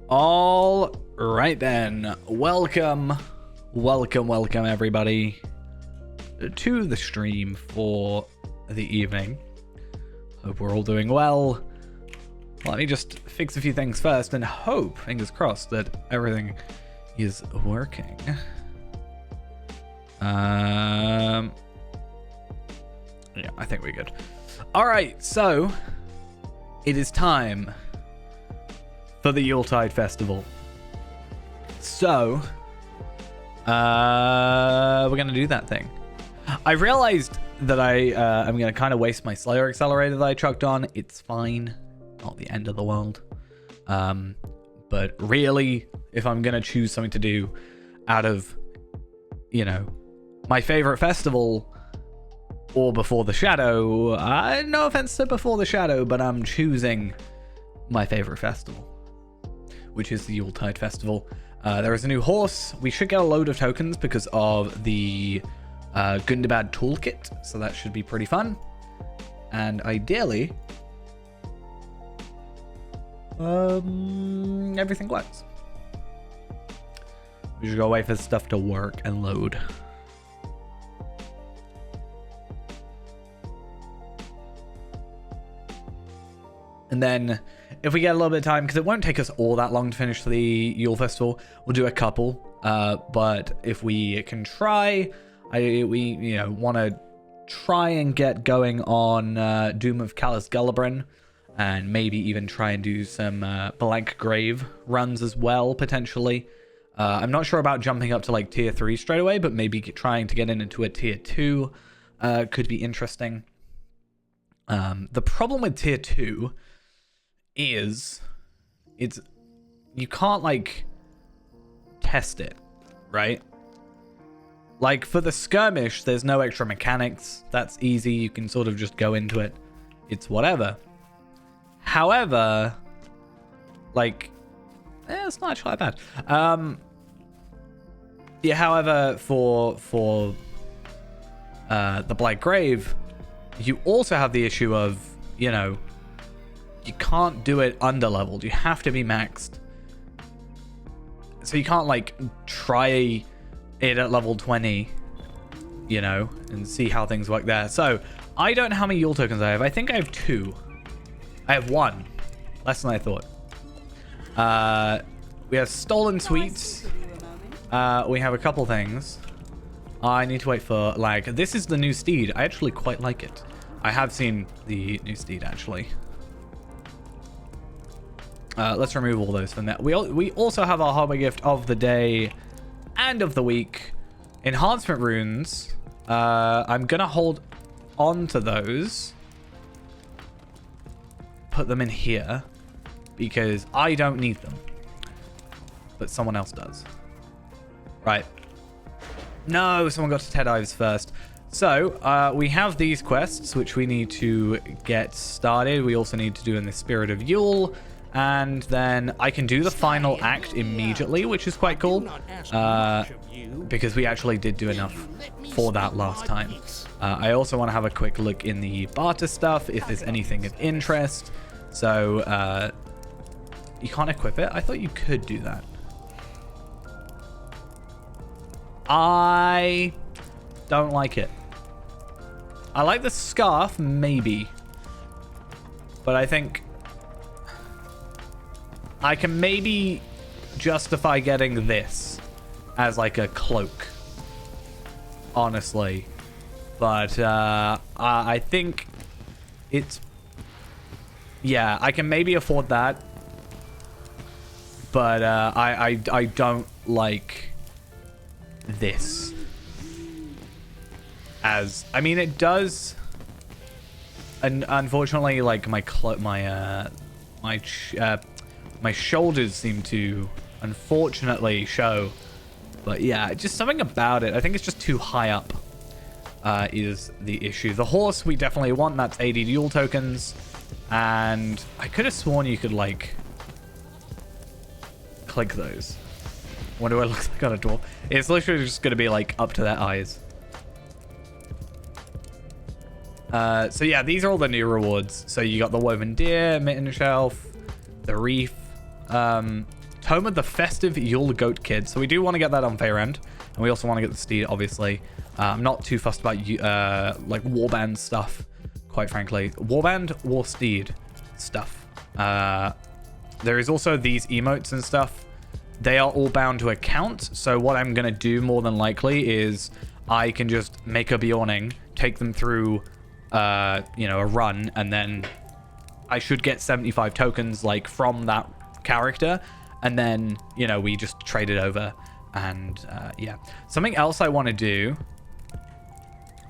All right then, welcome everybody to the stream for the evening. Hope we're all doing well. Let me just fix a few things first and hope, fingers crossed, that everything is working. Yeah, I think we're good. All right, so it is time for the Yultide Festival. So, we're gonna do that thing. I realized that I'm gonna kind of waste my Slayer Accelerator that I chucked on. It's fine, not the end of the world. But really, if I'm gonna choose something to do out of, you know, my favorite festival or Before the Shadow, no offense to Before the Shadow, but I'm choosing my favorite festival, which is the Yultide Festival. There is a new horse. We should get a load of tokens because of the Gundabad toolkit, so that should be pretty fun. And ideally, everything works. We should go wait for stuff to work and load. And then if we get a little bit of time, because it won't take us all that long to finish the Yule Festival, we'll do a couple. But if we can try, we want to try and get going on Doom of Callous Gullibran, and maybe even try and do some Blank Grave runs as well, potentially. I'm not sure about jumping up to like tier 3 straight away, but maybe trying to get into a tier 2 could be interesting. The problem with tier 2 is you can't like test it, right? Like for the skirmish, there's no extra mechanics. That's easy. You can sort of just go into it. It's whatever. However, like, it's not actually that bad. Yeah, however, for the Black Grave, you also have the issue of, you know, you can't do it under-leveled. You have to be maxed. So you can't, like, try it at level 20, you know, and see how things work there. So, I don't know how many Yule tokens I have. I think I have 2. I have 1. Less than I thought. We have Stolen Sweets. We have a couple things. I need to wait for lag. This is the new steed. I actually quite like it. I have seen the new steed, actually. Let's remove all those from there. We also have our hobby gift of the day and of the week. Enhancement runes. I'm going to hold on to those. Put them in here. Because I don't need them. But someone else does. Right. No, someone got to Ted Ives first. So, we have these quests, which we need to get started. We also need to do in the Spirit of Yule. And then I can do the final act immediately, which is quite cool. Because we actually did do enough for that last time. I also want to have a quick look in the barter stuff, if there's anything of interest. So, you can't equip it? I thought you could do that. I don't like it. I like the scarf, maybe. But I think I can maybe justify getting this as like a cloak. Honestly. But I think it's... Yeah, I can maybe afford that. But I don't like this. As I mean, it does, and unfortunately, like my shoulders seem to unfortunately show. But yeah, just something about it. I think it's just too high up is the issue. The horse we definitely want. That's 80 Yule tokens, and I could have sworn you could like click those. What do I look like on a dwarf? It's literally just going to be like up to their eyes. So yeah, these are all the new rewards. So you got the woven deer, mitten shelf, the reef, Tome of the Festive Yule Goat Kid. So we do want to get that on Faerend. And we also want to get the steed, obviously. I'm not too fussed about like warband stuff, quite frankly. Warband, war steed stuff. There is also these emotes and stuff. They are all bound to account. So what I'm going to do more than likely is I can just make a Bjorning, take them through, you know, a run, and then I should get 75 tokens like from that character. And then, you know, we just trade it over. And yeah, something else I want to do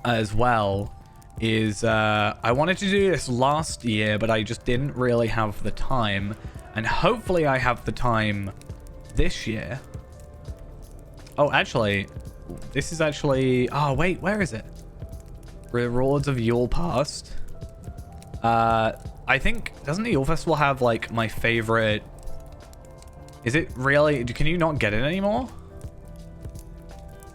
as well is I wanted to do this last year, but I just didn't really have the time. And hopefully I have the time this year. Oh, actually, this is actually... Oh, wait, where is it? Rewards of Yule Past. I think... Doesn't the Yule Festival have, like, my favorite... Is it really... Can you not get it anymore?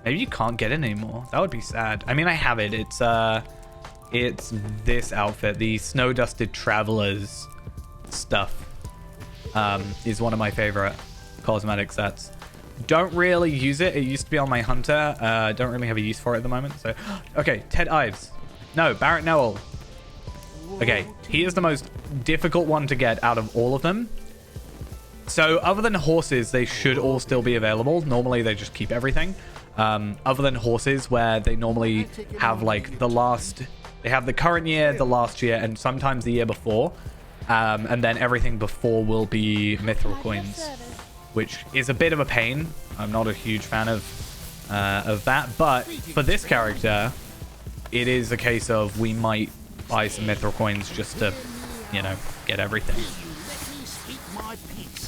Maybe you can't get it anymore. That would be sad. I mean, I have it. It's this outfit. The Snow Dusted Travelers stuff is one of my favorite cosmetic sets. Don't really use it. It used to be on my hunter. Don't really have a use for it at the moment. So, okay, Ted Ives. No, Barrett Noel. Okay, he is the most difficult one to get out of all of them. So, other than horses, they should all still be available. Normally, they just keep everything. Other than horses, where they normally have like the last... They have the current year, the last year, and sometimes the year before. And then everything before will be mithril coins, which is a bit of a pain. I'm not a huge fan of that. But for this character, it is a case of we might buy some mithril coins just to, you know, get everything.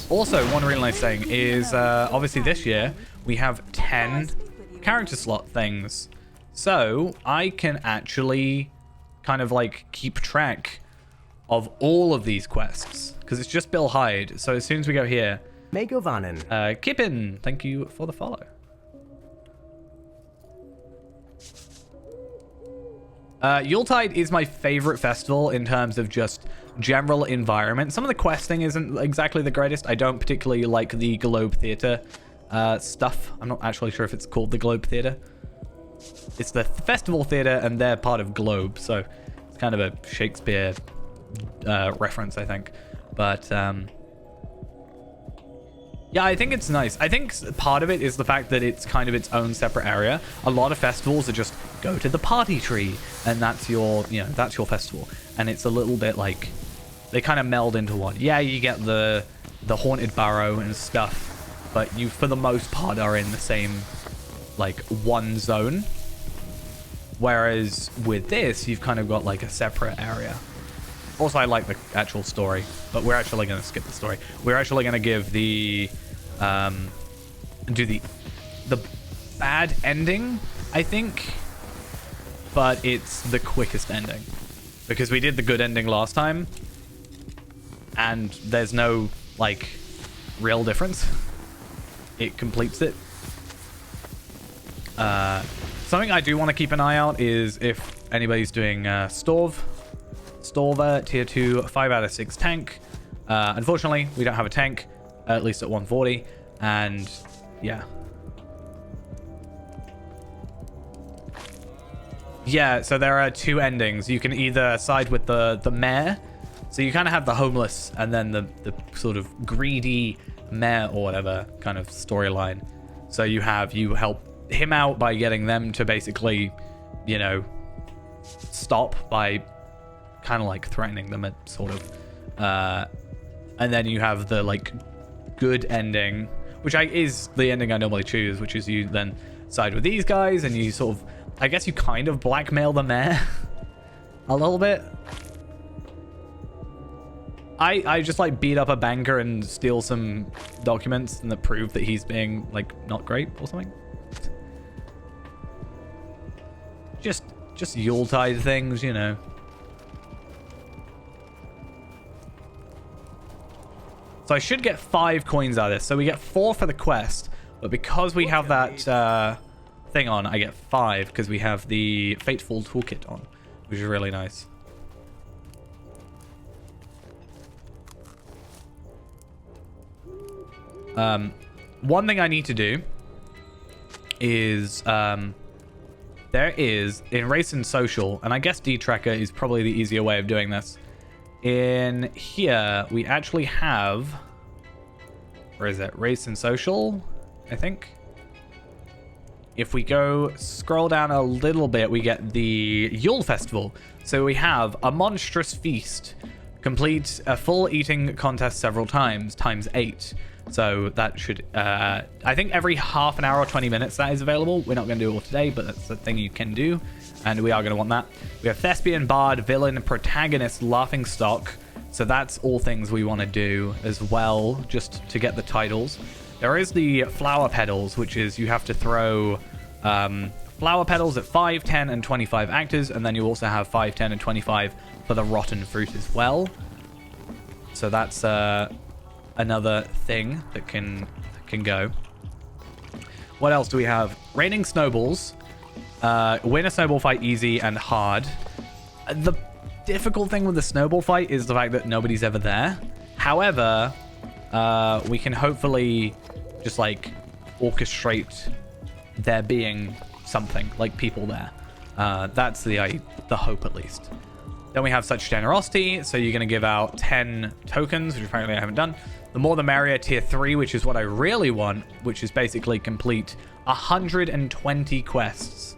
Also, one really nice thing is obviously this year we have 10 character slot things. So I can actually kind of like keep track of all of these quests because it's just Bill Hyde. So as soon as we go here, Megovanen. Kippen, thank you for the follow. Yultide is my favorite festival in terms of just general environment. Some of the questing isn't exactly the greatest. I don't particularly like the Globe Theatre stuff. I'm not actually sure if it's called the Globe Theatre. It's the Festival Theatre, and they're part of Globe, so it's kind of a Shakespeare reference, I think. But yeah, I think it's nice. I think part of it is the fact that it's kind of its own separate area. A lot of festivals are just go to the party tree, and that's your, you know, that's your festival. And it's a little bit like they kind of meld into one. Yeah, you get the haunted burrow and stuff, but you, for the most part, are in the same like one zone. Whereas with this, you've kind of got like a separate area. Also, I like the actual story, but we're actually going to skip the story. We're actually going to give the do the bad ending, I think, but it's the quickest ending because we did the good ending last time, and there's no like real difference. It completes it. Something I do want to keep an eye out is if anybody's doing Storver, tier 2, 5 out of 6 tank. Unfortunately, we don't have a tank, at least at 140. And yeah. Yeah, so there are 2 endings. You can either side with the mayor. So you kind of have the homeless and then the sort of greedy mayor or whatever kind of storyline. So you help him out by getting them to basically, you know, stop by kind of like threatening them at sort of, and then you have the like good ending, which is the ending I normally choose, which is you then side with these guys and you sort of, I guess you kind of blackmail the mayor a little bit. I just like beat up a banker and steal some documents and that prove that he's being like not great or something. Just Yuletide things, you know. So I should get 5 coins out of this. So we get 4 for the quest, but because we have that thing on, I get 5 because we have the Fateful Toolkit on, which is really nice. One thing I need to do is there is in Race and Social, and I guess D-Tracker is probably the easier way of doing this. In here, we actually have, where is it? Race and Social, I think. If we go scroll down a little bit, we get the Yule Festival. So we have a monstrous feast. Complete a full eating contest several times, times 8. So that should, I think every half an hour or 20 minutes that is available. We're not going to do it all today, but that's the thing you can do. And we are going to want that. We have Thespian, Bard, Villain, Protagonist, Laughing Stock. So that's all things we want to do as well, just to get the titles. There is the Flower Petals, which is you have to throw Flower Petals at 5, 10, and 25 actors. And then you also have 5, 10, and 25 for the Rotten Fruit as well. So that's another thing that can go. What else do we have? Raining Snowballs. Win a snowball fight easy and hard. The difficult thing with the snowball fight is the fact that nobody's ever there. However, we can hopefully just like orchestrate there being something, like people there. That's the hope, at least. Then we have Such Generosity, so you're going to give out 10 tokens, which apparently I haven't done. The More the Merrier Tier 3, which is what I really want, which is basically complete 120 quests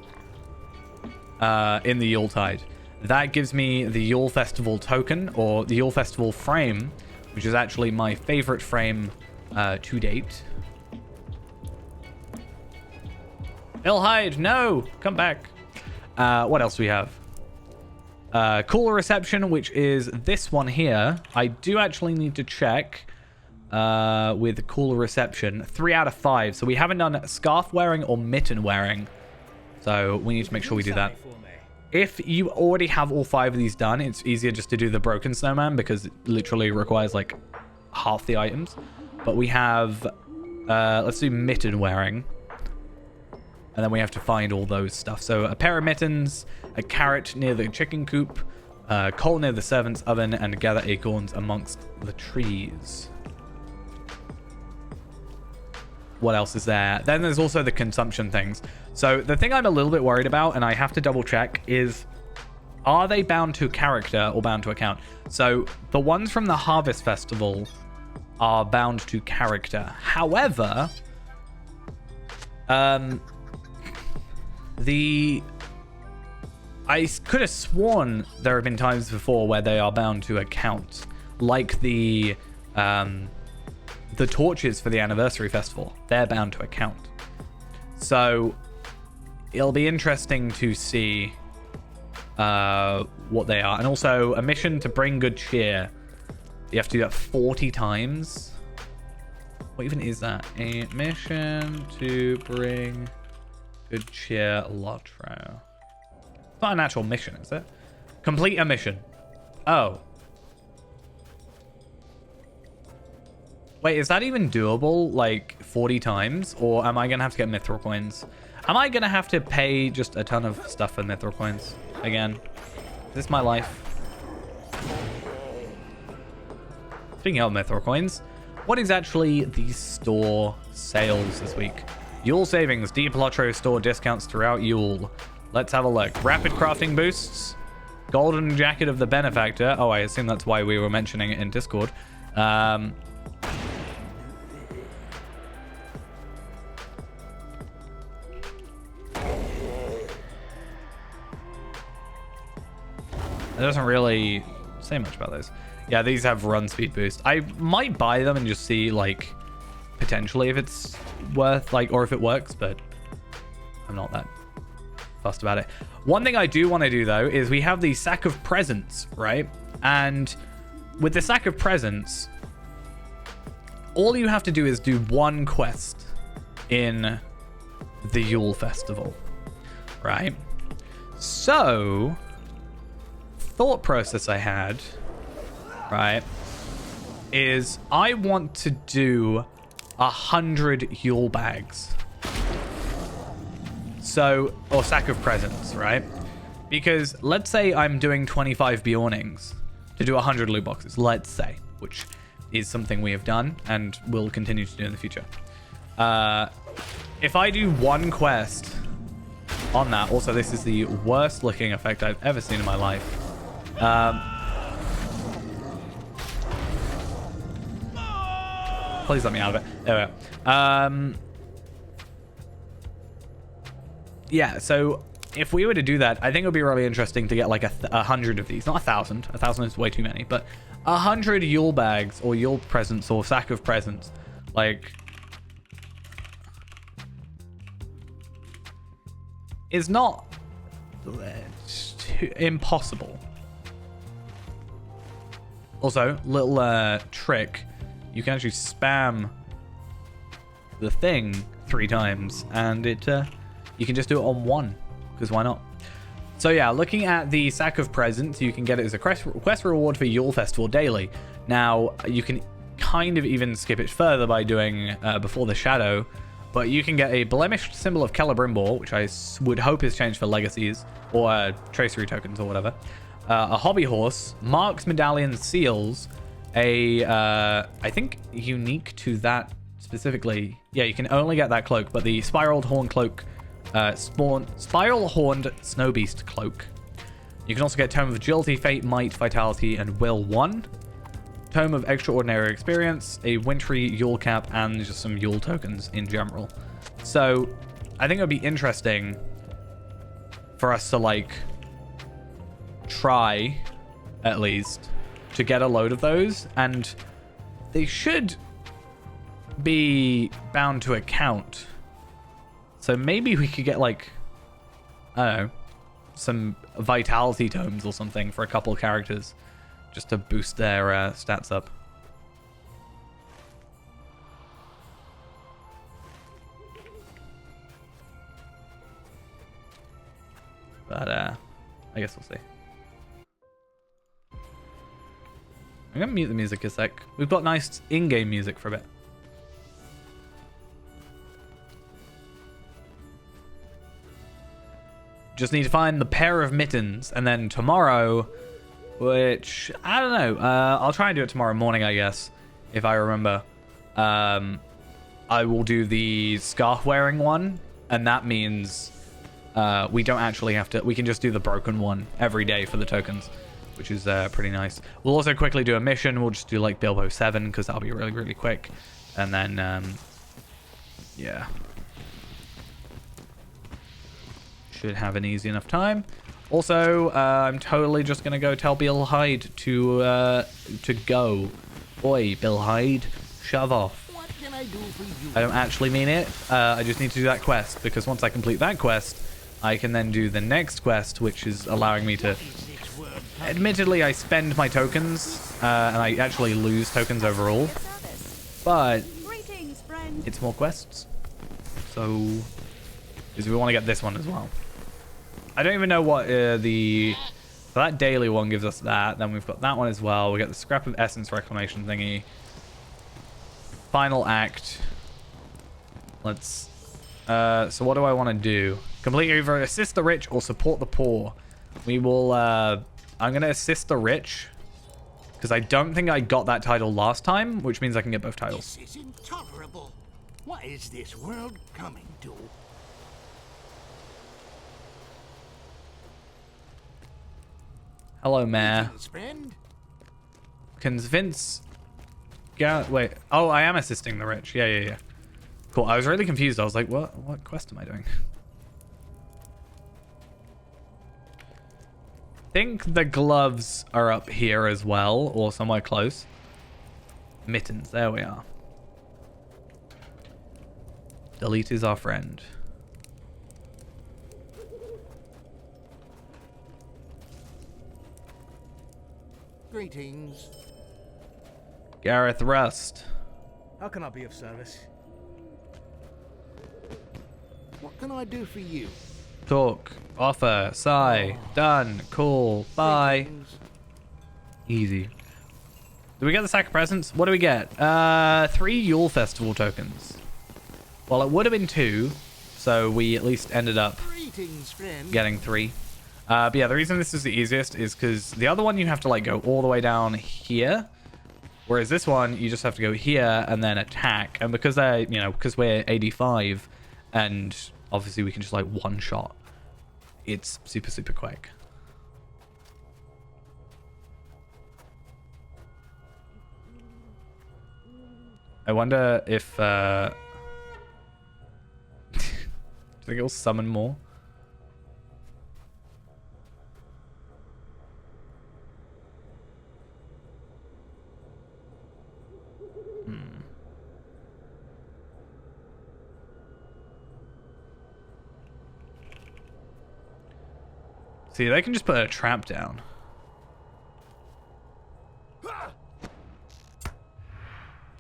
in the Yultide. That gives me the Yule Festival token, or the Yule Festival frame, which is actually my favorite frame to date. Yultide, no! Come back. What else do we have? Cooler Reception, which is this one here. I do actually need to check with Cooler Reception. 3 out of 5. So we haven't done scarf wearing or mitten wearing. So we need to make sure we do that. If you already have all 5 of these done, it's easier just to do the Broken Snowman because it literally requires like half the items. But we have, let's do mitten wearing. And then we have to find all those stuff. So a pair of mittens, a carrot near the chicken coop, coal near the servant's oven, and gather acorns amongst the trees. What else is there? Then there's also the consumption things. So the thing I'm a little bit worried about, and I have to double check, is are they bound to character or bound to account? So the ones from the Harvest Festival are bound to character. However, I could have sworn there have been times before where they are bound to account, like the torches for the anniversary festival. They're bound to account. So it'll be interesting to see what they are. And also a mission to bring good cheer. You have to do that 40 times. What even is that? A mission to bring good cheer, Lotro. It's not an actual mission, is it? Complete a mission. Oh. Wait, is that even doable, like, 40 times? Or am I going to have to get mithril coins? Am I going to have to pay just a ton of stuff for mithril coins? Again. Is this my life? Speaking of mithril coins, what is actually the store sales this week? Yule savings, deep Lotro store discounts throughout Yule. Let's have a look. Rapid crafting boosts. Golden jacket of the benefactor. Oh, I assume that's why we were mentioning it in Discord. It doesn't really say much about those. Yeah, these have run speed boost. I might buy them and just see, like, potentially if it's worth, like, or if it works, but I'm not that fussed about it. One thing I do want to do, though, is we have the Sack of Presents, right? And with the Sack of Presents, all you have to do is do one quest in the Yule Festival, right? So, thought process I had, right, is I want to do 100 Yule bags. So, or Sack of Presents, right? Because let's say I'm doing 25 Bjornings to do 100 loot boxes, let's say, which is something we have done and will continue to do in the future. If I do one quest on that, also this is the worst looking effect I've ever seen in my life. Please let me out of it. There we go. Yeah, so if we were to do that, I think it would be really interesting to get like 100 of these. Not 1,000. 1,000 is way too many, but 100 Yule bags or Yule presents or sack of presents. Like, is not impossible. Also, little trick. You can actually spam the thing 3 times and it you can just do it on one, because why not? So yeah, looking at the sack of presents, you can get it as a quest reward for Yule Festival daily. Now, you can kind of even skip it further by doing Before the Shadow, but you can get a blemished symbol of Celebrimbor, which I would hope is changed for legacies, or tracery tokens or whatever. A hobby horse, Mark's medallion seals, I think unique to that specifically. Yeah, you can only get that cloak, but the spiraled horn cloak, spiral horned snow beast cloak. You can also get Tome of Agility, Fate, Might, Vitality, and Will 1. Tome of Extraordinary Experience, a wintry Yule cap, and just some Yule tokens in general. So I think it would be interesting for us to like try at least to get a load of those, and they should be bound to account. So maybe we could get like, I don't know, some vitality tomes or something for a couple characters just to boost their stats up. But I guess we'll see. I'm gonna mute the music a sec. We've got nice in-game music for a bit. Just need to find the pair of mittens, and then tomorrow, which I don't know, I'll try and do it tomorrow morning, I guess, if I remember. I will do the scarf wearing one, and that means we don't actually have to, we can just do the broken one every day for the tokens, which is pretty nice. We'll also quickly do a mission. We'll just do like Bilbo 7 because that'll be really, really quick. And then, yeah. Should have an easy enough time. Also, I'm totally just going to go tell Bill Hyde to go. Oi, Bill Hyde, shove off. What can I do for you? I don't actually mean it. I just need to do that quest, because once I complete that quest, I can then do the next quest, which is allowing me to... Admittedly, I spend my tokens, and I actually lose tokens overall, but it's more quests. So, because we want to get this one as well. I don't even know what so that daily one gives us that. Then we've got that one as well. We get the Scrap of Essence reclamation thingy. Final act. Let's... so what do I want to do? Complete either assist the rich or support the poor. We will... I'm going to assist the rich, because I don't think I got that title last time, which means I can get both titles. This is intolerable. What is this world coming to? Hello, Mayor. Greetings, friend. Convince... Wait. Oh, I am assisting the rich. Yeah. Cool. I was really confused. I was like, what quest am I doing? I think the gloves are up here as well, or somewhere close. Mittens. There we are. Delete is our friend. Greetings. Gareth Rust. How can I be of service? What can I do for you? Talk. Offer. Sigh. Done. Cool. Bye. Greetings. Easy. Do we get the sack of presents? What do we get? 3 Yule Festival tokens. Well, it would have been 2, so we at least ended up Greetings, friend. getting 3. But yeah, the reason this is the easiest is because the other one you have to like go all the way down here, Whereas this one, you just have to go here and then attack. And because they're, because we're 85 and obviously we can just like one shot, it's super, super quick. I wonder if, do you think it'll summon more? See, they can just put a trap down.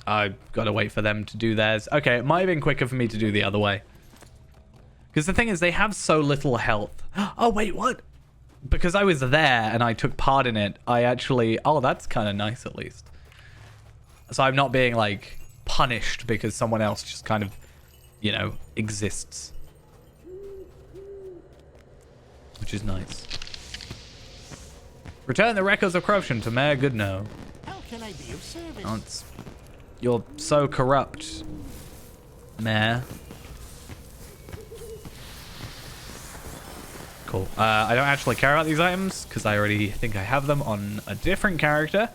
I've got to wait for them to do theirs. Okay, it might have been quicker for me to do the other way. Because the thing is, they have so little health. Oh, wait, what? Because I was there and I took part in it, I actually... Oh, that's kind of nice, at least. So I'm not being, like, punished because someone else just kind of, exists. Which is nice. Return the records of corruption to Mayor Goodnow. How can I be of service? Oh, you're so corrupt, Mayor. Cool. I don't actually care about these items because I already think I have them on a different character.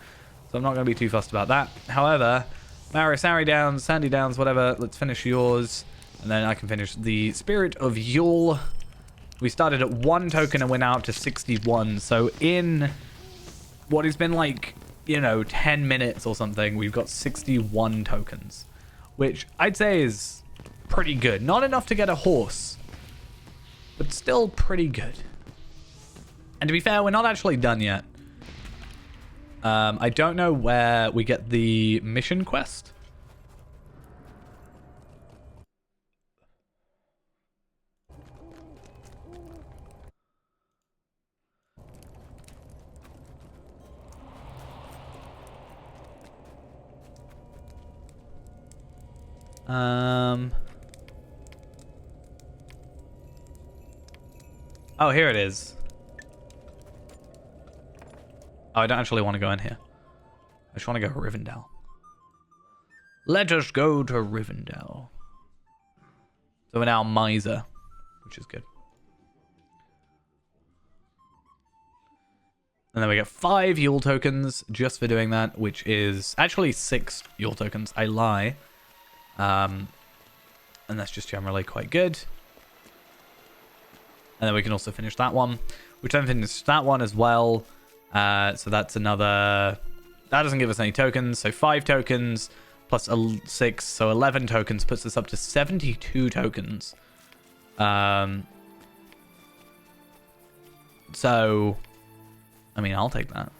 So I'm not going to be too fussed about that. However, Marisari Downs, Sandy Downs, whatever. Let's finish yours. And then I can finish the Spirit of Yule. We started at 1 token and went out to 61. So in what has been like, 10 minutes or something, we've got 61 tokens. Which I'd say is pretty good. Not enough to get a horse, but still pretty good. And to be fair, we're not actually done yet. I don't know where we get the mission quest. Oh, here it is. Oh, I don't actually want to go in here. I just want to go to Rivendell. Let us go to Rivendell. So we're now Miser, which is good. And then we get 5 Yule tokens just for doing that, which is actually 6 Yule tokens. I lie. And that's just generally quite good. And then we can also finish that one, which then finishes that one as well. So that's another... That doesn't give us any tokens. So 5 tokens plus 6. So 11 tokens puts us up to 72 tokens. So, I mean, I'll take that.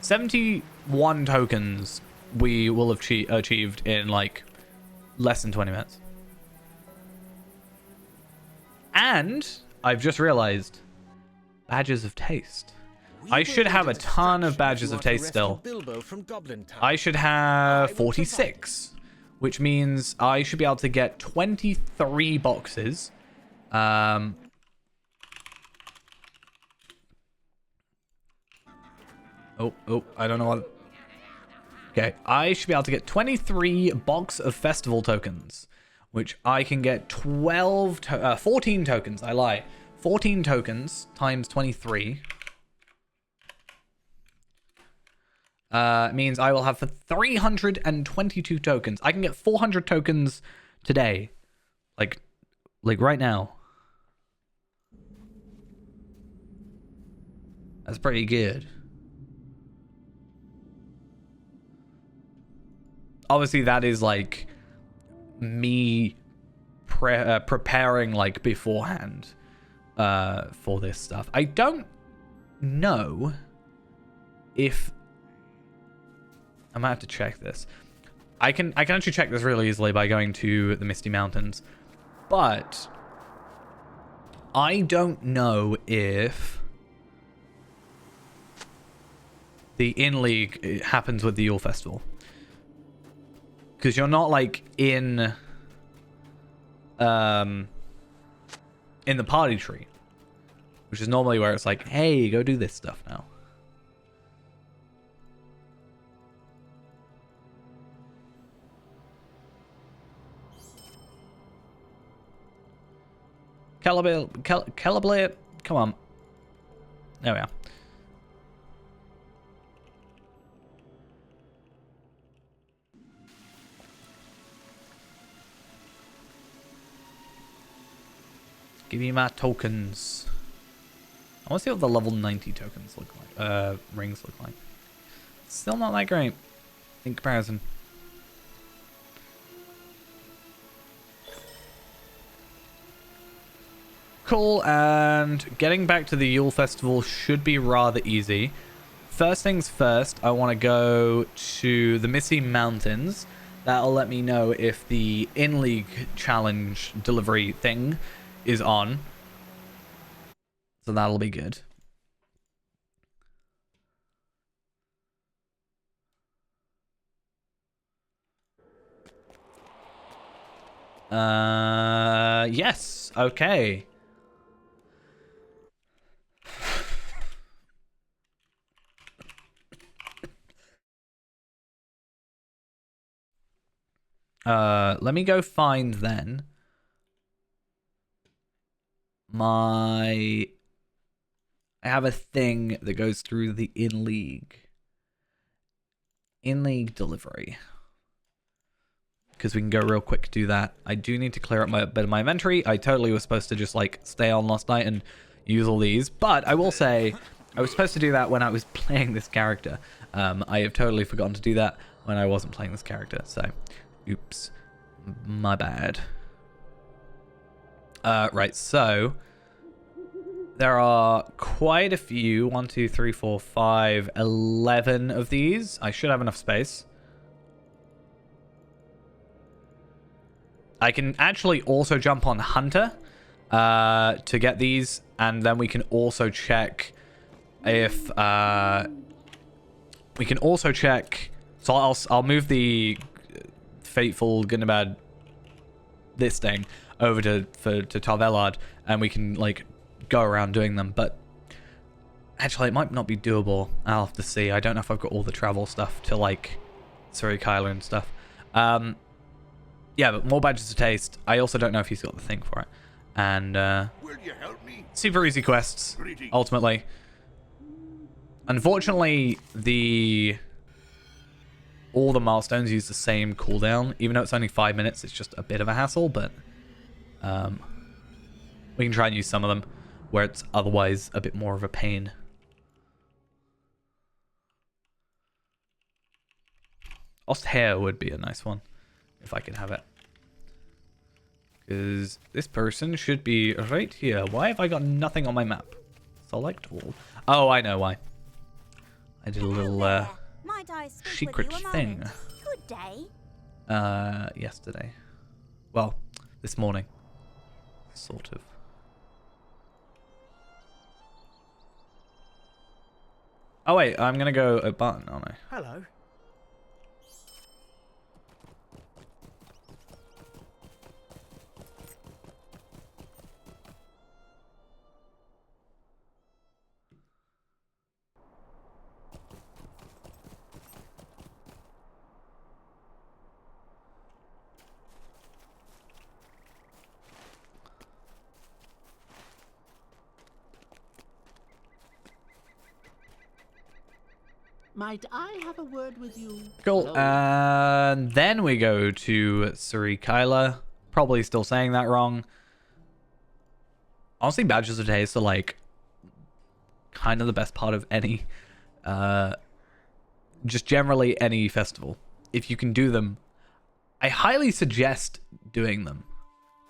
71 tokens we will have achieved in like less than 20 minutes. And I've just realized badges of taste. I should have a ton of badges of taste still. I should have 46, which means I should be able to get 23 boxes. Oh, I don't know what... Okay, I should be able to get 23 box of festival tokens, which I can get 14 tokens. I lie. 14 tokens times 23 means I will have for 322 tokens. I can get 400 tokens today, like right now. That's pretty good. Obviously, that is like me preparing like beforehand for this stuff. I don't know if I might have to check this. I can actually check this really easily by going to the Misty Mountains, but I don't know if the in-league happens with the Yule Festival. Because you're not like in the party tree, which is normally where it's like, hey, go do this stuff now. Calibrate. Come on. There we are. Give me my tokens. I want to see what the level 90 tokens look like. Rings look like. Still not that great in comparison. Cool, and getting back to the Yule Festival should be rather easy. First things first, I want to go to the Misty Mountains. That'll let me know if the in-league challenge delivery thing is on. So that'll be good. Yes. Okay. Let me go find then I have a thing that goes through the in-league delivery. Because we can go real quick do that. I do need to clear up a bit of my inventory. I totally was supposed to just like stay on last night and use all these. But I will say, I was supposed to do that when I was playing this character. I have totally forgotten to do that when I wasn't playing this character. So, oops. My bad. Right, so there are quite a few. 1, 2, 3, 4, 5, 11 of these. I should have enough space. I can actually also jump on Hunter to get these, and then we can also check if we can also check. So I'll move the Fateful Gunnabad this thing over to Tarvelard, and we can like go around doing them. But actually, it might not be doable. I'll have to see. I don't know if I've got all the travel stuff to like Surrey Kyler and stuff. Yeah, but more badges of taste. I also don't know if he's got the thing for it. And Will you help me? super easy quests, Greetings. ultimately. Unfortunately, all the milestones use the same cooldown. Even though it's only 5 minutes, it's just a bit of a hassle, but we can try and use some of them where it's otherwise a bit more of a pain. Osthair would be a nice one. If I could have it. Because this person should be right here. Why have I got nothing on my map? Select all. Oh, I know why. I did a little secret thing. Good day. Yesterday. Well, this morning. Sort of. Oh wait, I'm gonna go a button, aren't I? Hello. Might I have a word with you? Cool. Hello? And then we go to Surrey Kyler. Probably still saying that wrong. Honestly, badges of taste are like kind of the best part of any, just generally any festival. If you can do them, I highly suggest doing them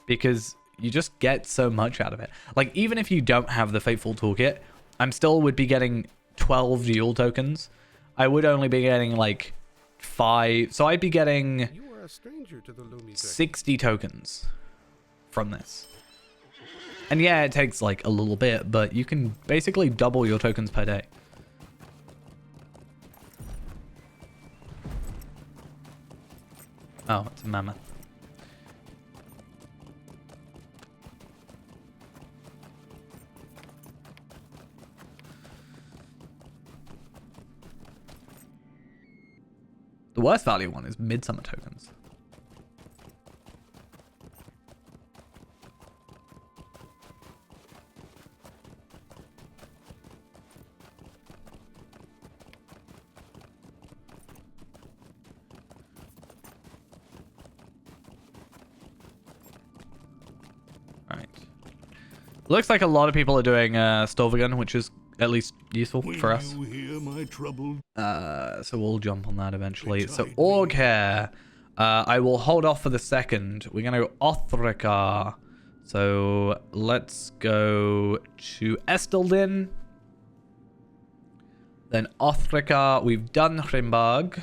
because you just get so much out of it. Like, even if you don't have the Fateful Toolkit, I'm still would be getting 12 Yule tokens. I would only be getting like 5. So I'd be getting You are a stranger to the Lumi 60 tokens from this. And yeah, it takes like a little bit, but you can basically double your tokens per day. Oh, it's a mammoth. The worst value one is Midsummer tokens. Looks like a lot of people are doing Storvagun, which is at least useful for us. You hear my troubled So we'll jump on that eventually. So Orc Hair. I will hold off for the second. We're going to go Othrika. So let's go to Estelden. Then Othrika. We've done Hrimbarg.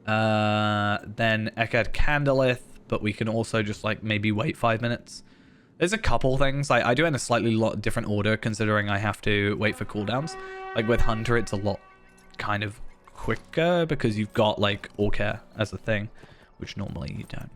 Then Eckerd Candleth. But we can also just like maybe wait 5 minutes. There's a couple things. I do it in a slightly different order considering I have to wait for cooldowns. Like with Hunter, it's a lot kind of quicker because you've got like Orc Hair as a thing, which normally you don't.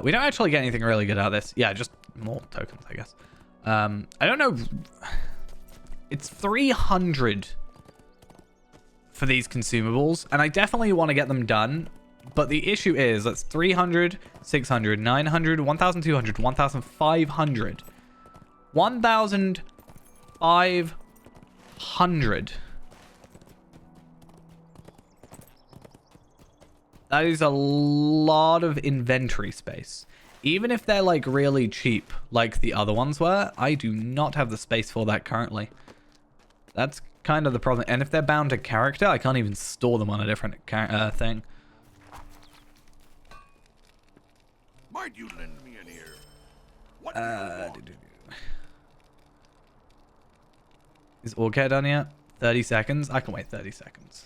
We don't actually get anything really good out of this. Yeah, just more tokens, I guess. I don't know. It's 300 for these consumables, and I definitely want to get them done. But the issue is that's 300, 600, 900, 1,200, 1,500. 1,500. That is a lot of inventory space. Even if they're like really cheap, like the other ones were, I do not have the space for that currently. That's kind of the problem. And if they're bound to character, I can't even store them on a different thing. Might you lend me an ear? What do you want? Is Orc Hair done yet? 30 seconds? I can wait 30 seconds.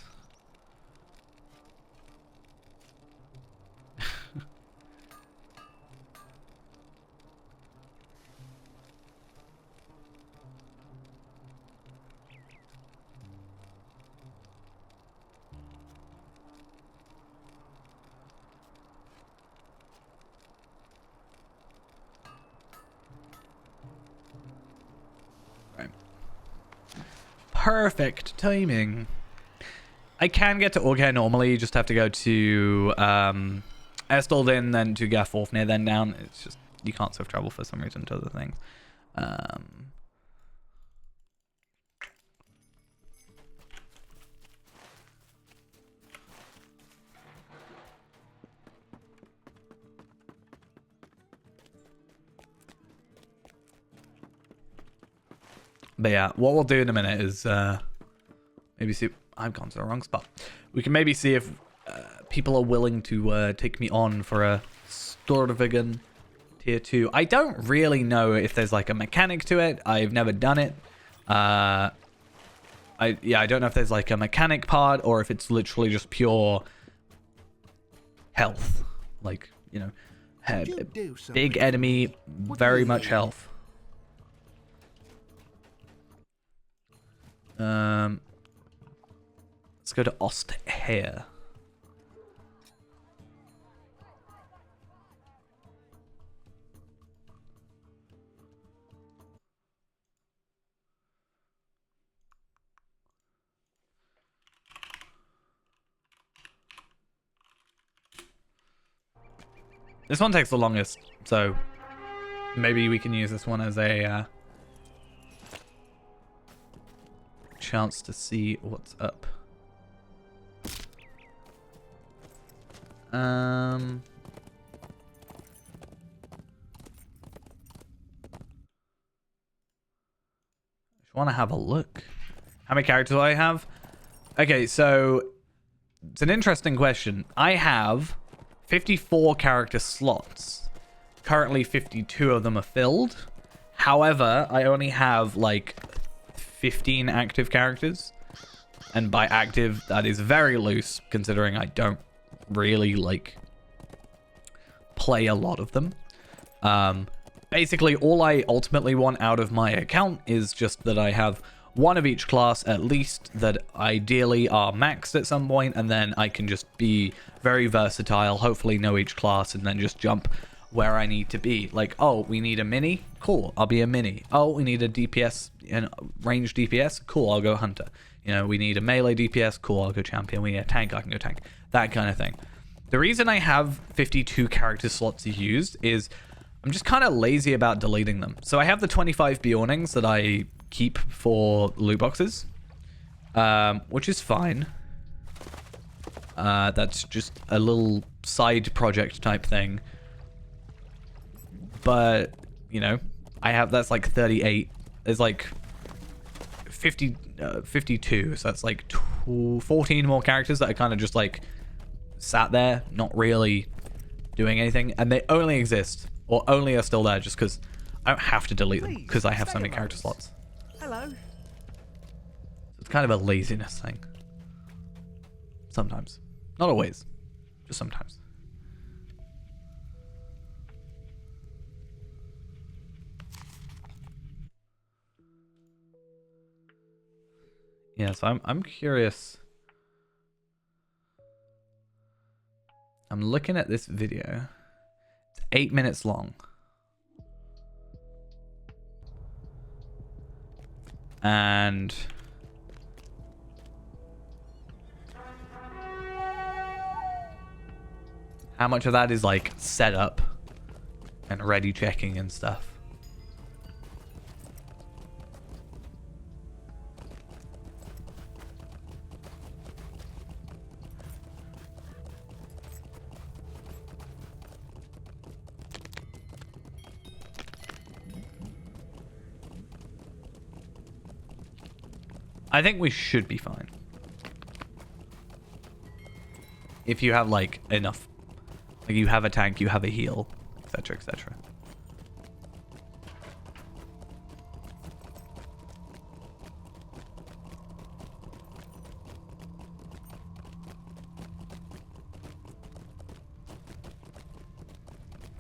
Perfect timing. I can get to Orc Hair normally. You just have to go to Estelden, then to Gaforfnir, then down. It's just you can't swift travel for some reason to other things. But yeah, what we'll do in a minute is maybe see. I've gone to the wrong spot. We can maybe see if people are willing to take me on for a Storvagun tier 2. I don't really know if there's like a mechanic to it. I've never done it. I don't know if there's like a mechanic part or if it's literally just pure health. Like, you know, big enemy, very much health. Let's go to Ost Hair. This one takes the longest, so maybe we can use this one as a chance to see what's up. Just want to have a look. How many characters do I have? Okay, so it's an interesting question. I have 54 character slots. Currently 52 of them are filled. However, I only have like 15 active characters, and by active that is very loose considering I don't really like play a lot of them. Basically all I ultimately want out of my account is just that I have one of each class at least that ideally are maxed at some point, and then I can just be very versatile, hopefully know each class, and then just jump where I need to be. Like, oh, we need a mini? Cool, I'll be a mini. Oh, we need a DPS and range DPS? Cool, I'll go hunter. You know, we need a melee DPS? Cool, I'll go champion. We need a tank? I can go tank. That kind of thing. The reason I have 52 character slots used is I'm just kind of lazy about deleting them. So I have the 25 Bjornings that I keep for loot boxes, which is fine. That's just a little side project type thing. But, you know, that's like 38. There's like 52. So that's like 14 more characters that are kind of just like sat there, not really doing anything. And they only exist, or only are still there just because I don't have to delete them because I have so many character slots. Hello. It's kind of a laziness thing. Sometimes. Not always. Just sometimes. Yeah, so I'm curious. I'm looking at this video. It's 8 minutes long. And how much of that is like set up and ready checking and stuff? I think we should be fine. If you have like enough, like you have a tank, you have a heal, etc, etc.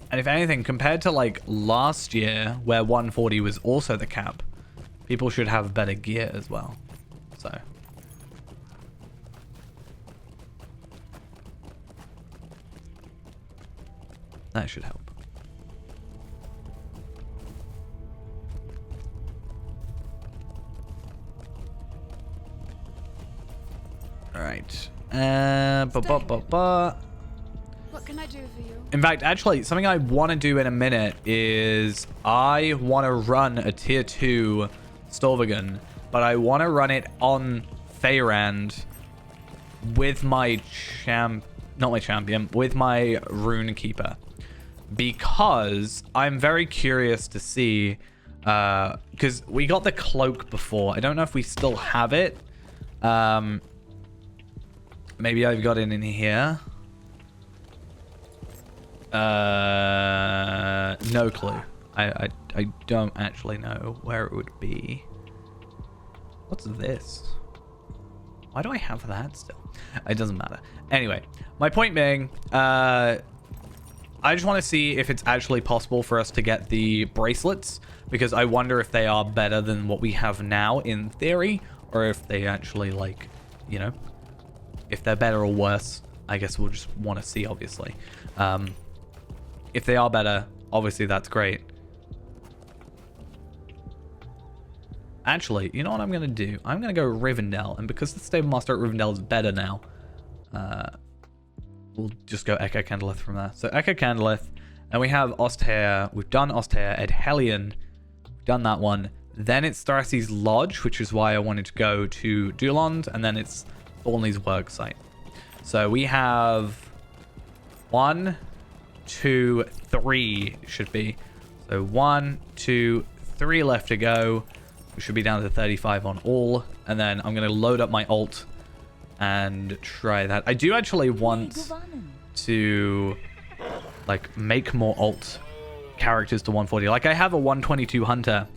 And if anything, compared to like last year where 140 was also the cap, people should have better gear as well. So that should help. All right. What can I do for you? In fact, actually, something I want to do in a minute is I want to run a tier 2 Storvagon, but I want to run it on Feyrand with my with my Rune Keeper, because I'm very curious to see, because we got the cloak before. I don't know if we still have it. Maybe I've got it in here. No clue. I don't actually know where it would be. What's this? Why do I have that still? It doesn't matter. Anyway, my point being, I just want to see if it's actually possible for us to get the bracelets, because I wonder if they are better than what we have now in theory, or if they actually, like, you know, if they're better or worse. I guess we'll just want to see, obviously. If they are better, obviously that's great. Actually, you know what I'm going to do? I'm going to go Rivendell, and because the Stable Master at Rivendell is better now, we'll just go Echo Candleth from there. So Echo Candleth, and we have Osthair. We've done Osthair. Edhellion, we've done that one. Then it's Thraci's Lodge, which is why I wanted to go to Dulond, and then it's Thornley's work site. So we have 1, 2, 3 should be. So 1, 2, 3 left to go. We should be down to 35 on all. And then I'm going to load up my ult and try that. I do actually want to like make more ult characters to 140. Like I have a 122 hunter.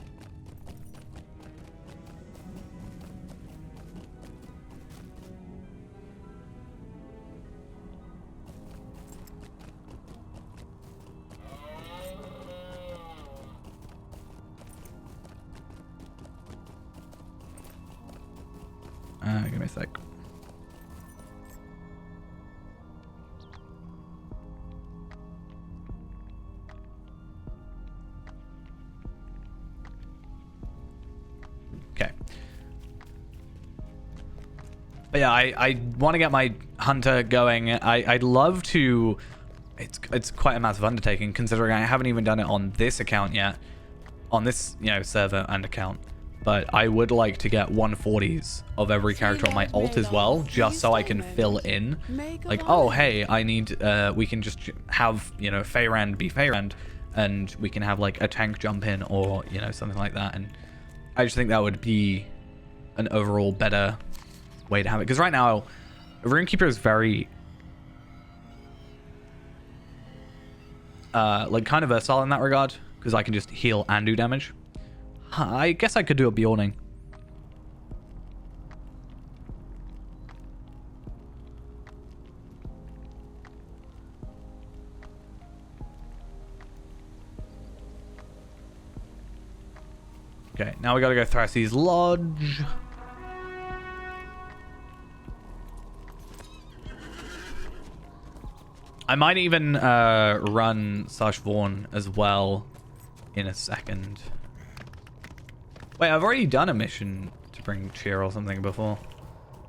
Give me a sec. But yeah, I want to get my hunter going. I'd love to. It's quite a massive undertaking considering I haven't even done it on this account yet, on this server and account. But I would like to get 140s of every character on my alt as well, just so I can fill in. Like, oh hey, I need. We can just have Feyrand be Feyrand, and we can have like a tank jump in or something like that. And I just think that would be an overall better way to have it, because right now Runekeeper is very like kind of versatile in that regard, because I can just heal and do damage. I guess I could do a Bjorning. Okay, now we gotta go Thrassy's Lodge. I might even run Sash Vaughn as well in a second. Wait, I've already done a mission to bring cheer or something before.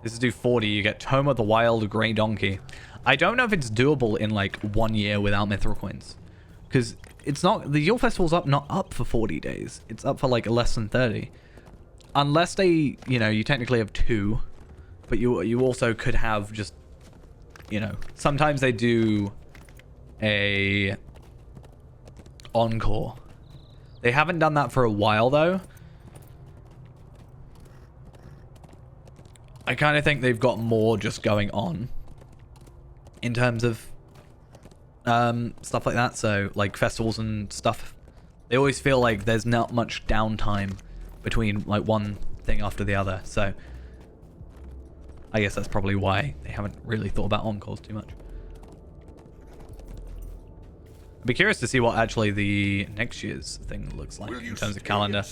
This is do 40. You get Tome of the Wild Grey Donkey. I don't know if it's doable in like 1 year without Mithril Coins. Because it's not... The Yule Festival's not up for 40 days. It's up for like less than 30. Unless they... you technically have 2. But you also could have just... sometimes they do a encore. They haven't done that for a while though. I kind of think they've got more just going on in terms of stuff like that. So like festivals and stuff, they always feel like there's not much downtime between like one thing after the other. So I guess that's probably why they haven't really thought about encores too much. I'd be curious to see what actually the next year's thing looks like in terms of calendar.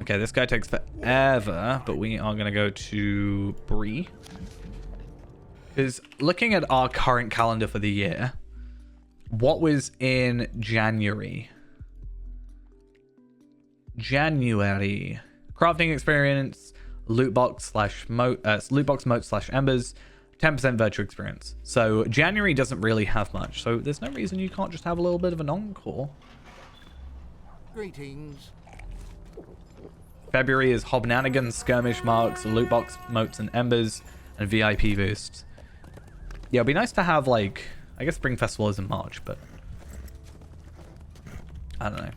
Okay, this guy takes forever, but we are going to go to Bree. Because looking at our current calendar for the year, what was in January? Crafting experience, loot box moat / embers, 10% virtue experience. So January doesn't really have much. So there's no reason you can't just have a little bit of an encore. Greetings. February is Hobnanigans, skirmish marks, loot box moats and embers, and VIP boosts. Yeah, it'd be nice to have like, I guess Spring Festival is in March, but I don't know.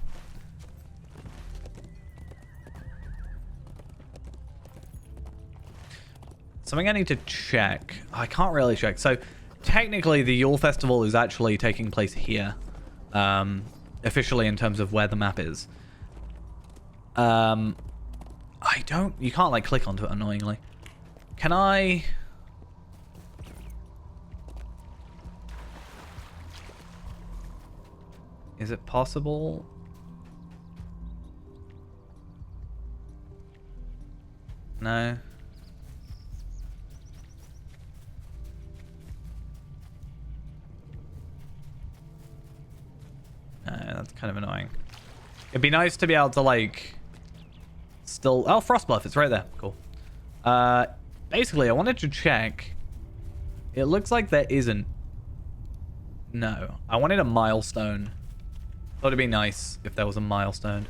Something I need to check. I can't really check. So technically the Yule Festival is actually taking place here. Officially in terms of where the map is. You can't like click onto it annoyingly. Can I? Is it possible? No. That's kind of annoying. It'd be nice to be able to like still... Oh, Frostbluff, it's right there. Cool. Basically, I wanted to check. It looks like there isn't. No. I wanted a milestone. Thought it'd be nice if there was a milestone.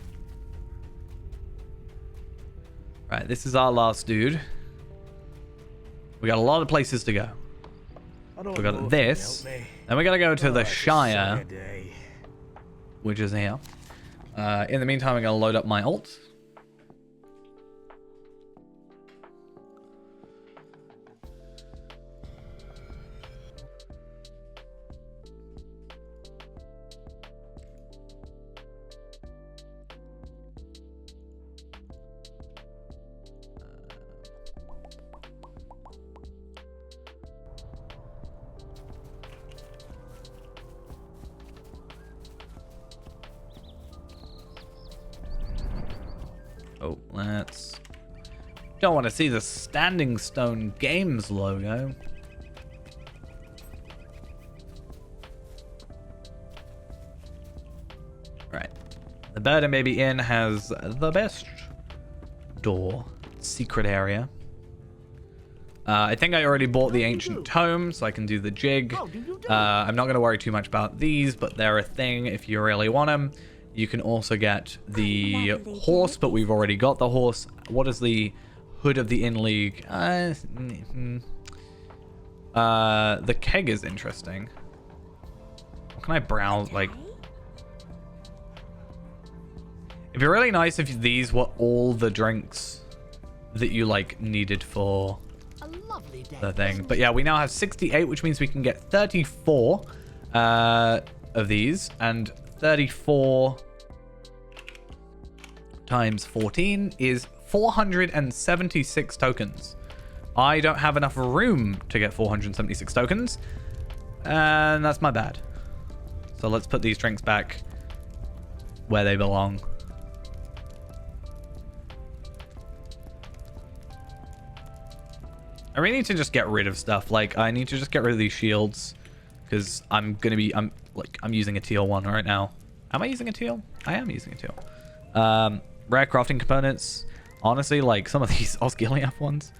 Right, this is our last dude. We got a lot of places to go. We got this. Then we gotta go to the Shire, which is here. In the meantime, I'm gonna load up my ult. Oh, let's... Don't want to see the Standing Stone Games logo. Right. The Bird and Baby Inn has the best door. Secret area. I think I already bought the ancient tome, so I can do the jig. I'm not going to worry too much about these, but they're a thing if you really want them. You can also get the horse, but we've already got the horse. What is the hood of the inn league? The keg is interesting. What can I browse? Like, it'd be really nice if these were all the drinks that you like needed for the thing. But yeah, we now have 68, which means we can get 34 of these, and 34 times 14 is 476 tokens. I don't have enough room to get 476 tokens, and that's my bad. So let's put these drinks back where they belong. I really need to just get rid of stuff. Like, I need to just get rid of these shields, because I'm using a teal one right now. Am I using a teal? I am using a teal. Rare crafting components. Honestly, like, some of these Osgiliath ones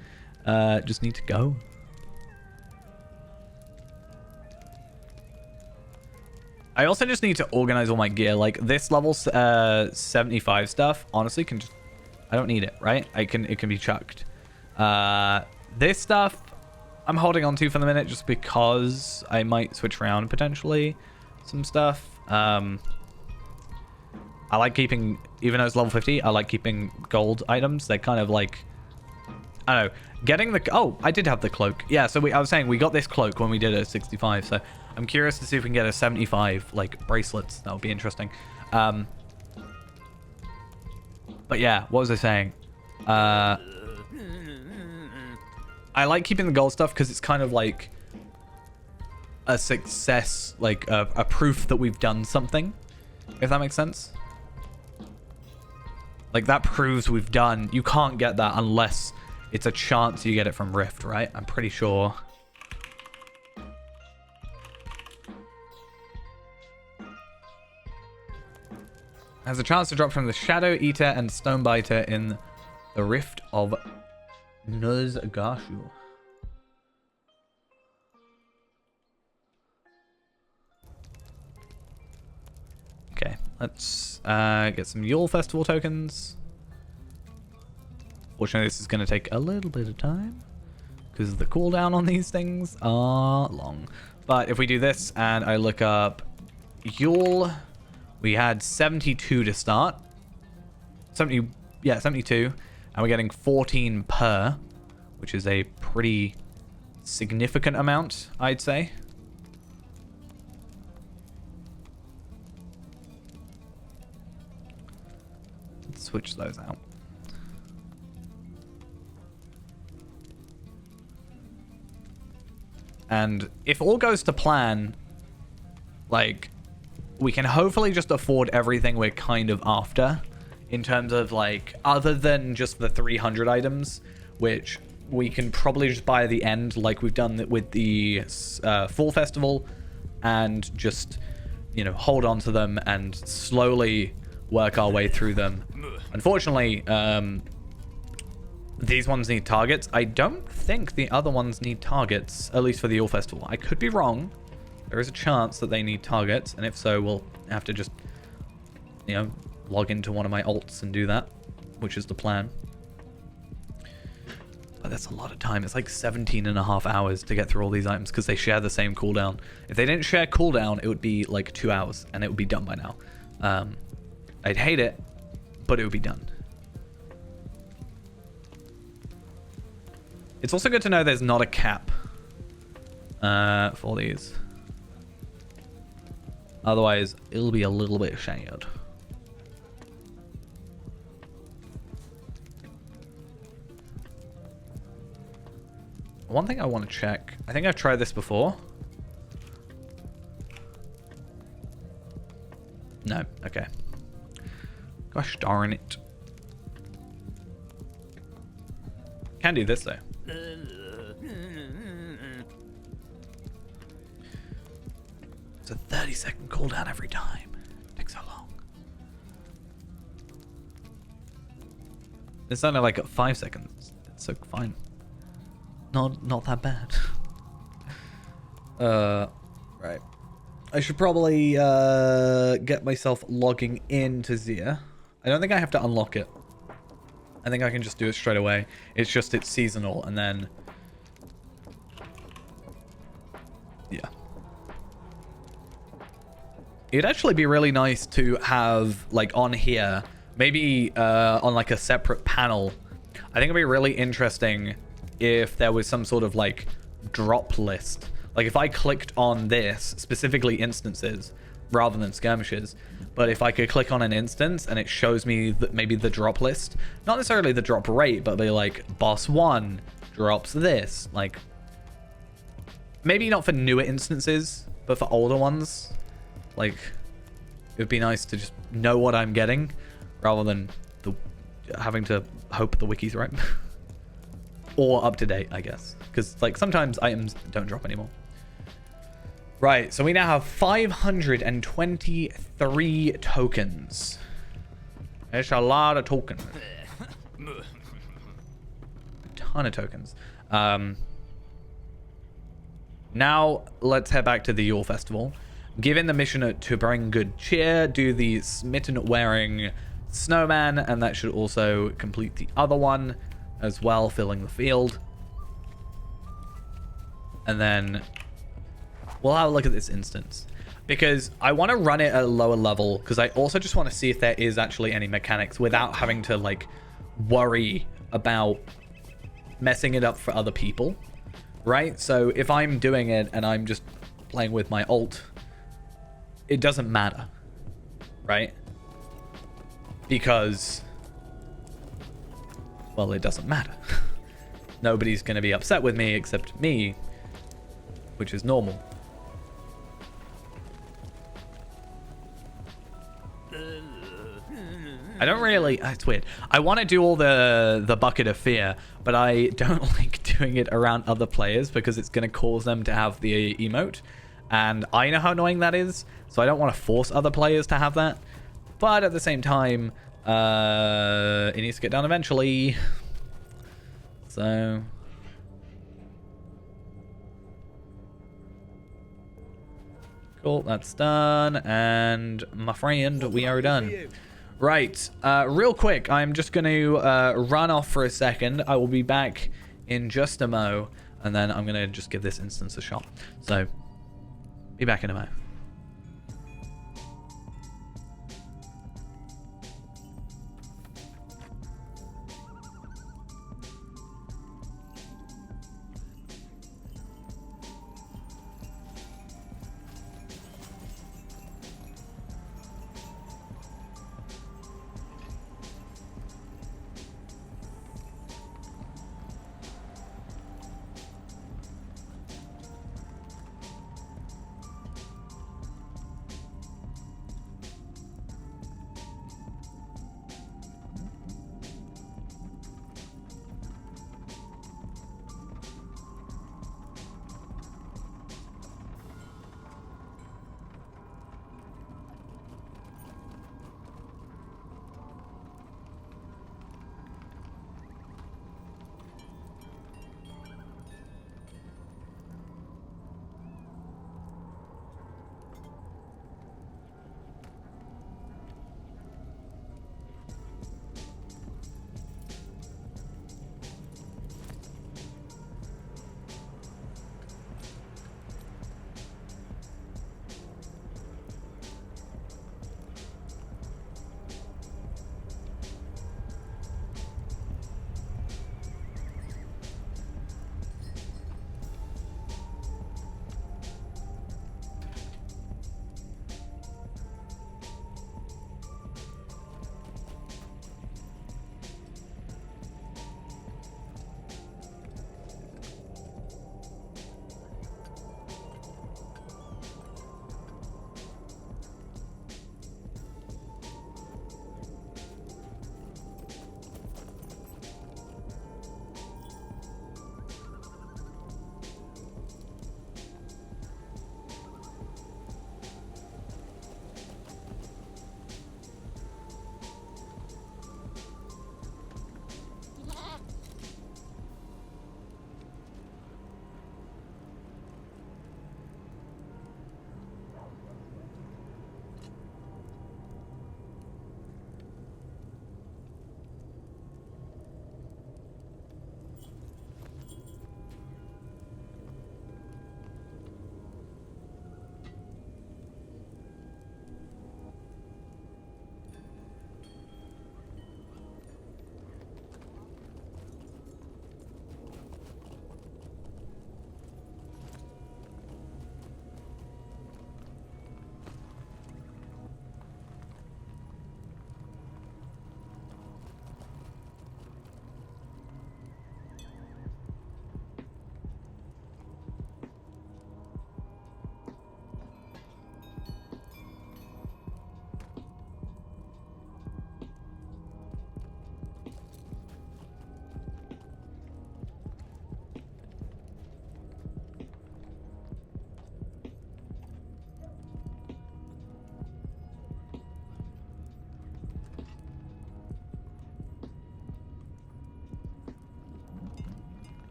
just need to go. I also just need to organize all my gear. Like, this level 75 stuff, honestly, can just... I don't need it, right? It can be chucked. This stuff, I'm holding on to for the minute just because I might switch around potentially some stuff. I like keeping, even though it's level 50, I like keeping gold items. They're kind of like, I don't know, getting the, oh, I did have the cloak. Yeah, so I was saying we got this cloak when we did a 65, so I'm curious to see if we can get a 75, like, bracelets. That would be interesting. But yeah, what was I saying? I like keeping the gold stuff because it's kind of like a success, like a proof that we've done something, if that makes sense. Like, that proves we've done. You can't get that unless it's a chance you get it from Rift, right? I'm pretty sure. Has a chance to drop from the Shadow Eater and Stonebiter in the Rift of Nuzgashu. Okay, let's get some Yule Festival tokens. Fortunately, this is going to take a little bit of time because the cooldown on these things are long. But if we do this and I look up Yule, we had 72 to start. 72. And we're getting 14 per, which is a pretty significant amount, I'd say. Let's switch those out. And if all goes to plan, like, we can hopefully just afford everything we're kind of after. In terms of, like, other than just the 300 items, which we can probably just buy at the end, like we've done with the Fall Festival, and just, you know, hold on to them and slowly work our way through them. Unfortunately, these ones need targets. I don't think the other ones need targets, at least for the All Festival. I could be wrong. There is a chance that they need targets, and if so, we'll have to just, you know, log into one of my alts and do that, which is the plan. But that's a lot of time. It's like 17.5 hours to get through all these items because they share the same cooldown. If they didn't share cooldown, it would be like 2 hours and it would be done by now. I'd hate it, but it would be done. It's also good to know there's not a cap for these. Otherwise, it'll be a little bit shared. One thing I want to check. I think I've tried this before. No. Okay. Gosh darn it. Can do this though. It's a 30-second cooldown every time. It takes so long. It's only like at 5 seconds. It's so fine. not that bad. Right. I should probably get myself logging into Zia. I don't think I have to unlock it. I think I can just do it straight away. It's just it's seasonal, and then yeah. It'd actually be really nice to have like on here, maybe on like a separate panel. I think it'd be really interesting if there was some sort of like drop list. Like if I clicked on this, specifically instances rather than skirmishes, but if I could click on an instance and it shows me maybe the drop list, not necessarily the drop rate, but be like boss 1 drops this, like maybe not for newer instances, but for older ones. Like it would be nice to just know what I'm getting rather than having to hope the wiki's right. Or up to date, I guess, because like sometimes items don't drop anymore. Right, so we now have 523 tokens. It's a lot of tokens. A ton of tokens. Now let's head back to the Yule Festival. Given the mission to bring good cheer, do the smitten wearing snowman, and that should also complete the other one as well, filling the field. And then we'll have a look at this instance, because I want to run it at a lower level, because I also just want to see if there is actually any mechanics without having to like worry about messing it up for other people, right? So if I'm doing it and I'm just playing with my ult, it doesn't matter, right? Because, well, it doesn't matter. Nobody's going to be upset with me except me, which is normal. I don't really, it's weird. I want to do all the bucket of fear, but I don't like doing it around other players because it's going to cause them to have the emote. And I know how annoying that is, so I don't want to force other players to have that. But at the same time, it needs to get done eventually. So cool, that's done. And my friend, we are done. Right, real quick, I'm just going to run off for a second. I will be back in just a mo, and then I'm going to just give this instance a shot. So, be back in a mo.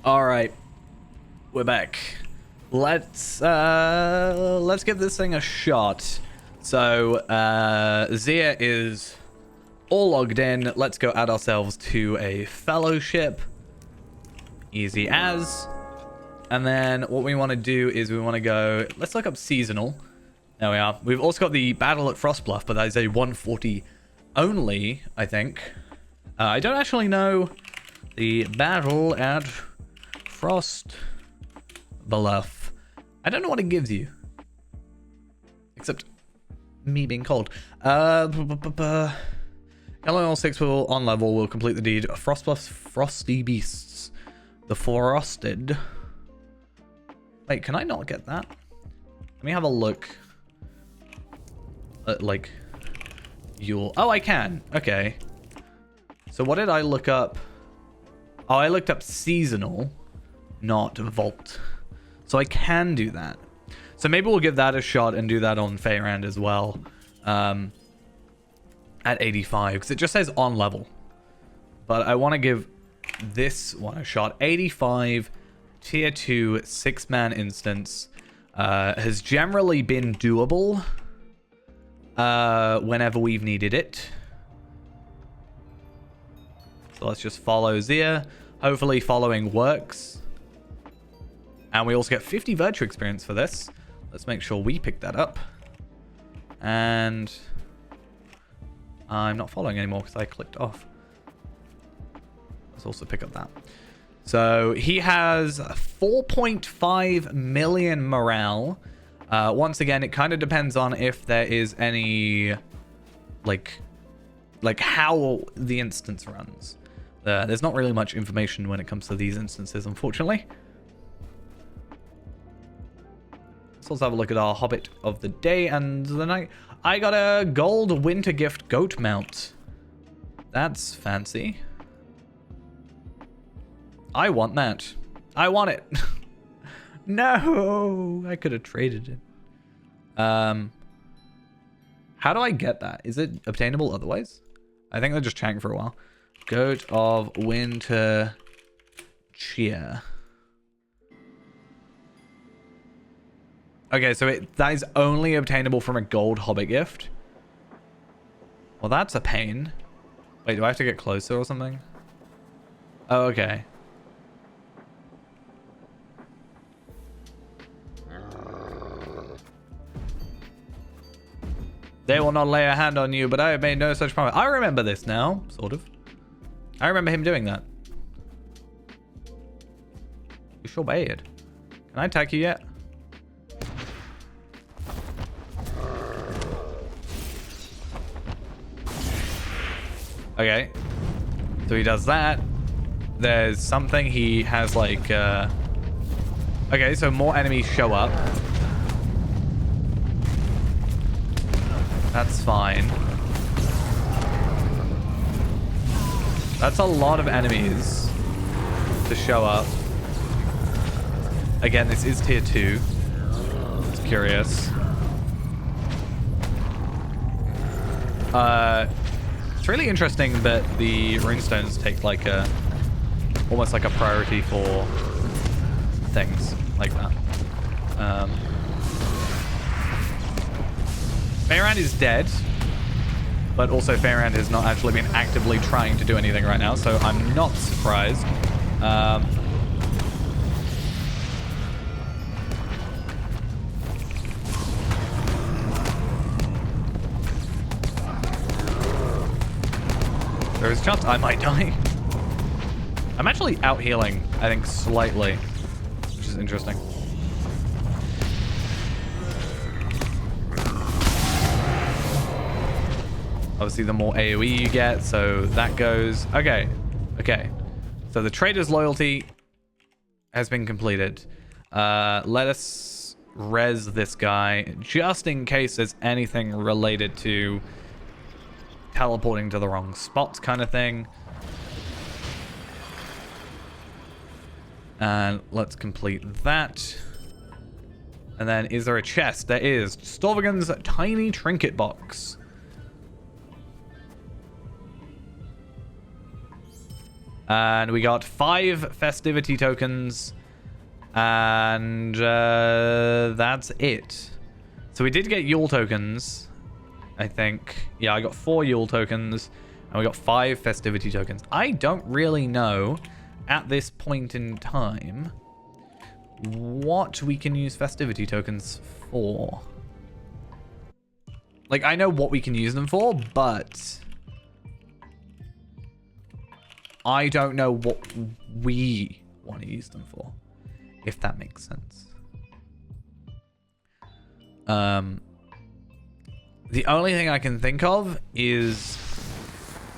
All right, we're back. Let's give this thing a shot. So Zia is all logged in. Let's go add ourselves to a fellowship. Easy as. And then what we want to do is we want to go, let's look up seasonal. There we are. We've also got the battle at Frostbluff, but that is a 140 only, I think. I don't actually know the battle at Frostbluff. I don't know what it gives you. Except me being cold. Yellow all 6 will on level will complete the deed. Frostbluff's Frosty Beasts. The Frosted. Wait, can I not get that? Let me have a look. Like, oh, I can. Okay. So what did I look up? Oh, I looked up seasonal, not vault. So I can do that. So maybe we'll give that a shot and do that on Feyrand as well. At 85, because it just says on level. But I want to give this one a shot. 85, tier 2, 6-man instance. Has generally been doable whenever we've needed it. So let's just follow Zia. Hopefully following works. And we also get 50 virtue experience for this. Let's make sure we pick that up. And I'm not following anymore because I clicked off. Let's also pick up that. So he has 4.5 million morale. Once again, it kind of depends on if there is any, like how the instance runs. There's not really much information when it comes to these instances, unfortunately. So let's have a look at our Hobbit of the day and the night. I got a gold winter gift goat mount. That's fancy. I want that. I want it. No, I could have traded it. How do I get that? Is it obtainable otherwise? I think they're just chatting for a while. Goat of winter cheer. Okay, so that is only obtainable from a gold Hobbit gift. Well, that's a pain. Wait, do I have to get closer or something? Oh, okay. They will not lay a hand on you, but I have made no such promise. I remember this now, sort of. I remember him doing that. You sure bad. Can I attack you yet? Okay. So he does that. There's something he has like... Okay, so more enemies show up. That's fine. That's a lot of enemies to show up. Again, this is tier 2. It's curious. It's really interesting that the runestones take like a... almost like a priority for things like that. Feyrand is dead, but also Feyrand has not actually been actively trying to do anything right now, so I'm not surprised. There is a chance I might die. I'm actually out healing, I think, slightly, which is interesting. Obviously, the more AoE you get, so that goes... Okay. Okay. So the trader's loyalty has been completed. Let us res this guy, just in case there's anything related to teleporting to the wrong spots kind of thing. And let's complete that. And then, is there a chest? There is. Storvigan's tiny trinket box. And we got 5 festivity tokens. And that's it. So we did get Yule tokens, I think. Yeah, I got 4 Yule tokens. And we got 5 festivity tokens. I don't really know at this point in time what we can use festivity tokens for. Like, I know what we can use them for, but I don't know what we want to use them for, if that makes sense. The only thing I can think of is...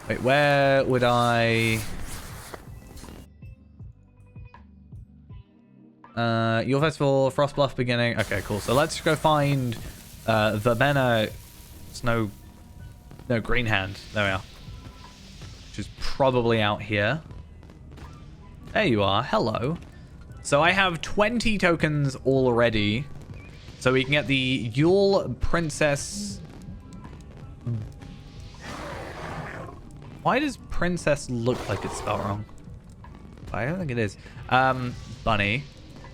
Wait, where would I... Your Festival, Frost Bluff beginning. Okay, cool. So let's go find Verbena Snow... No, Green Hand. There we are. Which is probably out here. There you are. Hello. So I have 20 tokens already. So we can get the Yule Princess... Why does princess look like it's spelled wrong? I don't think it is. Bunny.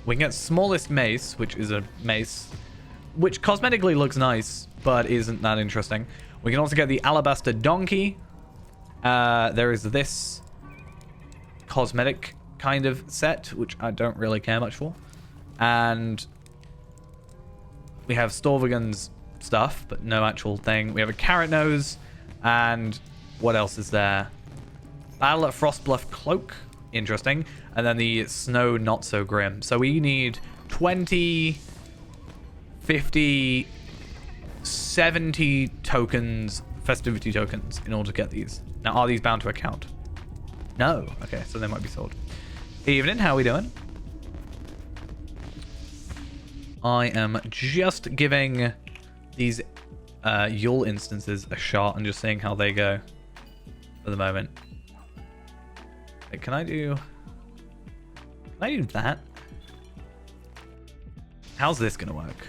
We can get smallest mace, which is a mace, which cosmetically looks nice, but isn't that interesting. We can also get the alabaster donkey. There is this cosmetic kind of set, which I don't really care much for. And we have Storvagon's stuff, but no actual thing. We have a carrot nose, and what else is there? Battle at Frostbluff cloak, interesting, and then the snow not so grim. So we need 20, 50, 70 tokens, festivity tokens, in order to get these. Now, are these bound to account? No. Okay, so they might be sold. Evening, how are we doing? I am just giving these Yule instances a shot and just seeing how they go for the moment. Wait, can I do that? How's this gonna work?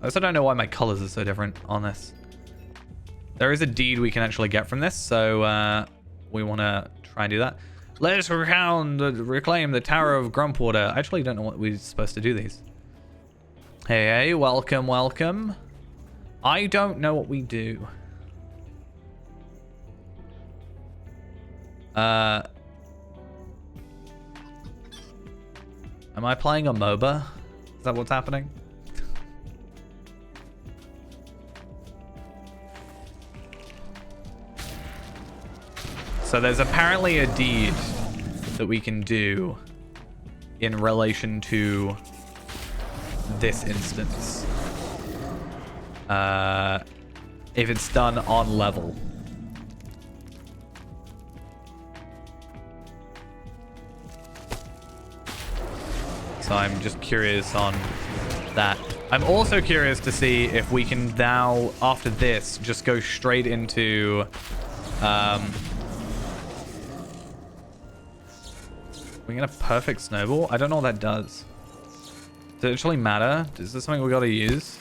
I also don't know why my colors are so different on this. There is a deed we can actually get from this, so we want to try and do that. Let's reclaim the Tower of Grumpwater. I actually don't know what we're supposed to do these. Hey, welcome, welcome. I don't know what we do. Am I playing a MOBA? Is that what's happening? So there's apparently a deed that we can do in relation to this instance. If it's done on level. So I'm just curious on that. I'm also curious to see if we can now, after this, just go straight into... we get a perfect snowball? I don't know what that does. Does it actually matter? Is this something we gotta use?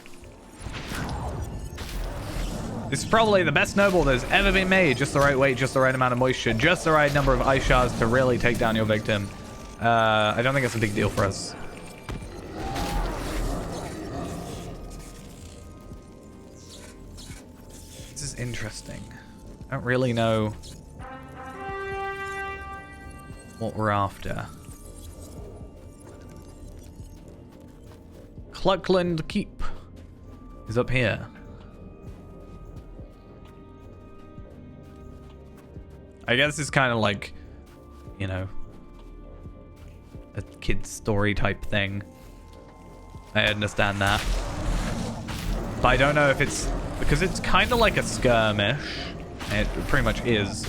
This is probably the best snowball that's ever been made. Just the right weight, just the right amount of moisture, just the right number of ice shards to really take down your victim. I don't think it's a big deal for us. This is interesting. I don't really know what we're after. Cluckland Keep is up here. I guess it's kind of like, you know, a kid's story type thing. I understand that. But I don't know if it's... Because it's kind of like a skirmish. It pretty much is.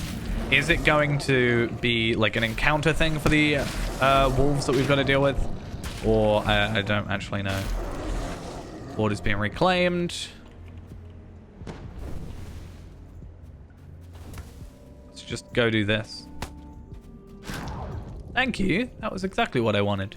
Is it going to be like an encounter thing for the wolves that we've got to deal with? Or I don't actually know. Border's being reclaimed. Let's just go do this. Thank you. That was exactly what I wanted.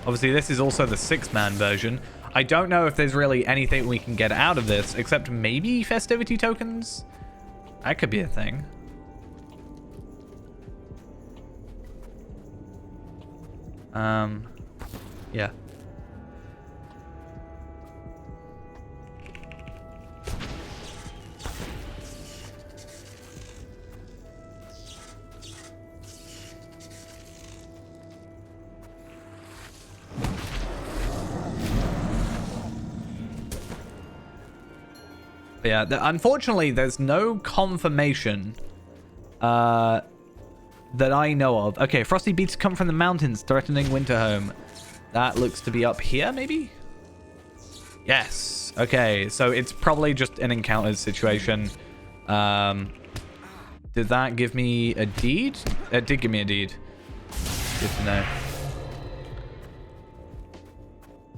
Obviously, this is also the 6-man version. I don't know if there's really anything we can get out of this, except maybe festivity tokens? That could be a thing. Yeah. But yeah, unfortunately, there's no confirmation that I know of. Okay, frosty beats come from the mountains, threatening Winterhome. That looks to be up here, maybe? Yes. Okay, so it's probably just an encounter situation. Did that give me a deed? It did give me a deed. Good to know.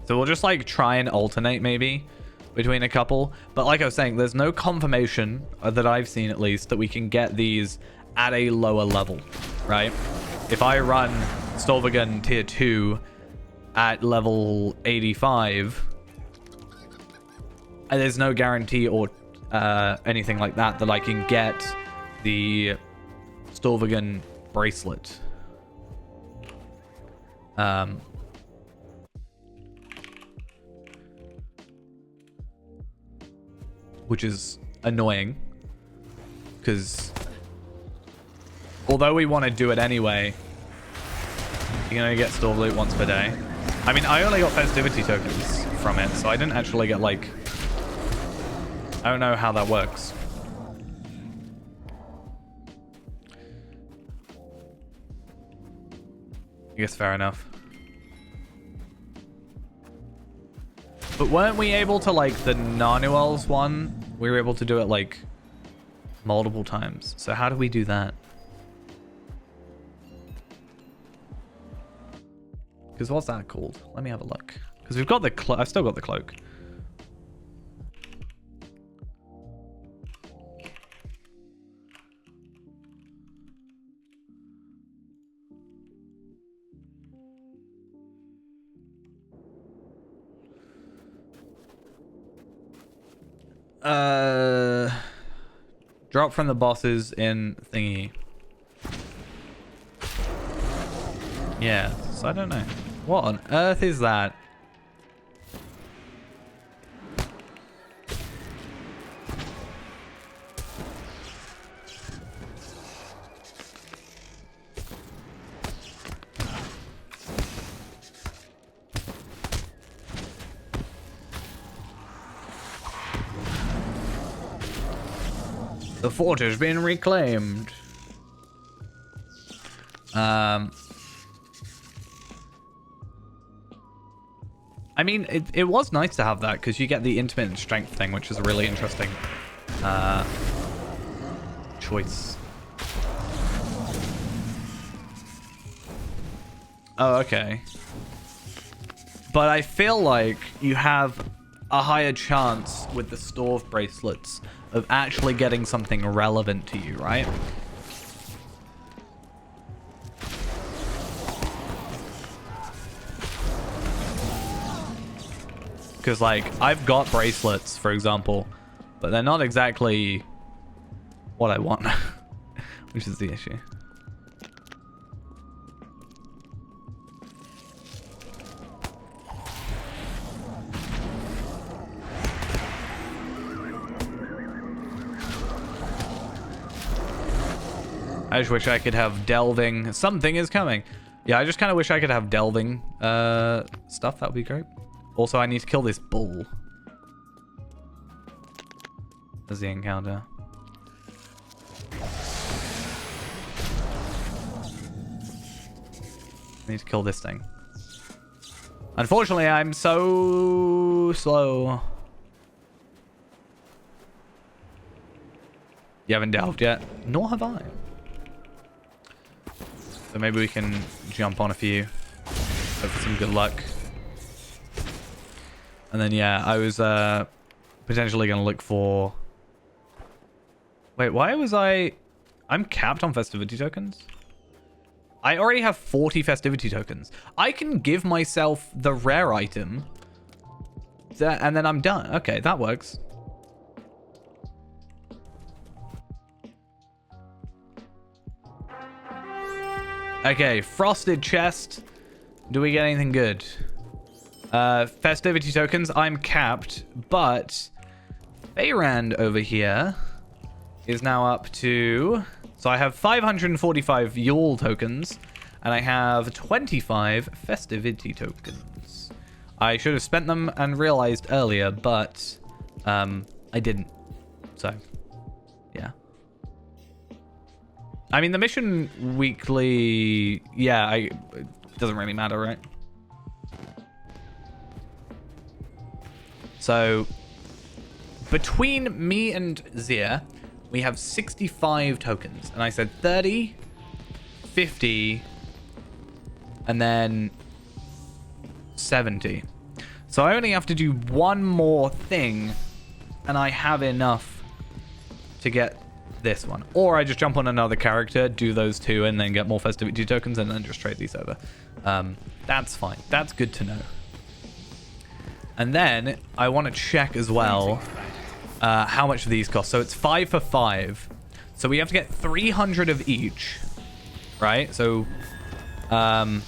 So we'll just like try and alternate maybe between a couple. But like I was saying, there's no confirmation that I've seen at least that we can get these at a lower level, right? If I run Storvagan tier 2 at level 85, there's no guarantee or anything like that that I can get the Storvagan bracelet. Which is annoying, because although we want to do it anyway, you're going to get store loot once per day. I mean, I only got festivity tokens from it, so I didn't actually get, like... I don't know how that works. I guess fair enough. But weren't we able to, like, the Narnuel's one? We were able to do it, like, multiple times. So how do we do that? Because what's that called? Let me have a look. Because we've got the cloak. I've still got the cloak. Drop from the bosses in thingy. Yeah, so I don't know. What on earth is that? The fort has been reclaimed. I mean, it was nice to have that because you get the intermittent strength thing, which is a really interesting choice. Oh, okay. But I feel like you have a higher chance with the Storv bracelets of actually getting something relevant to you, right? Because, like, I've got bracelets, for example, but they're not exactly what I want, which is the issue. I just wish I could have delving. Something is coming. Yeah, I just kind of wish I could have delving stuff. That would be great. Also, I need to kill this bull. There's the encounter. I need to kill this thing. Unfortunately, I'm so slow. You haven't delved yet? Nor have I. So maybe we can jump on a few. Hope for some good luck. And then, yeah, I was potentially going to look for... Wait, why was I... I'm capped on festivity tokens? I already have 40 festivity tokens. I can give myself the rare item. And then I'm done. Okay, that works. Okay, frosted chest. Do we get anything good? Festivity tokens, I'm capped, but Fayrand over here is now up to... So I have 545 Yule tokens, and I have 25 festivity tokens. I should have spent them and realized earlier, but I didn't. So, yeah. I mean, the mission weekly... Yeah, it doesn't really matter, right? So, between me and Zia, we have 65 tokens. And I said 30, 50, and then 70. So I only have to do one more thing, and I have enough to get this one. Or I just jump on another character, do those two, and then get more festivity tokens, and then just trade these over. That's fine. That's good to know. And then I want to check as well how much these cost. So it's 5 for 5. So we have to get 300 of each, right? So 1,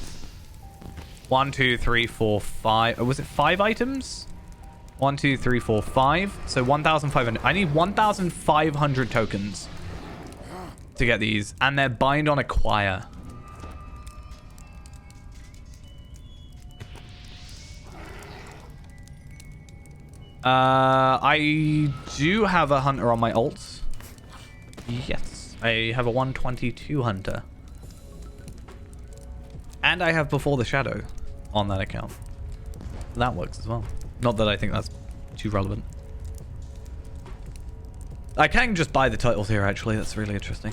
2, 3, 4, 5. Was it 5 items? 1, 2, 3, 4, 5. So 1,500. I need 1,500 tokens to get these, and they're bind on acquire. I do have a hunter on my ult. Yes, I have a 122 hunter. And I have Before the Shadow on that account. That works as well. Not that I think that's too relevant. I can just buy the titles here, actually. That's really interesting.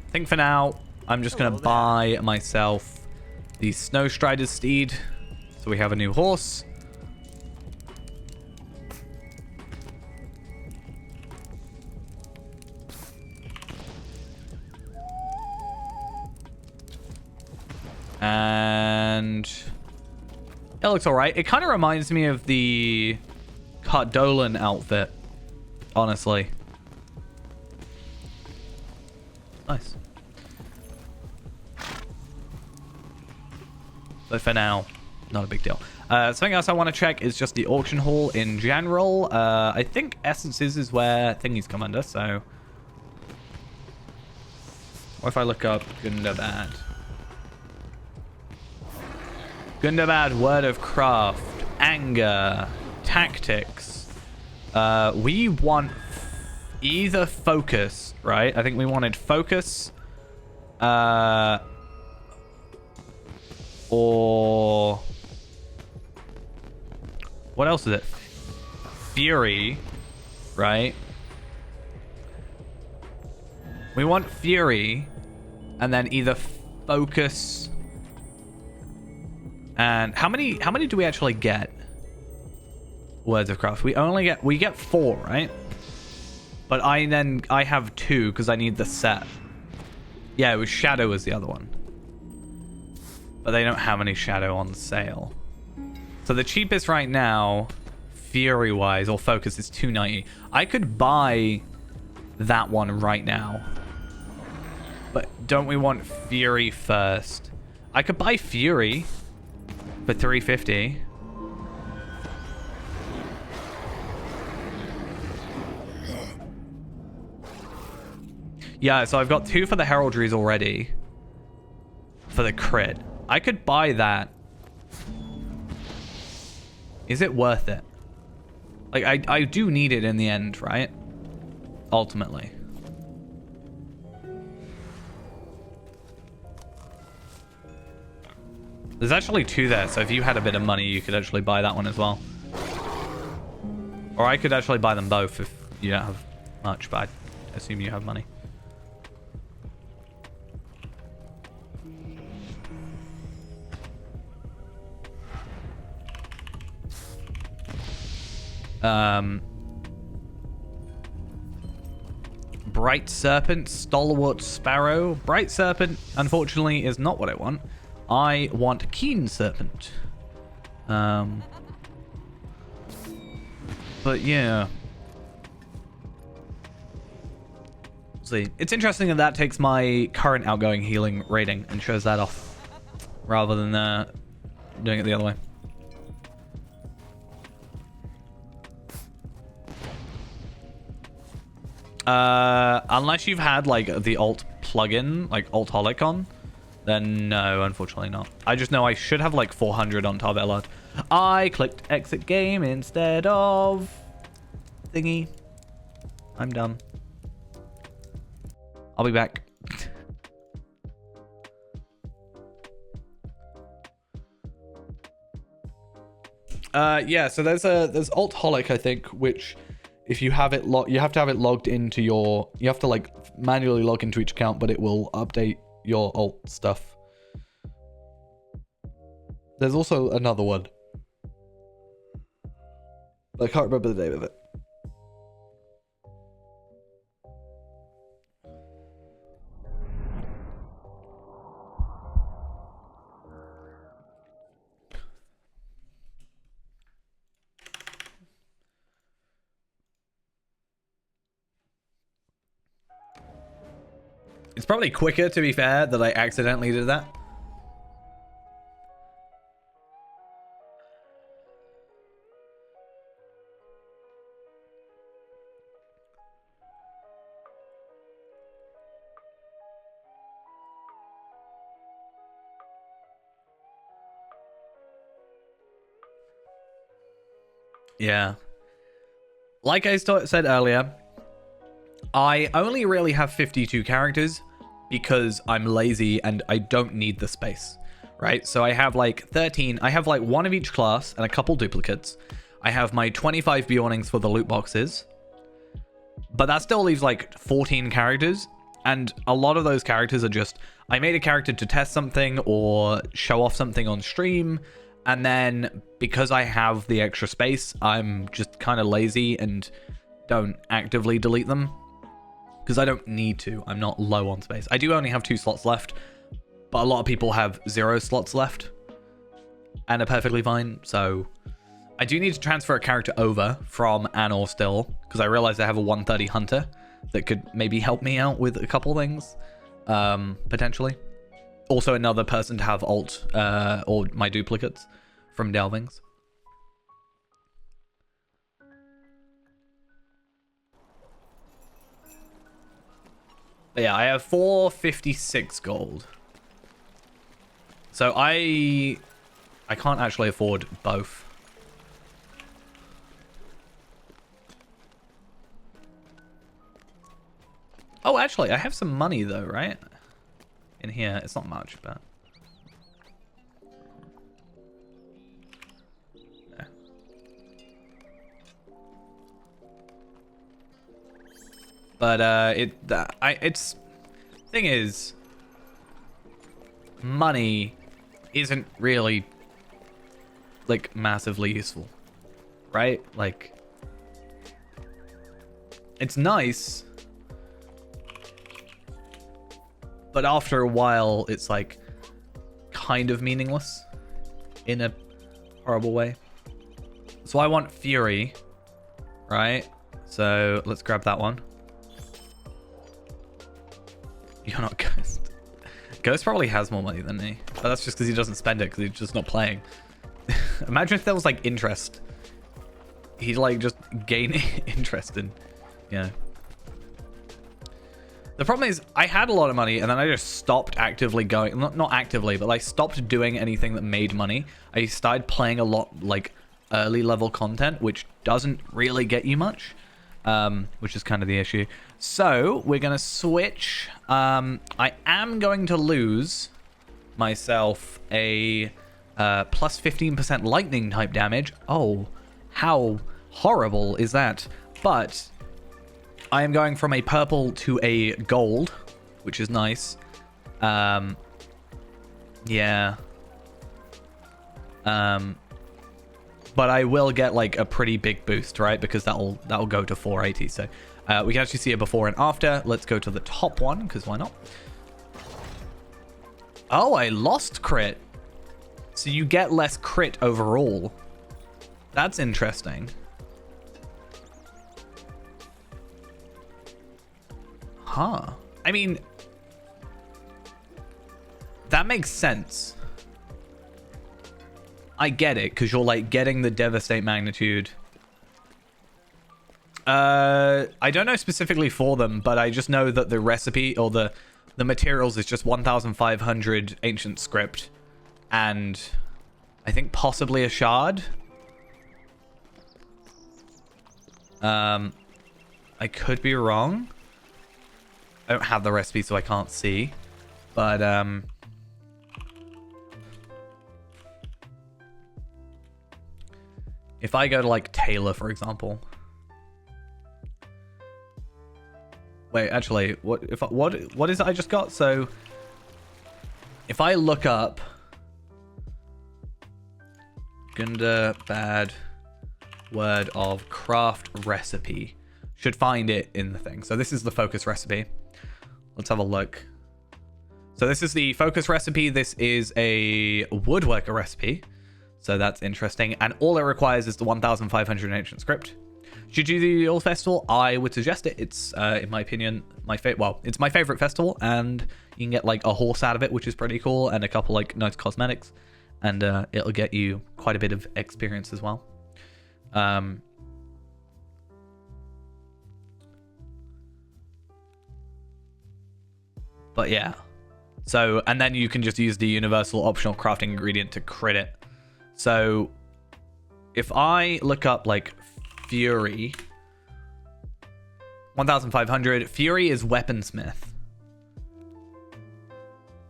I think for now, I'm just going to buy myself the Snow Strider's Steed. So we have a new horse. And it looks alright. It kind of reminds me of the Cardolan outfit, honestly. Nice. But for now, not a big deal. Something else I want to check is just the auction hall in general. I think essences is where thingies come under, so... What if I look up Gundabad? Gundabad, Word of Craft, Anger, Tactics. We want either Focus, right? I think we wanted Focus. Or... What else is it? Fury, right? We want Fury, and then either Focus... And how many do we actually get? Words of Craft. We get 4, right? But I have 2 because I need the set. Yeah, it was Shadow was the other one. But they don't have any Shadow on sale. So the cheapest right now, Fury wise or Focus, is 290. I could buy that one right now. But don't we want Fury first? I could buy Fury for 350. Yeah, so I've got 2 for the heraldries already. For the crit. I could buy that. Is it worth it? Like, I do need it in the end, right? Ultimately. There's actually 2 there, so if you had a bit of money, you could actually buy that one as well. Or I could actually buy them both if you don't have much, but I assume you have money. Bright Serpent, Stalwart Sparrow. Bright Serpent, unfortunately, is not what I want. I want Keen Serpent. But yeah. See, it's interesting that that takes my current outgoing healing rating and shows that off rather than doing it the other way. Unless you've had like the alt plugin, like alt holic on, then no, unfortunately not. I just know I should have like 400 on Tar Bellard. I clicked exit game instead of thingy. I'm dumb. I'll be back. Yeah, so there's alt holic, I think, which if you have it you have to have it logged into your, you have to like manually log into each account, but it will update your alt stuff. There's also another one. I can't remember the name of it. It's probably quicker, to be fair, that I accidentally did that. Yeah. Like I said earlier, I only really have 52 characters because I'm lazy and I don't need the space, right? So I have like 13, I have like one of each class and a couple duplicates. I have my 25 Bjornings for the loot boxes, but that still leaves like 14 characters. And a lot of those characters are just, I made a character to test something or show off something on stream. And then because I have the extra space, I'm just kind of lazy and don't actively delete them. Because I don't need to. I'm not low on space. I do only have 2 slots left, but a lot of people have 0 slots left and are perfectly fine. So I do need to transfer a character over from Anor still, because I realized I have a 130 Hunter that could maybe help me out with a couple things, potentially. Also another person to have alt or my duplicates from Delvings. But yeah, I have 456 gold. So I can't actually afford both. Oh, actually, I have some money though, right? In here, it's not much, but yeah. But it's thing is, money isn't really like massively useful, right? Like, it's nice, but after a while it's like kind of meaningless in a horrible way. So I want Fury, right? So let's grab that one. You're not Ghost. Ghost probably has more money than me, but that's just because he doesn't spend it because he's just not playing. Imagine if there was like interest. He'd like just gain interest in, you know. The problem is I had a lot of money and then I just stopped actively going, not actively, but I stopped doing anything that made money. I started playing a lot like early level content, which doesn't really get you much, which is kind of the issue. So we're going to switch. I am going to lose myself a plus 15% lightning type damage. Oh, how horrible is that? But I am going from a purple to a gold, which is nice. Yeah. But I will get like a pretty big boost, right? Because that'll go to 480. So We can actually see a before and after. Let's go to the top one, because why not? Oh, I lost crit. So you get less crit overall. That's interesting. Huh. I mean, that makes sense. I get it, because you're like getting the devastate magnitude. I don't know specifically for them, but I just know that the recipe or the materials is just 1,500 ancient script and I think possibly a shard. I could be wrong. I don't have the recipe, so I can't see. But if I go to like Taylor, for example. Wait, actually, what is it I just got? So if I look up Gundabad word of craft recipe, should find it in the thing. So this is the focus recipe. Let's have a look. So this is the focus recipe. This is a woodworker recipe. So that's interesting. And all it requires is the 1,500 ancient script. Should you do the Yule Festival? I would suggest it. It's, in my opinion, it's my favorite festival, and you can get like a horse out of it, which is pretty cool, and a couple like nice cosmetics, and it'll get you quite a bit of experience as well. But yeah, so, and then you can just use the universal optional crafting ingredient to crit it. So if I look up like Fury, 1,500, Fury is weaponsmith.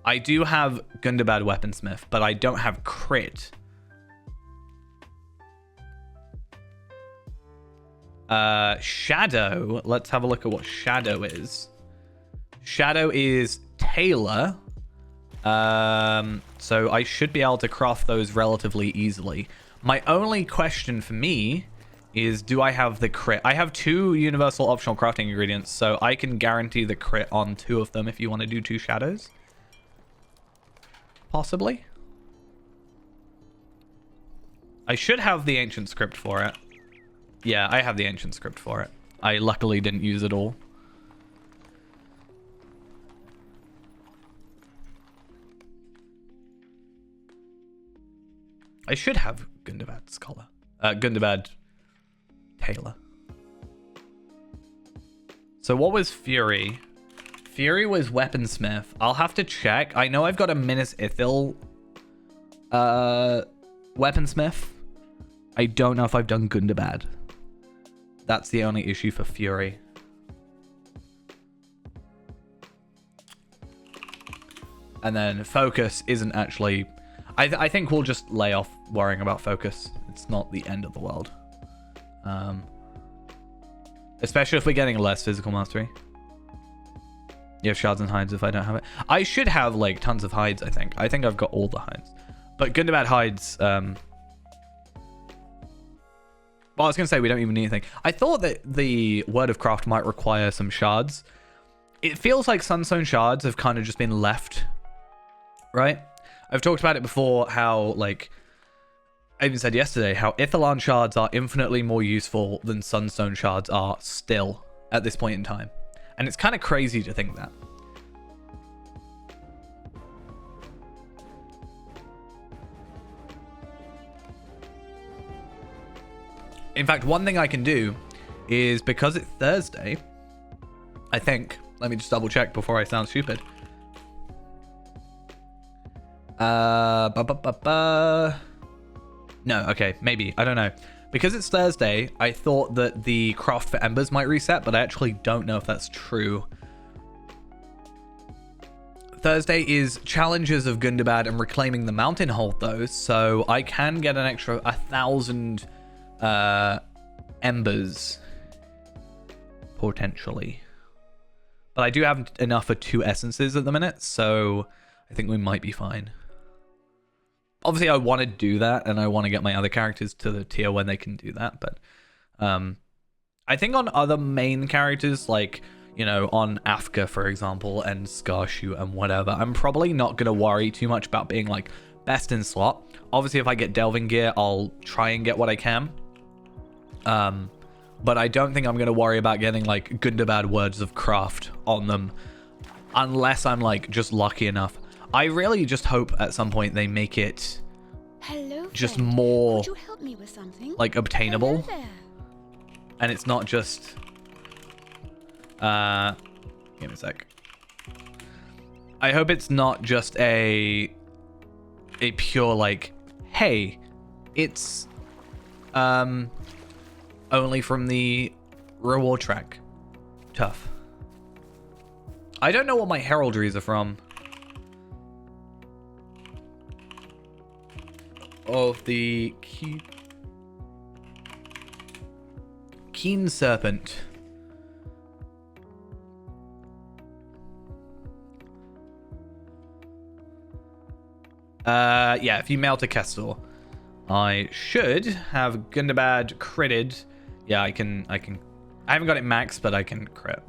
I do have Gundabad weaponsmith, but I don't have crit. Shadow, let's have a look at what Shadow is. Shadow is Taylor. So I should be able to craft those relatively easily. My only question for me is, do I have the crit? I have 2 universal optional crafting ingredients, so I can guarantee the crit on 2 of them if you want to do 2 shadows. Possibly. I should have the ancient script for it. Yeah, I have the ancient script for it. I luckily didn't use it all. I should have Gundabad Scholar. Gundabad Taylor. So what was Fury? Fury was weaponsmith. I'll have to check. I know I've got a Minas Ithil weaponsmith. I don't know if I've done Gundabad. That's the only issue for Fury. And then Focus isn't actually... I think we'll just lay off worrying about Focus. It's not the end of the world. Especially if we're getting less physical mastery. You have shards and hides if I don't have it. I should have like tons of hides, I think. I think I've got all the hides. But Gundabad hides... Well, I was going to say we don't even need anything. I thought that the Word of Craft might require some shards. It feels like Sunstone shards have kind of just been left. Right? I've talked about it before, how, like, I even said yesterday, how Ithilon shards are infinitely more useful than Sunstone shards are still at this point in time. And it's kind of crazy to think that. In fact, one thing I can do is, because it's Thursday, I think, let me just double check before I sound stupid. No, okay, maybe. I don't know. Because it's Thursday, I thought that the craft for embers might reset, but I actually don't know if that's true. Thursday is challenges of Gundabad and reclaiming the mountain hold, though, so I can get an extra 1,000 embers, potentially. But I do have enough for 2 essences at the minute, so I think we might be fine. Obviously, I want to do that, and I want to get my other characters to the tier when they can do that, but I I think on other main characters, like, you know, on Afka, for example, and Skarshoot and whatever, I'm probably not going to worry too much about being, like, best in slot. Obviously, if I get delving gear, I'll try and get what I can. But I don't think I'm going to worry about getting, like, good to bad words of craft on them. Unless I'm, like, just lucky enough. I really just hope at some point they make it just friend. more, Would you help me with something? like, obtainable. Hello there. And it's not just... give me a sec. I hope it's not just a pure, like, hey, it's only from the reward track. Tough. I don't know what my heraldries are from. Of the Keen Serpent. Yeah, if you mail to Kestor, I should have Gundabad critted. Yeah, I haven't got it max, but I can crit.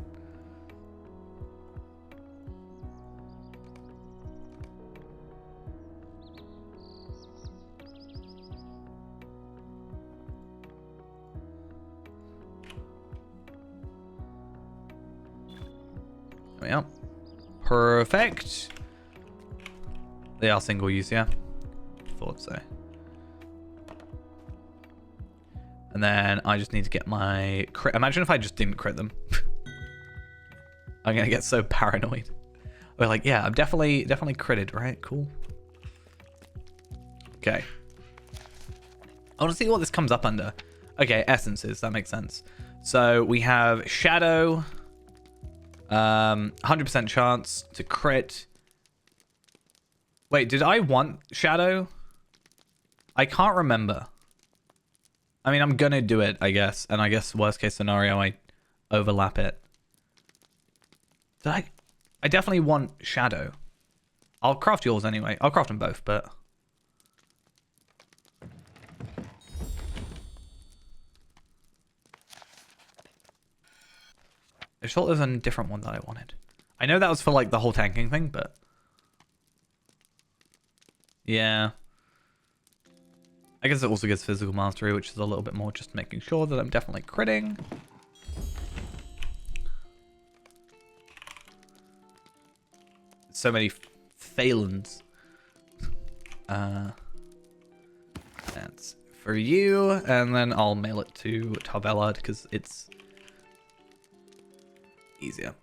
There we are. Perfect. They are single use, yeah? Thought so. And then I just need to get my crit. Imagine if I just didn't crit them. I'm gonna get so paranoid. We're like, yeah, I'm definitely critted, right? Cool. Okay. I want to see what this comes up under. Okay, essences. That makes sense. So we have Shadow. 100% chance to crit. Wait, did I want Shadow? I can't remember. I mean, I'm gonna do it, I guess. And I guess worst case scenario, I overlap it. Did I definitely want Shadow. I'll craft yours anyway. I'll craft them both, but... I thought there was a different one that I wanted. I know that was for, like, the whole tanking thing, but... Yeah. I guess it also gives physical mastery, which is a little bit more just making sure that I'm definitely critting. So many Phalans. That's for you, and then I'll mail it to Tarvelard because it's easier.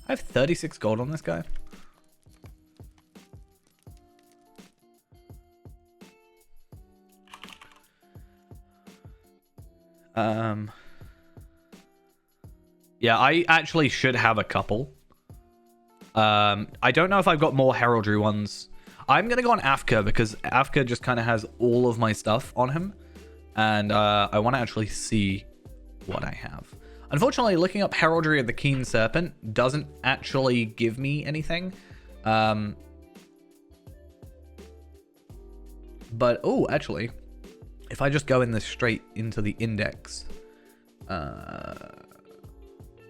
I have 36 gold on this guy. Yeah, I actually should have a couple. I don't know if I've got more heraldry ones. I'm gonna go on Afka because Afka just kind of has all of my stuff on him, and I want to actually see what I have. Unfortunately, looking up heraldry of the Keen Serpent doesn't actually give me anything. But oh, actually, if I just go in this straight into the index,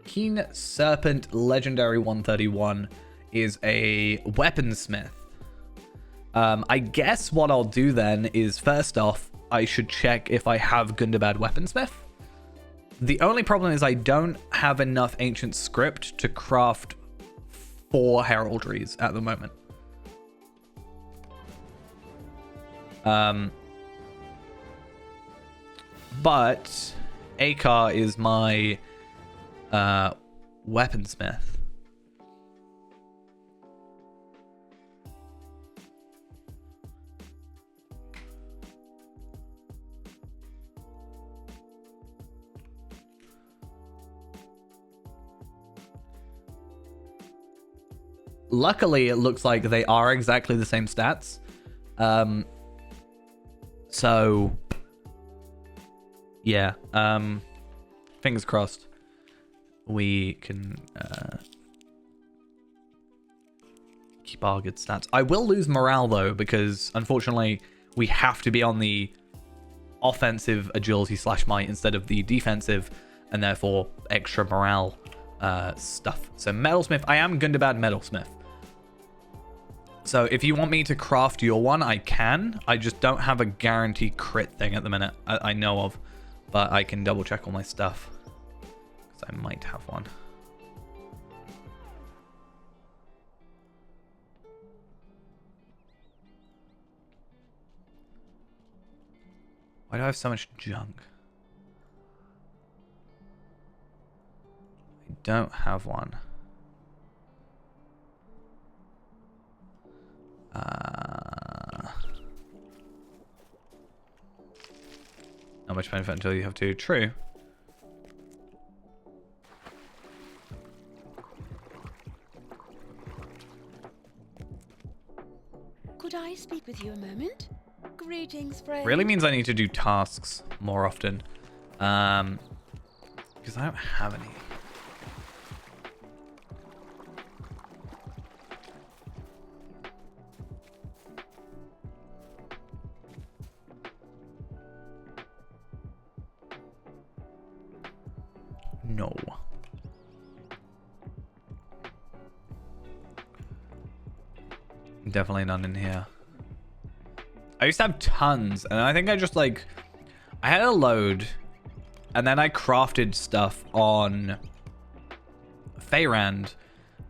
Keen Serpent Legendary 131 is a weaponsmith. I guess what I'll do then is, first off, I should check if I have Gundabad weaponsmith. The only problem is I don't have enough ancient script to craft 4 heraldries at the moment. But Akar is my weaponsmith. Luckily, it looks like they are exactly the same stats. So yeah, fingers crossed we can keep our good stats. I will lose morale though, because unfortunately we have to be on the offensive agility / might instead of the defensive, and therefore extra morale stuff. So metalsmith, I am Gundabad metalsmith. So if you want me to craft your one, I can. I just don't have a guaranteed crit thing at the minute I know of, but I can double check all my stuff because I might have one. Why do I have so much junk? I don't have one. Not much benefit until you have to. True. Could I speak with you a moment? Greetings, friend. Really means I need to do tasks more often. Because I don't have any. No. Definitely none in here. I used to have tons, and I think I just like... I had a load, and then I crafted stuff on Feyrand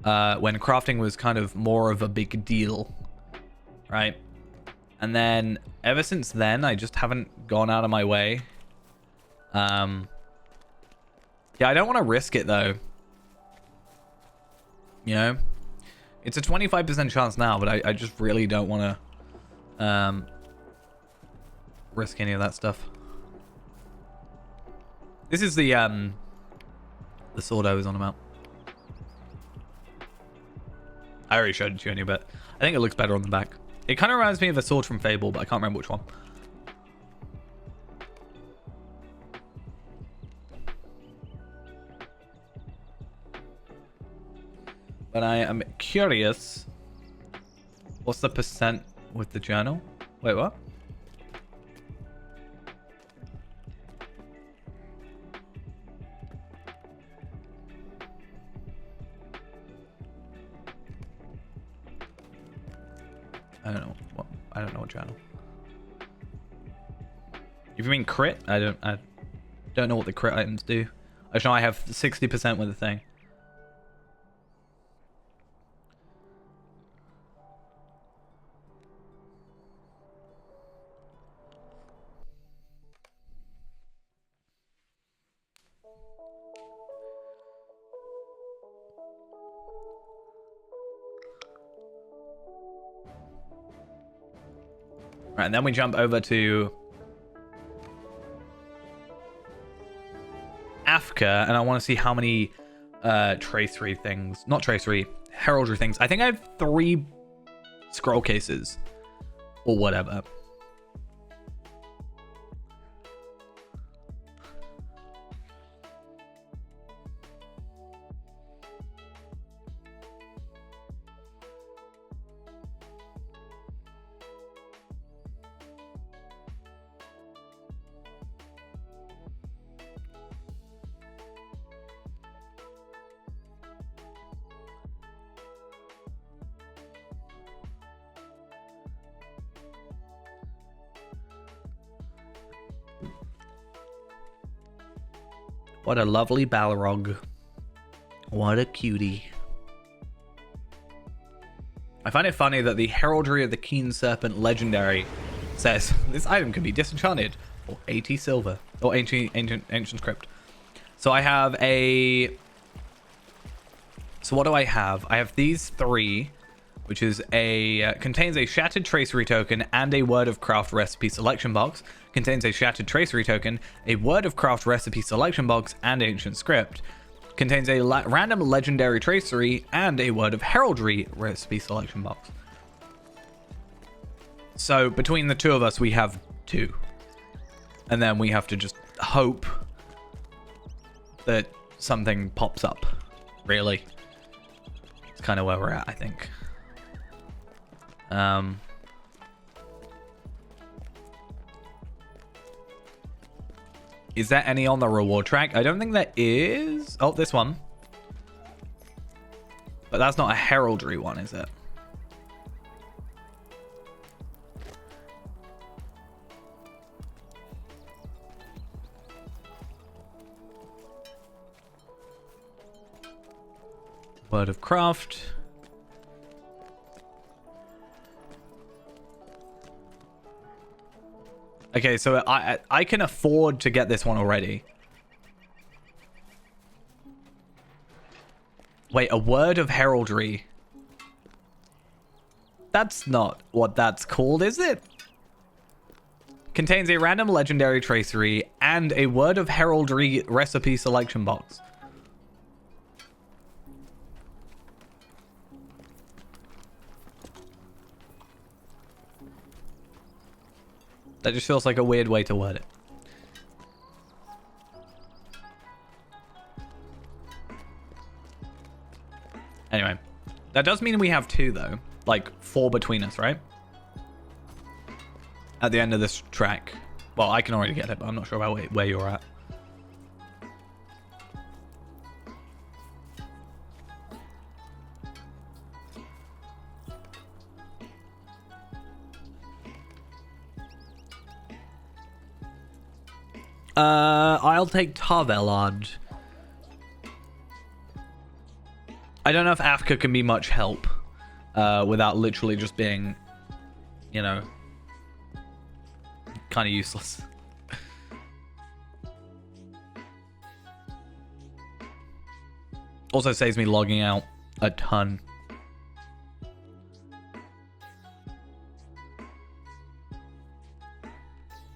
when crafting was kind of more of a big deal, right? And then ever since then, I just haven't gone out of my way. Yeah, I don't want to risk it, though. You know? It's a 25% chance now, but I just really don't want to risk any of that stuff. This is the sword I was on about. I already showed it to you anyway, but I think it looks better on the back. It kind of reminds me of a sword from Fable, but I can't remember which one. But I am curious. What's the percent with the journal? Wait, what? I don't know what. I don't know what journal. If you mean crit, I don't know what the crit items do. I just know I have 60% with the thing. Right, and then we jump over to Africa, and I want to see how many tracery things, not tracery, heraldry things. I think I have 3 scroll cases or whatever. What a lovely Balrog. What a cutie. I find it funny that the Heraldry of the Keen Serpent Legendary says this item can be disenchanted for 80 silver. Or ancient script. So I have a... So what do I have? I have these 3, which is a... contains a Shattered Tracery token and a Word of Craft recipe selection box. Contains a Shattered Tracery token, a Word of Craft recipe selection box, and ancient script. Contains a random legendary tracery and a Word of Heraldry recipe selection box. So between the 2 of us, we have 2. And then we have to just hope that something pops up, really. It's kind of where we're at, I think. Is there any on the reward track? I don't think there is. Oh, this one. But that's not a heraldry one, is it? Word of craft. Okay, so I can afford to get this one already. Wait, a word of heraldry. That's not what that's called, is it? Contains a random legendary tracery and a word of heraldry recipe selection box. That just feels like a weird way to word it. Anyway, that does mean we have 2 though. Like 4 between us, right? At the end of this track. Well, I can already get it, but I'm not sure about where you're at. I'll take Tarvelard. I don't know if Africa can be much help without literally just being, you know, kind of useless. Also saves me logging out a ton.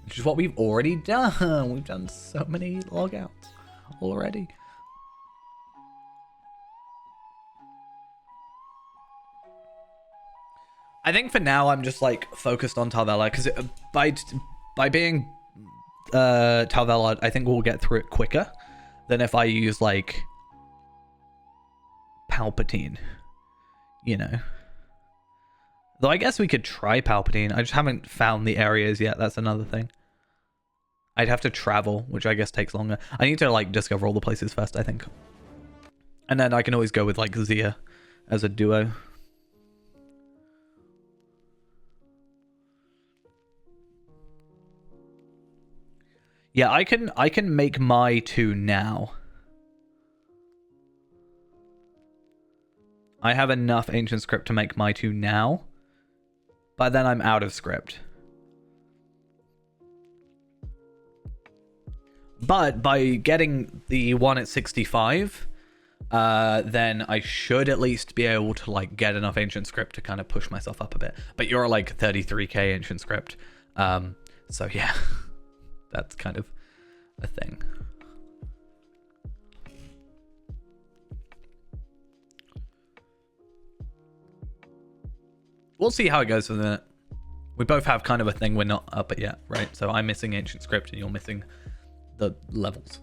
Which is what we've already done. We've done so many logouts already. I think for now I'm just like focused on Tarvela because by being Tarvela, I think we'll get through it quicker than if I use like Palpatine, you know. Though I guess we could try Palpatine. I just haven't found the areas yet. That's another thing. I'd have to travel, which I guess takes longer. I need to like discover all the places first, I think. And then I can always go with like Zia as a duo. Yeah, I can make my 2 now. I have enough ancient script to make my 2 now. But then I'm out of script. But by getting the one at 65, then I should at least be able to like get enough ancient script to kind of push myself up a bit. But you're like 33k ancient script. So yeah, that's kind of a thing. We'll see how it goes for the minute. We both have kind of a thing we're not up at yet, right? So I'm missing ancient script and you're missing the levels.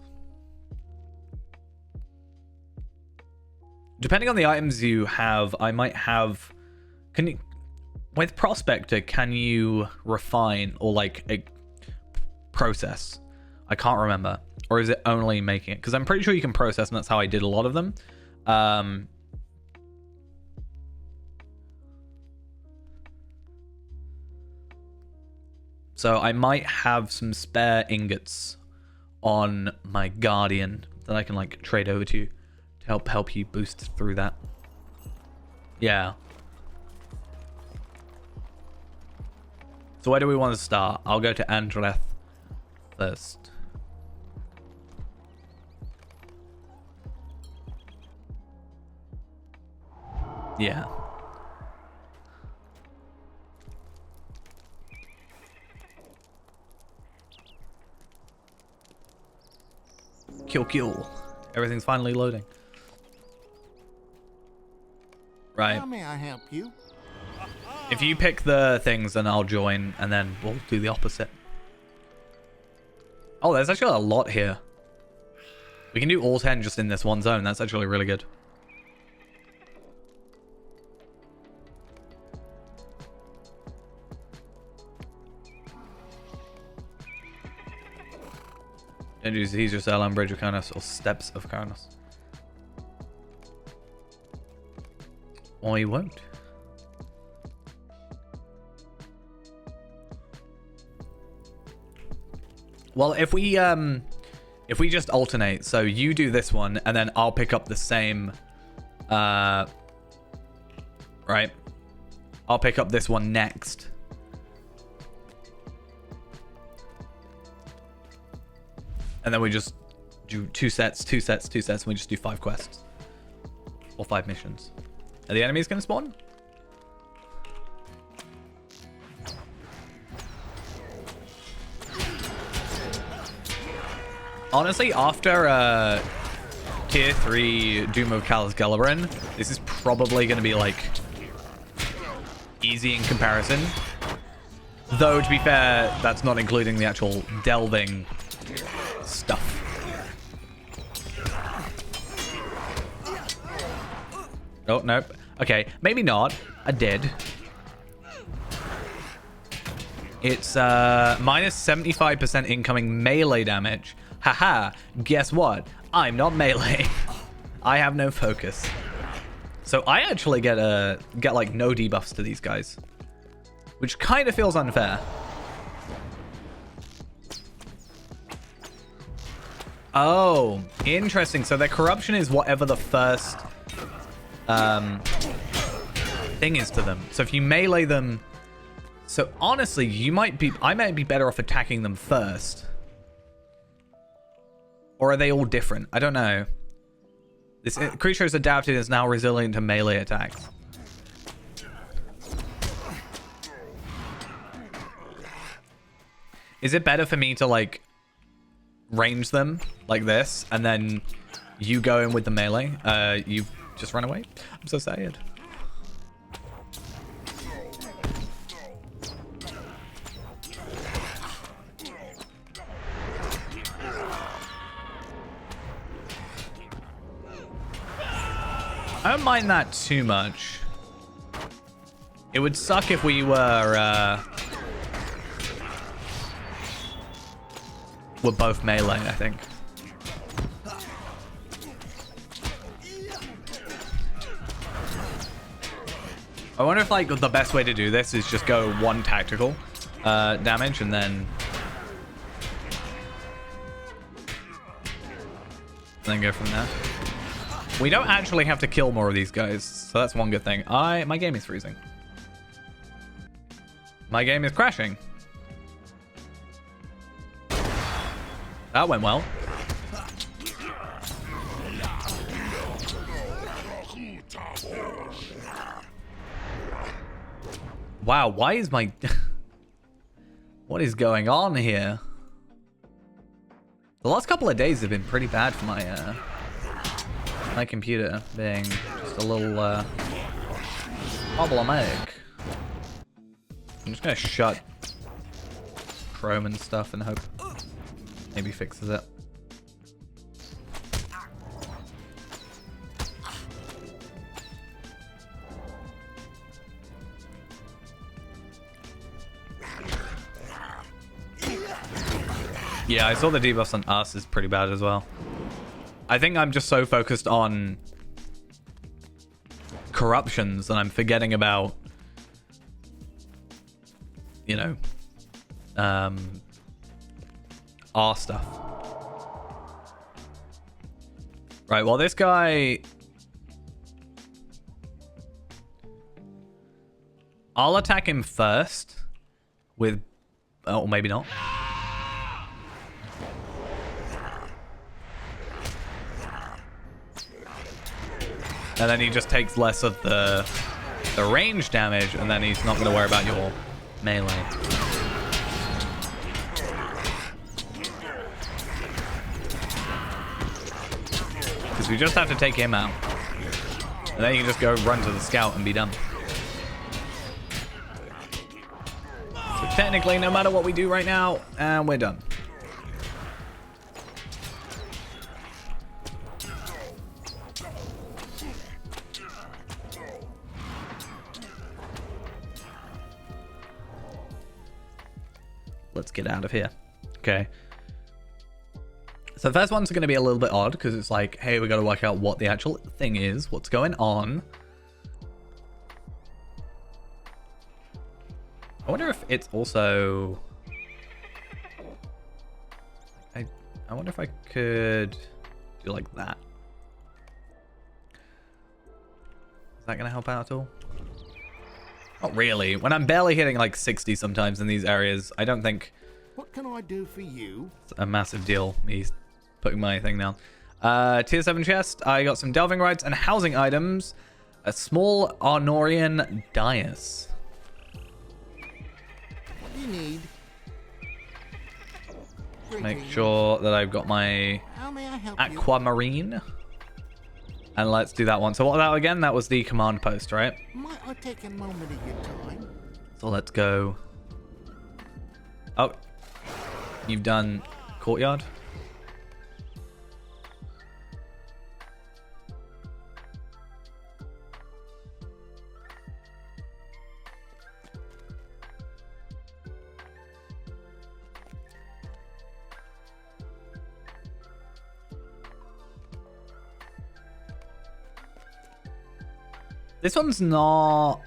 Depending on the items you have, I might have... Can you... With Prospector, can you refine or like a process? I can't remember. Or is it only making it? Because I'm pretty sure you can process and that's how I did a lot of them. So I might have some spare ingots on my Guardian that I can like trade over to help you boost through that. Yeah. So where do we want to start? I'll go to Andreth first. Yeah. Kill. Everything's finally loading. Right. How may I help you? If you pick the things, then I'll join, and then we'll do the opposite. Oh, there's actually a lot here. We can do all 10 just in this one zone. That's actually really good. And he's just Alan Bridge of Karnos or Steps of Karnos. Or he won't. Well, if we just alternate, so you do this one and then I'll pick up the same right? I'll pick up this one next. And then we just do two sets, and we just do 5 quests. Or 5 missions. Are the enemies going to spawn? Honestly, after Tier 3 Doom of Callus Gellerin, this is probably going to be, like, easy in comparison. Though, to be fair, that's not including the actual delving stuff. Oh, nope. Okay, maybe not. I did. It's minus 75% incoming melee damage. Haha, guess what? I'm not melee. I have no focus. So I actually get like no debuffs to these guys, which kind of feels unfair. Oh, interesting. So their corruption is whatever the first thing is to them. So if you melee them, so honestly, I might be better off attacking them first. Or are they all different? I don't know. This creature is adapted and is now resilient to melee attacks. Is it better for me to, like, range them like this, and then you go in with the melee? You just run away? I'm so sad. I don't mind that too much. It would suck if we were both melee, I think. I wonder if, like, the best way to do this is just go 1 tactical damage and then go from there. We don't actually have to kill more of these guys, so that's one good thing. My game is freezing. My game is crashing. That went well. Wow, why is my... What is going on here? The last couple of days have been pretty bad for my computer being just a little problematic. I'm just gonna shut Chrome and stuff and hope maybe fixes it. Yeah, I saw the debuffs on us is pretty bad as well. I think I'm just so focused on corruptions and I'm forgetting about, you know, our stuff. Right, well, this guy... I'll attack him first with... Oh, or maybe not. And then he just takes less of the range damage, and then he's not going to worry about your melee. Because we just have to take him out. And then you can just go run to the scout and be done. So technically, no matter what we do right now, we're done. Let's get out of here. Okay. So the first one's going to be a little bit odd because it's like, hey, we got to work out what the actual thing is, what's going on. I wonder if it's also... I wonder if I could do like that. Is that going to help out at all? Not really. When I'm barely hitting like 60 sometimes in these areas, I don't think What can I do for you? it's a massive deal. He's putting my thing down. Tier 7 chest. I got some delving rights and housing items. A small Arnorian dais. What do you need? Make Greetings. sure that I've got my How may I help you? aquamarine. And let's do that one. So what that again? That was the command post, right? Might I take a moment of your time? So let's go. Oh, you've done courtyard. This one's not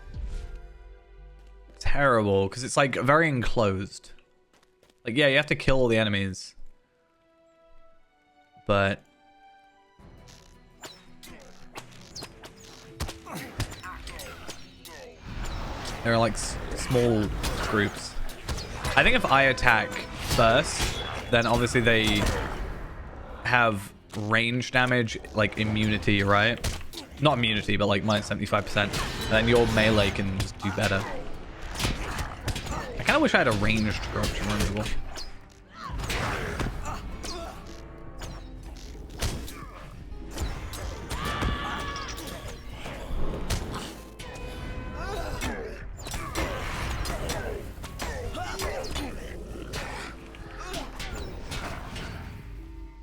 terrible because it's like very enclosed. Like, yeah, you have to kill all the enemies. But there are like small groups. I think if I attack first, then obviously they have range damage, like immunity, right? Not immunity, but like minus 75%. Then your melee can just do better. I kind of wish I had a ranged corruption removal.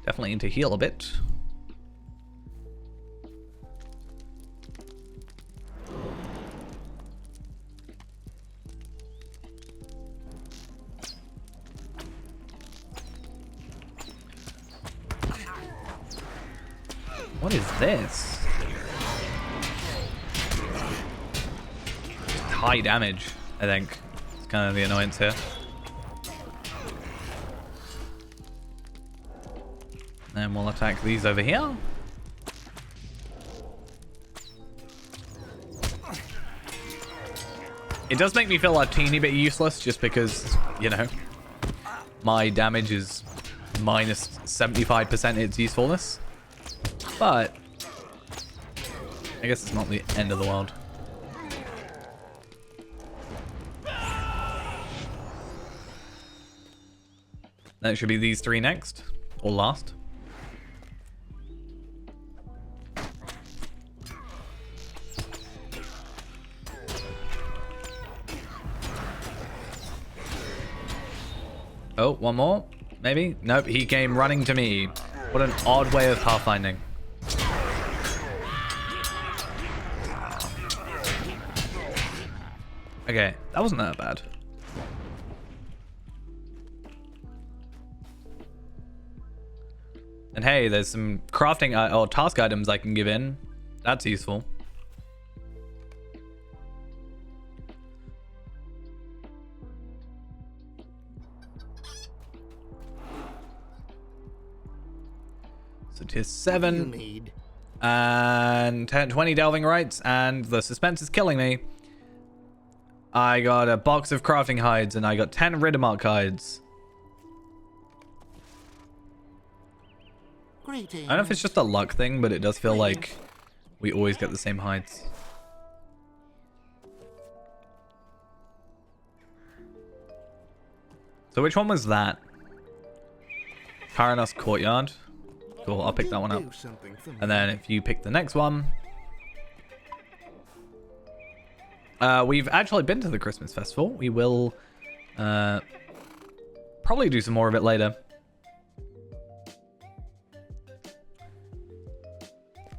Definitely need to heal a bit. What is this? High damage, I think. It's kind of the annoyance here. Then we'll attack these over here. It does make me feel a teeny bit useless just because, you know, my damage is minus 75% its usefulness. But I guess it's not the end of the world. Then it should be these three next, or last. Oh, one more? Maybe? Nope, he came running to me. What an odd way of pathfinding. Okay, that wasn't that bad. And hey, there's some crafting or task items I can give in. That's useful. So tier 7 need? and 10, 20 delving rights, and the suspense is killing me. I got a box of crafting hides and I got 10 Riddermark hides. Greetings. I don't know if it's just a luck thing, but it does feel like we always get the same hides. So which one was that? Paranos Courtyard. Cool, I'll pick that one up. Do something for me. And then if you pick the next one. We've actually been to the Christmas festival. We will probably do some more of it later.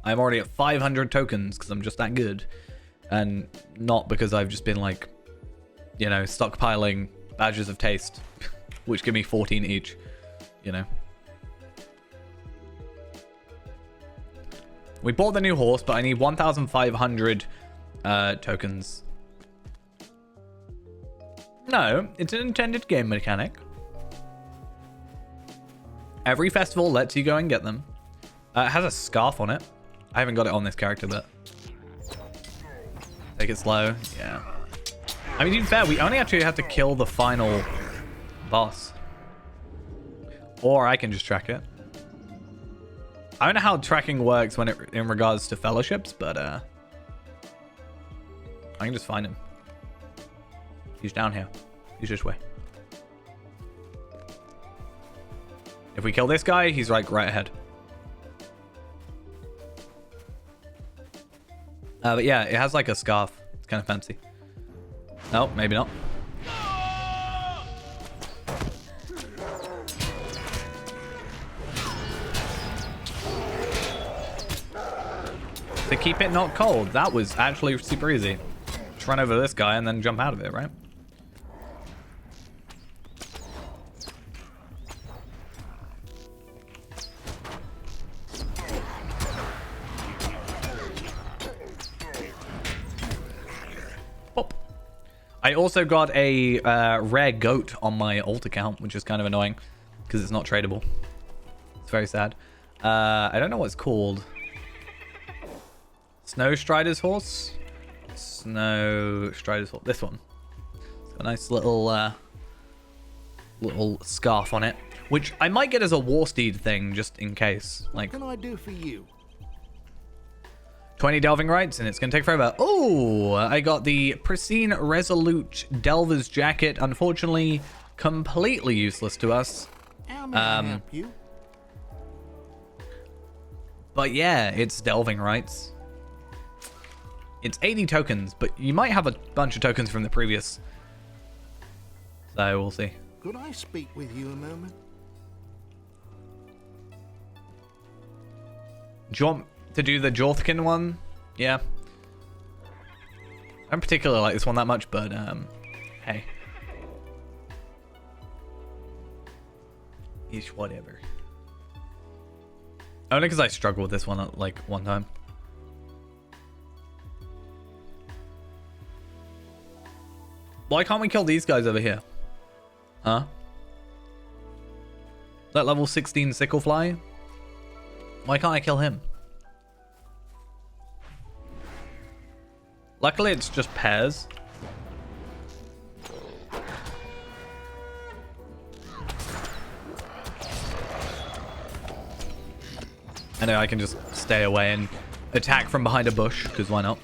I'm already at 500 tokens because I'm just that good. And not because I've just been like, you know, stockpiling badges of taste, which give me 14 each, you know. We bought the new horse, but I need 1,500 tokens. No, it's an intended game mechanic. Every festival lets you go and get them. It has a scarf on it. I haven't got it on this character, but... Take it slow. Yeah. I mean, to be fair, we only actually have to kill the final boss. Or I can just track it. I don't know how tracking works when in regards to fellowships, but I can just find him. He's down here. He's this way. If we kill this guy, he's like right ahead. But yeah, it has like a scarf. It's kind of fancy. No, maybe not. To keep it not cold. That was actually super easy. Just run over this guy and then jump out of it, right? Pop. I also got a rare goat on my alt account, which is kind of annoying because it's not tradable. It's very sad. I don't know what it's called. Snow Strider's horse? Snow Strider's horse. This one. It's got a nice little little scarf on it, which I might get as a war steed thing just in case. Like, What can I do for you? 20 delving rights, and it's gonna take forever. Oh, I got the pristine resolute delver's jacket. Unfortunately, completely useless to us. How may I help you? But yeah, it's delving rights. It's 80 tokens, but you might have a bunch of tokens from the previous. So we'll see. Could I speak with you a moment? Do you want to do the Jorthkin one? Yeah. I don't particularly like this one that much, but hey. Ish, whatever. Only because I struggled with this one at like one time. Why can't we kill these guys over here? Huh? That level 16 Sicklefly? Why can't I kill him? Luckily, it's just pairs. I know I can just stay away and attack from behind a bush, because why not?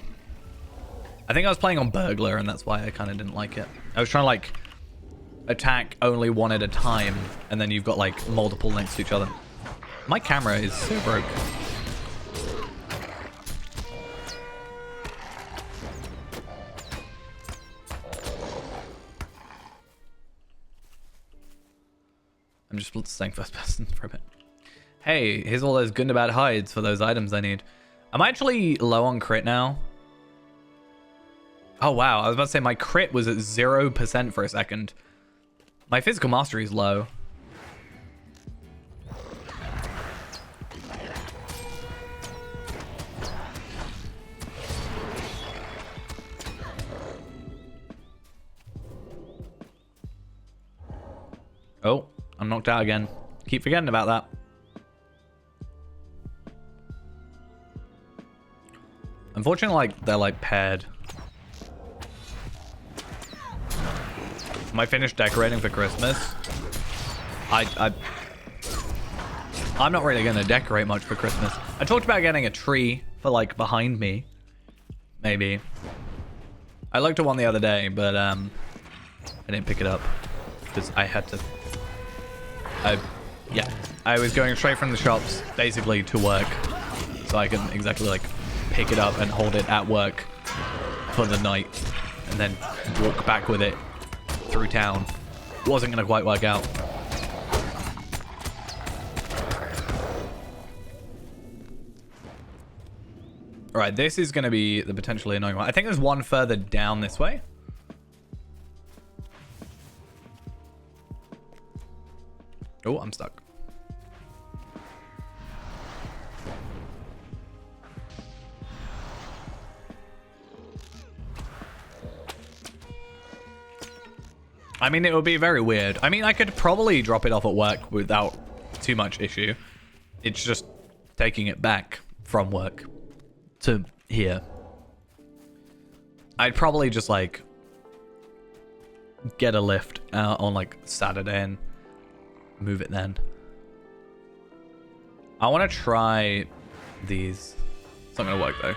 I think I was playing on Burglar, and that's why I kind of didn't like it. I was trying to, like, attack only one at a time, and then you've got, like, multiple next to each other. My camera is so broke. I'm just staying first person for a bit. Hey, here's all those good and bad hides for those items I need. I'm actually low on crit now. Oh, wow. I was about to say my crit was at 0% for a second. My physical mastery is low. Oh, I'm knocked out again. Keep forgetting about that. Unfortunately, like, they're, like, paired. Am I finished decorating for Christmas? I'm not really going to decorate much for Christmas. I talked about getting a tree for, like, behind me. Maybe. I looked at one the other day, but, I didn't pick it up. Because I had to... yeah. I was going straight from the shops, basically, to work. So I can exactly, like, pick it up and hold it at work for the night. And then walk back with it through town. Wasn't going to quite work out. Alright, this is going to be the potentially annoying one. I think there's one further down this way. Oh, I'm stuck. I mean, it would be very weird. I mean, I could probably drop it off at work without too much issue. It's just taking it back from work to here. I'd probably just, like, get a lift on, like, Saturday and move it then. I want to try these. It's not going to work, though.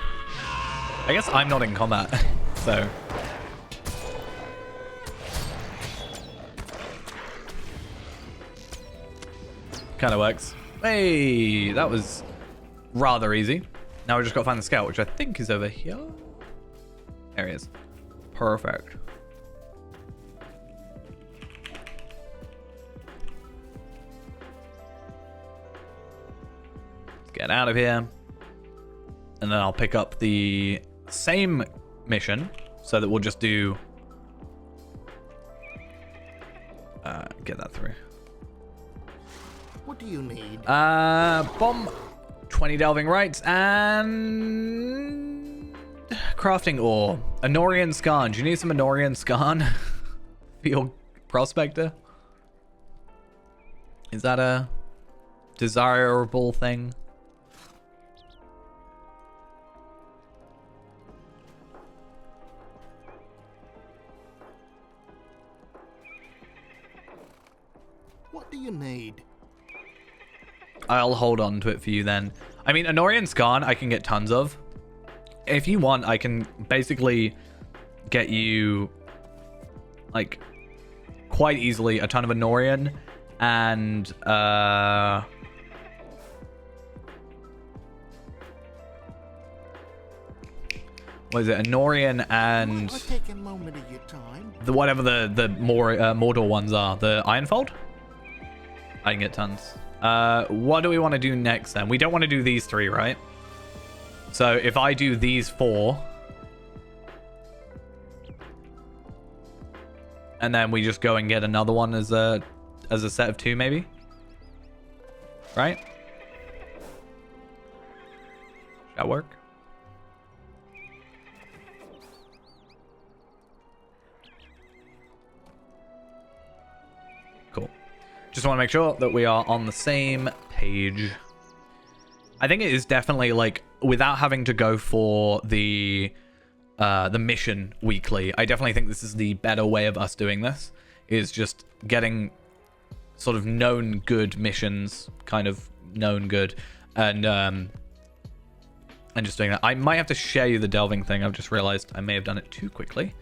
I guess I'm not in combat, so... Kind of works. Hey, that was rather easy. Now we just got to find the scout, which I think is over here. There he is. Perfect. Let's get out of here. And then I'll pick up the same mission so that we'll just do... get that through. What do you need? Bomb, 20 delving rights, and crafting ore. Anorian Skarn. Do you need some Anorian Skarn for your prospector? Is that a desirable thing? What do you need? I'll hold on to it for you then. I mean, Anorian Skarn I can get tons of. If you want, I can basically get you, like, quite easily a ton of Anorian and, what is it? Anorian and... Might I take a moment of your time? whatever the more Mordor ones are. The Ironfold? I can get tons. What do we want to do next then? We don't want to do these three, right? So if I do these four, and then we just go and get another one as a set of two, maybe, right? Should that work? Cool. Just want to make sure that we are on the same page. I think it is definitely, like, without having to go for the mission weekly, I definitely think this is the better way of us doing this, is just getting sort of known good missions, kind of known good, and just doing that. I might have to share you the delving thing. I've just realized I may have done it too quickly.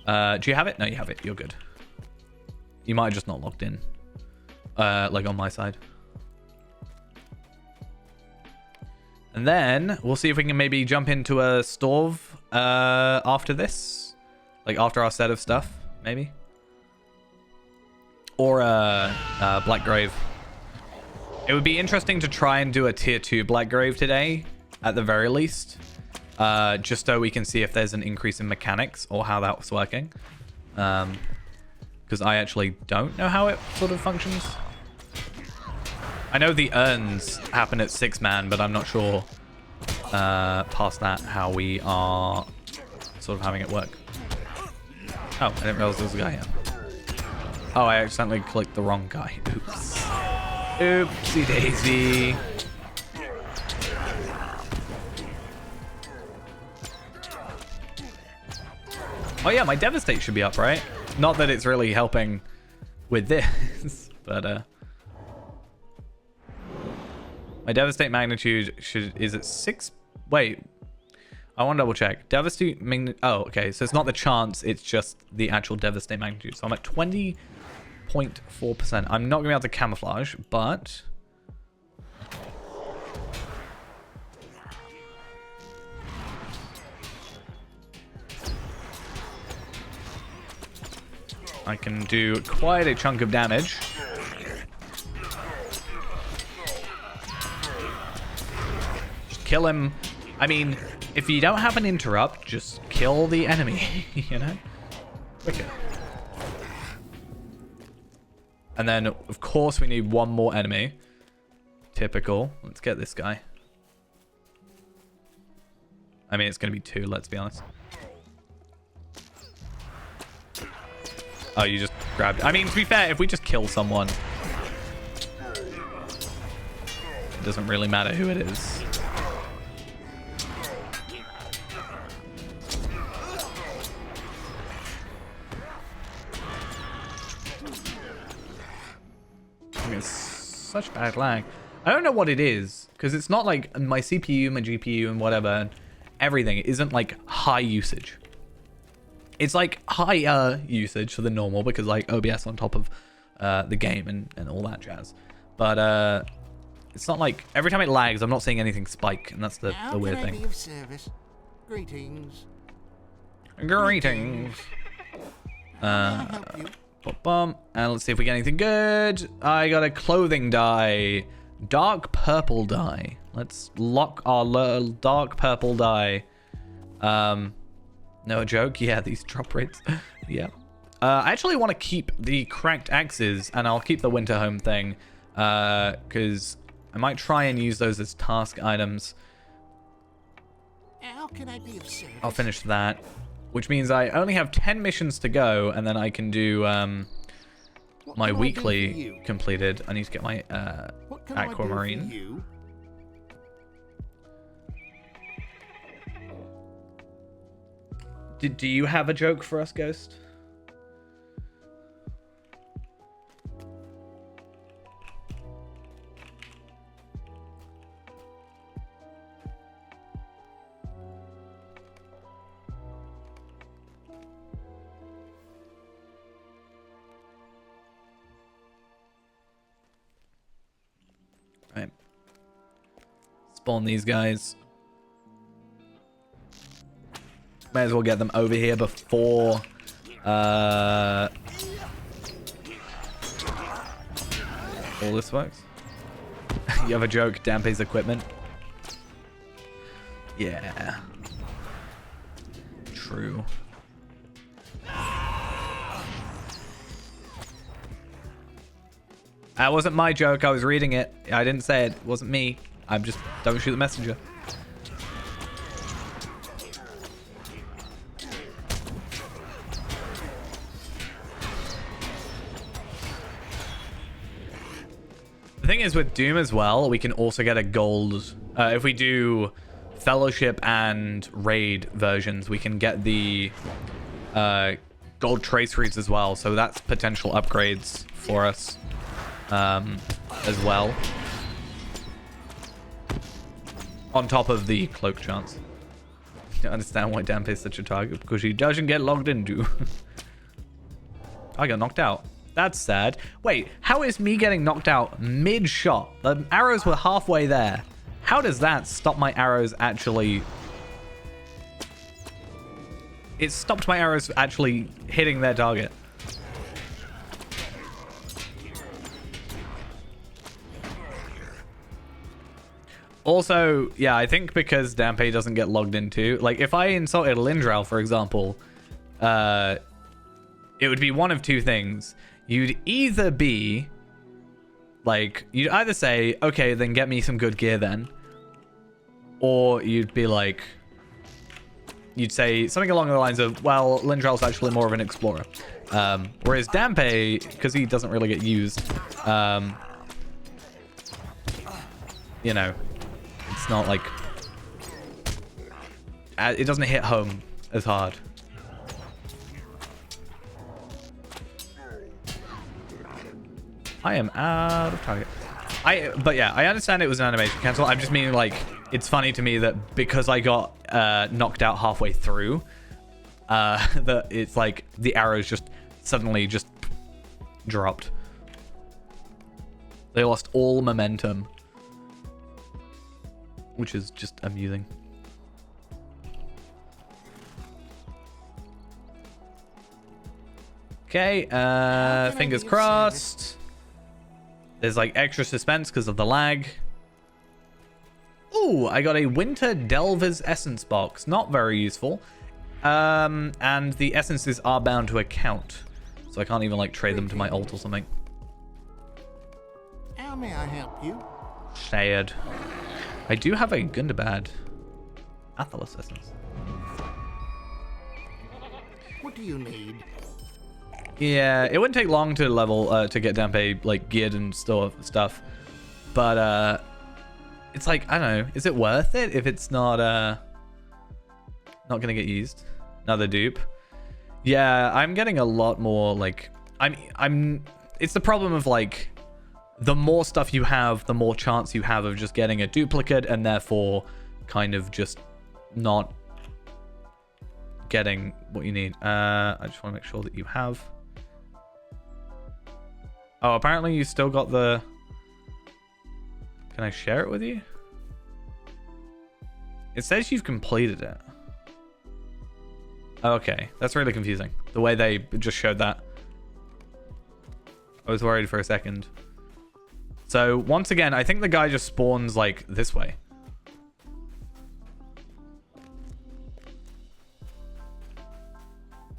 Do you have it? No, you have it. You're good. You might have just not logged in. Like on my side. And then we'll see if we can maybe jump into a Storv after this. Like after our set of stuff, maybe. Or a Blackgrave. It would be interesting to try and do a tier 2 Blackgrave today, at the very least. Just so we can see if there's an increase in mechanics or how that was working. Because I actually don't know how it sort of functions. I know the urns happen at 6-man, but I'm not sure past that how we are sort of having it work. Oh, I didn't realize there was a guy here. Oh, I accidentally clicked the wrong guy. Oops. Oopsie daisy. Oh yeah, my Devastate should be up, right? Not that it's really helping with this, but my Devastate magnitude is at 6. Wait, I want to double check. Devastate oh, okay, so it's not the chance, it's just the actual Devastate magnitude. So I'm at 20.4%. I'm not gonna be able to camouflage, but I can do quite a chunk of damage. Just kill him. I mean, if you don't have an interrupt, just kill the enemy, you know? Quicker. And then, of course, we need one more enemy. Typical. Let's get this guy. I mean, it's going to be 2, let's be honest. Oh, you just grabbed. I mean, to be fair, if we just kill someone, it doesn't really matter who it is. I mean, it's such bad lag. I don't know what it is, because it's not like my CPU, my GPU, and whatever, and everything isn't like high usage. It's like higher usage for the normal, because like OBS on top of the game and all that jazz. But it's not like every time it lags, I'm not seeing anything spike, and that's the weird How can I thing. be of service? Greetings. Greetings. How may I help you? Bum. And let's see if we get anything good. I got a clothing dye. Dark purple dye. Let's lock our dark purple dye. No joke. Yeah, these drop rates. Yeah. I actually want to keep the cracked axes, and I'll keep the winter home thing, because I might try and use those as task items. How can I be of service? I'll finish that, which means I only have 10 missions to go, and then I can do What my can I do for weekly you? completed. I need to get my What can I do for aquamarine. you? Do you have a joke for us, Ghost? Right. Spawn these guys. May as well get them over here before all this works. You have a joke, Dampe's equipment? Yeah. True. That wasn't my joke, I was reading it. I didn't say it. It wasn't me. I'm just... Don't shoot the messenger. The thing is with Doom as well, we can also get a gold... if we do Fellowship and Raid versions, we can get the gold trace reads as well. So that's potential upgrades for us as well. On top of the cloak chance. I don't understand why Dampe is such a target, because he doesn't get logged into. I got knocked out. That's sad. Wait, how is me getting knocked out mid-shot? The arrows were halfway there. How does that stop my arrows actually... It stopped my arrows actually hitting their target. Also, yeah, I think because Dampe doesn't get logged into... Like, if I insulted Lindral, for example, it would be one of two things. You'd either be... Like, you'd either say, okay, then get me some good gear then. Or you'd be like... You'd say something along the lines of, well, Lindral's actually more of an explorer. Whereas Dampe, because he doesn't really get used, you know, it's not like... It doesn't hit home as hard. I am out of target. But yeah, I understand it was an animation cancel. I'm just meaning, like, it's funny to me that because I got knocked out halfway through, that it's like the arrows just suddenly just dropped. They lost all momentum, which is just amusing. Okay, fingers crossed. There's like extra suspense because of the lag. Ooh, I got a Winter Delver's Essence box. Not very useful. And the essences are bound to a count. So I can't even like trade them to my ult or something. How may I help you? Sad. I do have a Gundabad Athelos Essence. What do you need? Yeah, it wouldn't take long to level to get Dempe like geared and stuff, but it's like, I don't know, is it worth it if it's not gonna get used? Another dupe. Yeah, I'm getting a lot more like it's the problem of like the more stuff you have, the more chance you have of just getting a duplicate and therefore kind of just not getting what you need. I just want to make sure that you have. Oh, apparently you still got the... Can I share it with you? It says you've completed it. Okay, that's really confusing. The way they just showed that. I was worried for a second. So, once again, I think the guy just spawns, like, this way.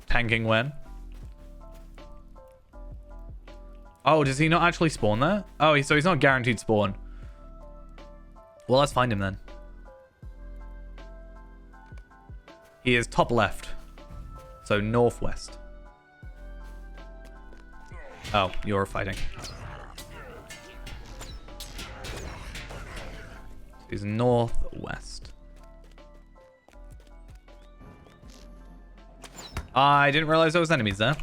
Tanking when? Oh, does he not actually spawn there? Oh, so he's not guaranteed spawn. Well, let's find him then. He is top left. So northwest. Oh, you're fighting. He's northwest. I didn't realize there was enemies there.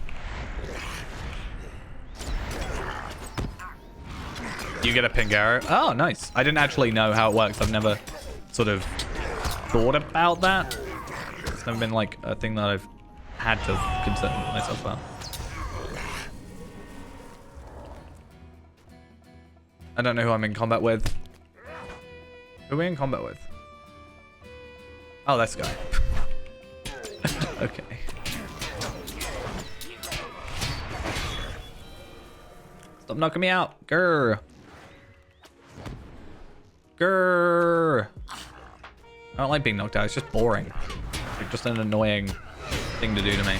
You get a pink arrow. Oh, nice. I didn't actually know how it works. I've never sort of thought about that. It's never been like a thing that I've had to concern myself about. I don't know who I'm in combat with. Who are we in combat with? Oh, this guy. Okay. Stop knocking me out. Grr. Grr. I don't like being knocked out. It's just boring. Like just an annoying thing to do to me.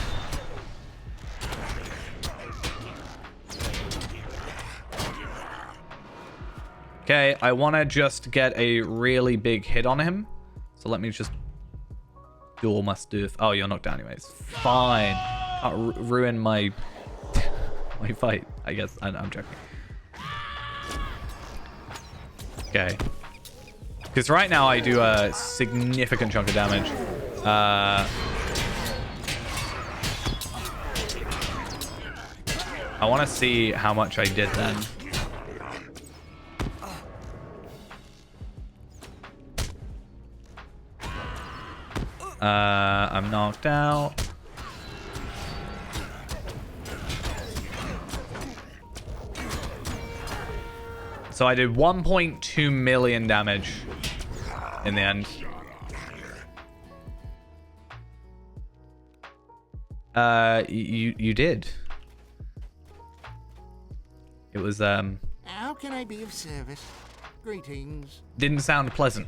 Okay, I want to just get a really big hit on him. So let me just do all my stuff. Oh, you're knocked down anyways. Fine. Can't ruin my my fight, I guess. I'm joking. Okay. Because right now I do a significant chunk of damage. I want to see how much I did then. I'm knocked out. So I did 1.2 million damage in the end. You did. It was How can I be of service? Greetings. didn't sound pleasant.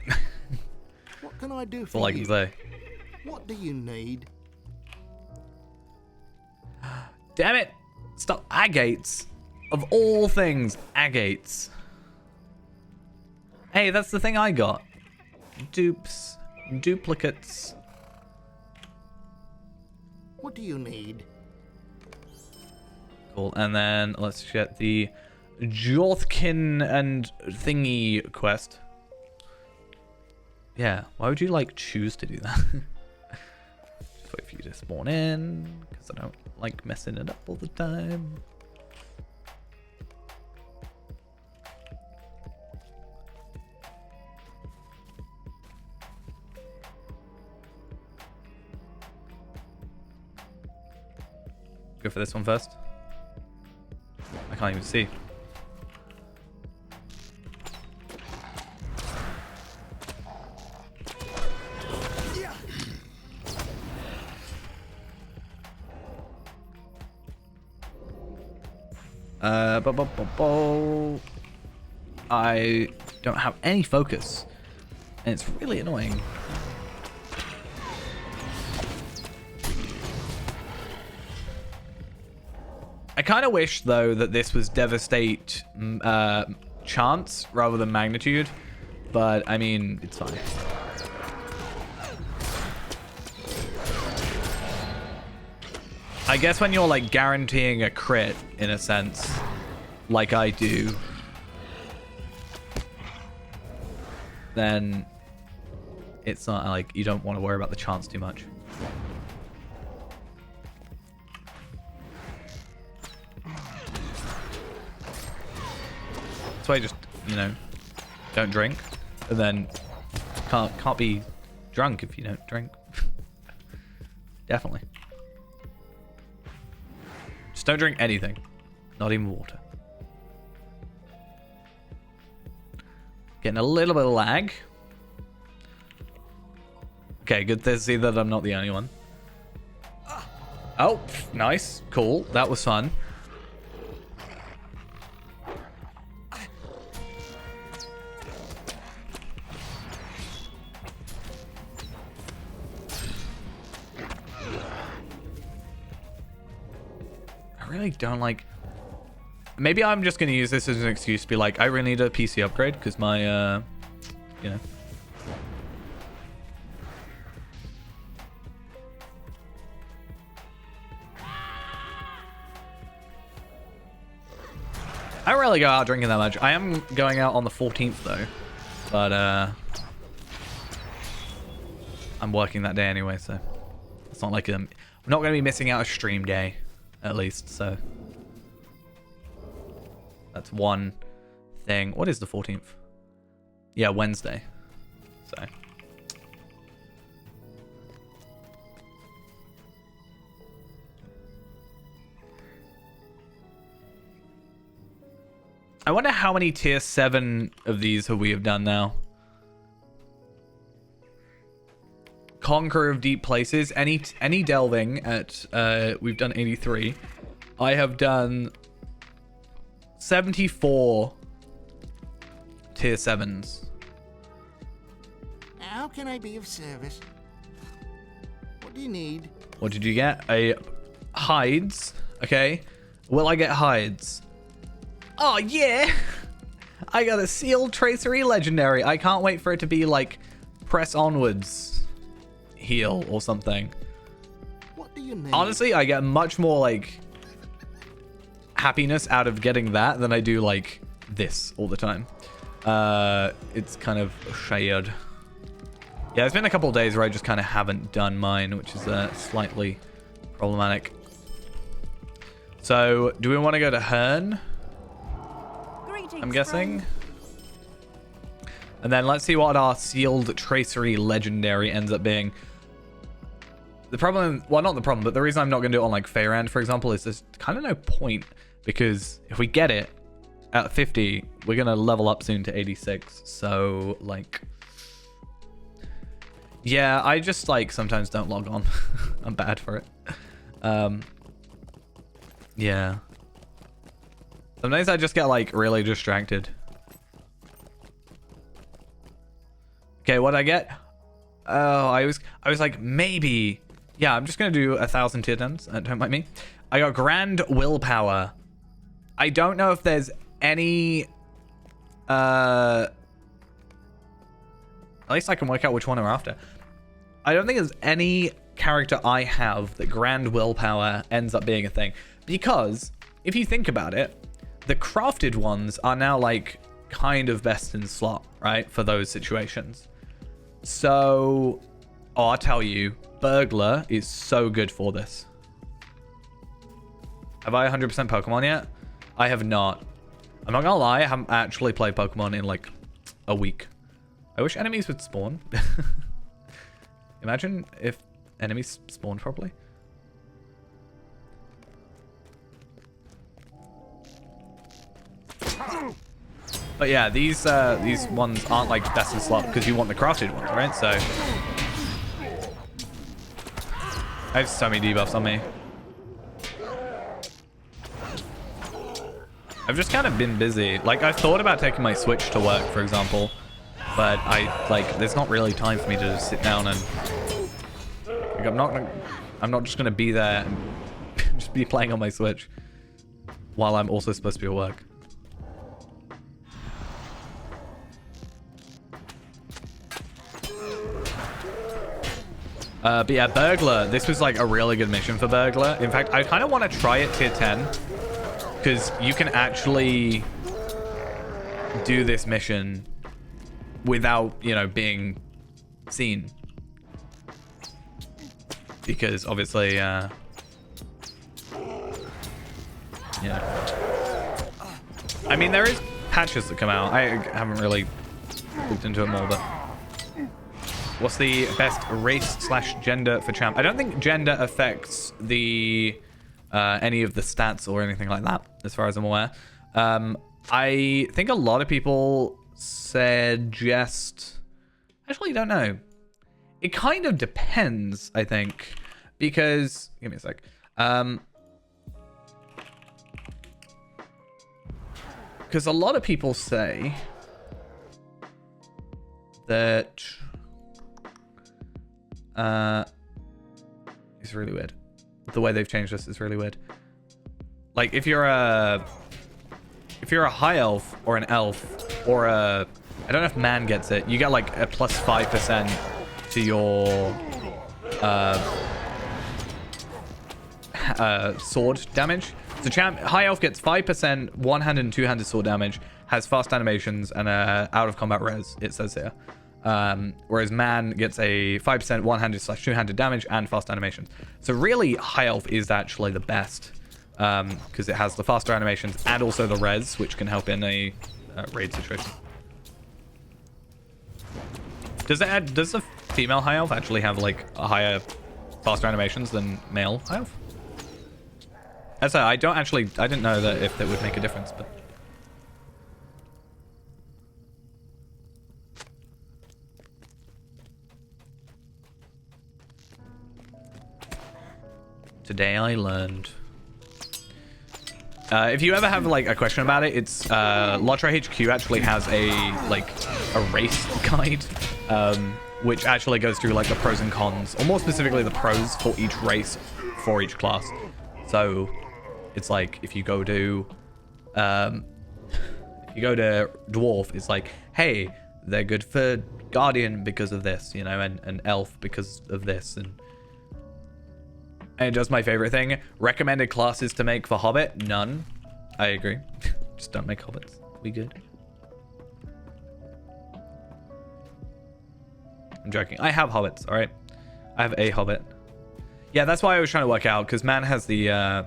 What can I do That's for all I you? can say. What do you need? Damn it! Stop. Agates. Of all things, agates. Hey, that's the thing I got. Dupes. Duplicates. What do you need? Cool. And then let's get the Jorthkin and thingy quest. Yeah, why would you like choose to do that? Just wait for you to spawn in, because I don't like messing it up all the time. Go for this one first. I can't even see. I don't have any focus, and it's really annoying. I kind of wish, though, that this was devastate chance rather than magnitude, but I mean, it's fine. I guess when you're like guaranteeing a crit in a sense, like I do, then it's not like you don't want to worry about the chance too much. That's why you just, you know, don't drink, and then can't be drunk if you don't drink. Definitely. Just don't drink anything, not even water. Getting a little bit of lag. Okay, good to see that I'm not the only one. Oh, nice, cool, that was fun. I really don't like... Maybe I'm just going to use this as an excuse to be like, I really need a PC upgrade because my, you know. I don't really go out drinking that much. I am going out on the 14th though, but I'm working that day anyway, so it's not like I'm not going to be missing out a stream day, at least, so. That's one thing. What is the 14th? Yeah, Wednesday. So. I wonder how many tier 7 of these we have done now. Conqueror of Deep Places. Any delving at we've done 83. I have done 74 tier 7s. How can I be of service? What do you need? What did you get? A hides. Okay. Will I get hides? Oh yeah. I got a sealed tracery legendary. I can't wait for it to be like press onwards heal or something. What do you need? Honestly, I get much more like happiness out of getting that than I do like this all the time. It's kind of shared. Yeah, there's been a couple of days where I just kind of haven't done mine, which is slightly problematic. So, do we want to go to Hearn? I'm guessing. And then let's see what our sealed tracery legendary ends up being. The problem, well, not the problem, but the reason I'm not going to do it on like Feyrand, for example, is there's kind of no point. Because if we get it at 50, we're going to level up soon to 86. So, like... Yeah, I just, like, sometimes don't log on. I'm bad for it. Yeah. Sometimes I just get, like, really distracted. Okay, what'd I get? Oh, I was like, maybe... Yeah, I'm just going to do 1,000 tier 10s. Don't mind me. I got Grand Willpower. I don't know if there's any... At least I can work out which one we're after. I don't think there's any character I have that Grand Willpower ends up being a thing. Because, if you think about it, the crafted ones are now, like, kind of best in slot, right? For those situations. So, oh, I'll tell you, Burglar is so good for this. Have I 100% Pokemon yet? I have not. I'm not gonna lie, I haven't actually played Pokemon in, like, a week. I wish enemies would spawn. Imagine if enemies spawned properly. But yeah, these ones aren't like best in slot because you want the crafted ones, right? So I have so many debuffs on me. I've just kind of been busy. Like, I've thought about taking my Switch to work, for example. But there's not really time for me to just sit down and... Like, I'm not just going to be there and just be playing on my Switch while I'm also supposed to be at work. But yeah, Burglar, this was like a really good mission for Burglar. In fact, I kind of want to try it tier 10 because you can actually do this mission without, you know, being seen. Because obviously, yeah. I mean, there is patches that come out. I haven't really looked into it more, but what's the best race/gender for champ? I don't think gender affects the any of the stats or anything like that, as far as I'm aware. I think a lot of people suggest... Actually, don't know. It kind of depends, I think, because... Give me a sec. Because a lot of people say that... it's really weird. The way they've changed this is really weird. Like, if you're a high elf or an elf or a... I don't know if man gets it. You get like a plus 5% to your sword damage. So high elf gets 5% one-handed and two-handed sword damage, has fast animations and out of combat res, it says here. Whereas man gets a 5% one-handed/two-handed damage and fast animations. So really, high elf is actually the best because it has the faster animations and also the res, which can help in a raid situation. Does the female high elf actually have like a higher, faster animations than male high elf? As I didn't know that if that would make a difference, but. Today I learned. If you ever have like a question about it, it's Lotra HQ actually has a race guide, which actually goes through like the pros and cons, or more specifically the pros for each race for each class. So it's like if you go to dwarf, it's like, hey, they're good for guardian because of this, you know, and elf because of this, and just my favorite thing, recommended classes to make for Hobbit? None. I agree. Just don't make Hobbits. We good. I'm joking. I have Hobbits, alright? I have a Hobbit. Yeah, that's why I was trying to work out, because man has the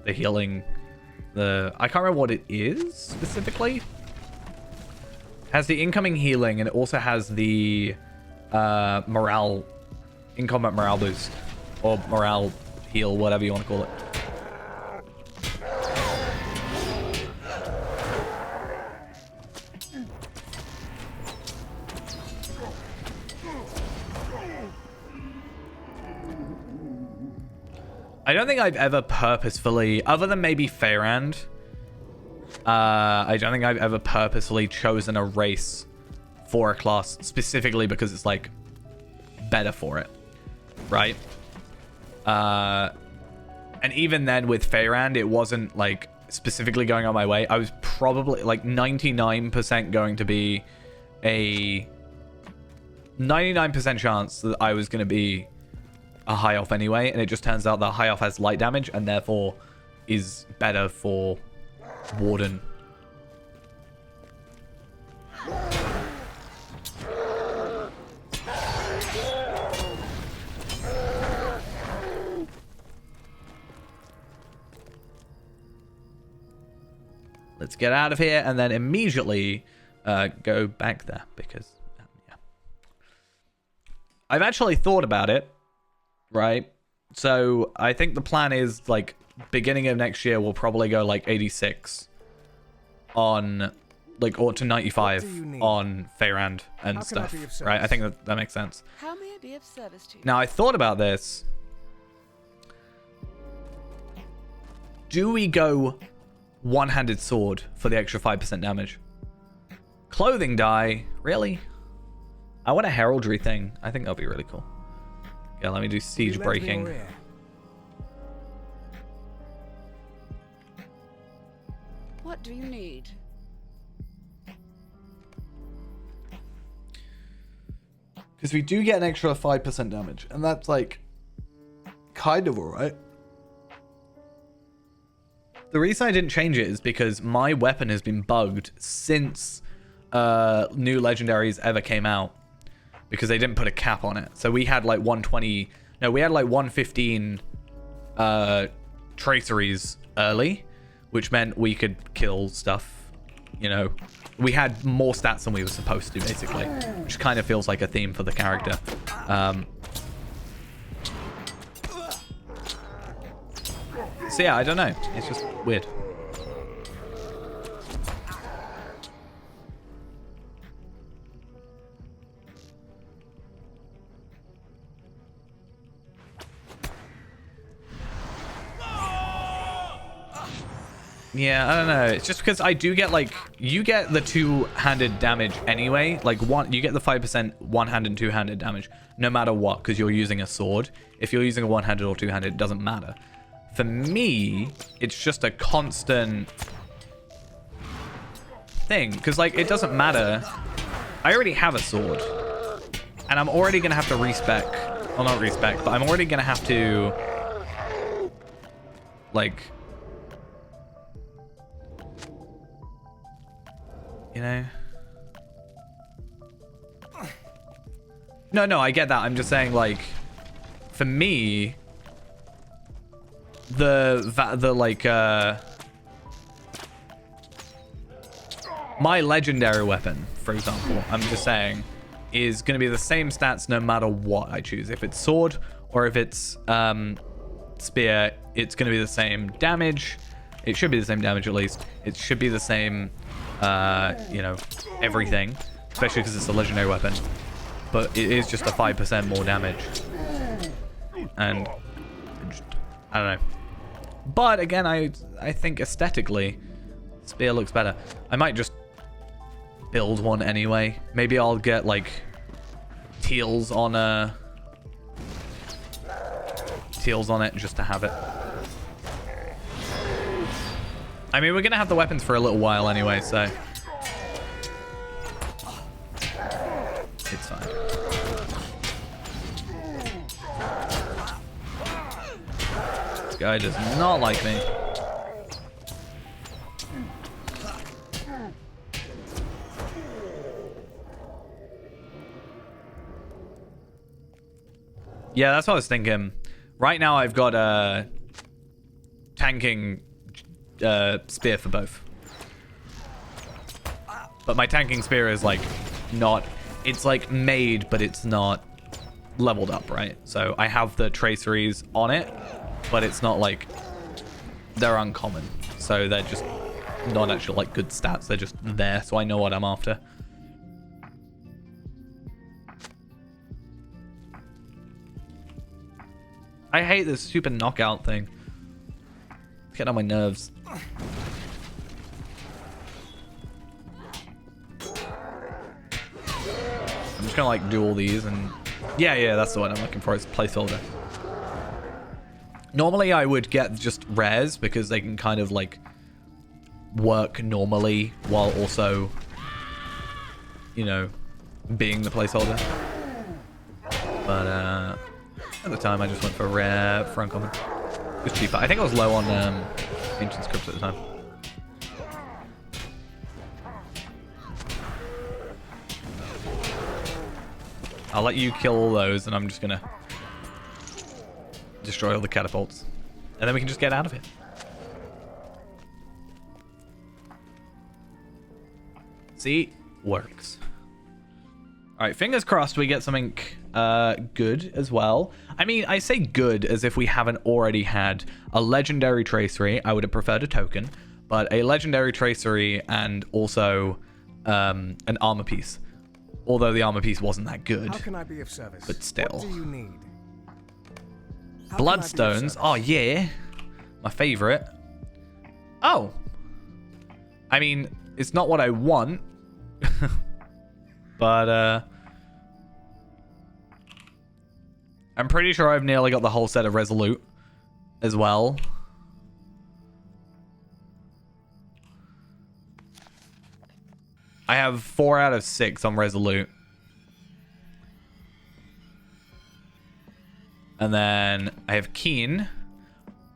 healing. I can't remember what it is, specifically. Has the incoming healing, and it also has the morale, in-combat morale boost. Or morale heal, whatever you want to call it. I don't think I've ever purposefully, other than maybe Feyrand, I don't think I've ever purposefully chosen a race for a class specifically because it's like better for it, right? And even then with Feyrand, it wasn't like specifically going on my way. I was probably like 99% going to be a 99% chance that I was going to be a high elf anyway, and it just turns out that high elf has light damage and therefore is better for warden. Let's get out of here and then immediately go back there because yeah. I've actually thought about it, right? So I think the plan is like beginning of next year we'll probably go like 86 on like, or to 95 on Feyrand and stuff, right? I think that makes sense. How may I be of service to you? Now I thought about this. Do we go one-handed sword for the extra 5% damage? Clothing dye? Really? I want a heraldry thing. I think that'll be really cool. Yeah, let me do siege breaking. What do you need? Because we do get an extra 5% damage. And that's like kind of alright. The reason I didn't change it is because my weapon has been bugged since new legendaries ever came out. Because they didn't put a cap on it. So we had like 120... No, we had like 115 traceries early. Which meant we could kill stuff. You know. We had more stats than we were supposed to, basically. Which kind of feels like a theme for the character. So yeah, I don't know. It's just weird. Yeah, I don't know. It's just because I do get like you get the two-handed damage anyway. Like you get the 5% one-handed and two-handed damage no matter what because you're using a sword. If you're using a one-handed or two-handed, it doesn't matter. For me, it's just a constant thing because like it doesn't matter. I already have a sword, and I'm already gonna have to respec. Well, not respec, but I'm already gonna have to like. You know? No, I get that. I'm just saying, like, for me, my legendary weapon, for example, I'm just saying, is going to be the same stats no matter what I choose. If it's sword or if it's spear, it's going to be the same damage. It should be the same damage, at least. It should be the same... you know, everything, especially because it's a legendary weapon, but it is just a 5% more damage, and I don't know. But again, I think aesthetically, spear looks better. I might just build one anyway. Maybe I'll get like teals on it just to have it. I mean, we're going to have the weapons for a little while anyway, so... It's fine. This guy does not like me. Yeah, that's what I was thinking. Right now I've got a tanking... spear for both, but my tanking spear is like not, it's like made, but it's not leveled up, right? So I have the traceries on it, but it's not like they're uncommon, so they're just not actual like good stats. They're just there, so I know what I'm after. I hate this stupid knockout thing. It's getting on my nerves. I'm just gonna like do all these and yeah, that's the one I'm looking for. It's placeholder. Normally I would get just rares because they can kind of like work normally while also, you know, being the placeholder. But at the time I just went for rare for uncommon. It was cheaper. I think I was low on ancient scripts at the time. I'll let you kill all those, and I'm just gonna destroy all the catapults, and then we can just get out of it. See, works. All right, fingers crossed we get something good as well. I mean, I say good as if we haven't already had a legendary tracery. I would have preferred a token, but a legendary tracery and also an armor piece. Although the armor piece wasn't that good. How can I be of service? But still. What do you need? How can I be of Bloodstones. service? Oh, yeah. My favorite. Oh. I mean, it's not what I want. But, I'm pretty sure I've nearly got the whole set of Resolute as well. I have 4 out of 6 on Resolute. And then I have Keen.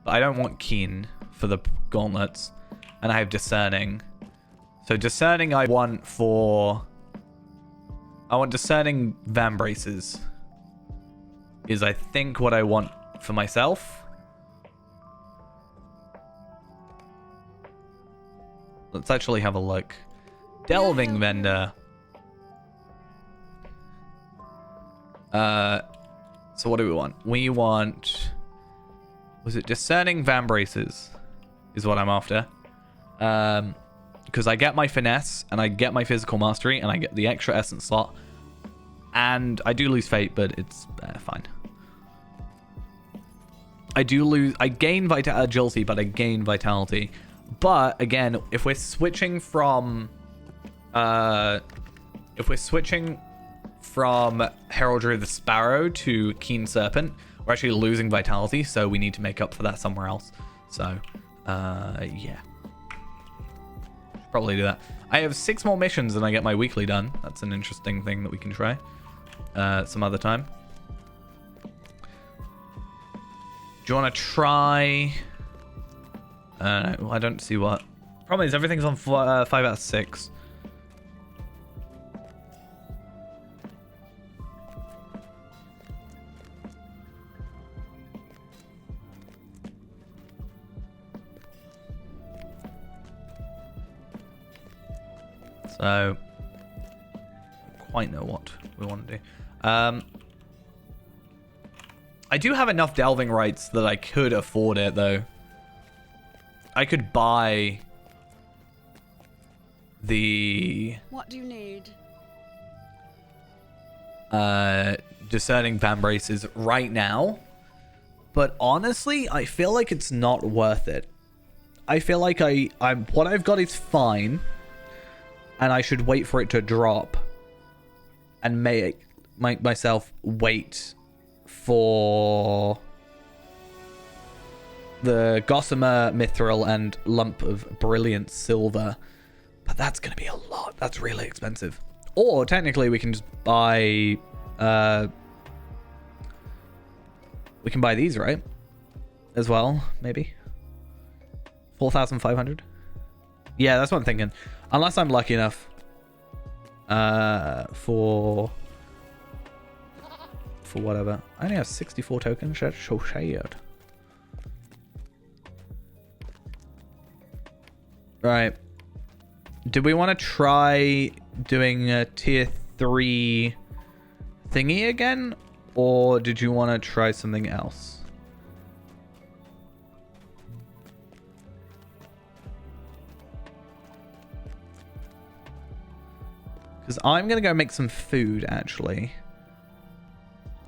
But I don't want Keen for the gauntlets. And I have Discerning. So Discerning I want for... I want Discerning Vambraces. Is I think what I want for myself. Let's actually have a look. Delving Vendor. So what do we want? We want... Was it Discerning Vambraces? Is what I'm after. Because I get my Finesse, and I get my Physical Mastery, and I get the extra Essence slot. And I do lose Fate, but it's fine. I gain Agility, but I gain Vitality. But, again, if we're switching from... Heraldry of the Sparrow to Keen Serpent, we're actually losing Vitality, so we need to make up for that somewhere else. So, yeah. Probably do that. I have 6 more missions and I get my weekly done. That's an interesting thing that we can try some other time. Do you want to try... I don't see what... Problem is, everything's on 5 out of 6. So, don't quite know what we want to do. I do have enough delving rights that I could afford it, though. I could buy the... What do you need? Discerning Vambraces right now. But honestly, I feel like it's not worth it. I feel like what I've got is fine. And I should wait for it to drop. And make myself wait for the Gossamer Mithril and Lump of Brilliant Silver. But that's going to be a lot. That's really expensive. Or technically we can just buy... we can buy these, right? As well, maybe. 4,500? Yeah, that's what I'm thinking. Unless I'm lucky enough for whatever. I only have 64 tokens. That's so sad. Right. Do we want to try doing a tier 3 thingy again? Or did you want to try something else? Because I'm going to go make some food, actually.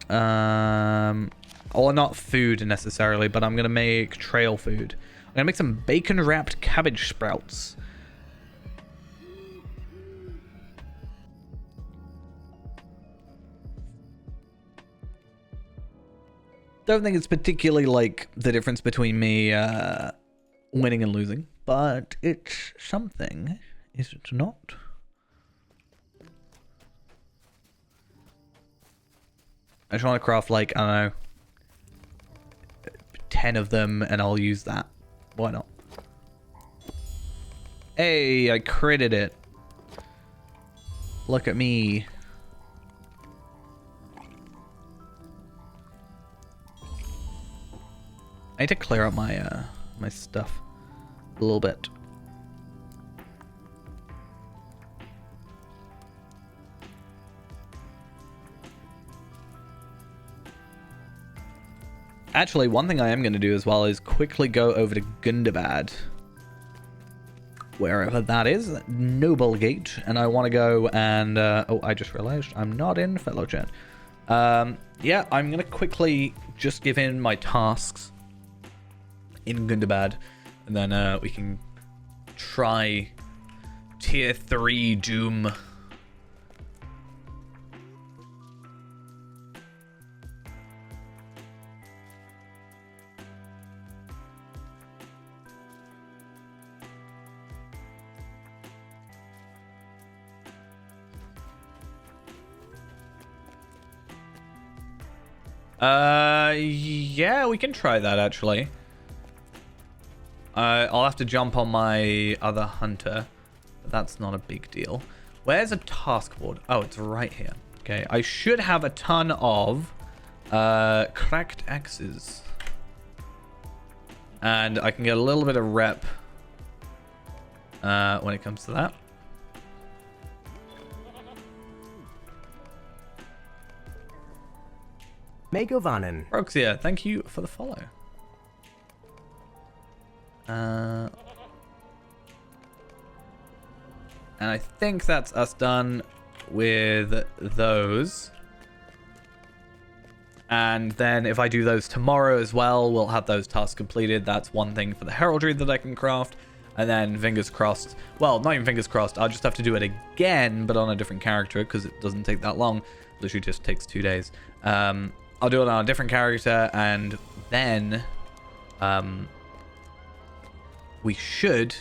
Or not food, necessarily, but I'm going to make trail food. I'm going to make some bacon-wrapped cabbage sprouts. Don't think it's particularly, like, the difference between me winning and losing. But it's something, is it not? I just want to craft, like, I don't know, 10 of them, and I'll use that. Why not? Hey, I critted it. Look at me. I need to clear up my my stuff a little bit. Actually, one thing I am going to do as well is quickly go over to Gundabad. Wherever that is. Noblegate. And I want to go and... oh, I just realized I'm not in fellow chat. Yeah, I'm going to quickly just give in my tasks in Gundabad. And then we can try tier 3 Doom. Yeah, we can try that actually. I'll have to jump on my other hunter, but that's not a big deal. Where's a task board? Oh, it's right here. Okay, I should have a ton of cracked axes. And I can get a little bit of rep when it comes to that. Megovanen. Roxia, thank you for the follow. And I think that's us done with those. And then if I do those tomorrow as well, we'll have those tasks completed. That's one thing for the heraldry that I can craft. And then fingers crossed. Well, not even fingers crossed. I'll just have to do it again, but on a different character because it doesn't take that long. Literally just takes 2 days. I'll do it on a different character, and then we should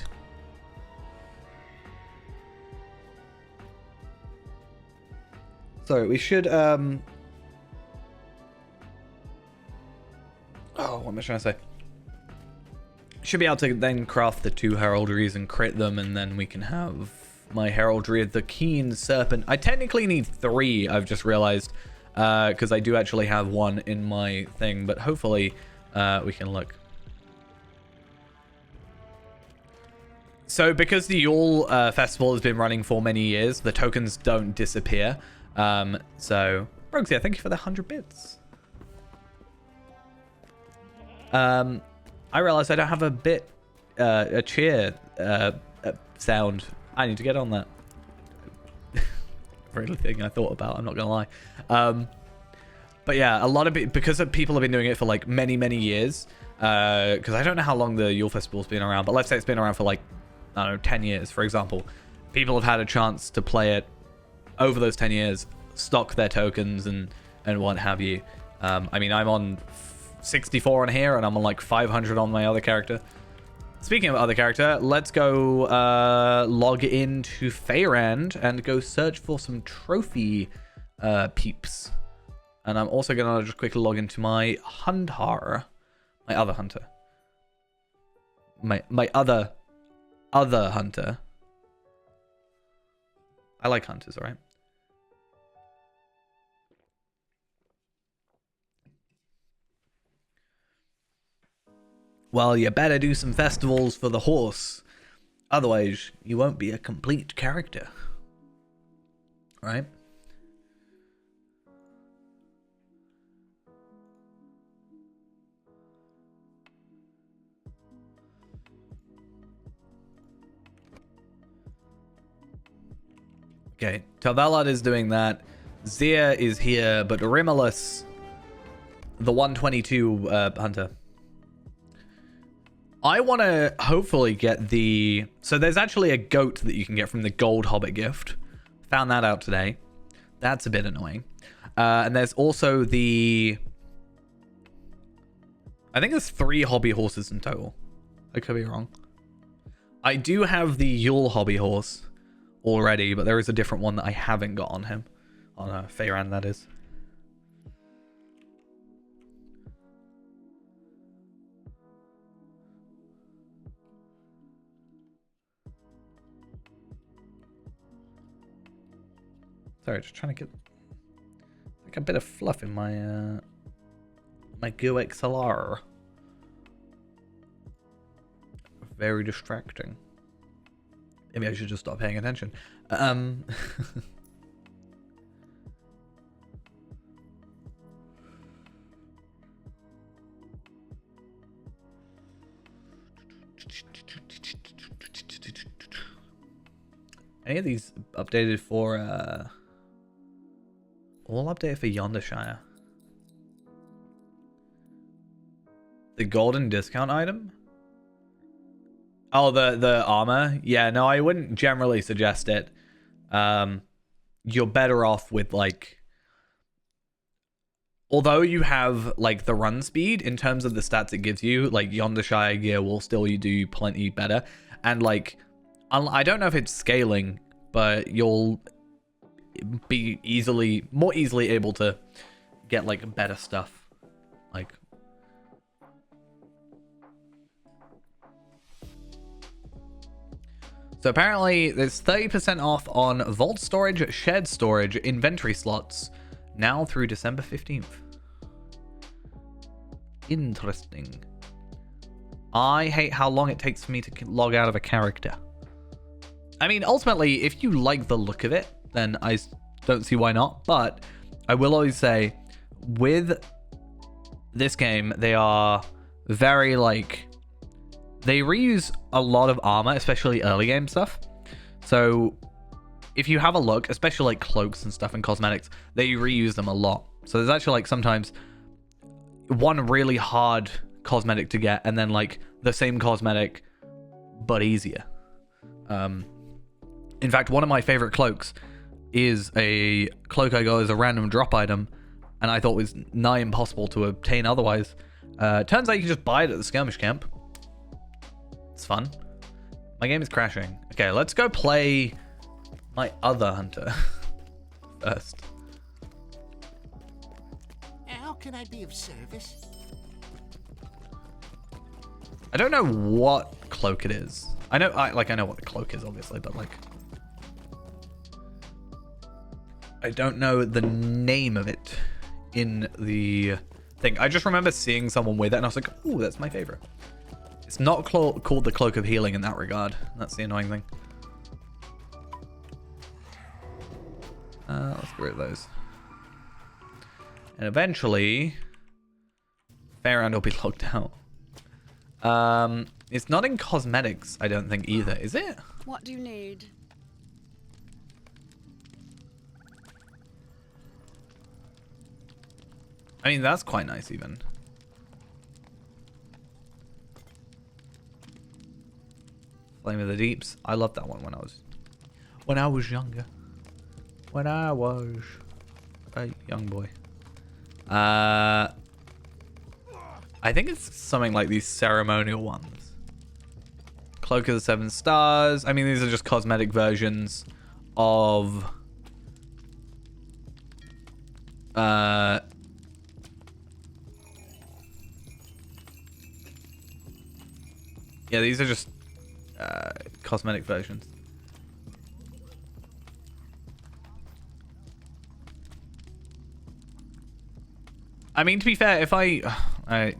we should oh, what am I trying to say? Should be able to then craft the 2 heraldries and crit them, and then we can have my heraldry of the Keen Serpent. I technically need 3, I've just realized. Because I do actually have 1 in my thing, but hopefully we can look. So because the Yule festival has been running for many years, the tokens don't disappear. So, Roxia, thank you for the 100 bits. I realized I don't have a cheer sound. I need to get on that. Really thing I thought about, I'm not gonna lie. But yeah, a lot of it, because people have been doing it for like many years, because I don't know how long the Yule Festival's been around, but let's say it's been around for like, I don't know, 10 years, for example. People have had a chance to play it over those 10 years, stock their tokens and what have you. I mean, I'm on 64 on here, and I'm on like 500 on my other character. Speaking of other character, let's go log into Fayrand and go search for some trophy peeps. And I'm also going to just quickly log into my hunter. My other hunter. My other hunter. I like hunters, alright? Well, you better do some festivals for the horse. Otherwise, you won't be a complete character. Right? Okay, Talvalad is doing that. Zia is here, but Rimulus, the 122 hunter. I want to hopefully get the... So there's actually a goat that you can get from the Gold Hobbit gift. Found that out today. That's a bit annoying. And there's also the... I think there's 3 hobby horses in total. I could be wrong. I do have the Yule hobby horse already, but there is a different one that I haven't got on him. On Fayrand, that is. Sorry, just trying to get like a bit of fluff in my my GoXLR. Very distracting. Maybe I should just stop paying attention. Any of these updated for all updated for Yondershire? The golden discount item? Oh, the armor? Yeah, no, I wouldn't generally suggest it. You're better off with, like... Although you have, like, the run speed, in terms of the stats it gives you, like, Yondershire gear will still do plenty better. And, like, I don't know if it's scaling, but you'll be more easily able to get, like, better stuff Like, so apparently there's 30% off on vault storage, shared storage, inventory slots now through December 15th. Interesting. I hate how long it takes for me to log out of a character. I mean, ultimately, if you like the look of it, then I don't see why not. But I will always say, with this game, they are very, like, they reuse a lot of armor, especially early game stuff. So if you have a look, especially like cloaks and stuff and cosmetics, they reuse them a lot. So there's actually like sometimes one really hard cosmetic to get and then like the same cosmetic but easier. In fact, one of my favorite cloaks is a cloak I got as a random drop item and I thought was nigh impossible to obtain otherwise. Turns out you can just buy it at the skirmish camp. It's fun. My game is crashing. Okay, let's go play my other hunter first. How can I be of service? I don't know what cloak it is. I know what the cloak is, obviously, but like, I don't know the name of it in the thing. I just remember seeing someone with it, and I was like, "Ooh, that's my favorite." It's not called the Cloak of Healing in that regard. That's the annoying thing. Let's get rid of those. And eventually, Fairand will be logged out. It's not in cosmetics, I don't think either, is it? What do you need? I mean, that's quite nice even. Flame of the Deeps. I loved that one when I was younger. When I was a young boy. I think it's something like these ceremonial ones. Cloak of the Seven Stars. I mean, these are just cosmetic versions of yeah, these are just cosmetic versions. I mean, to be fair, if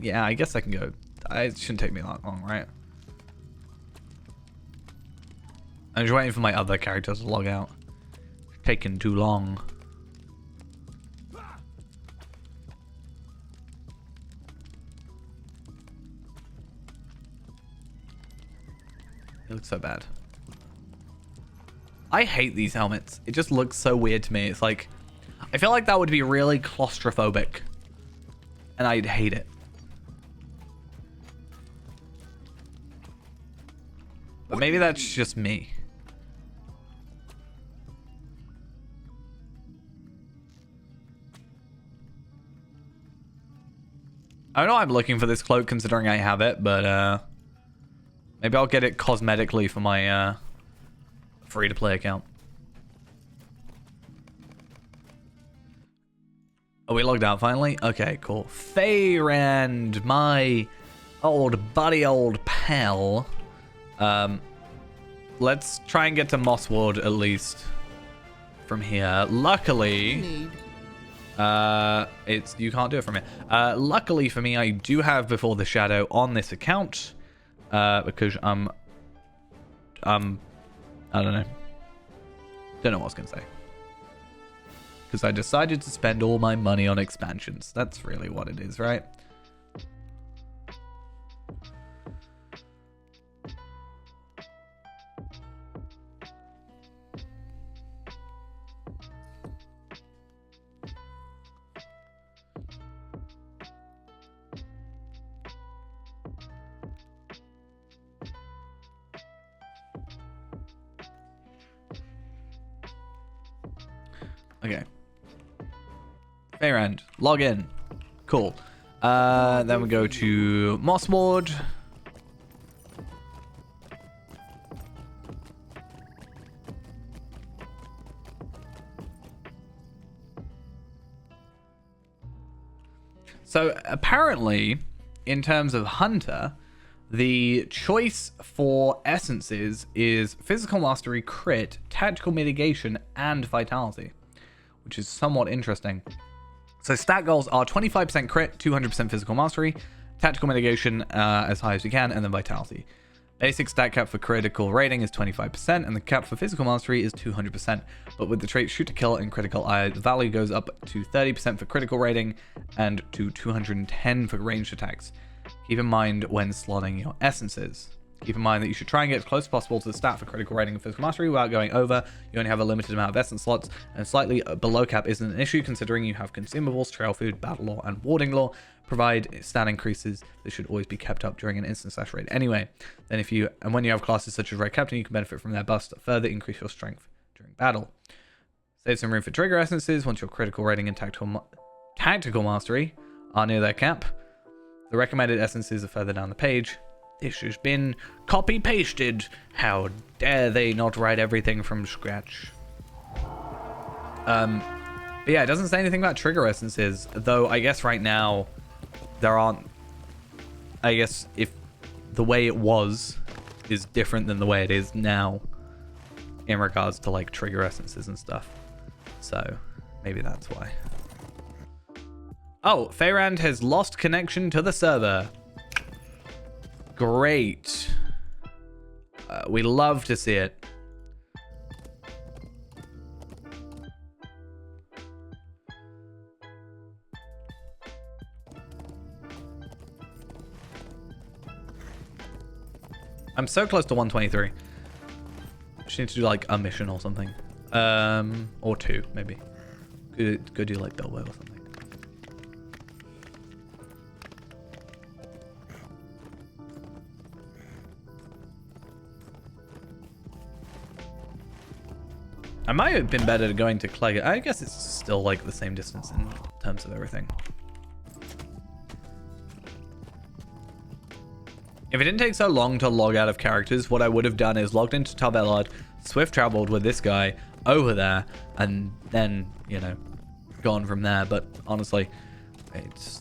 yeah, I guess I can go. It shouldn't take me that long, right? I'm just waiting for my other characters to log out. It's taking too long. It looks so bad. I hate these helmets. It just looks so weird to me. It's like, I feel like that would be really claustrophobic. And I'd hate it. But maybe that's just me. I don't know I'm looking for this cloak considering I have it, but maybe I'll get it cosmetically for my free-to-play account. Are we logged out finally? Okay, cool. Fayrand, my old buddy, old pal. Let's try and get to Mosswood at least from here. Luckily, you can't do it from here. Luckily for me, I do have Before the Shadow on this account because I don't know. Don't know what I was gonna say. Because I decided to spend all my money on expansions. That's really what it is, right? Okay. Fairend, log in. Cool. Then we go to Mosswood. So apparently, in terms of Hunter, the choice for essences is physical mastery, crit, tactical mitigation, and vitality, which is somewhat interesting. So stat goals are 25% crit, 200% physical mastery, tactical mitigation as high as you can, and then vitality. Basic stat cap for critical rating is 25%, and the cap for physical mastery is 200%. But with the traits shoot to kill and critical eye, the value goes up to 30% for critical rating and to 210 for ranged attacks. Keep in mind when slotting your essences. Keep in mind that you should try and get as close as possible to the stat for critical rating and physical mastery without going over. You only have a limited amount of essence slots, and slightly below cap isn't an issue considering you have consumables, trail food, battle lore, and warding lore. Provide stat increases that should always be kept up during an instant slash raid anyway. Then when you have classes such as Red Captain, you can benefit from their buffs to further increase your strength during battle. Save some room for trigger essences once your critical rating and tactical mastery are near their cap. The recommended essences are further down the page. This has been copy-pasted. How dare they not write everything from scratch? But yeah, it doesn't say anything about trigger essences, though I guess right now there aren't. I guess if the way it was is different than the way it is now in regards to like trigger essences and stuff. So maybe that's why. Oh, Feyrand has lost connection to the server. Great. We love to see it. I'm so close to 123. Just need to do like a mission or something. Or two, maybe. Go do like Bilbo or something. I might have been better going to Clegg. I guess it's still like the same distance in terms of everything. If it didn't take so long to log out of characters, what I would have done is logged into Tabellard, swift traveled with this guy over there, and then, you know, gone from there. But honestly,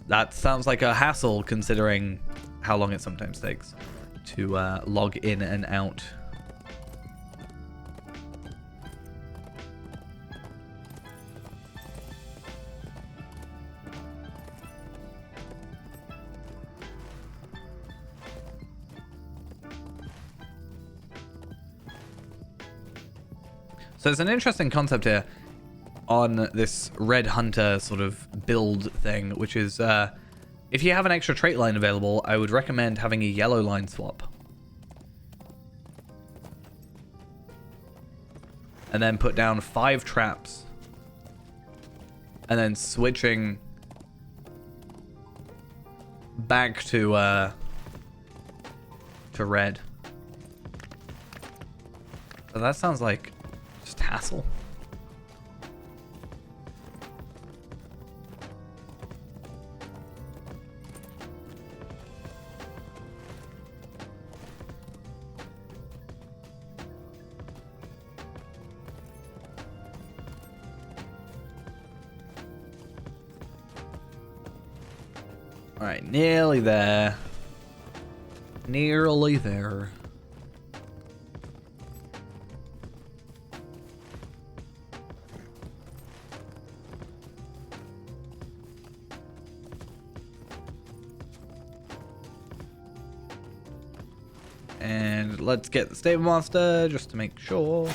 that sounds like a hassle considering how long it sometimes takes to log in and out. So there's an interesting concept here on this Red Hunter sort of build thing, which is if you have an extra trait line available, I would recommend having a yellow line swap. And then put down 5 traps. And then switching back to red. So that sounds like hassle. All right, nearly there. Nearly there. And let's get the stable master just to make sure.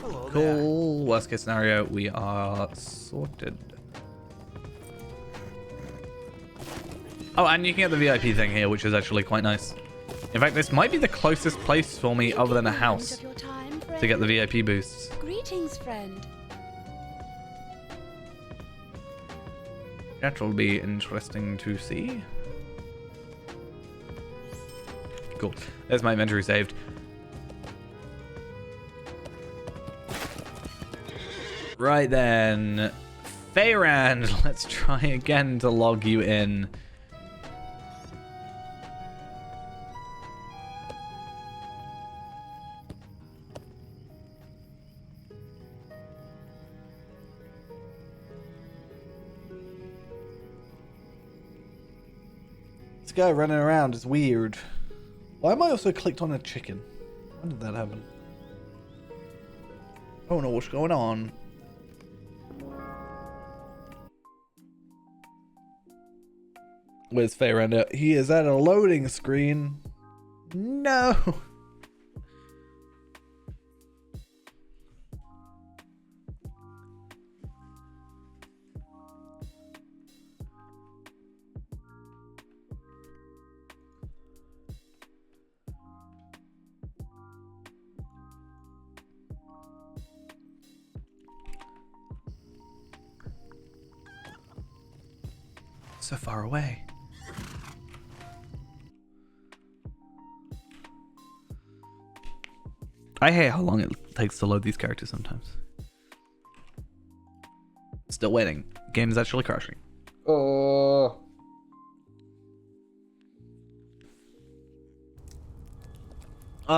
Hello Cool. Worst case scenario, we are sorted. Oh, and you can get the VIP thing here, which is actually quite nice. In fact, this might be the closest place for me other than a house to get the VIP boosts. Greetings, friend. That will be interesting to see. Cool. There's my inventory saved. Right then. Feyrand, let's try again to log you in. This guy running around is weird. Why am I also clicked on a chicken? When did that happen? I don't know what's going on. Where's Fayranda? He is at a loading screen. No. So far away. I hate how long it takes to load these characters sometimes. Still waiting. Game is actually crashing. Oh,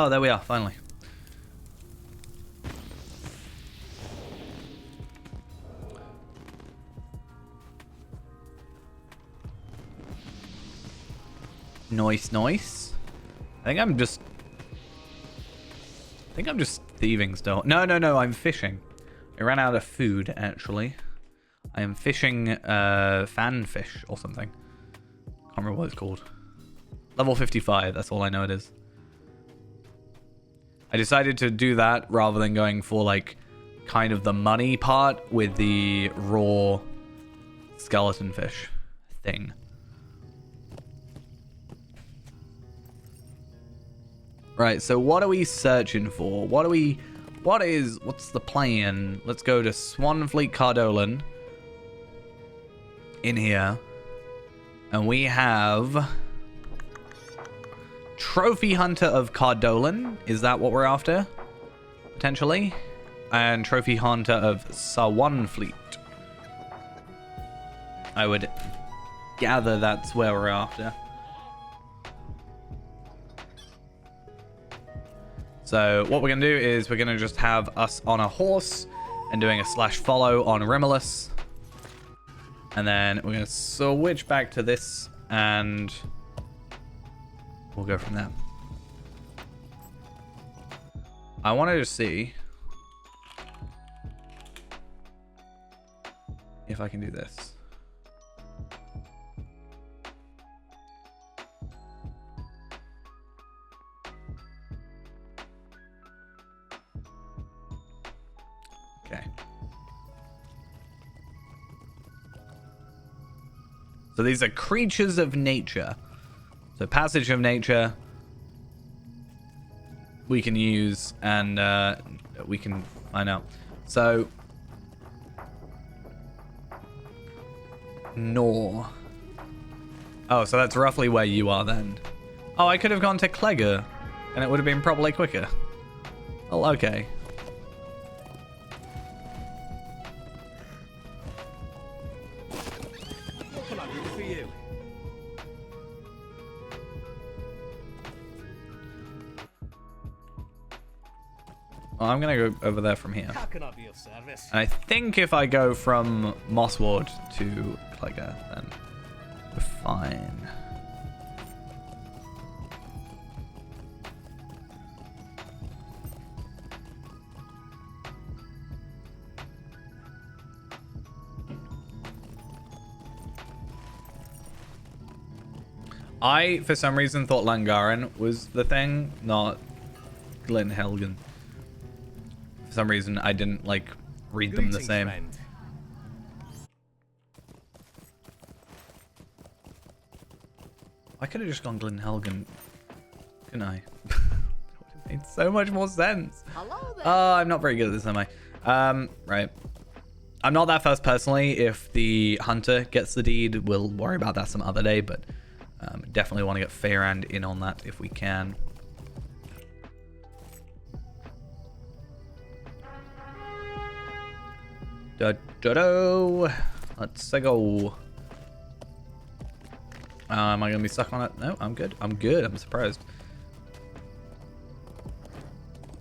there we are, finally. Nice, nice. I think I'm just thieving still. No, I'm fishing. I ran out of food, actually. I am fishing fan fish or something. Can't remember what it's called. Level 55, that's all I know it is. I decided to do that rather than going for like kind of the money part with the raw skeleton fish thing. Right, so what are we searching for? What's the plan? Let's go to Swanfleet Cardolan. In here. And we have Trophy Hunter of Cardolan. Is that what we're after? Potentially. And Trophy Hunter of Swanfleet. I would gather that's where we're after. So what we're going to do is we're going to just have us on a horse and doing a /follow on Rimulus. And then we're going to switch back to this and we'll go from there. I wanted to see if I can do this. Okay. So these are creatures of nature. So passage of nature we can use and we can find out. So Nor. Oh, so that's roughly where you are then. Oh, I could have gone to Clegger and it would have been probably quicker. Well, okay. What can I do for you? Well, I'm gonna go over there from here. How can I be of service? I think if I go from Mossward to Clegger, then we're fine. I, for some reason, thought Langaren was the thing, not Glenhelgen. For some reason, I didn't, like, read them the same. Friend. I could have just gone Glenhelgen, couldn't I? That would have made so much more sense. Hello there. Oh, I'm not very good at this, am I? Right. I'm not that fussed personally. If the hunter gets the deed, we'll worry about that some other day, but definitely want to get Fayrand in on that if we can. Let's go. Am I gonna be stuck on it? No, I'm good. I'm good. I'm surprised.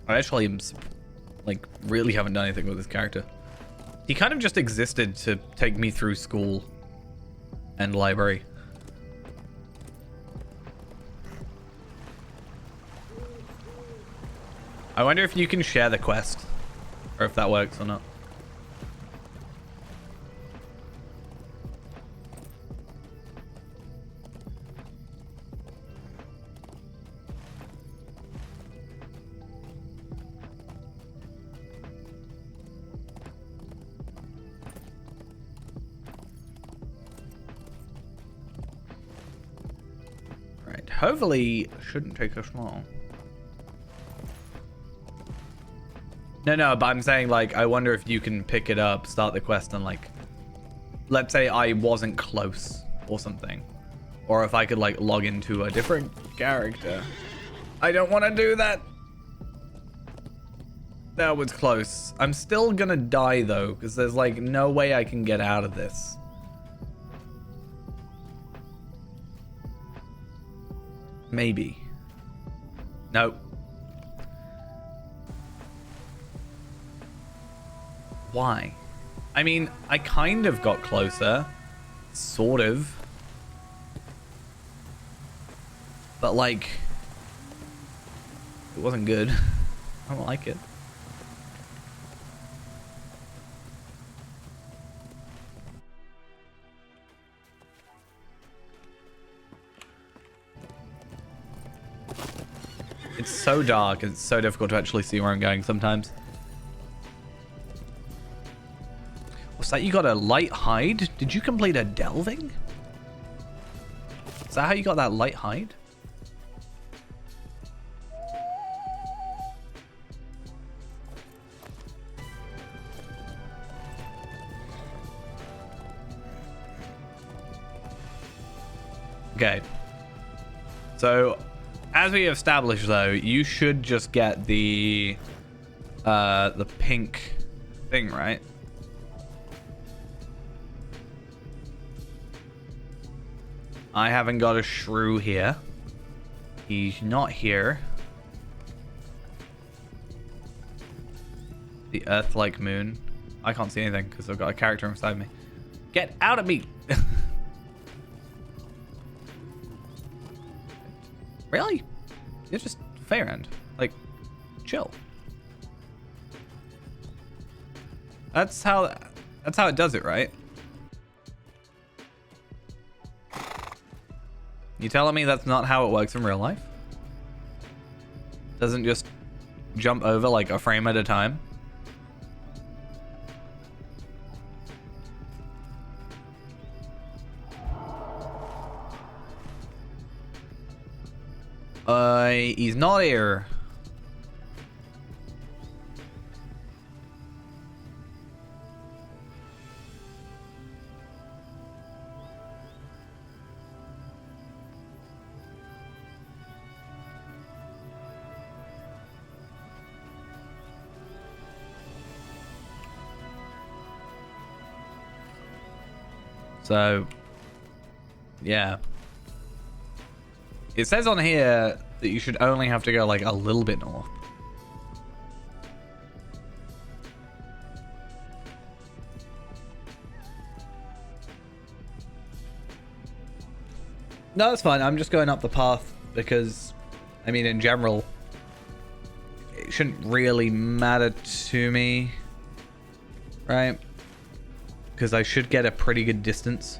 I actually am, like, really haven't done anything with this character. He kind of just existed to take me through school and library. I wonder if you can share the quest, or if that works or not. Right, hopefully shouldn't take us long. No, but I'm saying, like, I wonder if you can pick it up, start the quest, and, like, let's say I wasn't close or something. Or if I could, like, log into a different character. I don't want to do that. That was close. I'm still gonna die, though, because there's, like, no way I can get out of this. Maybe. Nope. Why? I mean, I kind of got closer. Sort of. But, like, it wasn't good. I don't like it. It's so dark, it's so difficult to actually see where I'm going sometimes. What's that? You got a light hide? Did you complete a delving? Is that how you got that light hide? Okay. So, as we established, though, you should just get the pink thing, right? I haven't got a shrew here. He's not here. The Earth-like moon. I can't see anything because I've got a character inside me. Get out of me! Really? You're just fair end. Like, chill. That's how it does it, right? You telling me that's not how it works in real life? Doesn't just jump over like a frame at a time? He's not here. So, yeah. It says on here that you should only have to go like a little bit north. No, that's fine. I'm just going up the path because, I mean, in general, it shouldn't really matter to me, right? Because I should get a pretty good distance.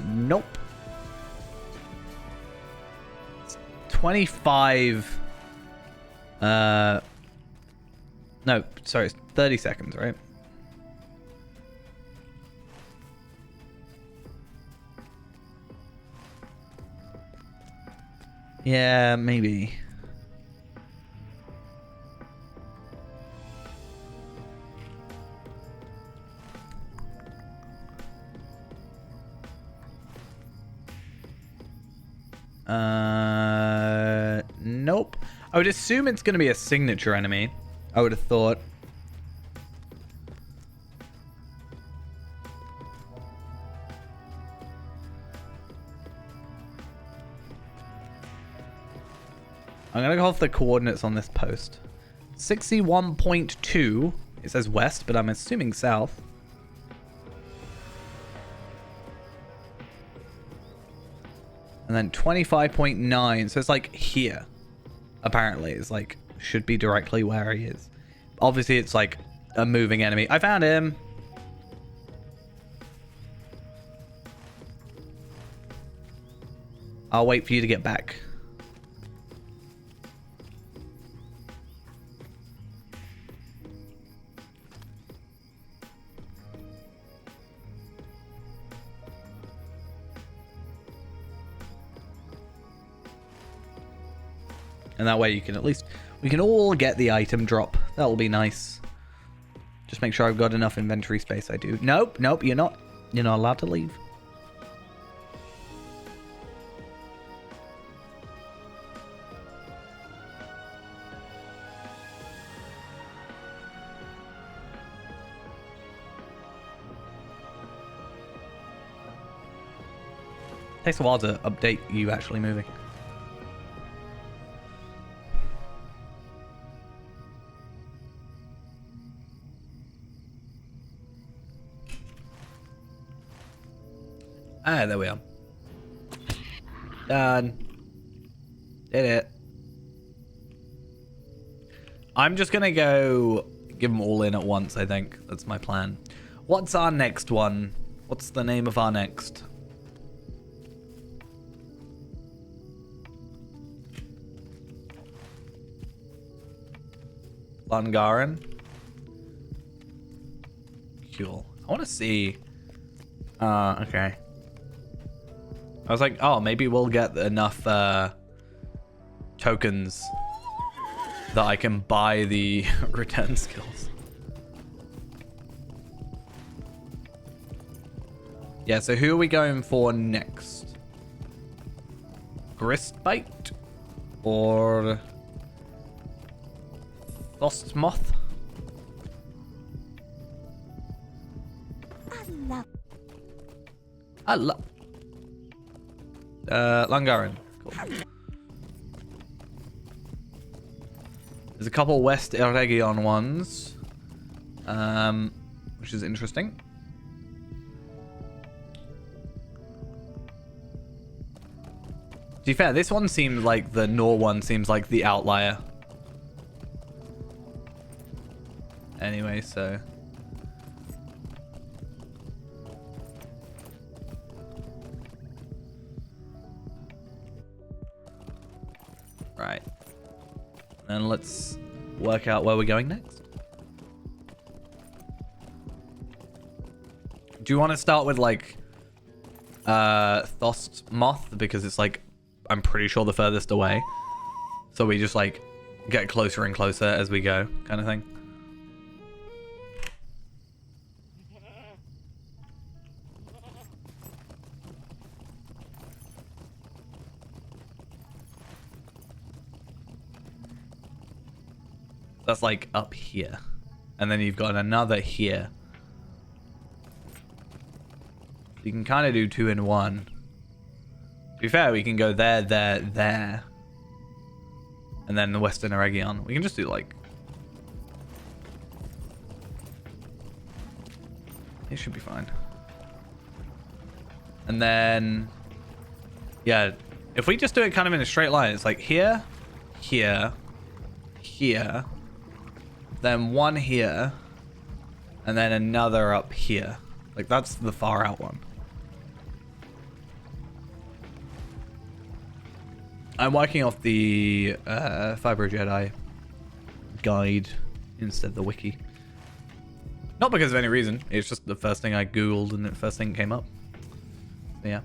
Nope. It's 25. No, sorry, it's 30 seconds, right? Yeah, maybe. Nope. I would assume it's going to be a signature enemy. I would have thought. I'm going to go off the coordinates on this post. 61.2. It says west, but I'm assuming south. And then 25.9. So it's like here. Apparently, it's like should be directly where he is. Obviously, it's like a moving enemy. I found him. I'll wait for you to get back. And that way you can at least... We can all get the item drop. That'll be nice. Just make sure I've got enough inventory space. I do. Nope, nope, you're not. You're not allowed to leave. Takes a while to update you actually moving. Ah, there we are. Done. Did it. I'm just gonna go give them all in at once, I think. That's my plan. What's our next one? What's the name of our next? Lungaran. Cool. I want to see. Okay. I was like, oh, maybe we'll get enough tokens that I can buy the return skills. Yeah, so who are we going for next? Gristbite or Frostmoth? I love Lungaran. Cool. There's a couple West Eregion ones, which is interesting. To be fair, this one seems like the Nor one seems like the outlier. Anyway, so... Right. And let's work out where we're going next. Do you want to start with like Frostmoth, because it's like I'm pretty sure the furthest away. So we just like get closer and closer as we go, kind of thing. That's like up here. And then you've got another here. You can kind of do 2 in 1. To be fair, we can go there, there, there. And then the Western Eregion. We can just do like... It should be fine. And then... Yeah, if we just do it kind of in a straight line, it's like here, here, here, then one here, and then another up here. Like, that's the far out one. I'm working off the Fiber Jedi guide instead of the wiki. Not because of any reason. It's just the first thing I googled and the first thing that came up. So, yeah.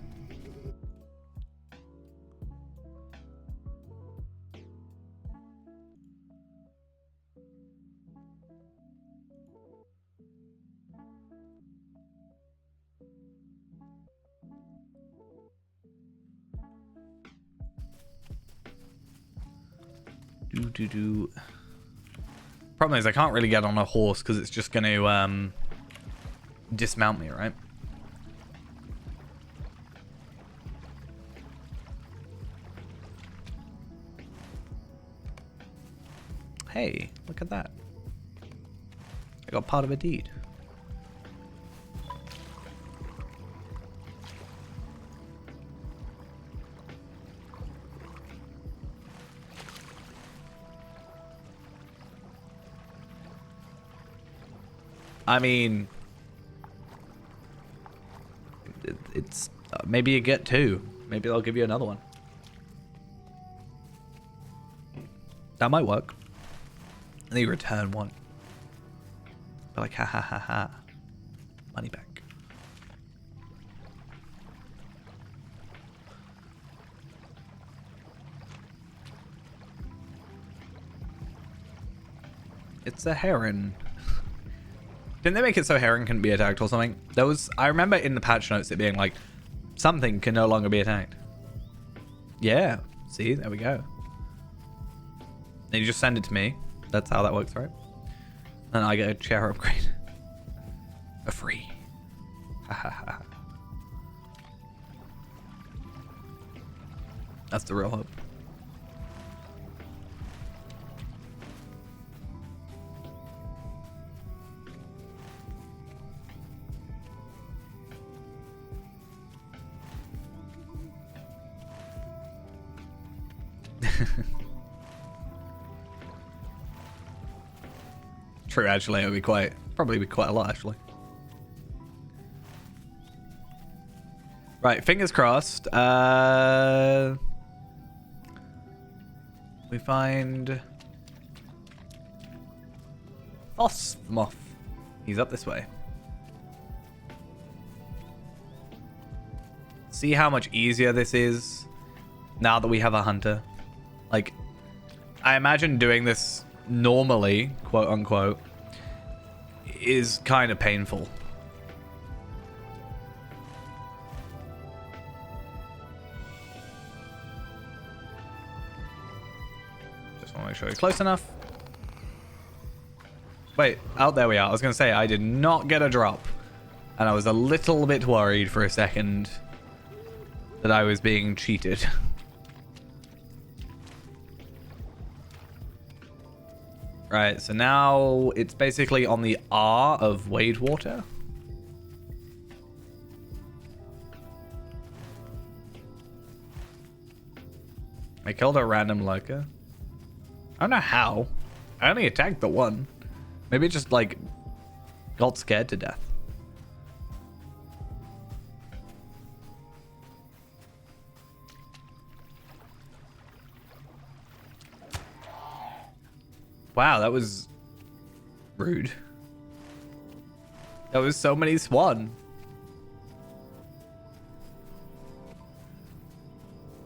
Problem is I can't really get on a horse because it's just going to dismount me, right? hey, look at that. I got part of a deed. I mean, it's maybe you get two. Maybe they'll give you another one. That might work. And then you return one. But like, ha ha ha ha. Money back. It's a heron. Didn't they make it so heron couldn't be attacked or something? There was, I remember in the patch notes it being like, something can no longer be attacked. Yeah, see, there we go. And you just send it to me. That's how that works, right? And I get a chair upgrade. For free. Ha ha ha. That's the real hope. True, actually, it would be probably be quite a lot, actually. Right, fingers crossed. We find Osmoth. He's up this way. See how much easier this is now that we have a hunter. Like, I imagine doing this normally, quote unquote, is kind of painful. Just want to make sure you're close enough. Wait, out there we are. I was going to say, I did not get a drop. And I was a little bit worried for a second that I was being cheated. Right, so now it's basically on the R of Wade Water. I killed a random lurker. I don't know how. I only attacked the one. Maybe it just, like, got scared to death. Wow, that was rude. That was so many swan.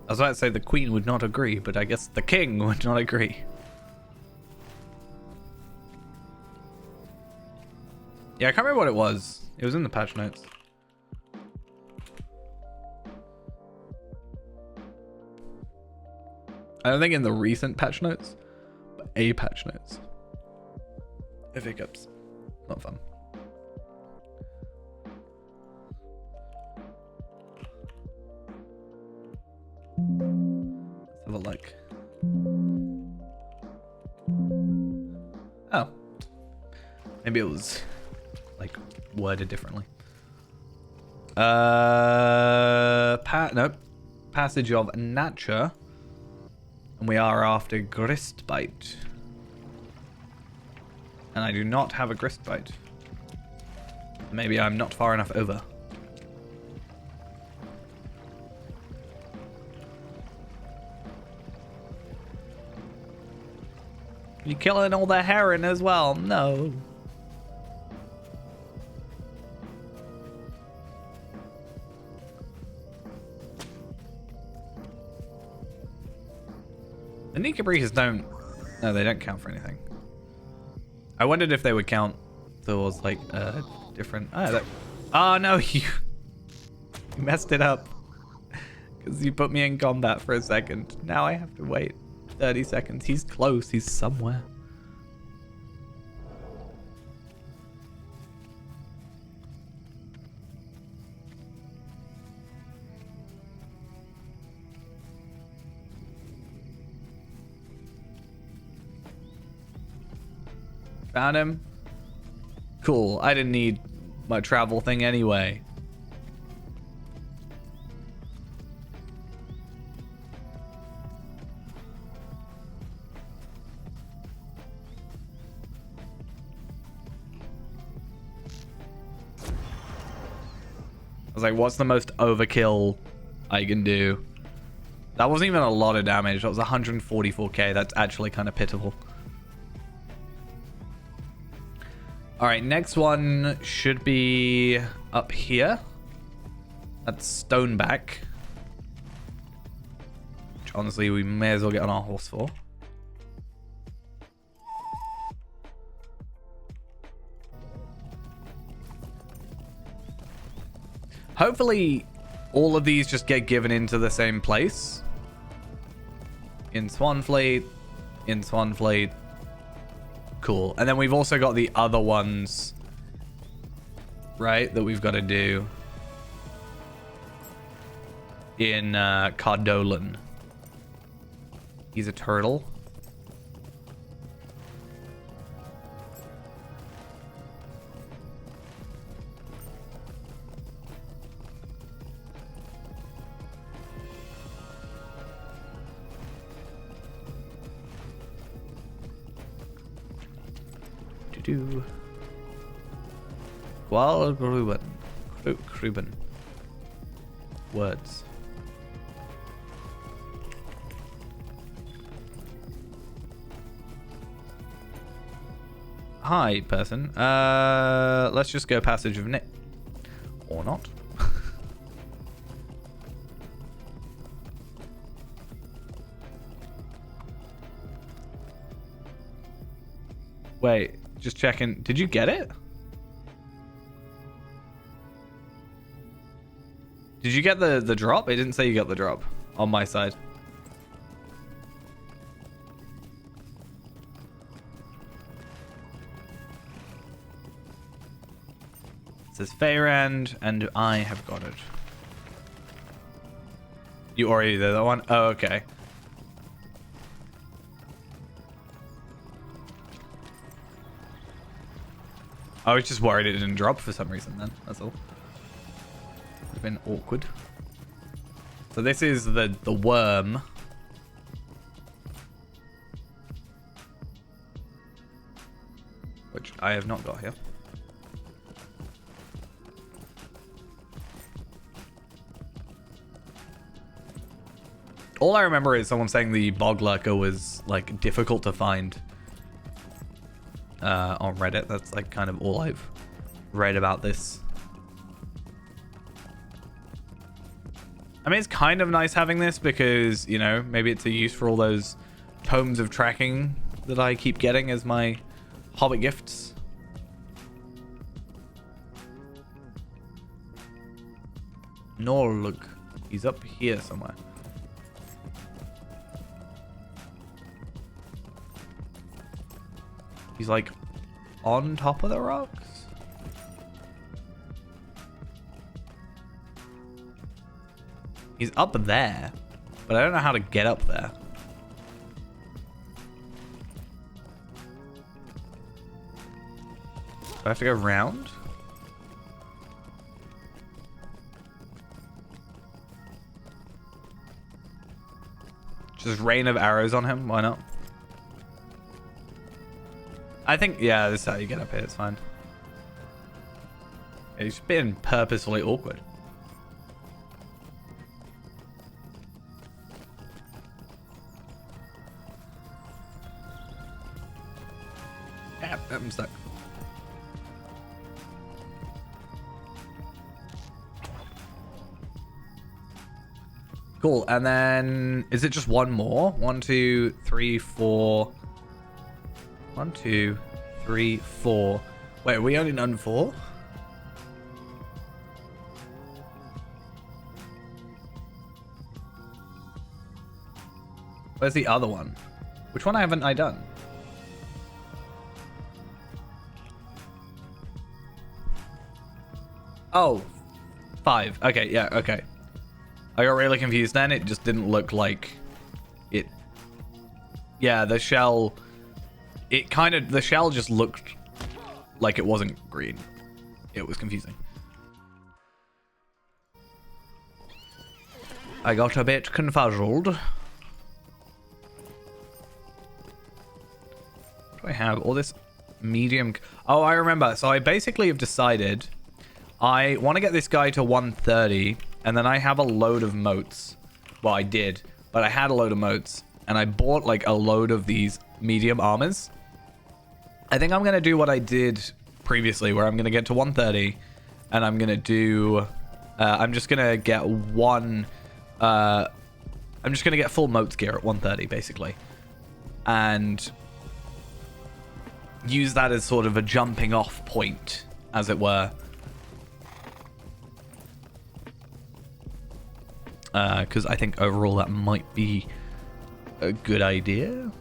I was about to say the queen would not agree, but I guess the king would not agree. Yeah, I can't remember what it was. It was in the patch notes. I don't think in the recent patch notes. A patch notes. If hiccups. Not fun. Let's have a look. Oh. Maybe it was like worded differently. Nope. Passage of Nature. And we are after Gristbite. And I do not have a Gristbite. Maybe I'm not far enough over. You killing all the heron as well? No. The Nikabreakers don't... No, they don't count for anything. I wondered if they would count towards, like, different... Oh, no, you messed it up. Because you put me in combat for a second. Now I have to wait 30 seconds. He's close. He's somewhere. Found him. Cool. I didn't need my travel thing anyway. I was like, what's the most overkill I can do? That wasn't even a lot of damage. That was 144k. That's actually kind of pitiful. All right, next one should be up here. That's Stoneback. Which honestly, we may as well get on our horse for. Hopefully, all of these just get given into the same place. In Swanfleet, in Swanfleet. Cool. And then we've also got the other ones, right, that we've got to do in Cardolan. He's a turtle. Gruben. Words. Hi, person. Let's just go Passage of Nick. Or not. Wait, just checking. Did you get it? Did you get the drop? It didn't say you got the drop on my side. It says Feyrand, and I have got it. You already did that one? Oh, okay. I was just worried it didn't drop for some reason then. That's all. Would have been awkward. So this is the worm. Which I have not got here. All I remember is someone saying the bog lurker was like difficult to find on Reddit. That's like kind of all I've read about this. I mean, it's kind of nice having this because, you know, maybe it's a use for all those tomes of tracking that I keep getting as my Hobbit gifts. Norlug. He's up here somewhere. He's like on top of the rocks. He's up there, but I don't know how to get up there. Do I have to go round? Just rain of arrows on him, why not? I think, yeah, this is how you get up here, it's fine. Yeah, he's being purposefully awkward. Yeah, I'm stuck. Cool, and then is it just one more? 1, 2, 3, 4. 1, 2, 3, 4. Wait, are we only done 4? Where's the other one? Which one haven't I done? Oh, 5. Okay, yeah, okay. I got really confused then. It just didn't look like it. Yeah, the shell it kind of, the shell just looked like it wasn't green. It was confusing. I got a bit confuzzled. What do I have? All this medium. Oh, I remember. So I basically have decided I want to get this guy to 130, and then I have a load of motes. Well, I did, but I had a load of motes, and I bought like a load of these medium armors. I think I'm going to do what I did previously, where I'm going to get to 130, and I'm going to do... I'm just going to get one... I'm just going to get full motes gear at 130, basically. And use that as sort of a jumping off point, as it were. Because I think overall that might be a good idea.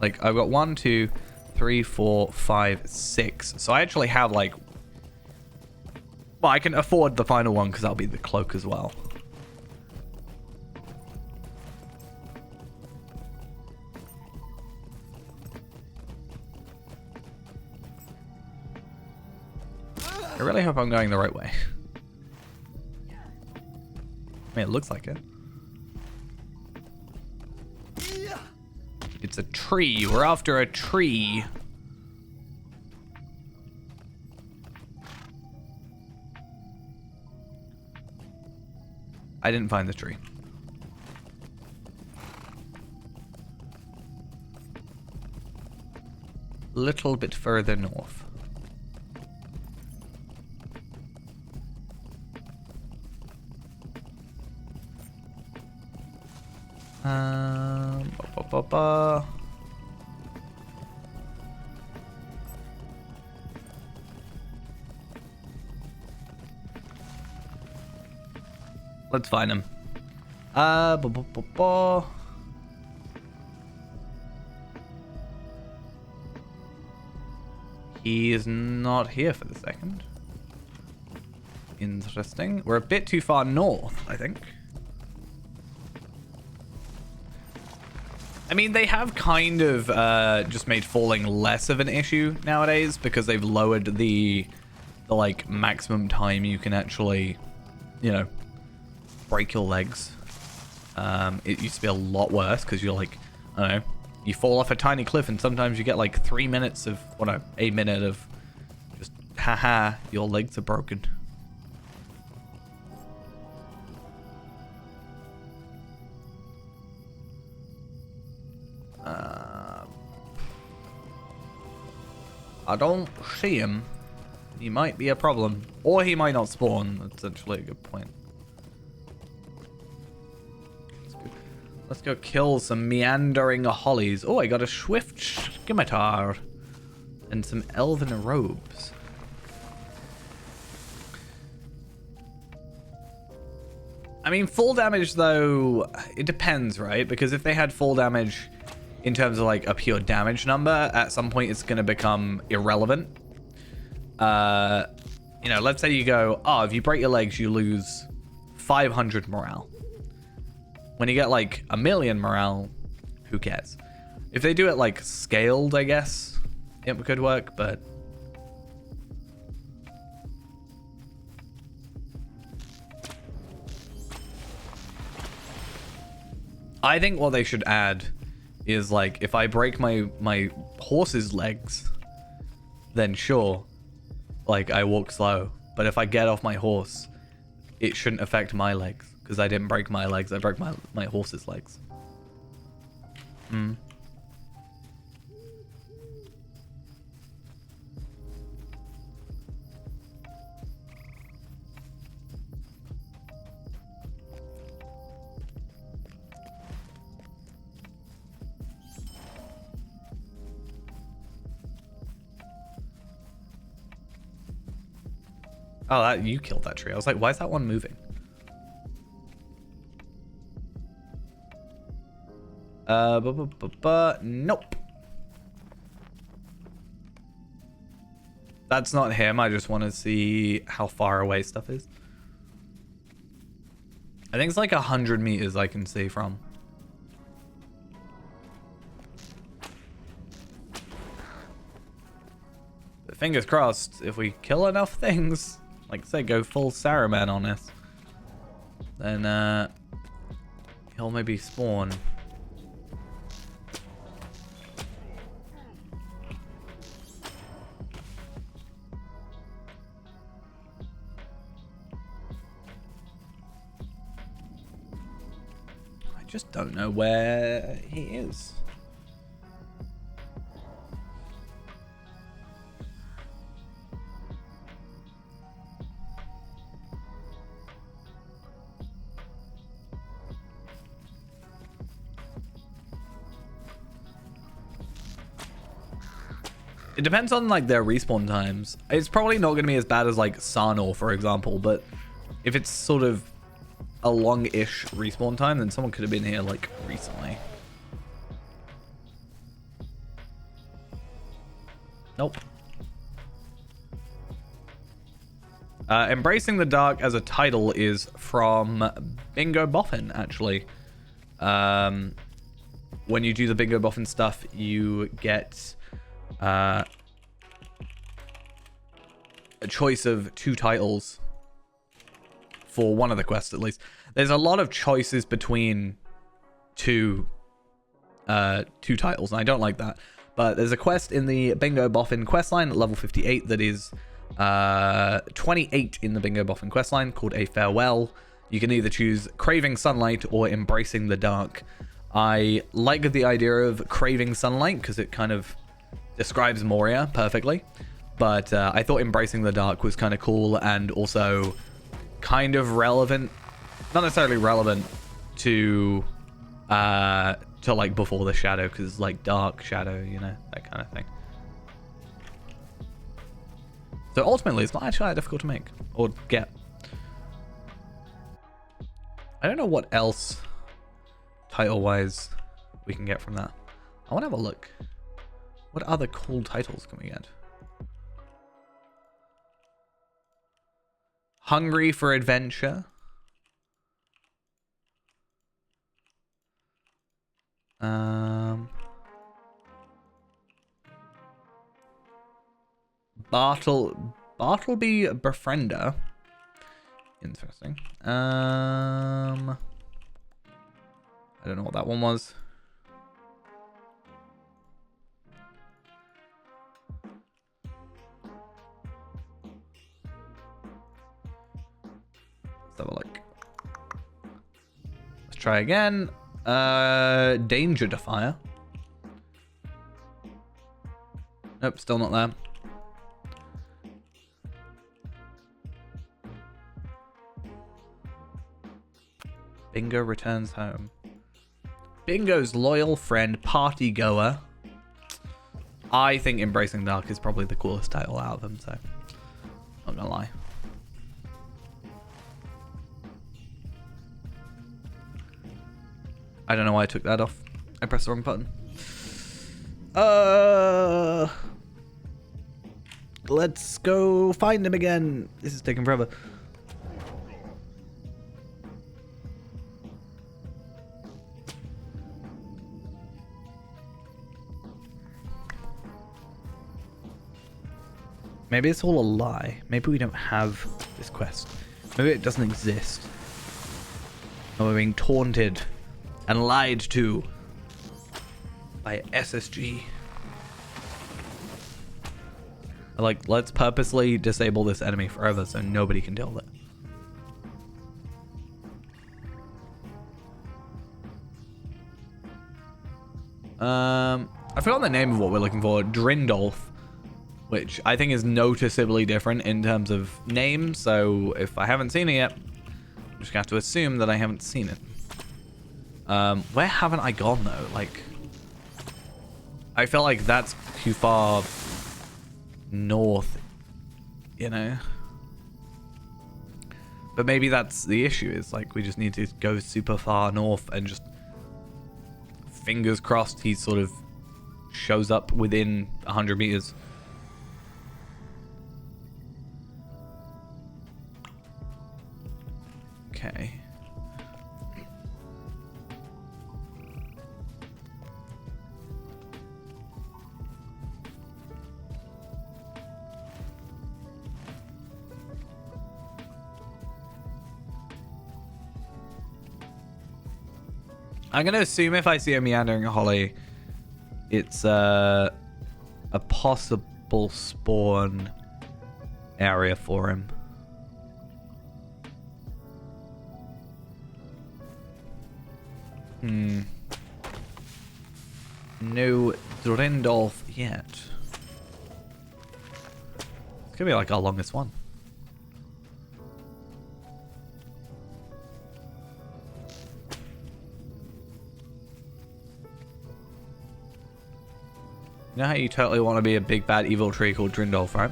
Like, I've got 1, 2, 3, 4, 5, 6. So I actually have, like... Well, I can afford the final one because that'll be the cloak as well. I really hope I'm going the right way. I mean, it looks like it. It's a tree. We're after a tree. I didn't find the tree. Little bit further north. Let's find him. He is not here for the second. Interesting. We're a bit too far north, I think. I mean, they have kind of just made falling less of an issue nowadays because they've lowered the like maximum time you can actually, you know, break your legs. It used to be a lot worse because you're like, I don't know, you fall off a tiny cliff and sometimes you get like 3 minutes of, well, no, a minute of just, haha, your legs are broken. I don't see him. He might be a problem. Or he might not spawn. That's actually a good point. Let's go kill some meandering hollies. Oh, I got a swift scimitar. And some elven robes. I mean, full damage, though, it depends, right? Because if they had full damage in terms of, like, a pure damage number, at some point it's going to become irrelevant. You know, let's say you go, oh, if you break your legs, you lose 500 morale. When you get, like, 1,000,000 morale, who cares? If they do it, like, scaled, I guess, it could work, but... I think what they should add is, like, if I break my horse's legs, then sure, like, I walk slow. But if I get off my horse, it shouldn't affect my legs. Because I didn't break my legs, I broke my horse's legs. Hmm. Oh, you killed that tree. I was like, why is that one moving? Nope. That's not him. I just want to see how far away stuff is. I think it's like 100 meters I can see from. But fingers crossed, if we kill enough things, like say go full Saruman on us, then he'll maybe spawn. I just don't know where he is. It depends on like their respawn times. It's probably not going to be as bad as like Sarnor, for example, but if it's sort of a long-ish respawn time, then someone could have been here like recently. Nope. Embracing the Dark as a title is from Bingo Boffin, actually. When you do the Bingo Boffin stuff, you get a choice of 2 titles for one of the quests, at least. There's a lot of choices between two titles, and I don't like that. But there's a quest in the Bingo Boffin questline at level 58 that is 28 in the Bingo Boffin questline, called A Farewell. You can either choose Craving Sunlight or Embracing the Dark. I like the idea of Craving Sunlight because it kind of describes Moria perfectly, but I thought Embracing the Dark was kind of cool and also kind of relevant, not necessarily relevant to like Before the Shadow, because it's like dark shadow, you know, that kind of thing. So ultimately it's not actually that difficult to make or get. I don't know what else title wise we can get from that. I want to have a look. What other cool titles can we get? Hungry for Adventure. Bartleby Befriender. Interesting. I don't know what that one was. Let's have a look. Let's try again. Danger Defier. Nope, still not there. Bingo returns home. Bingo's loyal friend, party goer. I think Embracing Dark is probably the coolest title out of them, so not gonna lie. I don't know why I took that off. I pressed the wrong button. Let's go find him again. This is taking forever. Maybe it's all a lie. Maybe we don't have this quest. Maybe it doesn't exist. And we're being taunted and lied to by SSG. Like, let's purposely disable this enemy forever so nobody can deal with it. I forgot the name of what we're looking for. Drindolf, which I think is noticeably different in terms of name. So if I haven't seen it yet, I'm just gonna have to assume that I haven't seen it. Where haven't I gone though? Like, I feel like that's too far north, you know? But maybe that's the issue, is like we just need to go super far north and just fingers crossed he sort of shows up within 100 meters. Okay. I'm going to assume if I see a meandering holly, it's a possible spawn area for him. No Drendolf yet. It's gonna be like our longest one. You know how you totally want to be a big bad evil tree called Drindolf, right?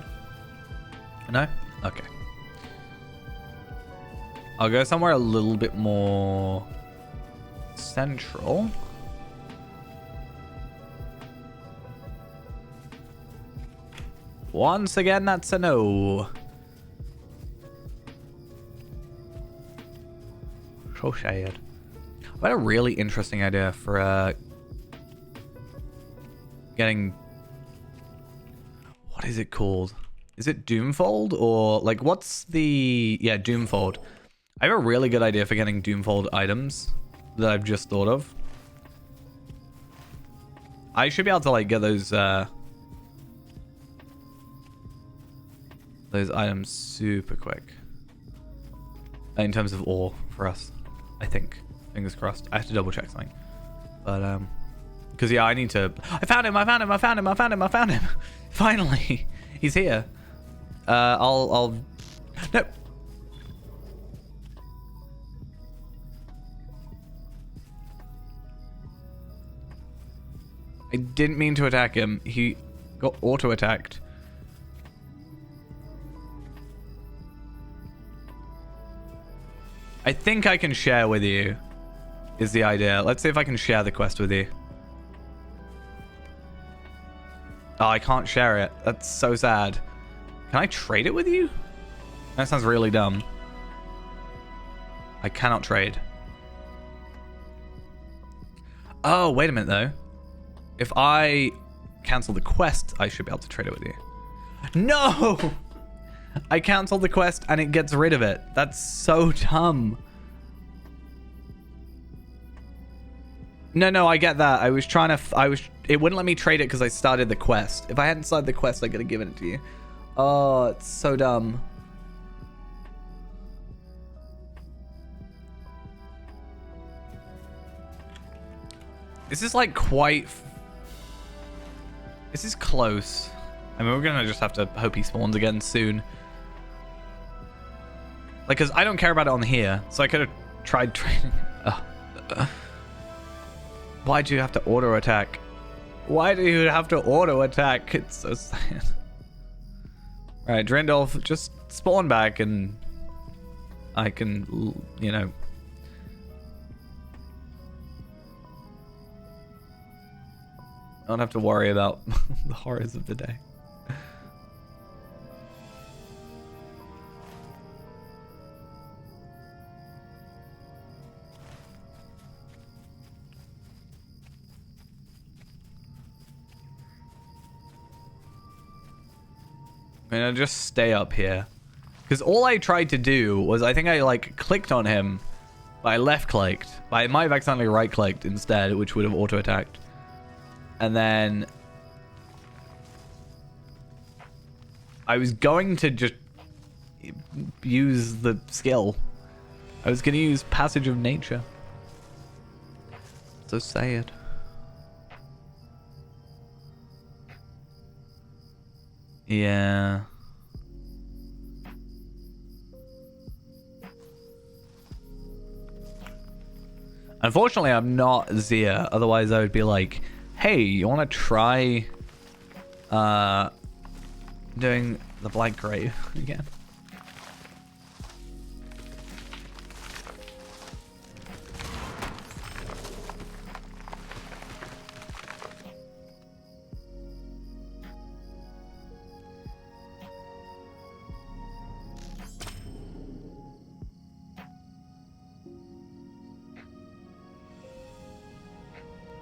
No? Okay. I'll go somewhere a little bit more central. Once again, that's a no. So sad. I've got a really interesting idea for getting... What is it called? Is it Doomfold? Or like what's the... Yeah, Doomfold. I have a really good idea for getting Doomfold items that I've just thought of. I should be able to like get those items super quick. In terms of ore for us, I think. Fingers crossed. I have to double check something. But because yeah, I need to... I found him! I found him! I found him! I found him! I found him! Finally! He's here. I'll... No! I didn't mean to attack him. He got auto-attacked. I think I can share with you, is the idea. Let's see if I can share the quest with you. Oh, I can't share it. That's so sad. Can I trade it with you? That sounds really dumb. I cannot trade. Oh, wait a minute, though. If I cancel the quest, I should be able to trade it with you. No! I canceled the quest and it gets rid of it. That's so dumb. No, I get that. I was trying to... it wouldn't let me trade it because I started the quest. If I hadn't started the quest, I could have given it to you. Oh, it's so dumb. This is like quite... This is close. I mean, we're gonna just have to hope he spawns again soon. Like, because I don't care about it on here, so I could have tried trading. Why do you have to auto-attack? Why do you have to auto-attack? It's so sad. Alright, Drendolf, just spawn back and I can, you know... I don't have to worry about the horrors of the day. I'm gonna just stay up here. Because all I tried to do was, I think I like clicked on him, but I left clicked. But I might have accidentally right clicked instead, which would have auto attacked. And then I was going to just use the skill. I was going to use Passage of Nature. So sad. Yeah. Unfortunately, I'm not Zia. Otherwise, I would be like, hey, you want to try doing the Black Grave again?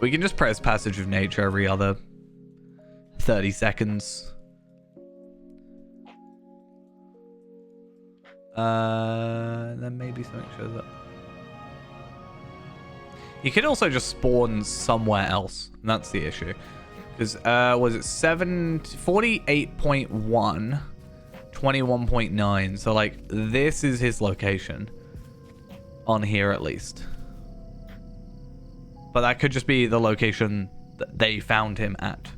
We can just press Passage of Nature every other 30 seconds. Then maybe something shows up. He could also just spawn somewhere else. And that's the issue. Because, was it 48.1, 21.9. So, like, this is his location. On here, at least. But that could just be the location that they found him at.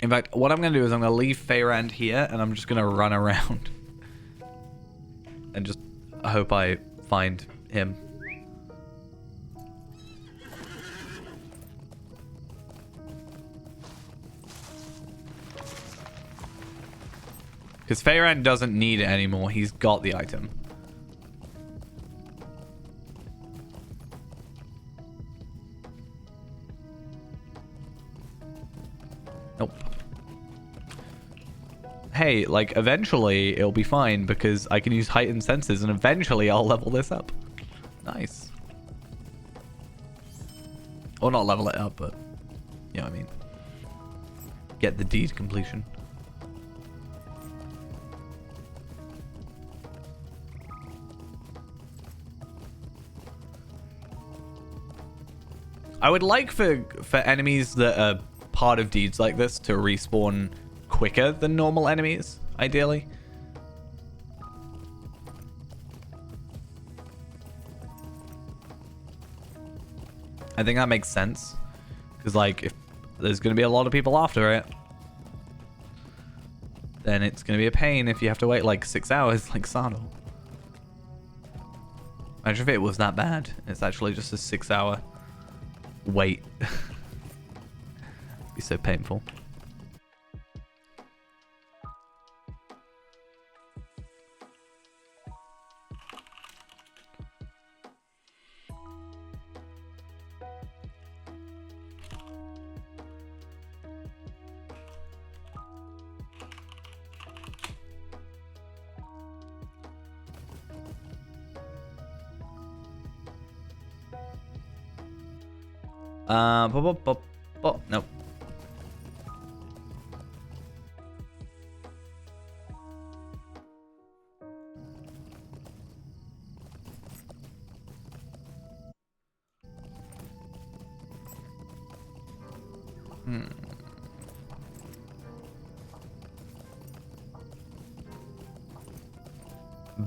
In fact, what I'm going to do is I'm going to leave Feyrand here, and I'm just going to run around. And just hope I find him. Because Feyrand doesn't need it anymore. He's got the item. Nope. Hey, like, eventually it'll be fine because I can use heightened senses and eventually I'll level this up. Nice. Or not level it up, but you know what I mean. Get the deed completion. I would like for enemies that are part of deeds like this to respawn quicker than normal enemies, ideally. I think that makes sense. Because, like, if there's going to be a lot of people after it, then it's going to be a pain if you have to wait, like, 6 hours, like Sardal. Imagine if it was that bad. It's actually just a 6-hour wait. Be so painful. Nope.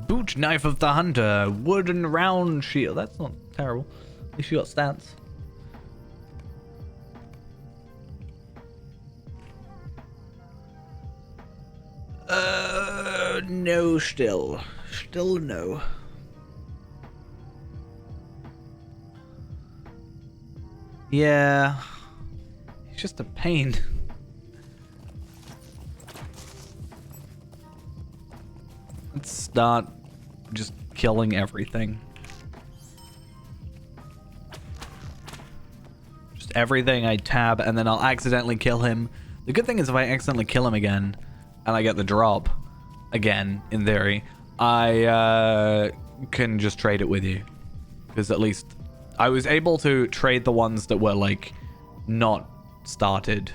Boot knife of the hunter, wooden round shield. That's not terrible. At least you got stats. No, still no. Yeah, it's just a pain. Let's start just killing everything. Just everything I tab, and then I'll accidentally kill him. The good thing is if I accidentally kill him again, and I get the drop again, in theory, I can just trade it with you. Because at least I was able to trade the ones that were, like, not started.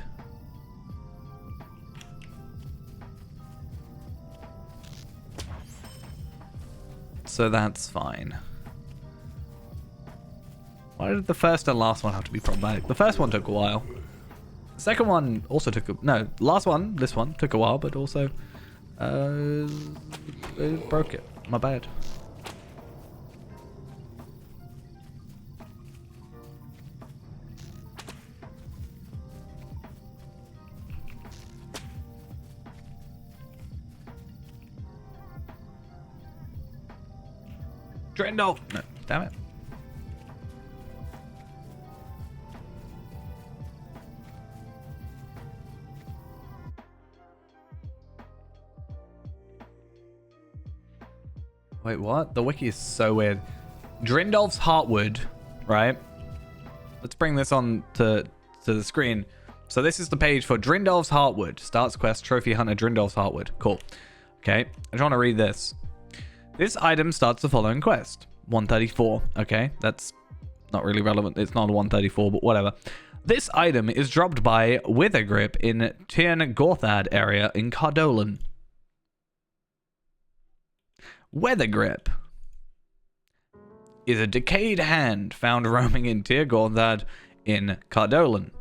So that's fine. Why did the first and last one have to be problematic? The first one took a while. The second one also took a... No, last one, this one, took a while, but also... it broke it. My bad. Drendel! No, damn it. Wait, what? The wiki is so weird. Drindolf's Heartwood, right? Let's bring this on to the screen. So this is the page for Drindolf's Heartwood. Starts quest, Trophy Hunter, Drindolf's Heartwood. Cool. Okay, I just want to read this. This item starts the following quest. 134. Okay, that's not really relevant. It's not a 134, but whatever. This item is dropped by Withergrip in Tirn Gorthad area in Cardolan. Weathergrip is a decayed hand found roaming in Tir Gorthad in Cardolan.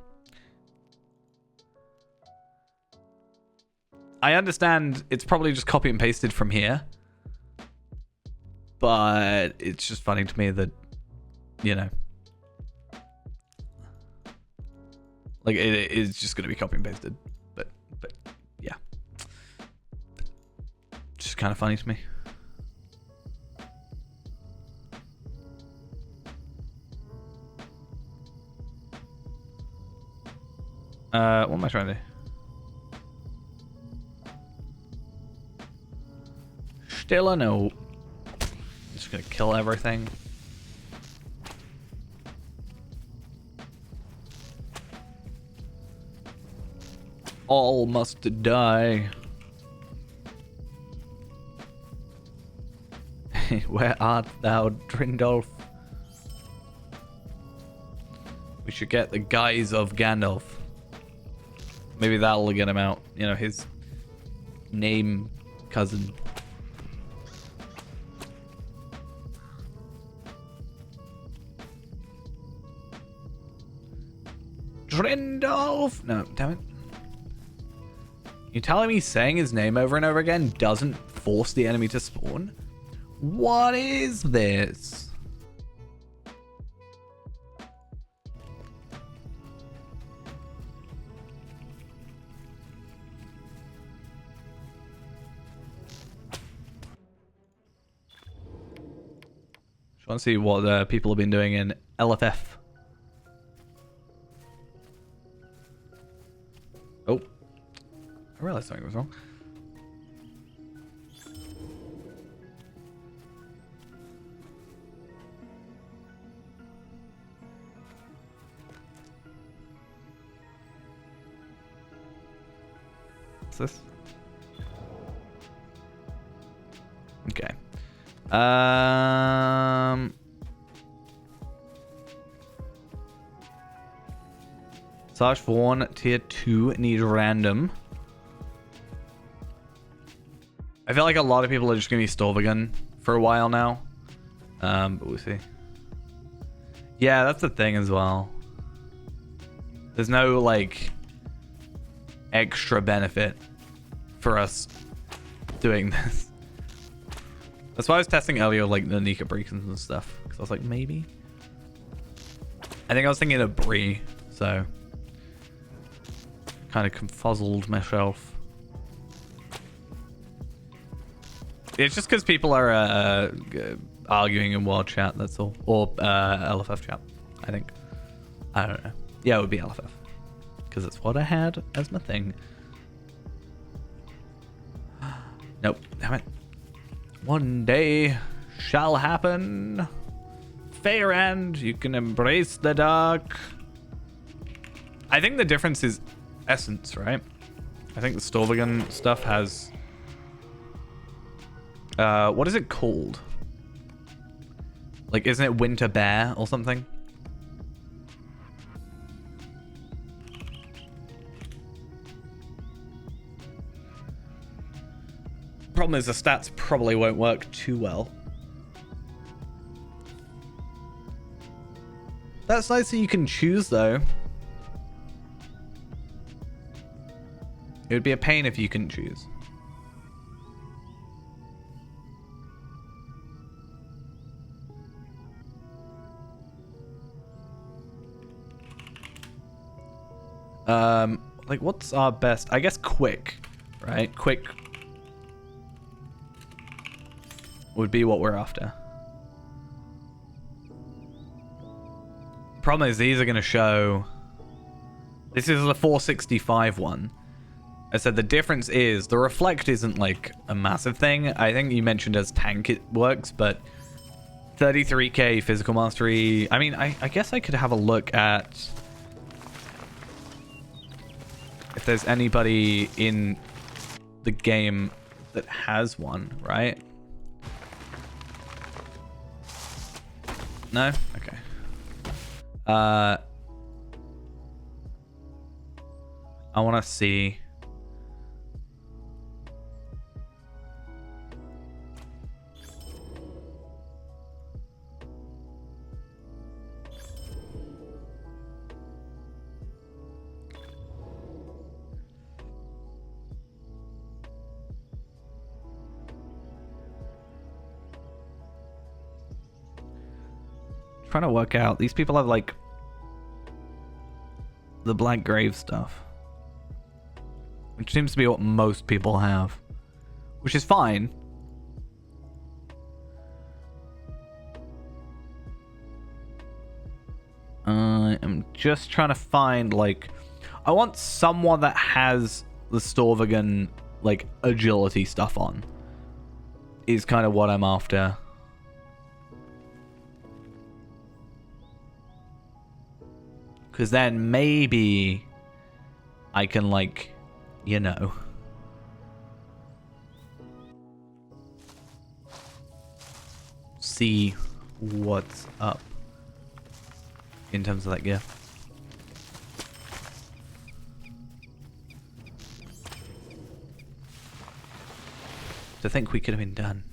I understand it's probably just copy and pasted from here, but it's just funny to me that, you know, like it is just going to be copy and pasted, but yeah, it's just kind of funny to me. What am I trying to do? Still a no. Just gonna kill everything. All must die. Where art thou, Drindolf? We should get the guise of Gandalf. Maybe that'll get him out. You know, his name cousin. Drindolf! No, damn it. You telling me saying his name over and over again doesn't force the enemy to spawn? What is this? Just want to see what people have been doing in LFF. Oh, I realized something was wrong. What's this? Okay. Sarge Vaughn, tier 2, need random. I feel like a lot of people are just going to be Storvagun for a while now. But we'll see. Yeah, that's the thing as well. There's no, like, extra benefit for us doing this. That's why I was testing earlier, like, the Nika Breakons and stuff. Because I was like, maybe? I think I was thinking of Bree, so... kind of confuzzled myself. It's just because people are arguing in world chat, that's all. Or LFF chat, I think. I don't know. Yeah, it would be LFF. Because it's what I had as my thing. Nope, damn it. One day shall happen. Fair end, you can embrace the dark. I think the difference is essence, right? I think the Storvagun stuff has... what is it called? Like, isn't it Winter Bear or something? Problem is the stats probably won't work too well. That's nice that you can choose, though. It would be a pain if you couldn't choose. Like, what's our best? I guess quick, right? Quick would be what we're after. Problem is, these are going to show... This is the 465 one. I said the difference is the reflect isn't like a massive thing. I think you mentioned as tank it works, but 33k physical mastery. I mean, I guess I could have a look at if there's anybody in the game that has one, right? No? Okay. I want to see. Trying to work out. These people have like the Black Grave stuff, which seems to be what most people have, which is fine. I am just trying to find, like, I want someone that has the Storvagan, like, agility stuff on, is kind of what I'm after. Because then maybe I can, like, you know. See what's up in terms of that gear. To think we could have been done.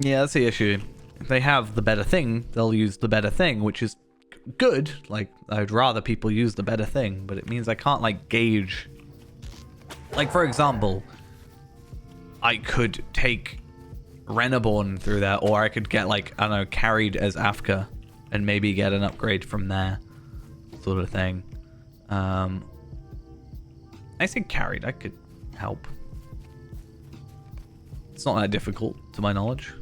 Yeah, that's the issue. If they have the better thing, they'll use the better thing, which is good. Like, I'd rather people use the better thing, but it means I can't, like, gauge. Like, for example, I could take Renaborn through there, or I could get, like, I don't know, carried as Afka and maybe get an upgrade from there, sort of thing. I say carried, I could help. It's not that difficult, to my knowledge.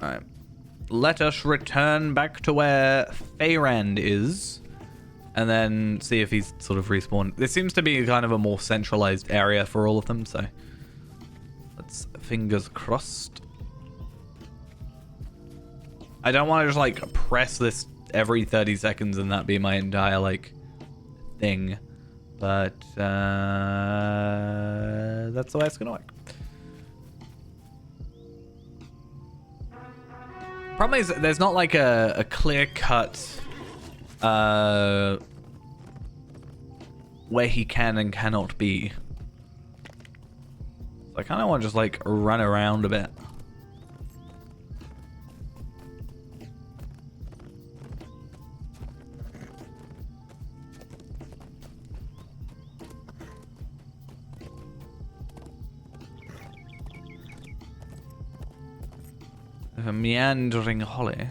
Alright. Let us return back to where Feyrand is, and then see if he's sort of respawned. This seems to be kind of a more centralized area for all of them, so let's fingers crossed. I don't want to just, like, press this every 30 seconds and that be my entire, like, thing, but that's the way it's gonna work. Problem is, there's not like a clear-cut where he can and cannot be. So I kind of want to just, like, run around a bit. A meandering holly.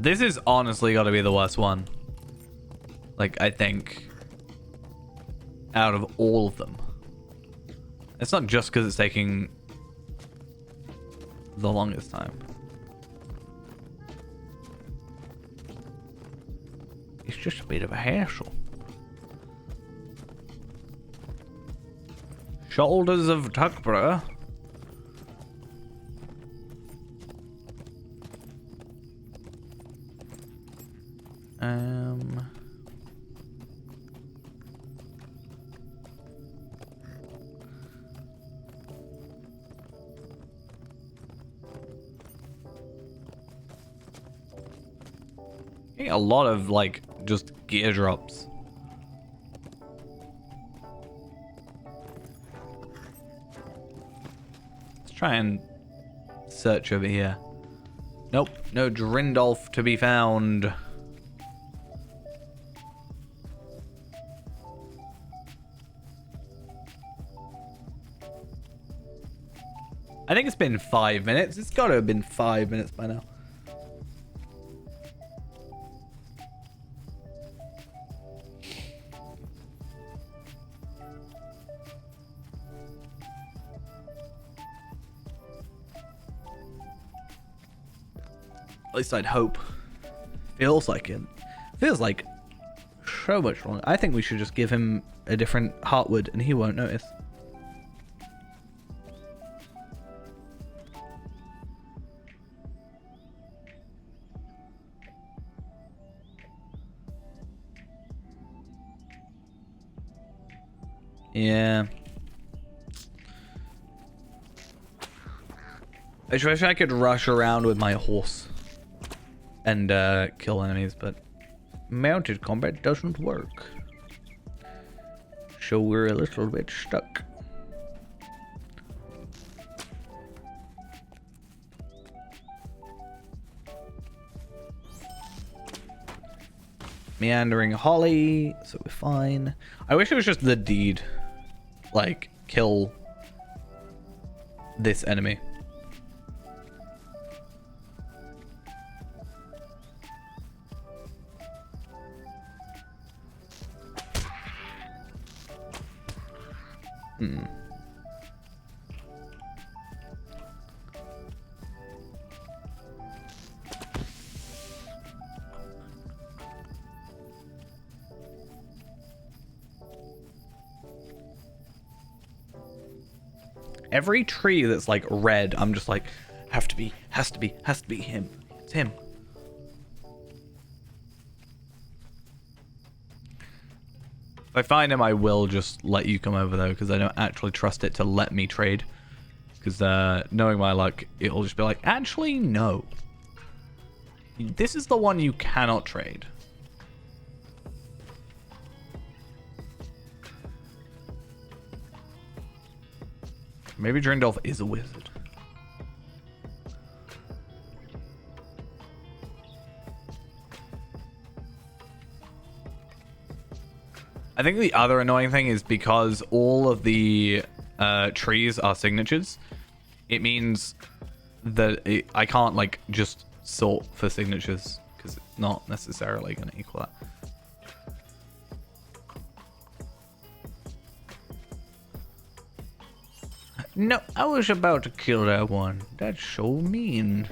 This is honestly got to be the worst one. Like, I think out of all of them. It's not just because it's taking the longest time. It's just a bit of a hassle. Shoulders of Tuckborough. Getting a lot of, like, just gear drops. Try and search over here. Nope, no Drindolf to be found. I think it's been 5 minutes. It's got to have been 5 minutes by now. At least I'd hope. Feels like it. Feels like so much longer. I think we should just give him a different heartwood and he won't notice. Yeah. I wish I could rush around with my horse and kill enemies, but mounted combat doesn't work. So we're a little bit stuck. Meandering Holly, so we're fine. I wish it was just the deed. Like, kill this enemy. Every tree that's like red, I'm just like, has to be him. It's him. If I find him, I will just let you come over though, because I don't actually trust it to let me trade. Because knowing my luck, it'll just be like, actually, no. This is the one you cannot trade. Maybe Drindolf is a wizard. I think the other annoying thing is because all of the trees are signatures, it means that I can't like just sort for signatures because it's not necessarily going to equal that. No, I was about to kill that one. That's so mean.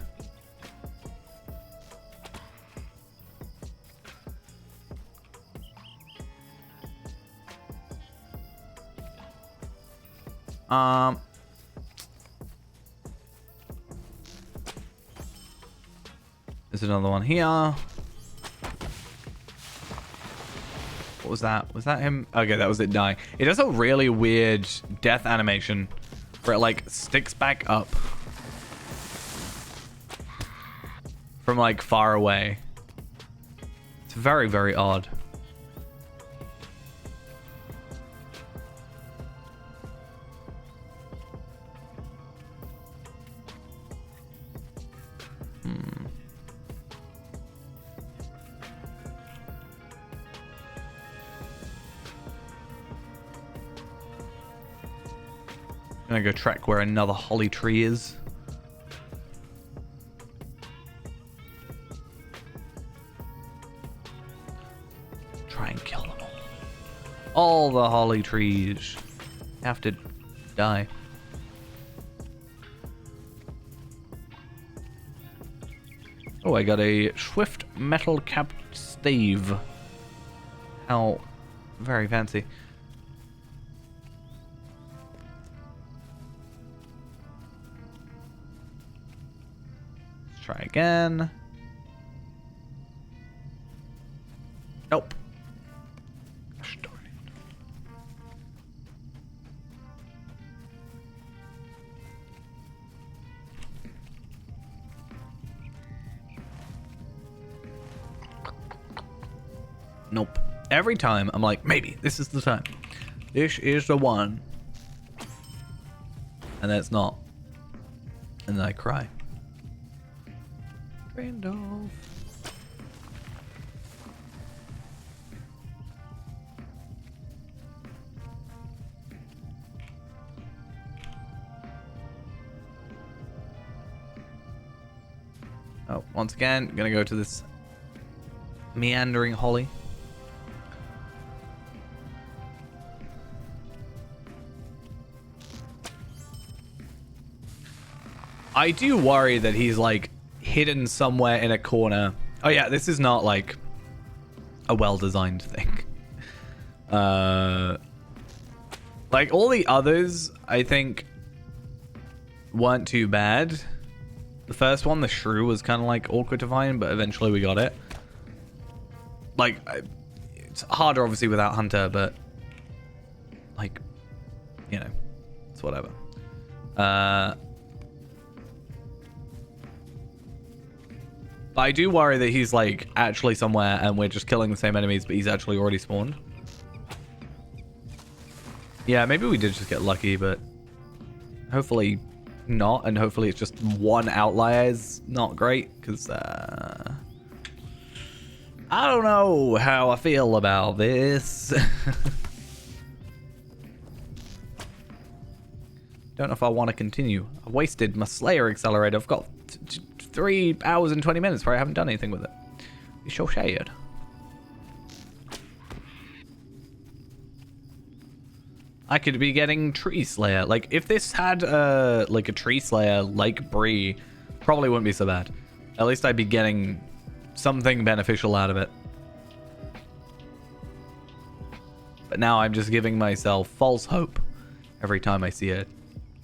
There's another one here. What was that? Was that him? Okay, that was it dying. It does a really weird death animation where it like sticks back up from like far away. It's very, very odd. I'm gonna go track where another holly tree is. Try and kill them all. All the holly trees have to die. Oh, I got a swift metal capped stave. How very fancy. Try again. Nope. Gosh darn it. Nope. Every time I'm like, maybe this is the time. This is the one. And then it's not. And then I cry. Randolph. Oh, once again, gonna go to this meandering holly. I do worry that he's like hidden somewhere in a corner. Oh yeah, this is not like a well-designed thing. Like all the others, I think, weren't too bad. The first one, the shrew, was kind of like awkward to find, but eventually we got it. Like, it's harder obviously without Hunter, but like, you know, it's whatever. But I do worry that he's like actually somewhere and we're just killing the same enemies, but he's actually already spawned. Yeah, maybe we did just get lucky, but hopefully not, and hopefully it's just one outlier is not great, because I don't know how I feel about this. Don't know if I want to continue. I wasted my Slayer Accelerator. I've got 3 hours and 20 minutes where I haven't done anything with it. It's so sad. I could be getting Tree Slayer. Like, if this had like a Tree Slayer like Bree, probably wouldn't be so bad. At least I'd be getting something beneficial out of it. But now I'm just giving myself false hope every time I see a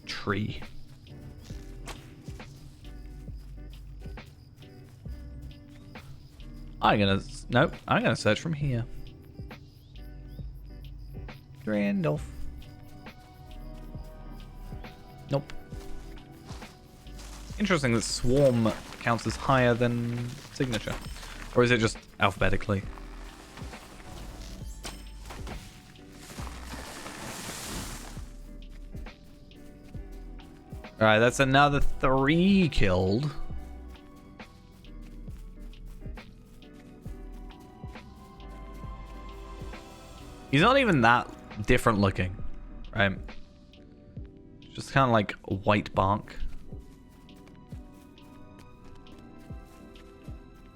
tree. Nope, I'm gonna search from here. Randolph. Nope. Interesting that Swarm counts as higher than Signature. Or is it just alphabetically? Alright, that's another 3 killed. He's not even that different looking, right? Just kind of like white bark.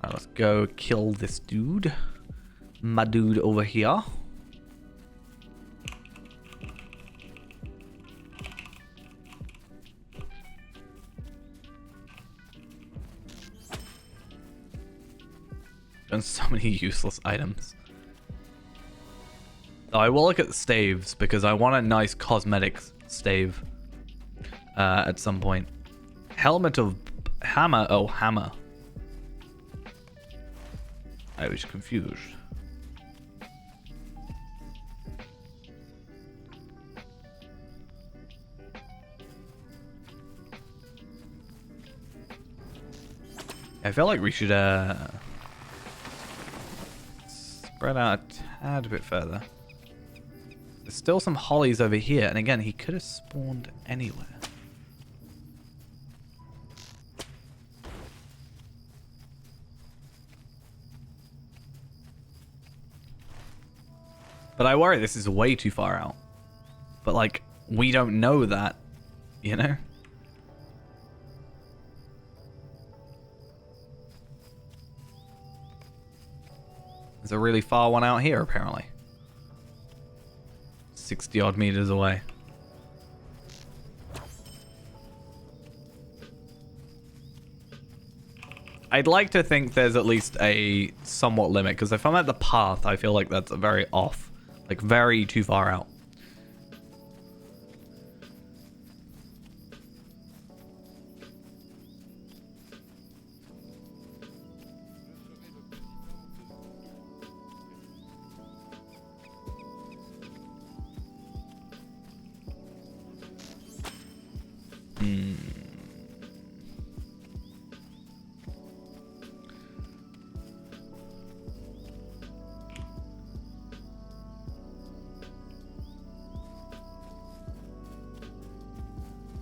Alright, let's go kill this dude. My dude over here. And so many useless items. Though I will look at the staves because I want a nice cosmetics stave at some point. Helmet of hammer. Oh, hammer. I was confused. I feel like we should spread out a tad bit further. There's still some hollies over here, and again, he could have spawned anywhere. But I worry this is way too far out. But like, we don't know that, you know? There's a really far one out here, apparently. 60 odd meters away. I'd like to think there's at least a somewhat limit, because if I'm at the path, I feel like that's a very off. Like, very too far out.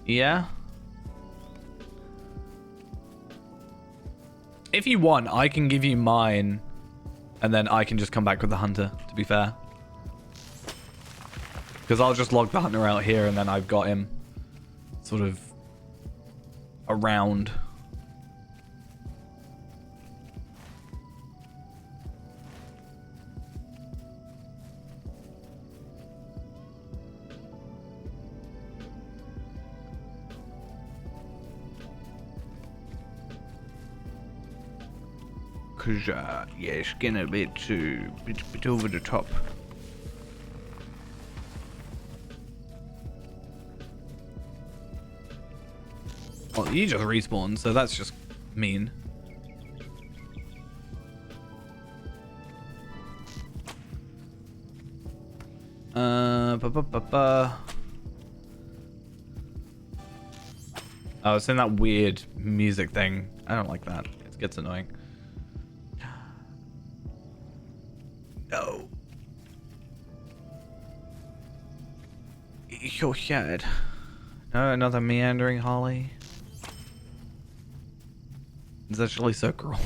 Yeah. If you want, I can give you mine, and then I can just come back with the hunter, to be fair. Because I'll just log the hunter out here, and then I've got him sort of around. Because, yeah, it's getting a bit over the top. Well, you just respawn, so that's just mean. Oh, it's in that weird music thing. I don't like that. It gets annoying. No. Your head. No, another meandering holly. It's actually so cruel.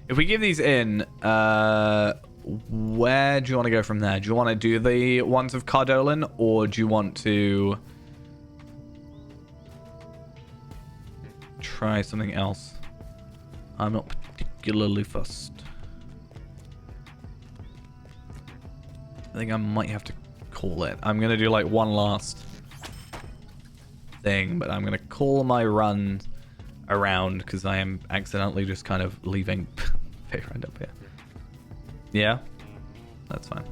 If we give these in, where do you want to go from there? Do you want to do the ones of Cardolin, or do you want to try something else? I'm not particularly fussed. I think I might have to call it. I'm going to do like one last thing, but I'm going to call my run around because I am accidentally just kind of leaving Feyrind up here. Yeah, that's fine.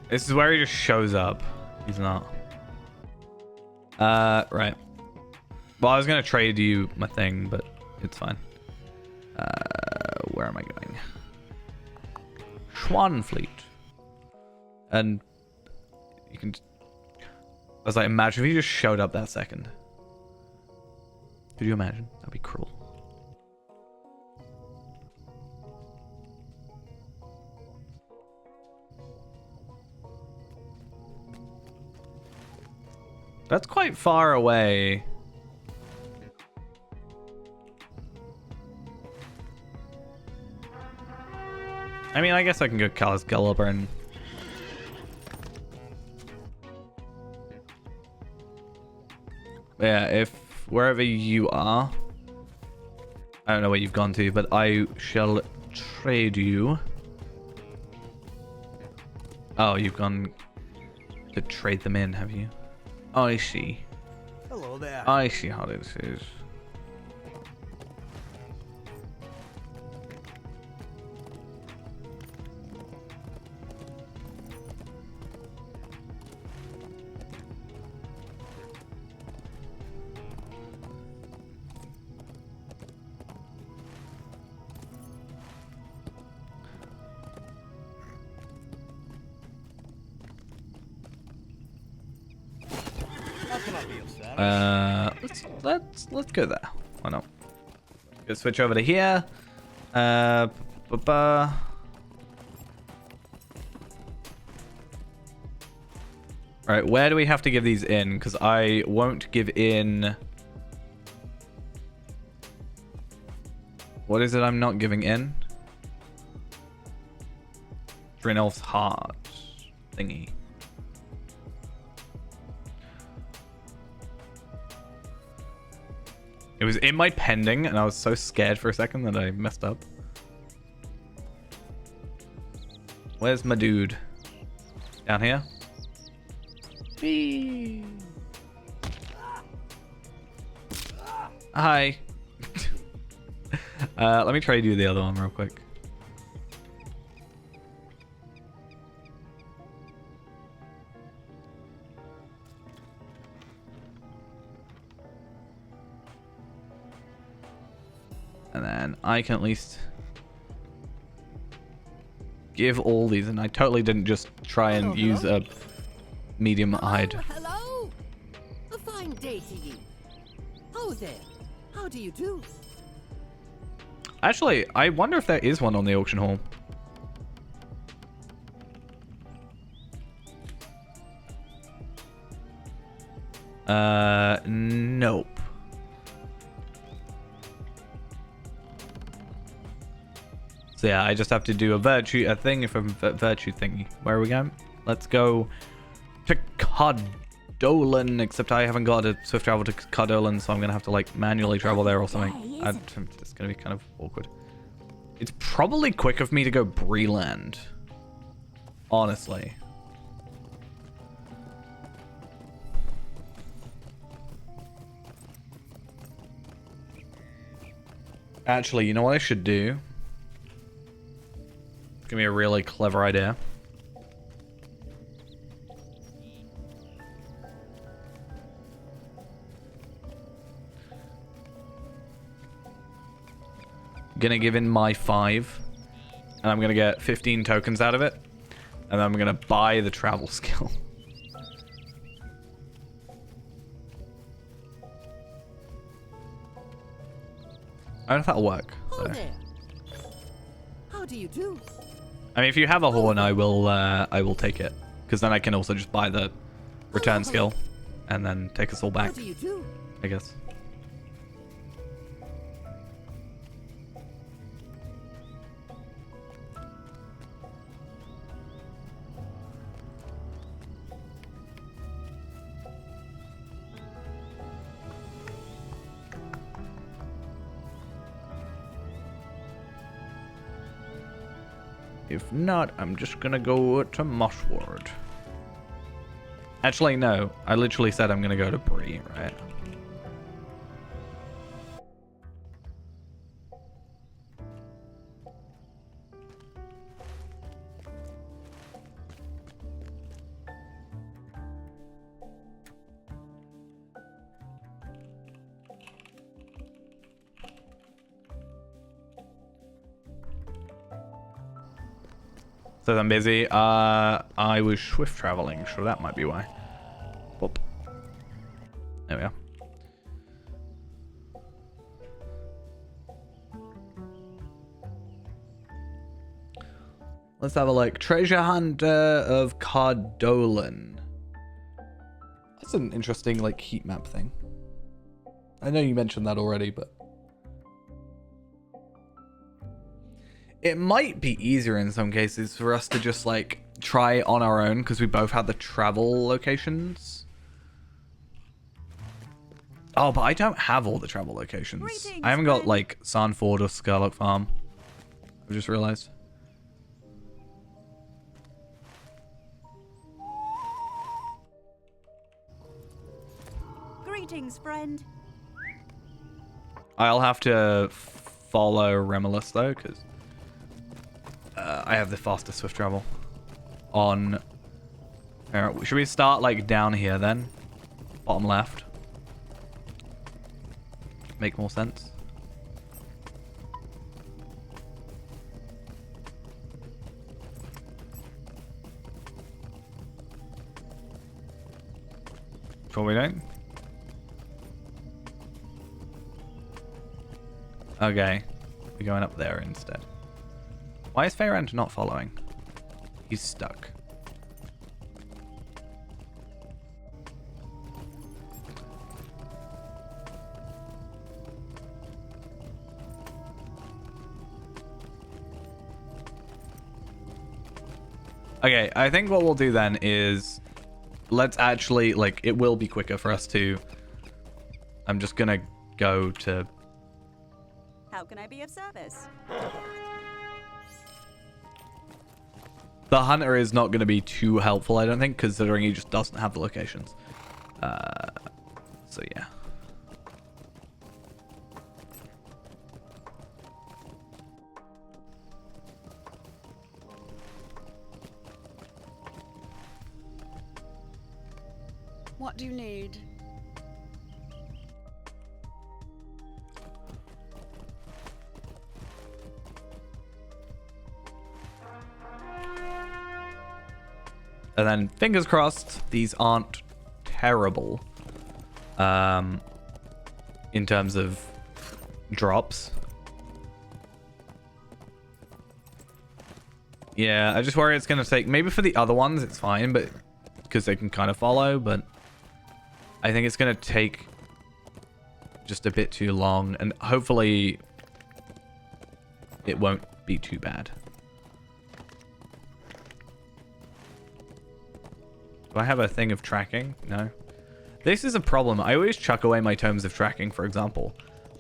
This is where he just shows up. He's not. Right. Well, I was gonna trade you my thing, but it's fine. Where am I going? Schwanfleet. And you can... I was like, imagine if he just showed up that second. Could you imagine? That'd be cruel. That's quite far away. I mean, I guess I can go Callus Gulliver and... Yeah, if wherever you are, I don't know where you've gone to, but I shall trade you. Oh, you've gone to trade them in, have you? I see. Hello there. I see how this is. How can I be of service? Let's go there. Why not? Go switch over to here. Right, where do we have to give these in? Because I won't give in. What is it I'm not giving in? Drinelf's heart thingy. It was in my pending, and I was so scared for a second that I messed up. Where's my dude? Down here? Whee! Hi. Let me trade you the other one real quick. And then I can at least give all these, and I totally didn't just try and use a medium hide. Hello. A fine day to you. Oh there. How do you do? Actually, I wonder if there is one on the auction hall. Nope. So yeah, I just have to do a thing from virtue thingy. Where are we going? Let's go to Cardolan, except I haven't got a swift travel to Cardolan, so I'm going to have to like manually travel there or something. It's going to be kind of awkward. It's probably quicker for me to go Breland. Honestly. Actually, you know what I should do? Give me a really clever idea. Gonna give in my 5, and I'm gonna get 15 tokens out of it, and then I'm gonna buy the travel skill. I don't know if that'll work. Oh So. there. How do you do? I mean, if you have a horn, I will take it, because then I can also just buy the return skill, and then take us all back. How do you do? I guess. If not, I'm just gonna go to Mossward. Actually, no. I literally said I'm gonna go to Bree, right? Says I'm busy. I was swift traveling, so that might be why. Whoop. There we are. Let's have a look. Treasure Hunter of Cardolan. That's an interesting, like, heat map thing. I know you mentioned that already, but... It might be easier in some cases for us to just, like, try on our own, because we both have the travel locations. Oh, but I don't have all the travel locations. Greetings, I haven't got, friend. like, Sandford or Scarlock Farm. I just realized. Greetings, friend. I'll have to follow Remulus, though, because... I have the fastest swift travel on. Should we start like down here then? Bottom left. Make more sense. What are we doing? Okay. We're going up there instead. Why is Feyrand not following? He's stuck. Okay, I think what we'll do then is let's actually, like, it will be quicker for us to... I'm just gonna go to... How can I be of service? The hunter is not going to be too helpful, I don't think, considering he just doesn't have the locations. So yeah. What do you need? And then, fingers crossed, these aren't terrible in terms of drops. Yeah, I just worry it's going to take... Maybe for the other ones, it's fine, but because they can kind of follow, but I think it's going to take just a bit too long, and hopefully it won't be too bad. Do I have a thing of tracking? No. This is a problem. I always chuck away my tomes of tracking, for example.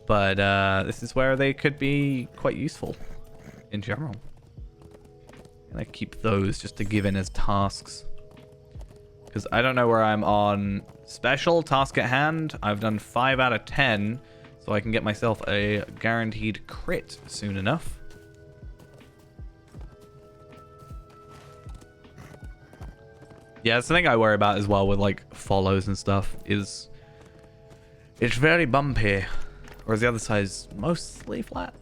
But this is where they could be quite useful in general. And I keep those just to give in as tasks. Because I don't know where I'm on special task at hand. I've done 5 out of 10. So I can get myself a guaranteed crit soon enough. Yeah, it's the thing I worry about as well with like follows and stuff is it's very bumpy. Whereas the other side is mostly flat.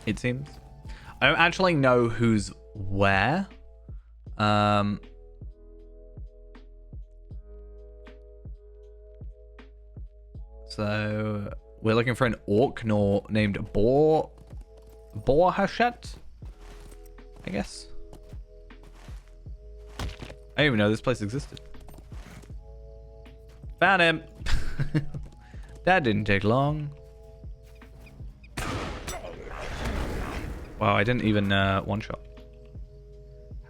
It seems. I don't actually know who's where. So we're looking for an orc named Borhashet, I guess. I didn't even know this place existed. Found him. That didn't take long. Wow, I didn't even one shot.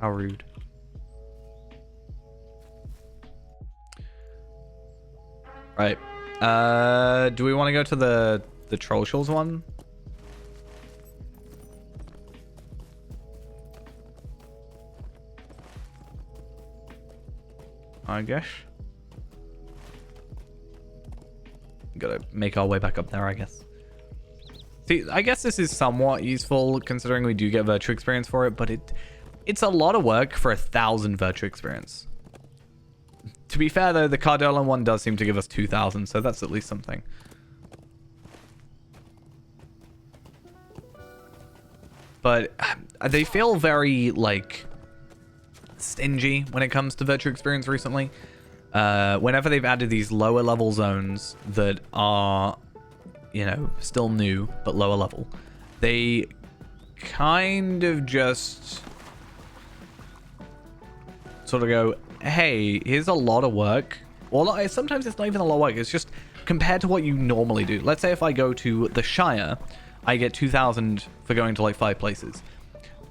How rude. Right. Do we want to go to the Troll Shores one? I guess. Gotta make our way back up there, I guess. See, I guess this is somewhat useful considering we do get virtue experience for it, but it's a lot of work for 1,000 virtue experience. To be fair, though, the Cardolan one does seem to give us 2,000, so that's at least something. But they feel very, like, stingy when it comes to virtue experience recently. Whenever they've added these lower level zones that are, you know, still new, but lower level, they kind of just sort of go, hey, here's a lot of work. Or sometimes it's not even a lot of work. It's just compared to what you normally do. Let's say if I go to the Shire, I get 2,000 for going to like 5 places.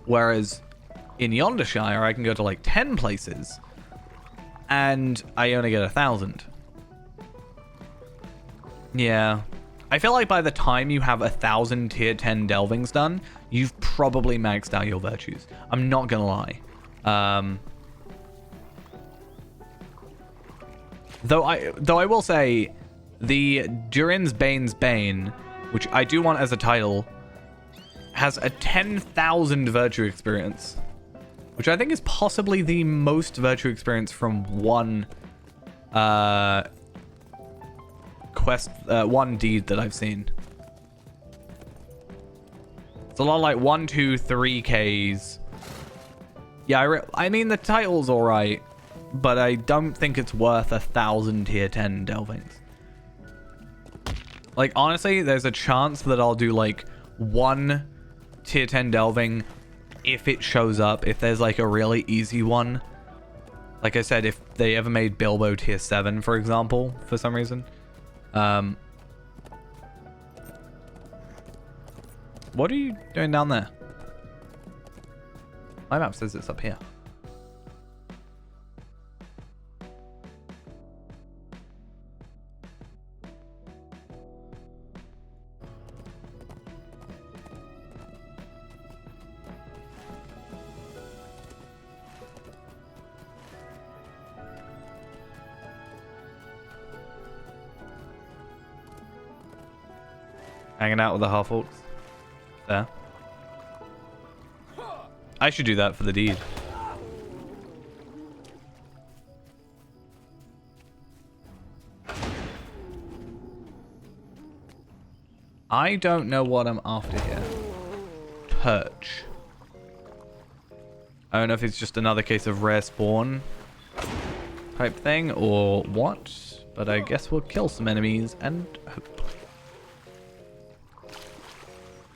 Whereas in Yonder Shire, I can go to like 10 places and I only get 1,000. Yeah. I feel like by the time you have 1,000 tier 10 delvings done, you've probably maxed out your virtues. I'm not gonna lie. Though I will say, the Durin's Bane's Bane, which I do want as a title, has a 10,000 virtue experience, which I think is possibly the most virtue experience from one quest, one deed that I've seen. It's a lot like 1, 2, 3 Ks. Yeah, I mean the title's alright, but I don't think it's worth 1,000 tier 10 delvings. Like, honestly, there's a chance that I'll do, like, 1 tier 10 delving if it shows up, if there's, like, a really easy one. Like I said, if they ever made Bilbo tier 7, for example, for some reason. What are you doing down there? My map says it's up here. Hanging out with the half-orcs. There. I should do that for the deed. I don't know what I'm after here. Perch. I don't know if it's just another case of rare spawn type thing or what, but I guess we'll kill some enemies and hope.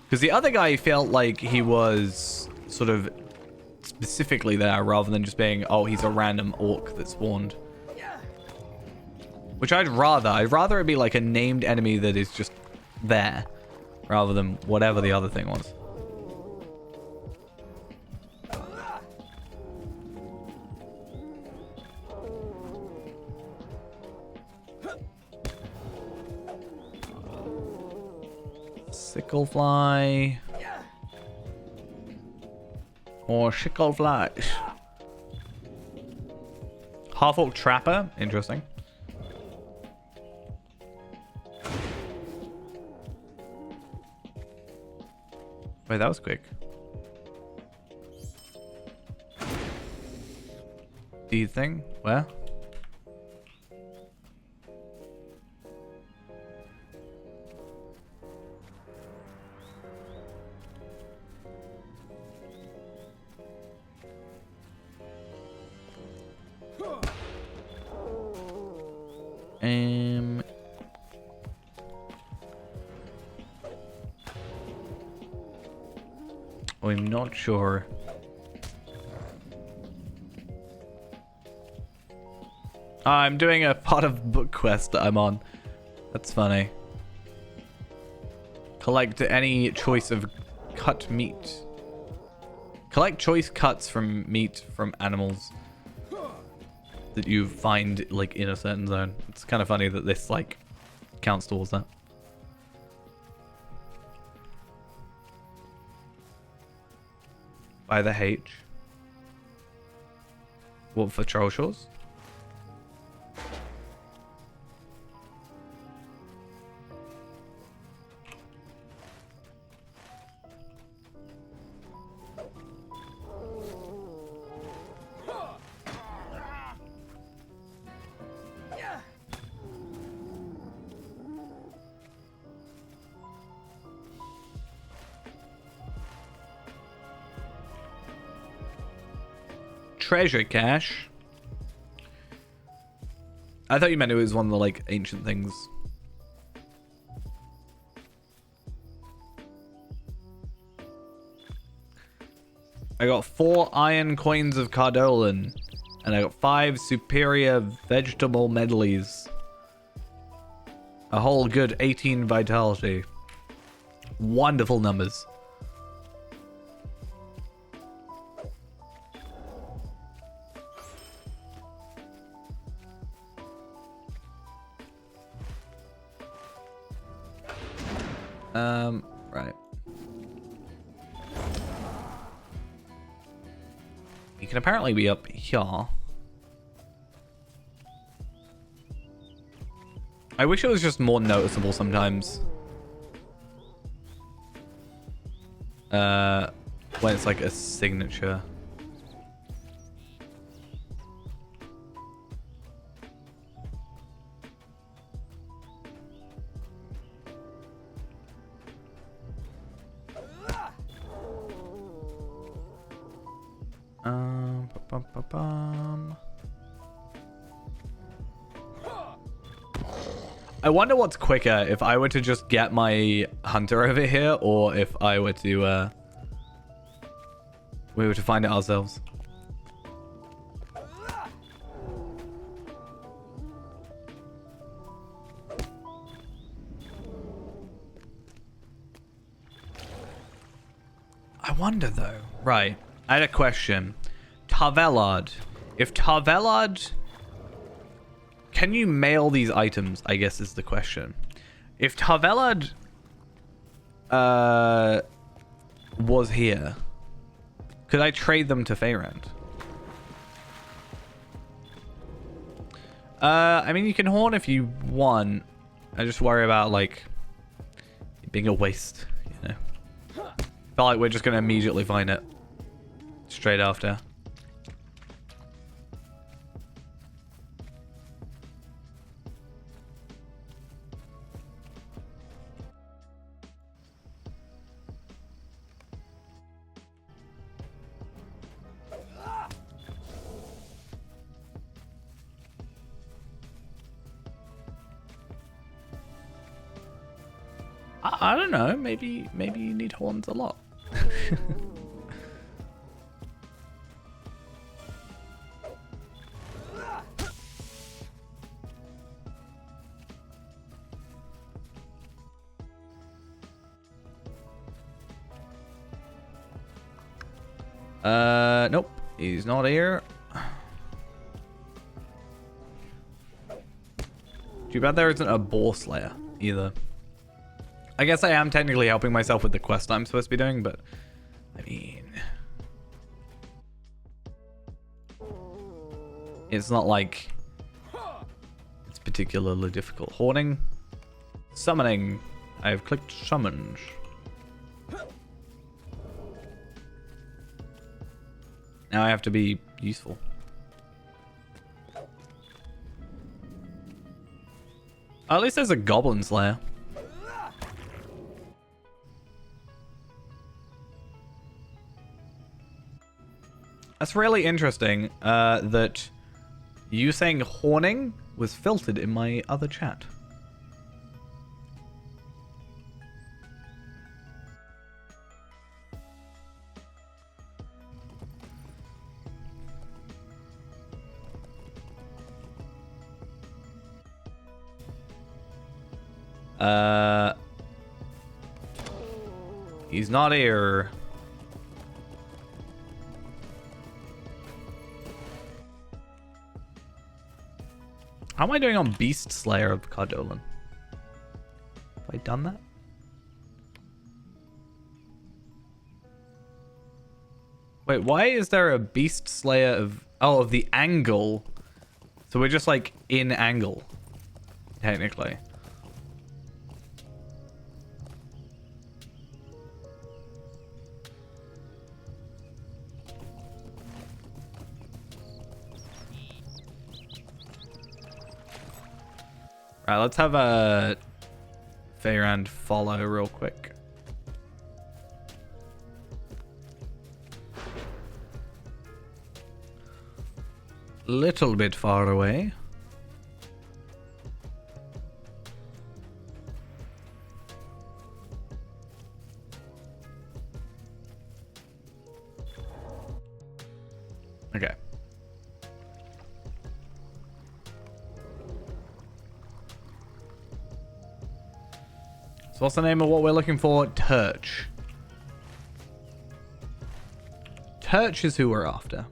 Because the other guy felt like he was sort of specifically there rather than just being, oh, he's a random orc that spawned. Which I'd rather it be like a named enemy that is just there rather than whatever the other thing was. Sicklefly. Or Sicklefly. Half-orc Trapper. Interesting. Wait, that was quick. Deed thing? Where? I'm not sure. I'm doing a part of book quest that I'm on. That's funny. Collect any choice of cut meat. Collect choice cuts from meat from animals that you find like in a certain zone. It's kind of funny that this like counts towards that. By the H. What for Troll Shores? Treasure cache. I thought you meant it was one of the like ancient things. I got 4 iron coins of Cardolan, and I got 5 superior vegetable medleys. A whole good 18 vitality. Wonderful numbers. Right. You can apparently be up here. I wish it was just more noticeable sometimes. When it's like a signature. I wonder what's quicker, if I were to just get my hunter over here, or if I were to, we were to find it ourselves. I wonder though. Right. I had a question. Tarvelard. If Tarvelard... Can you mail these items, I guess is the question. If Tarvelard was here, could I trade them to Faerend? I mean, you can horn if you want. I just worry about, like, it being a waste, you know. Felt like we're just going to immediately find it. Straight after. I don't know. Maybe you need horns a lot. Nope. He's not here. Too bad there isn't a boar slayer either. I guess I am technically helping myself with the quest I'm supposed to be doing, but I mean, it's not like it's particularly difficult. Hoarding, summoning. I have clicked summons. Now I have to be useful. At least there's a goblin slayer. That's really interesting that you saying horning was filtered in my other chat. He's not here. How am I doing on Beast Slayer of Cardolan? Have I done that? Wait, why is there a Beast Slayer of... Oh, of the angle. So we're just like in angle. Technically. Right, let's have a Feyrand follow real quick. Little bit far away. Okay. So what's the name of what we're looking for? Turch. Turch is who we're after.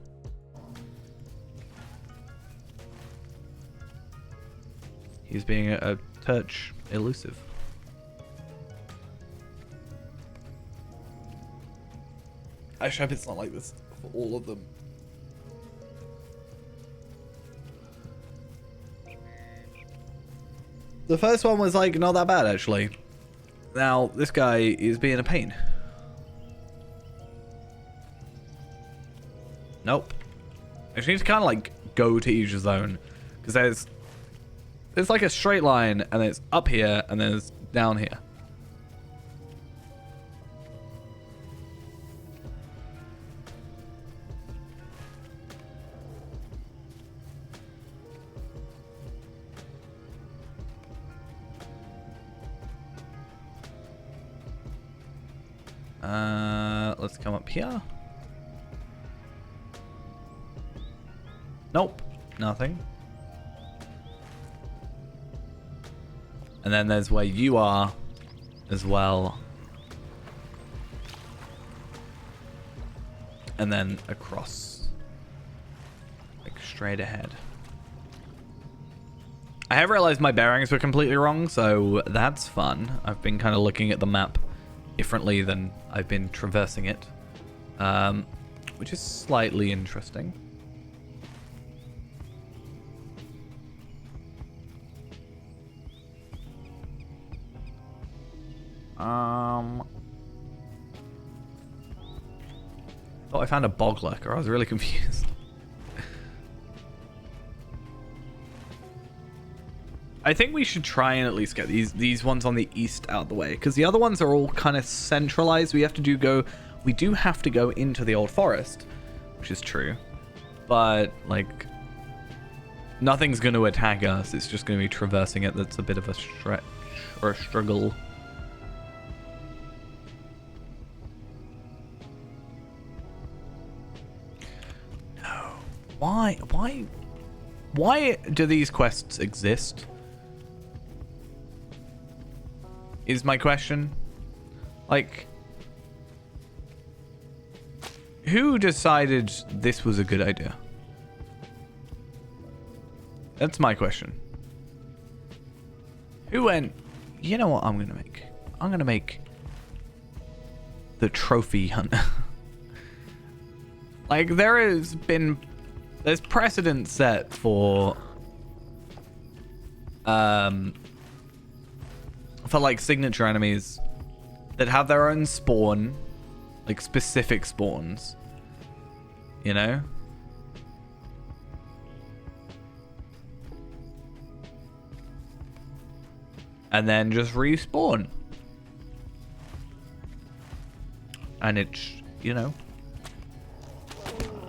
He's being a Turch elusive. I hope it's not like this for all of them. The first one was like not that bad actually. Now, this guy is being a pain. Nope. I just need to kind of like go to each zone. Because there's like a straight line and it's up here and then it's down here. Let's come up here. Nope, nothing. And then there's where you are as well. And then across. Like straight ahead. I have realized my bearings were completely wrong, so that's fun. I've been kind of looking at the map differently than I've been traversing it, which is slightly interesting. Thought I found a bog lurker. I was really confused. I think we should try and at least get these ones on the east out of the way, because the other ones are all kind of centralized. We do have to go into the old forest, which is true, but like nothing's going to attack us. It's just going to be traversing it that's a bit of a stretch or a struggle. No. Why do these quests exist? Is my question. Like, who decided this was a good idea? That's my question. Who went, you know what I'm gonna make? I'm gonna make the trophy hunt. Like, there's precedent set for like signature enemies that have their own spawn, like specific spawns, you know? And then just respawn. And it's, you know,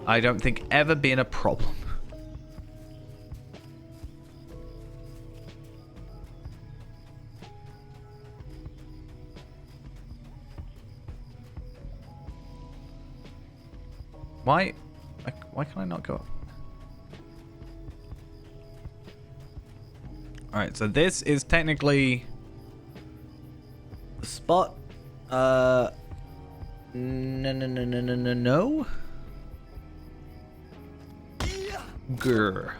I don't think ever been a problem. Why can I not go up? Alright, so this is technically the spot. No. Grr.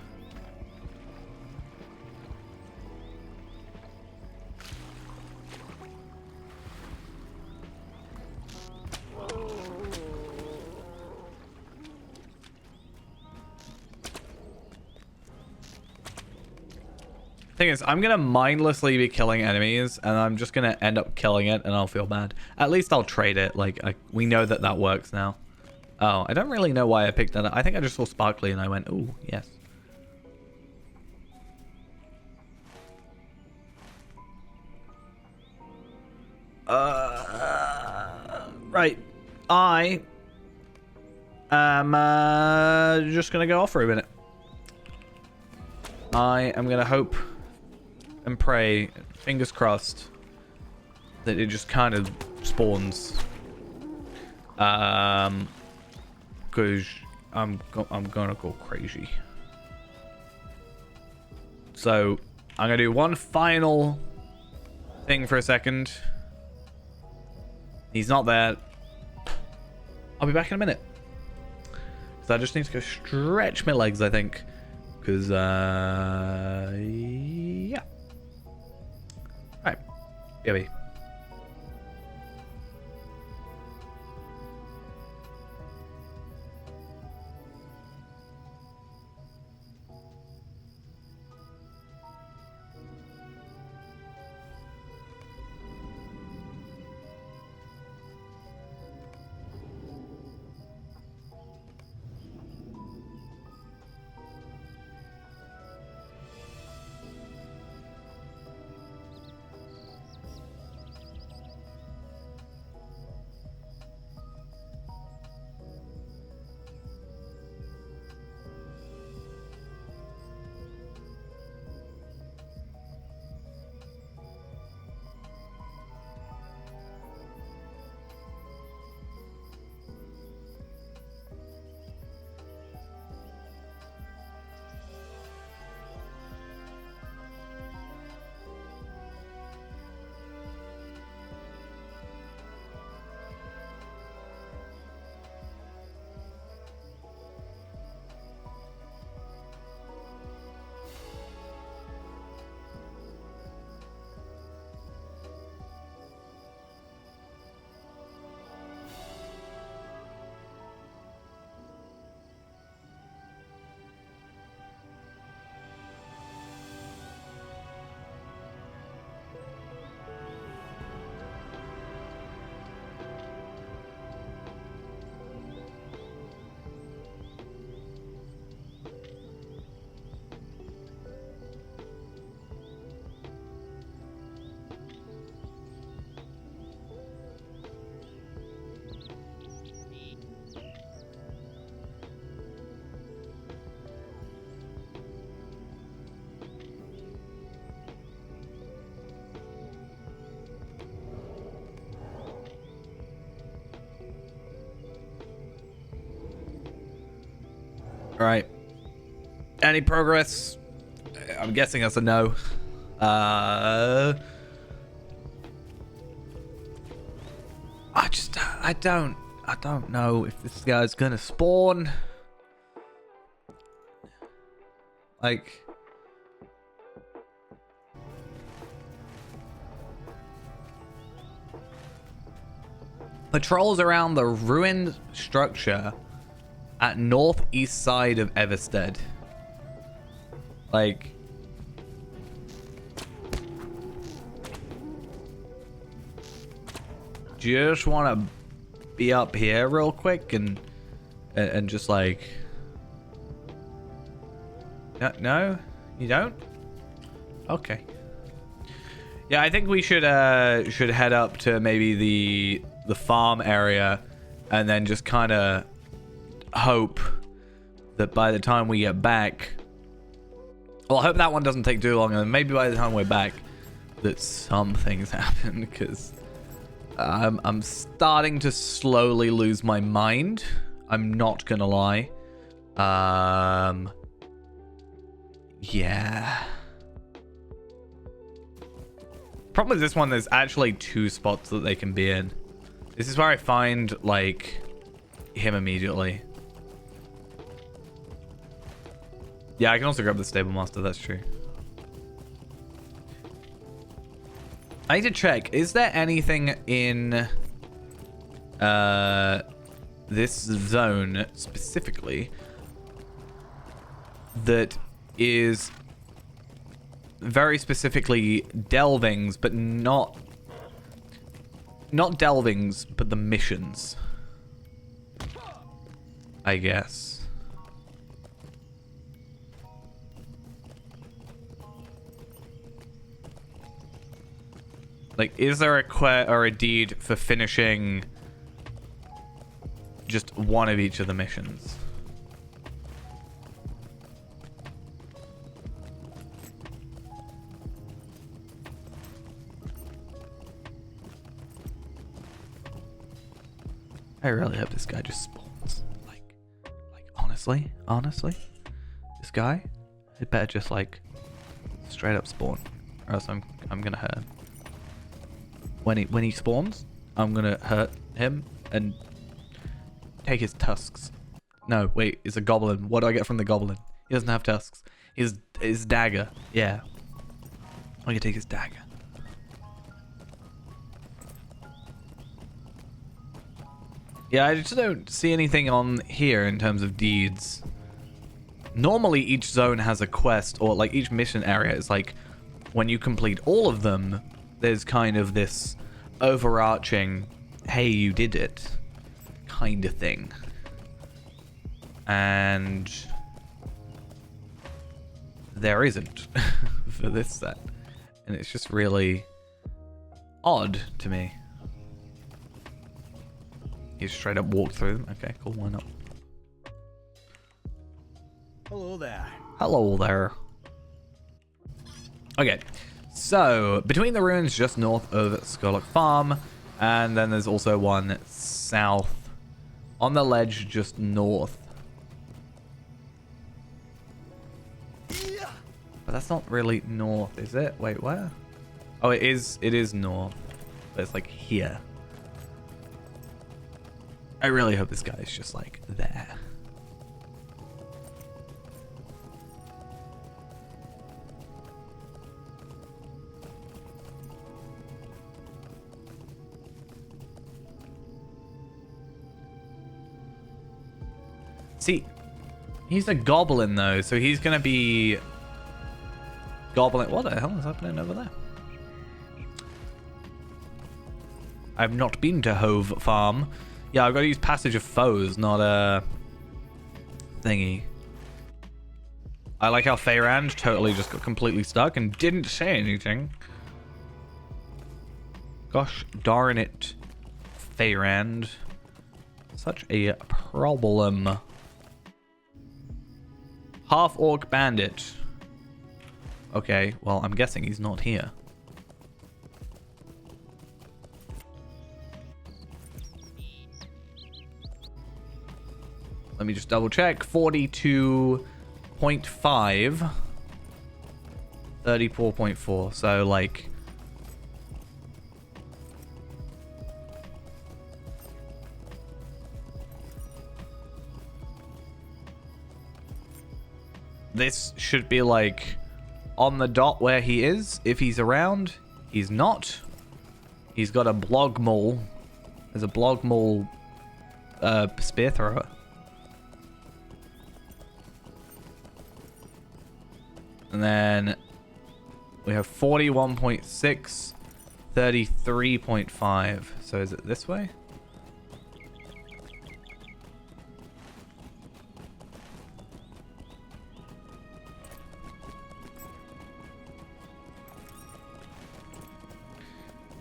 Thing is, I'm gonna mindlessly be killing enemies, and I'm just gonna end up killing it, and I'll feel bad. At least I'll trade it. Like, we know that that works now. Oh, I don't really know why I picked that up. I think I just saw sparkly, and I went, "Ooh, yes." Right. I am just gonna go off for a minute. I am gonna hope and pray, fingers crossed, that it just kind of spawns. Cause I'm gonna go crazy. So I'm gonna do one final thing for a second. He's not there. I'll be back in a minute. So I just need to go stretch my legs, I think. Because, yeah. Alright. Yummy. Alright. Any progress? I'm guessing that's a no. I don't know if this guy's gonna spawn. Like, Patrols around the ruined structure at northeast side of Everstead. Like, just want to be up here real quick and just like, no, you don't? Okay. Yeah, I think we should head up to maybe the farm area and then just kind of hope that by the time we get back, well, I hope that one doesn't take too long, and maybe by the time we're back that something's happened, because I'm starting to slowly lose my mind. I'm not gonna lie. Yeah. Problem with this one, there's actually 2 spots that they can be in. This is where I find, like, him immediately. Yeah, I can also grab the stable master, that's true. I need to check, is there anything in this zone specifically that is very specifically delvings, but not delvings, but the missions, I guess. Like, is there a quest or a deed for finishing just one of each of the missions? I really hope this guy just spawns. Like honestly, this guy, it better just like straight up spawn, or else I'm gonna hurt him. When he spawns, I'm gonna hurt him and take his tusks. No, wait, it's a goblin. What do I get from the goblin? He doesn't have tusks. His dagger. Yeah, I can take his dagger. Yeah, I just don't see anything on here in terms of deeds. Normally, each zone has a quest, or like each mission area is like, when you complete all of them, there's kind of this overarching, hey, you did it, kind of thing. And there isn't for this set. And it's just really odd to me. You straight up walk through them? Okay, cool, why not? Hello there. Hello there. Okay, so between the ruins just north of Skurlock Farm, and then there's also one south on the ledge just north. But that's not really north, is it? Wait, where? Oh, it is north, but it's like here. I really hope this guy is just like there. See, he's a goblin though, so he's gonna be goblin. What the hell is happening over there? I've not been to Hove Farm. Yeah, I've got to use Passage of Foes, not a thingy. I like how Feyrand totally just got completely stuck and didn't say anything. Gosh darn it, Feyrand. Such a problem. Half-orc bandit. Okay, well, I'm guessing he's not here. Let me just double check. 42.5. 34.4. So, like... this should be, like, on the dot where he is, if he's around. He's not. He's got a blog mole There's a blog maul spear thrower. And then we have 41.6, 33.5. So is it this way?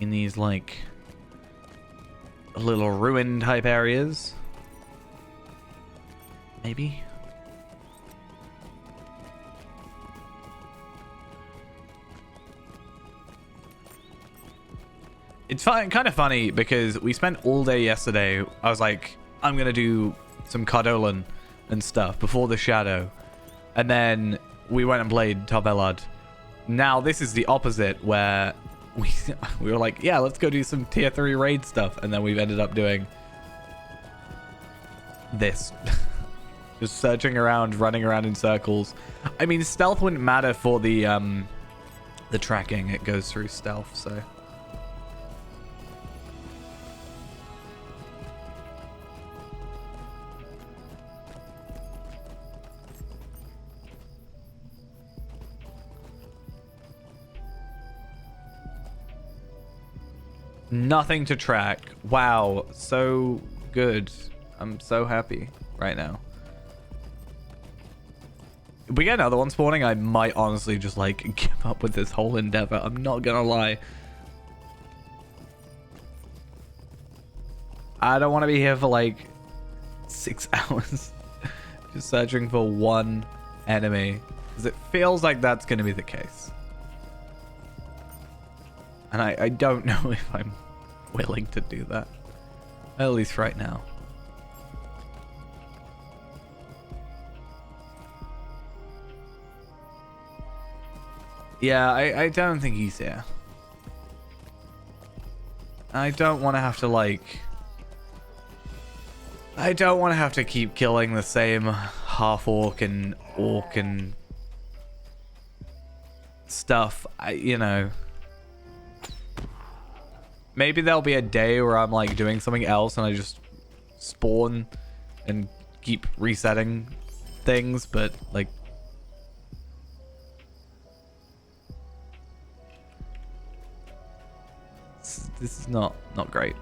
In these like little ruin type areas. Maybe. It's kind of funny because we spent all day yesterday. I was like, I'm going to do some Cardolan and stuff before the shadow. And then we went and played Tabelad. Now this is the opposite where we were like, yeah, let's go do some tier 3 raid stuff. And then we've ended up doing this. Just searching around, running around in circles. I mean, stealth wouldn't matter for the tracking. It goes through stealth, so... Nothing to track. Wow, so good. I'm so happy right now. If we get another one spawning, I might honestly just like give up with this whole endeavor. I'm not gonna lie. I don't want to be here for like 6 hours just searching for one enemy, because it feels like that's gonna be the case. And I don't know if I'm willing to do that. At least right now. Yeah, I don't think he's here. I don't want to have to like... I don't want to have to keep killing the same half-orc and orc and stuff. You know... Maybe there'll be a day where I'm like doing something else and I just spawn and keep resetting things, but like... This is not great.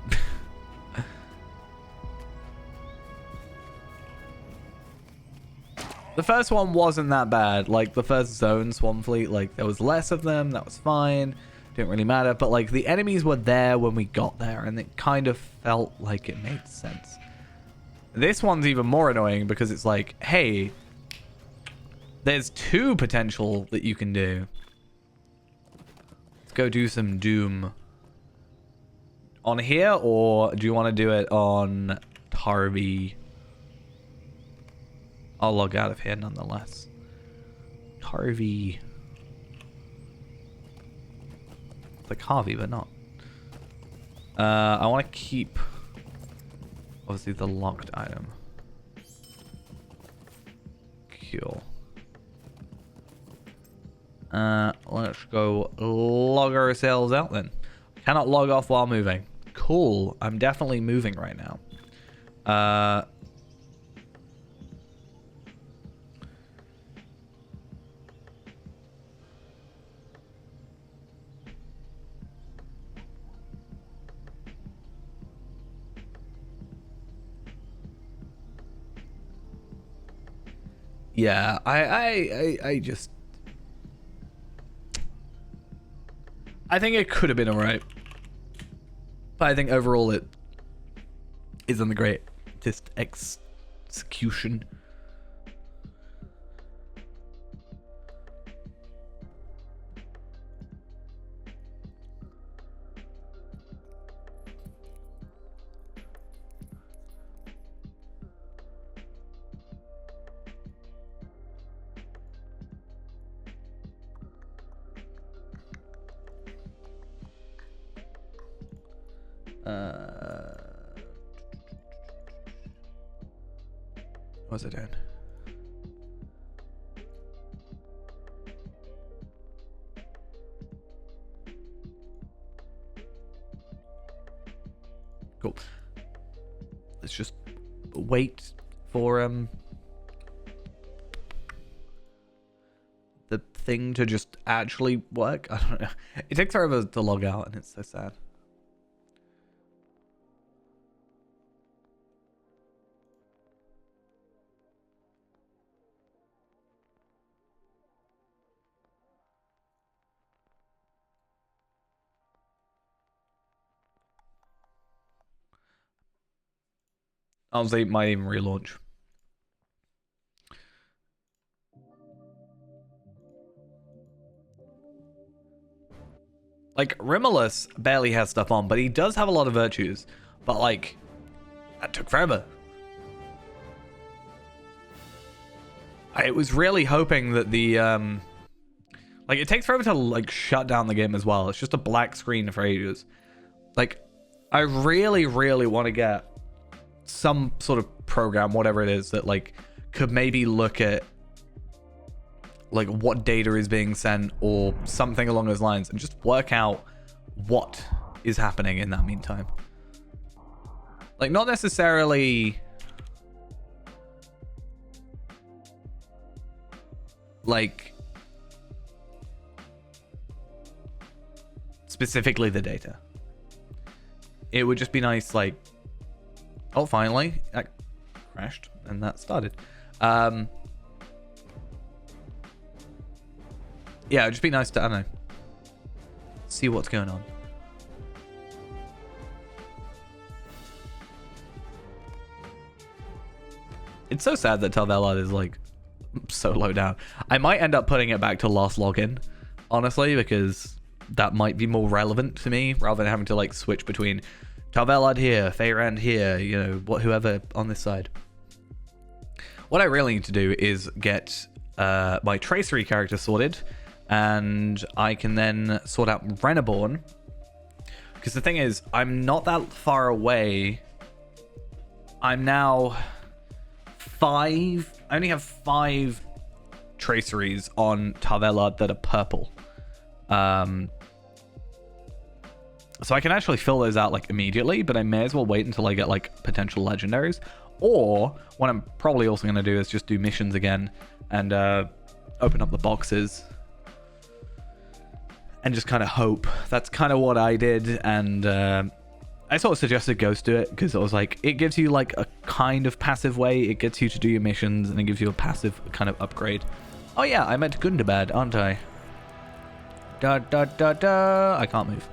The first one wasn't that bad. Like the first zone Swarm Fleet, like there was less of them, that was fine. Didn't really matter, but like the enemies were there when we got there and it kind of felt like it made sense. This one's even more annoying because it's like, hey, there's 2 potential that you can do. Let's go do some Doom. On here, or do you want to do it on Tarby? I'll log out of here nonetheless. Tarby. Like Harvey, but not. I want to keep obviously the locked item. Cool. Let's go log ourselves out then. Cannot log off while moving. Cool. I'm definitely moving right now. Yeah, I just... I think it could have been alright. But I think overall it isn't the greatest execution. What's it doing? Cool. Let's just wait for the thing to just actually work. I don't know. It takes forever to log out, and it's so sad. Honestly, it might even relaunch. Like, Rimulus barely has stuff on, but he does have a lot of virtues. But, like, that took forever. I was really hoping that the, like, it takes forever to, like, shut down the game as well. It's just a black screen for ages. Like, I really, really want to get some sort of program, whatever it is, that, like, could maybe look at, like, what data is being sent or something along those lines and just work out what is happening in that meantime. Like, not necessarily like specifically the data. It would just be nice, like, oh, finally that crashed and that started. Yeah, it'd just be nice to, I don't know, see what's going on. It's so sad that Talvelad is, like, so low down. I might end up putting it back to last login, honestly, because that might be more relevant to me rather than having to, like, switch between Talvelad here, Feyrand here, you know, whoever on this side. What I really need to do is get my Tracery character sorted, and I can then sort out Reneborn. Because the thing is, I'm not that far away. I'm now 5. I only have 5 Traceries on Talvelad that are purple. So I can actually fill those out, like, immediately, but I may as well wait until I get, like, potential legendaries. Or what I'm probably also going to do is just do missions again and open up the boxes and just kind of hope. That's kind of what I did, and I sort of suggested Ghost do it because I was like, it gives you, like, a kind of passive way. It gets you to do your missions, and it gives you a passive kind of upgrade. Oh yeah, I meant Gundabad, aren't I? Da da da da. I can't move.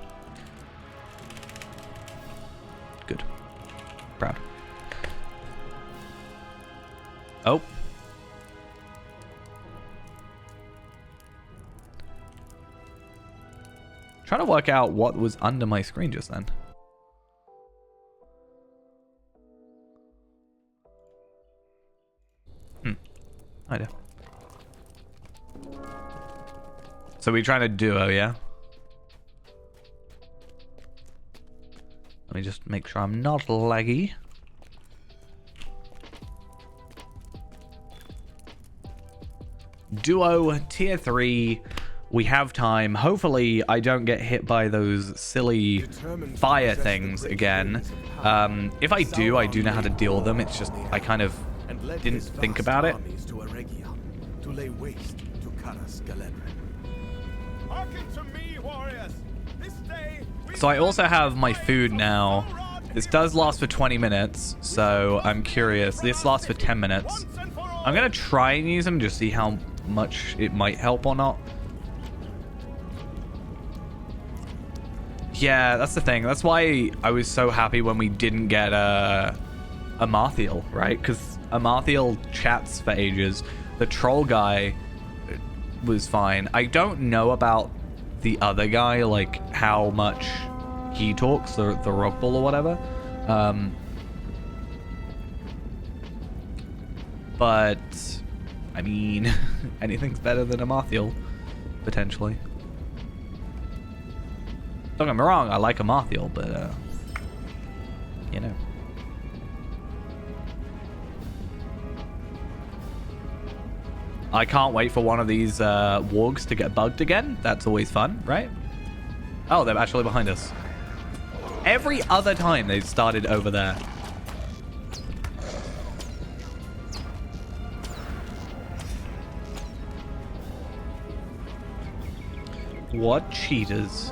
Good. Proud. Oh. Trying to work out what was under my screen just then. I do. So we're trying to duo, yeah? Let me just make sure I'm not laggy. Duo tier 3. We have time. Hopefully I don't get hit by those silly fire things again. If I do know how to deal with them. It's just I kind of didn't think about it. So I also have my food now. This does last for 20 minutes, so I'm curious. This lasts for 10 minutes. I'm gonna try and use them, just see how much it might help or not. Yeah, that's the thing. That's why I was so happy when we didn't get Amarthiel, right? Because Amarthiel chats for ages. The troll guy was fine. I don't know about the other guy, like how much he talks, the rock ball or whatever. But I mean, anything's better than Amarthiel, potentially. Don't get me wrong, I like Amarthiel, but you know. I can't wait for one of these wargs to get bugged again. That's always fun, right? Oh, they're actually behind us. Every other time they've started over there. What cheaters?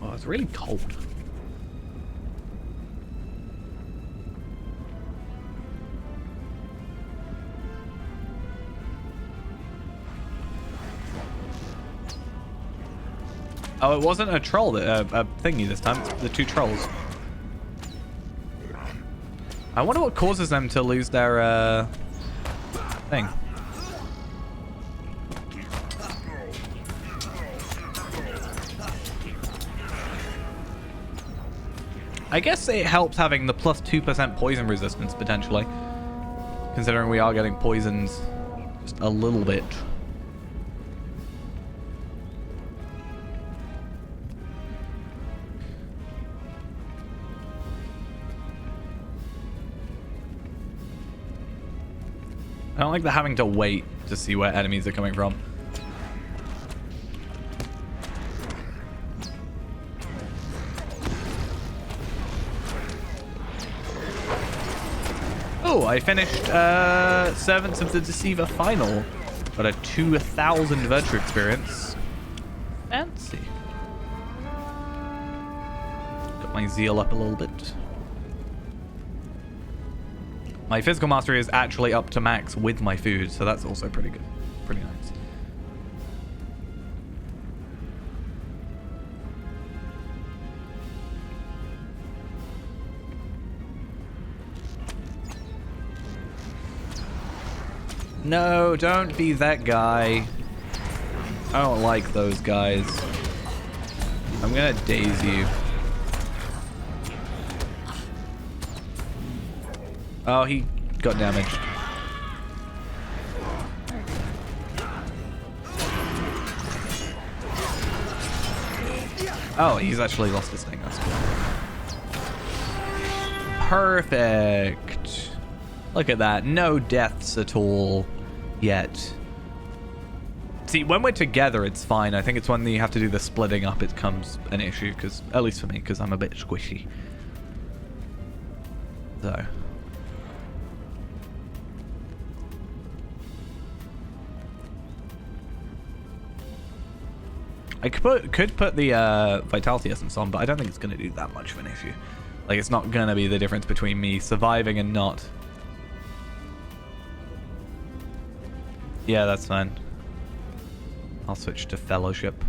Oh, it's really cold. Oh, it wasn't a troll, a thingy this time. It's the two trolls. I wonder what causes them to lose their thing. I guess it helps having the plus 2% poison resistance, potentially. Considering we are getting poisoned just a little bit. I don't like the having to wait to see where enemies are coming from. Oh, I finished Servants of the Deceiver Final. Got a 2,000 virtue experience. Fancy. Got my zeal up a little bit. My physical mastery is actually up to max with my food, so that's also pretty good. Pretty nice. No, don't be that guy. I don't like those guys. I'm gonna daze you. Oh, he got damaged. Oh, he's actually lost his thing. That's cool. Perfect. Look at that. No deaths at all yet. See, when we're together, it's fine. I think it's when you have to do the splitting up it becomes an issue, because at least for me, because I'm a bit squishy. So. I could put the Vitality Essence on, but I don't think it's going to do that much of an issue. Like, it's not going to be the difference between me surviving and not. Yeah, that's fine. I'll switch to Fellowship.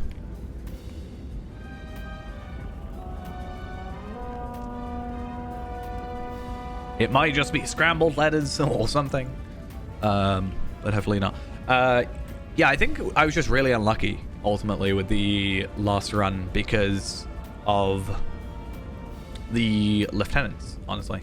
It might just be scrambled letters or something. But hopefully not. Yeah, I think I was just really unlucky ultimately with the last run because of the lieutenants, honestly.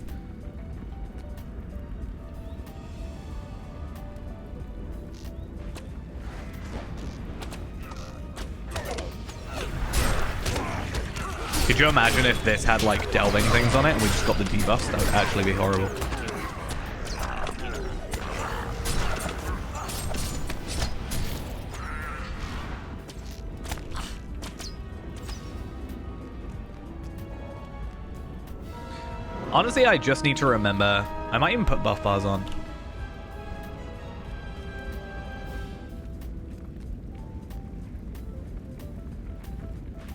Could you imagine if this had like delving things on it and we just got the debuffs? That would actually be horrible. Honestly, I just need to remember. I might even put buff bars on.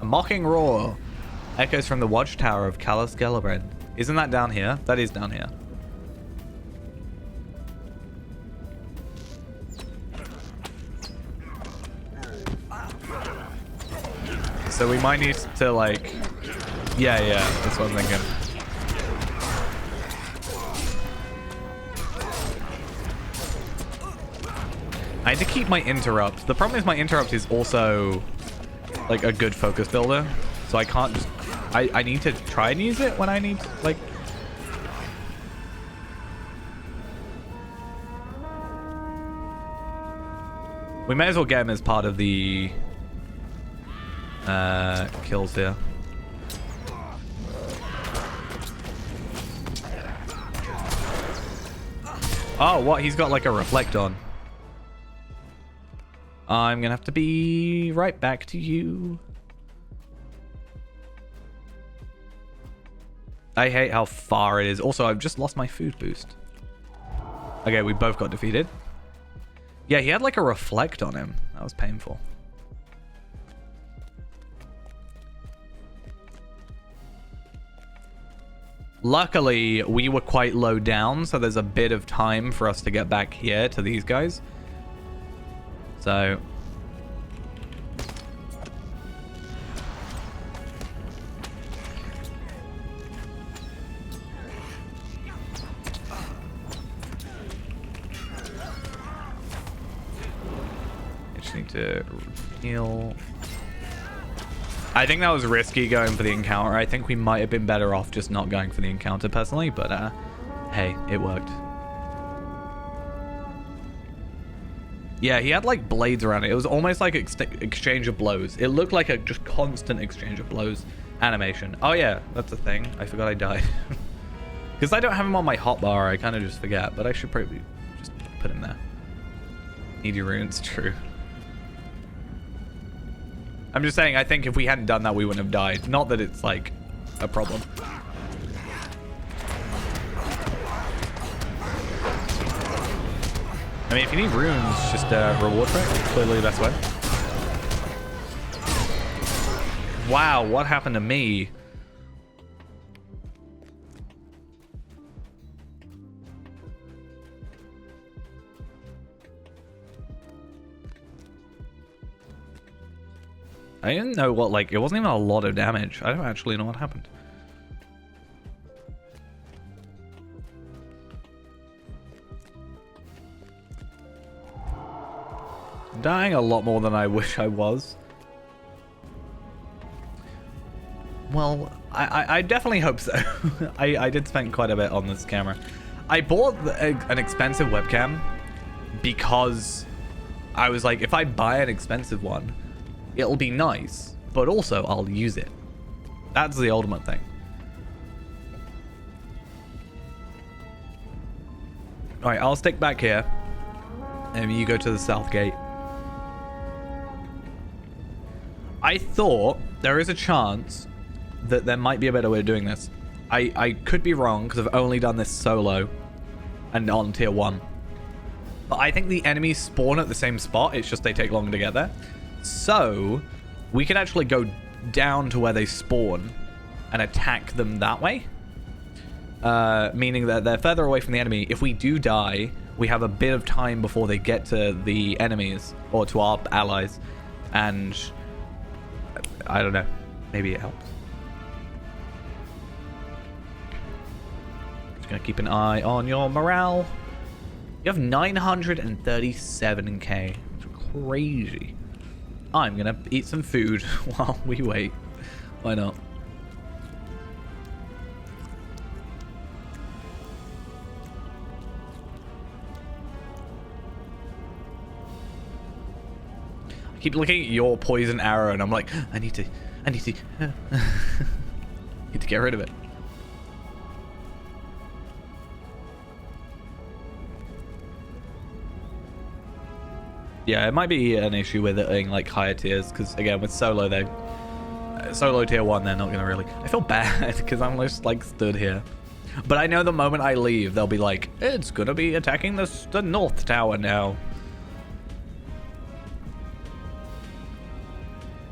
A mocking roar echoes from the watchtower of Callus Gellibrand. Isn't that down here? That is down here. So we might need to like... Yeah, that's what I'm thinking. I need to keep my interrupt. The problem is my interrupt is also like a good focus builder. So I can't just... I need to try and use it when I need, like... We may as well get him as part of the kills here. Oh, what? He's got like a reflect on. I'm gonna have to be right back to you. I hate how far it is. Also, I've just lost my food boost. Okay, we both got defeated. Yeah, he had like a reflect on him. That was painful. Luckily, we were quite low down, so there's a bit of time for us to get back here to these guys. So... I just need to heal. I think that was risky going for the encounter. I think we might have been better off just not going for the encounter personally, but hey, it worked. Yeah, he had like blades around it. It was almost like exchange of blows. It looked like a just constant exchange of blows animation. Oh yeah, that's a thing. I forgot I died. Because I don't have him on my hotbar, I kind of just forget, but I should probably just put him there. Needy runes, true. I'm just saying, I think if we hadn't done that, we wouldn't have died. Not that it's, like, a problem. I mean, if you need runes, just reward for it. Clearly the best way. Wow, what happened to me? I didn't know what, like, it wasn't even a lot of damage. I don't actually know what happened. I'm dying a lot more than I wish I was. Well, I definitely hope so. I did spend quite a bit on this camera. I bought an expensive webcam because I was like, if I buy an expensive one, it'll be nice, but also I'll use it. That's the ultimate thing. Alright, I'll stick back here. And you go to the south gate. I thought there is a chance that there might be a better way of doing this. I could be wrong because I've only done this solo and on tier 1. But I think the enemies spawn at the same spot. It's just they take longer to get there. So, we can actually go down to where they spawn and attack them that way. Meaning that they're further away from the enemy. If we do die, we have a bit of time before they get to the enemies or to our allies. And I don't know. Maybe it helps. Just gonna keep an eye on your morale. You have 937k. It's crazy. I'm gonna eat some food while we wait. Why not? I keep looking at your poison arrow and I'm like, I need to need to get rid of it. Yeah, it might be an issue with it being like higher tiers because again with solo solo tier 1 they're not gonna really. I feel bad because I'm just like stood here, but I know the moment I leave they'll be like, it's gonna be attacking the north tower now.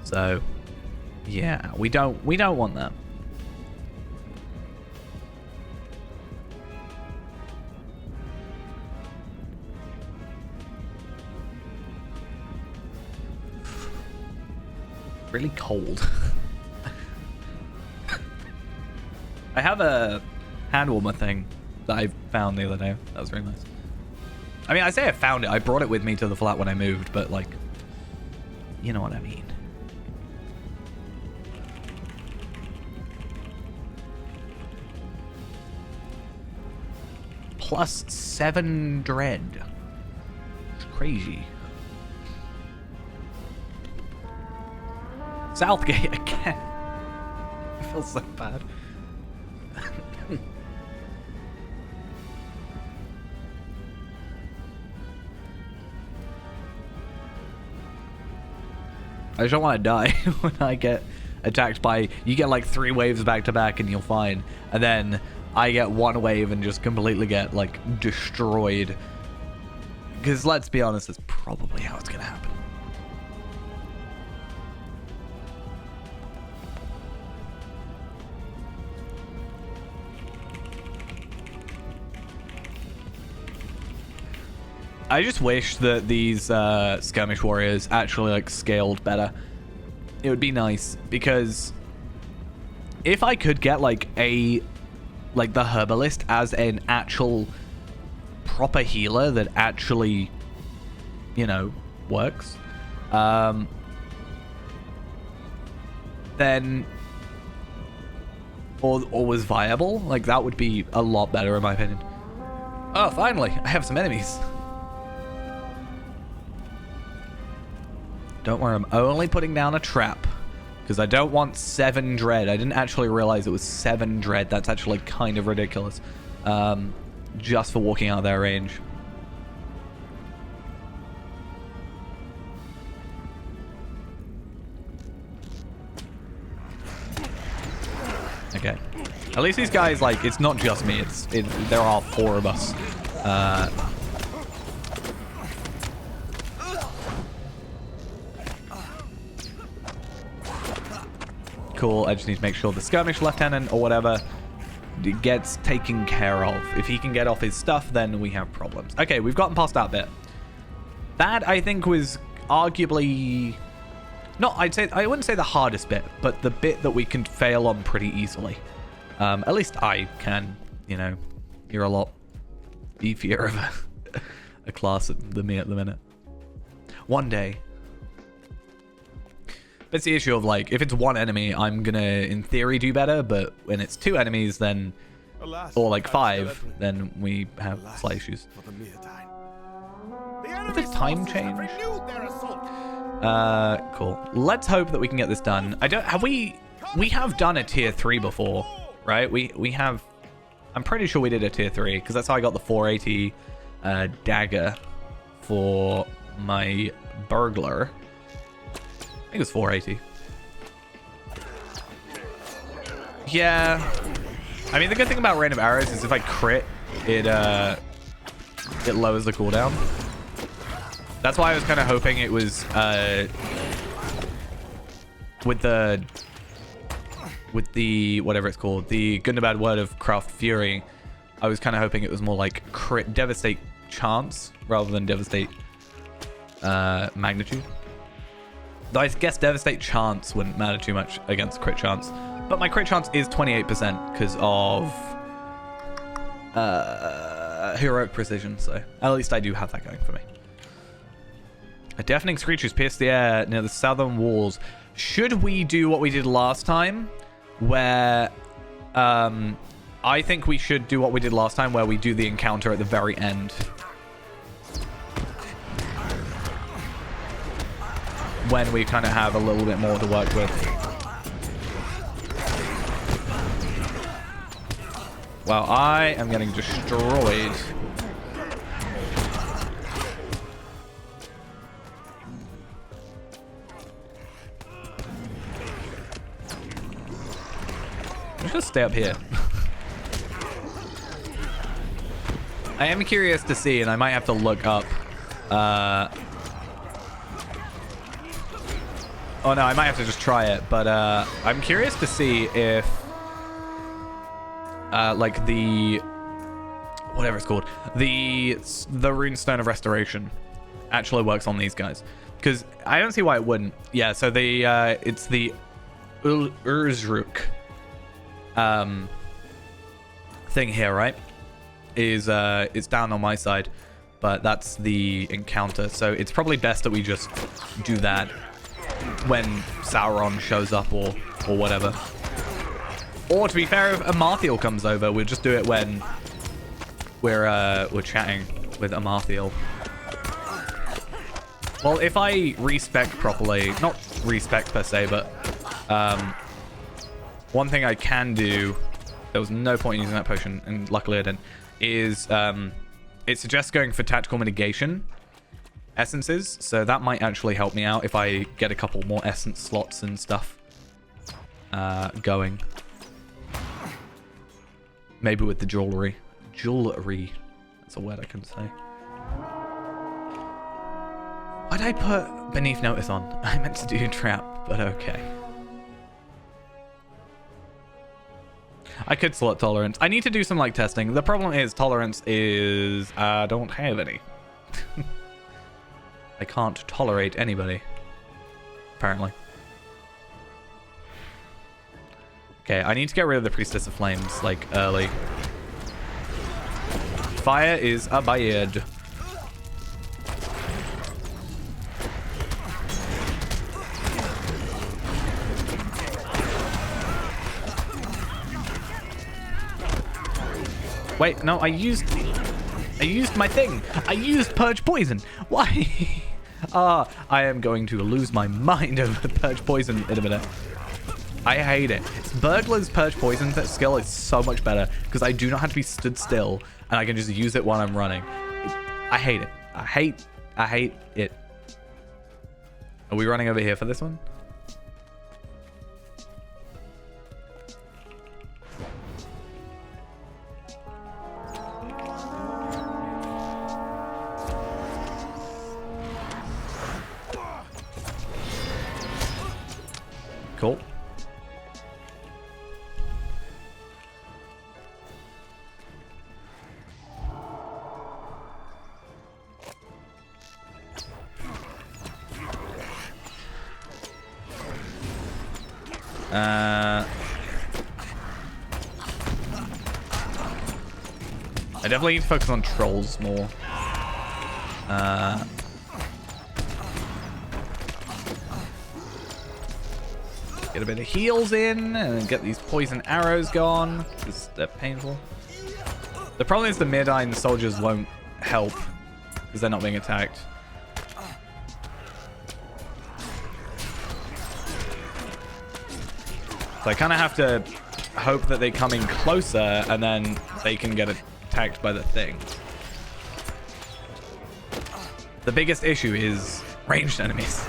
So yeah, we don't want that. Really cold. I have a hand warmer thing that I found the other day. That was really nice. I mean, I say I found it. I brought it with me to the flat when I moved, but like, you know what I mean. Plus 7 dread. It's crazy. Southgate again. I feel so bad. I just don't want to die when I get attacked by... You get like 3 waves back to back and you're fine. And then I get 1 wave and just completely get like destroyed. Because let's be honest, that's probably how it's going to happen. I just wish that these skirmish warriors actually like scaled better. It would be nice, because if I could get like the herbalist as an actual proper healer that actually, you know, works, then or was viable, like that would be a lot better in my opinion. Oh, finally, I have some enemies. Don't worry, I'm only putting down a trap because I don't want 7 dread. I didn't actually realize it was 7 dread. That's actually kind of ridiculous. Just for walking out of their range. Okay. At least these guys, like, it's not just me. There are 4 of us. Cool. I just need to make sure the skirmish lieutenant or whatever gets taken care of. If he can get off his stuff, then we have problems. Okay, we've gotten past that bit. That, I think, was arguably... not, I wouldn't say the hardest bit, but the bit that we can fail on pretty easily. At least I can, you know. You're a lot beefier of a class than me at the minute. One day. It's the issue of, like, if it's 1 enemy, I'm gonna, in theory, do better, but when it's 2 enemies, then, or like 5, then we have slight issues. Is this time change? Cool. Let's hope that we can get this done. We have done a tier 3 before, right? We have, I'm pretty sure we did a tier 3, because that's how I got the 480 dagger for my burglar. I think it was 480. Yeah. I mean, the good thing about Rain of Arrows is if I crit, it lowers the cooldown. That's why I was kind of hoping it was with the whatever it's called, the good and bad word of Craft Fury. I was kind of hoping it was more like crit devastate chance rather than devastate magnitude. Though I guess devastate chance wouldn't matter too much against crit chance. But my crit chance is 28% because of heroic precision. So at least I do have that going for me. A deafening screech has pierced the air near the southern walls. Should we do what we did last time? Where I think we should do what we did last time where we do the encounter at the very end. When we kind of have a little bit more to work with. Wow, I am getting destroyed. I'm just gonna stay up here. I am curious to see, and I might have to look up oh no, I might have to just try it, but I'm curious to see if like the whatever it's called, the Runestone of Restoration actually works on these guys, because I don't see why it wouldn't. Yeah, so the it's the Urzruk thing here, right? Is it's down on my side, but that's the encounter, so it's probably best that we just do that when Sauron shows up or whatever. Or to be fair, if Amarthiel comes over, we'll just do it when we're chatting with Amarthiel. Well, if I respec properly, not respec per se, but one thing I can do, there was no point in using that potion, and luckily I didn't, is it suggests going for tactical mitigation essences, so that might actually help me out if I get a couple more essence slots and stuff going. Maybe with the jewelry. Jewelry. That's a word I couldn't say. Why'd I put beneath notice on? I meant to do trap, but okay. I could select tolerance. I need to do some like testing. The problem is tolerance is I don't have any. I can't tolerate anybody. Apparently. Okay, I need to get rid of the Priestess of Flames, like, early. Fire is a bad. Wait, no, I used my thing. I used Purge Poison. Why? I am going to lose my mind over Purge Poison in a minute. I hate it. Burglar's Purge Poison skill is so much better because I do not have to be stood still and I can just use it while I'm running. I hate it. I hate it. Are we running over here for this one? Cool. I definitely need to focus on trolls more. Get a bit of heals in and get these poison arrows gone because they're painful. The problem is the Mirdine soldiers won't help because they're not being attacked. So I kind of have to hope that they come in closer and then they can get attacked by the thing. The biggest issue is ranged enemies.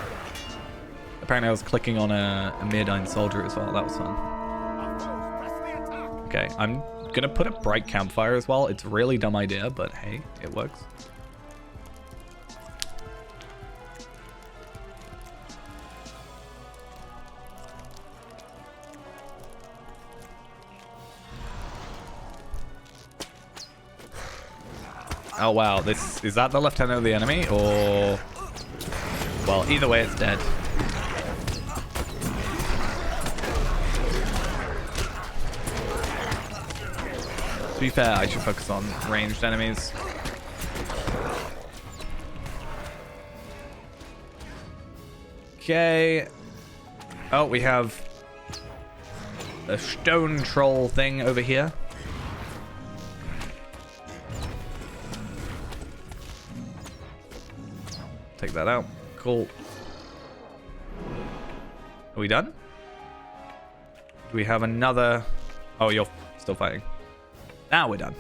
Apparently I was clicking on a Mirdine soldier as well. That was fun. Okay, I'm going to put a bright campfire as well. It's a really dumb idea, but hey, it works. Oh wow, this is that the lieutenant of the enemy or well, either way it's dead. To be fair, I should focus on ranged enemies. Okay. Oh, we have a stone troll thing over here. Take that out. Cool. Are we done? Do we have another? Oh, you're still fighting. Now we're done.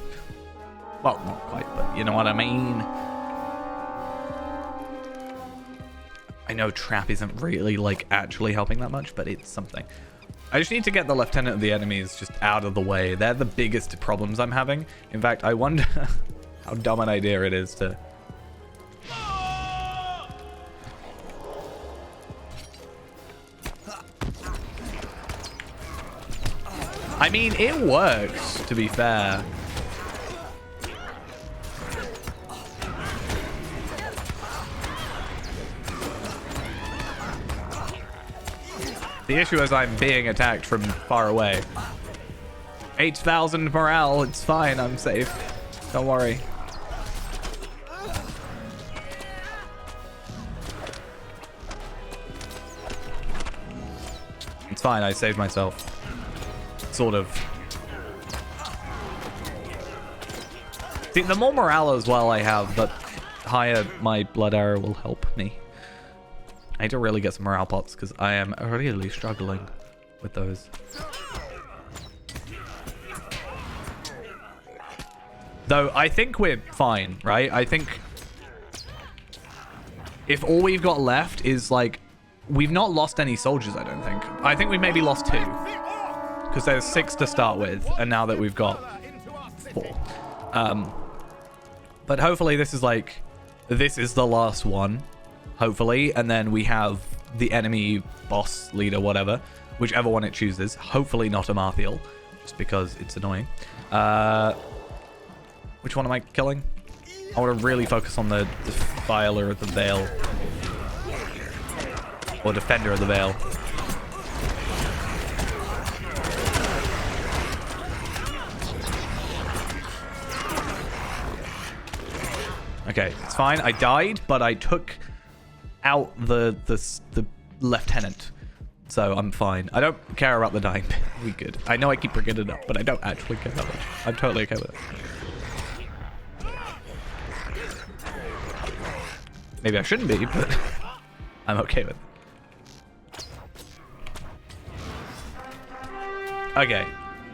Well, not quite, but you know what I mean. I know trap isn't really like actually helping that much, but it's something. I just need to get the lieutenant of the enemies just out of the way. They're the biggest problems I'm having. In fact, I wonder how dumb an idea it is to... I mean, it works, to be fair. The issue is I'm being attacked from far away. 8,000 morale, it's fine, I'm safe. Don't worry. It's fine, I saved myself. Sort of. See, the more morale as well I have, the higher my blood arrow will help me. I need to really get some morale pots because I am really struggling with those. Though I think we're fine, right? I think if all we've got left is like, we've not lost any soldiers, I don't think. I think we've maybe lost 2. Because there's 6 to start with, and now that we've got 4. But hopefully this is like, this is the last one, hopefully, and then we have the enemy boss leader, whatever, whichever one it chooses. Hopefully not a Marthiel, just because it's annoying. Which one am I killing? I want to really focus on the Defiler of the Veil. Or Defender of the Veil. Okay, it's fine. I died, but I took out the lieutenant. So I'm fine. I don't care about the dying bit. We good. I know I keep bringing it up, but I don't actually care that much. I'm totally okay with it. Maybe I shouldn't be, but I'm okay with it. Okay,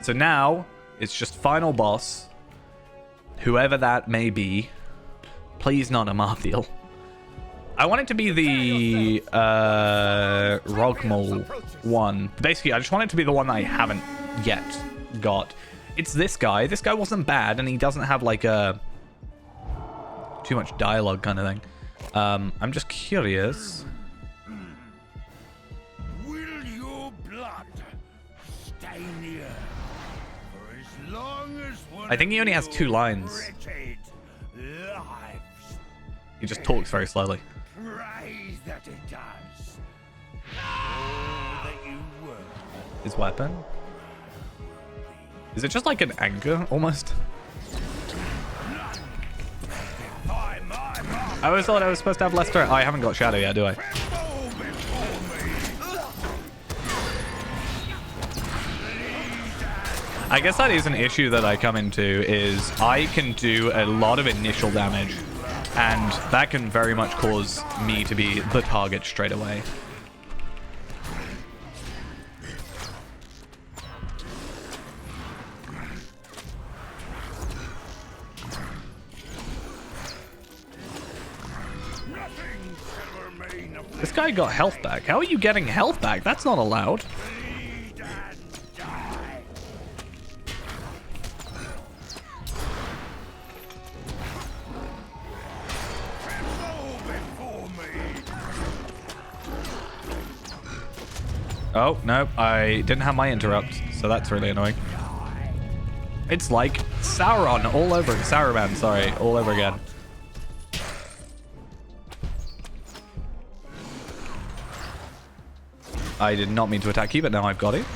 so now it's just final boss. Whoever that may be. Please not a Marthiel. I want it to be the Rogmol one. Basically, I just want it to be the one that I haven't yet got. It's this guy. This guy wasn't bad, and he doesn't have like a too much dialogue kind of thing. I'm just curious. Will your blood stain the earth for as long as one I think he only has of 2 your lines. wretched lives? He just talks very slowly. Praise that it does. All that you were. His weapon? Is it just like an anchor, almost? I always thought I was supposed to have less threat. Oh, I haven't got Shadow yet, do I? I guess that is an issue that I come into, is I can do a lot of initial damage, and that can very much cause me to be the target straight away. This guy got health back. How are you getting health back? That's not allowed. Oh, no, I didn't have my interrupt, so that's really annoying. It's like Sauron all over, Saruman, sorry, all over again. I did not mean to attack you, but now I've got it.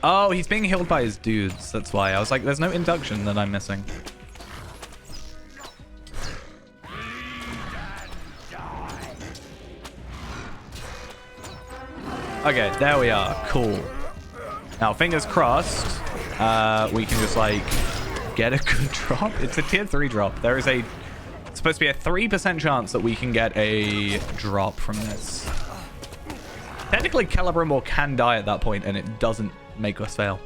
Oh, he's being healed by his dudes, that's why. I was like, there's no induction that I'm missing. Okay, there we are. Cool. Now, fingers crossed, we can just, like, get a good drop. It's a tier 3 drop. There is a... It's supposed to be a 3% chance that we can get a drop from this. Technically, Celebrimbor can die at that point, and it doesn't make us fail.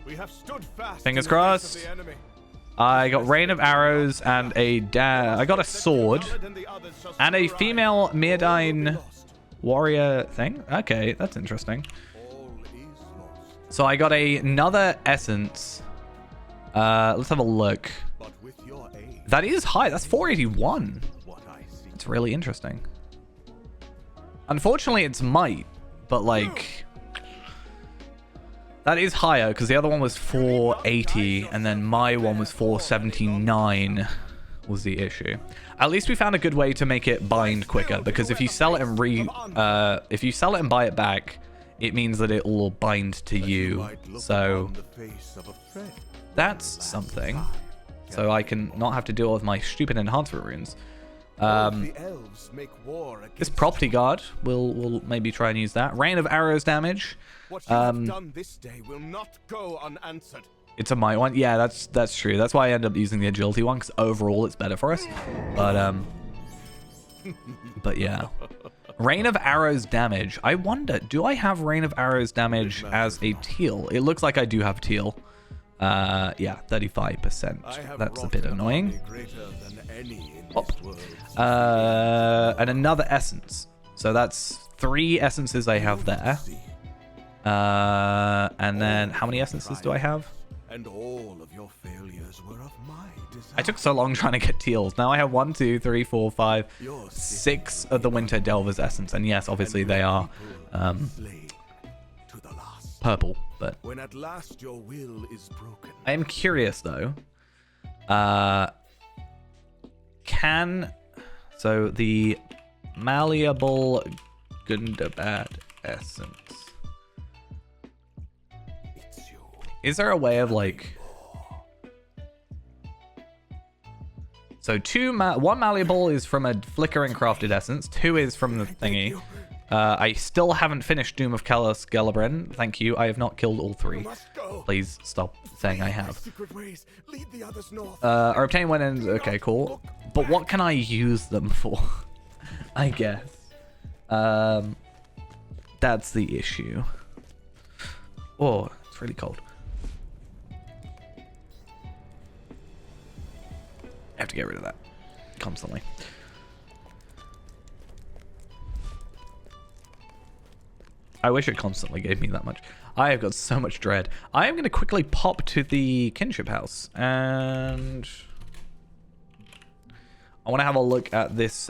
We have stood fast. Fingers crossed. I got Rain of Arrows and I got a sword and a female Myrdyne warrior thing. Okay, that's interesting. So I got another essence. Let's have a look. That is high. That's 481. It's really interesting. Unfortunately, it's might, but like... That is higher, because the other one was 480, and then my one was 479 was the issue. At least we found a good way to make it bind quicker, because if you sell it and if you sell it and buy it back, it means that it will bind to you. So that's something. So I can not have to deal with my stupid enhancement runes. This property guard, we'll maybe try and use that. Rain of arrows damage. What you have done this day will not go unanswered. It's a might one. Yeah, that's true. That's why I end up using the agility one, because overall it's better for us. But yeah. Rain of arrows damage. I wonder, do I have Rain of arrows damage as a teal? It looks like I do have teal. Yeah, 35%. That's a bit annoying. Pop. And another essence. So that's 3 essences I have there. And then how many essences do I have? And all of your failures were of my design. I took so long trying to get teals. Now I have 1, 2, 3, 4, 5, 6 of the Winter Delver's essence. And yes, obviously they are purple. But when at last your will is broken. I am curious though. So the malleable Gundabad essence. Is there a way of like? So 1 malleable is from a flickering crafted essence. 2 is from the thingy. I still haven't finished Doom of Callus Gelabren. Thank you. I have not killed all 3. Please stop saying I have. Or obtain when ends. Okay, cool. But what can I use them for? I guess. That's the issue. Oh, it's really cold. I have to get rid of that constantly. I wish it constantly gave me that much. I have got so much dread. I am going to quickly pop to the kinship house and I want to have a look at this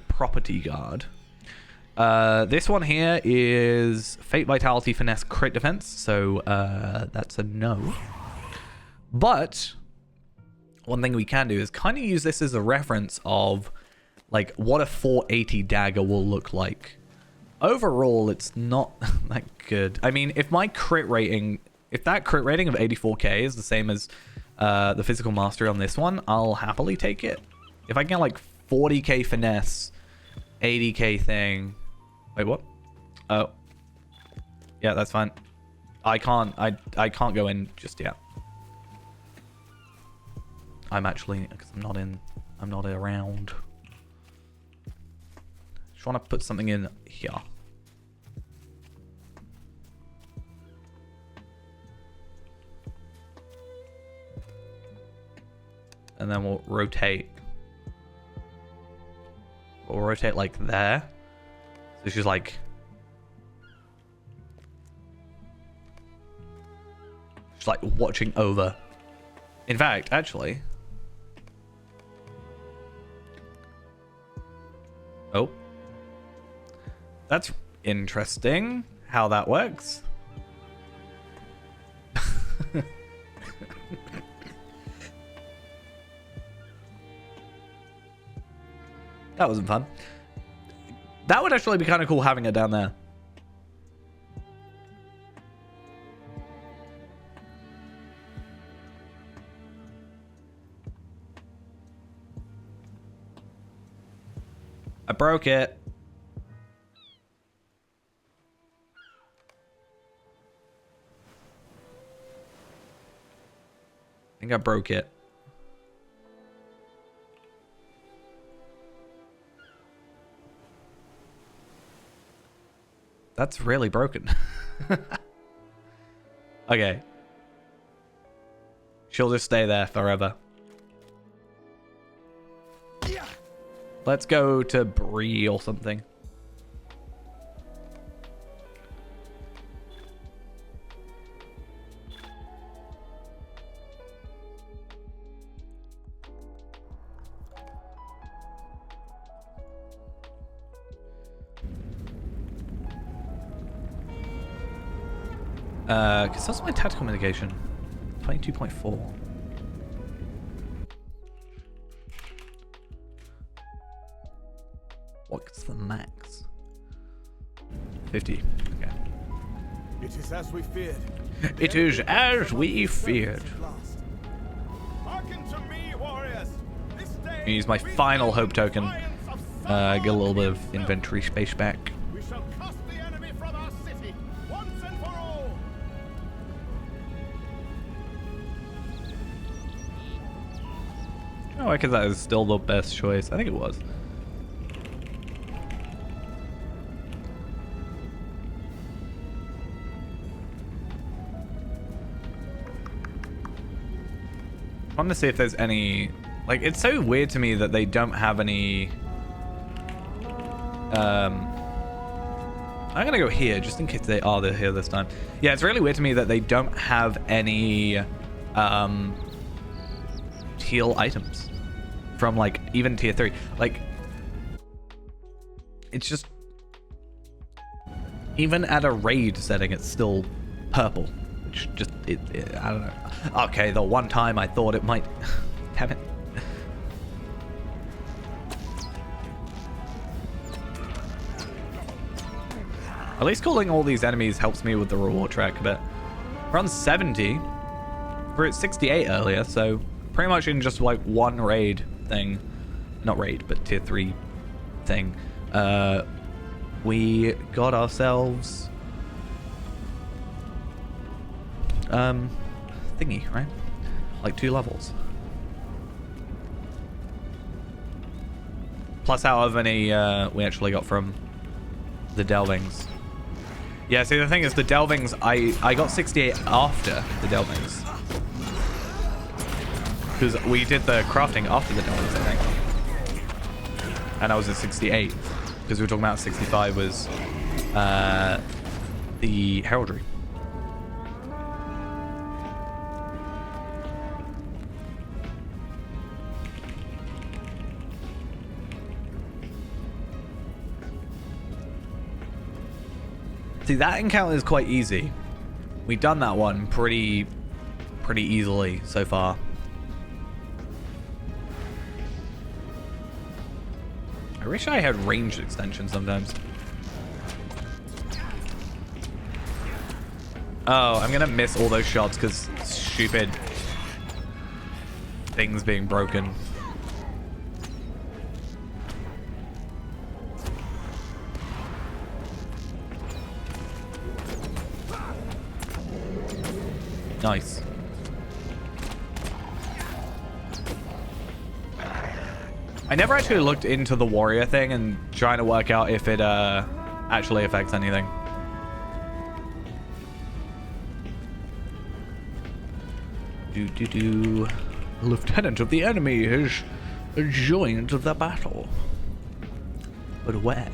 property guard. This one here is Fate, Vitality, Finesse, Crit Defense. So that's a no. But one thing we can do is kind of use this as a reference of like what a 480 dagger will look like. Overall, it's not that good. I mean, if my crit rating, if that crit rating of 84k is the same as the physical mastery on this one, I'll happily take it. If I can get like 40k finesse, 80k thing. Wait, what? Oh, yeah, that's fine. I can't go in just yet. I'm actually, because I'm not around. Just want to put something in here. And then we'll rotate. We'll rotate like there. So she's like... She's like watching over. In fact, actually... Oh. That's interesting how that works. That wasn't fun. That would actually be kind of cool having it down there. I broke it. I think I broke it. That's really broken. Okay. She'll just stay there forever. Let's go to Bree or something. Because that's my tactical mitigation. 22.4. What's the max? 50. Okay. It is as we feared. It is as we feared. Hearken to me, warriors. This day Use my final hope token. Get a little bit of inventory space back. we shall cast the enemy from our city once and for all. Oh, because that is still the best choice. I think it was. I want to see if there's any... Like, it's so weird to me that they don't have any... I'm gonna go here just in case they're here this time. Yeah, it's really weird to me that they don't have any heal items from like even tier 3. Like, it's just, even at a raid setting, it's still purple, which just I don't know. Okay, the one time I thought it might. Damn it. At least calling all these enemies helps me with the reward track a bit. We're on 70. We're at 68 earlier, so pretty much in just like one raid thing. Not raid, but tier 3 thing. We got ourselves... thingy, right? Like 2 levels. Plus however many we actually got from the Delvings. Yeah, see, the thing is, the Delvings, I got 68 after the Delvings. Because we did the crafting after the Delvings, I think. And I was at 68. Because we were talking about 65 was the Heraldry. See, that encounter is quite easy. We've done that one pretty easily so far. I wish I had range extension sometimes. Oh, I'm gonna miss all those shots because stupid things being broken. Nice. I never actually looked into the warrior thing and trying to work out if it actually affects anything. Lieutenant of the enemy has joined the battle. But where?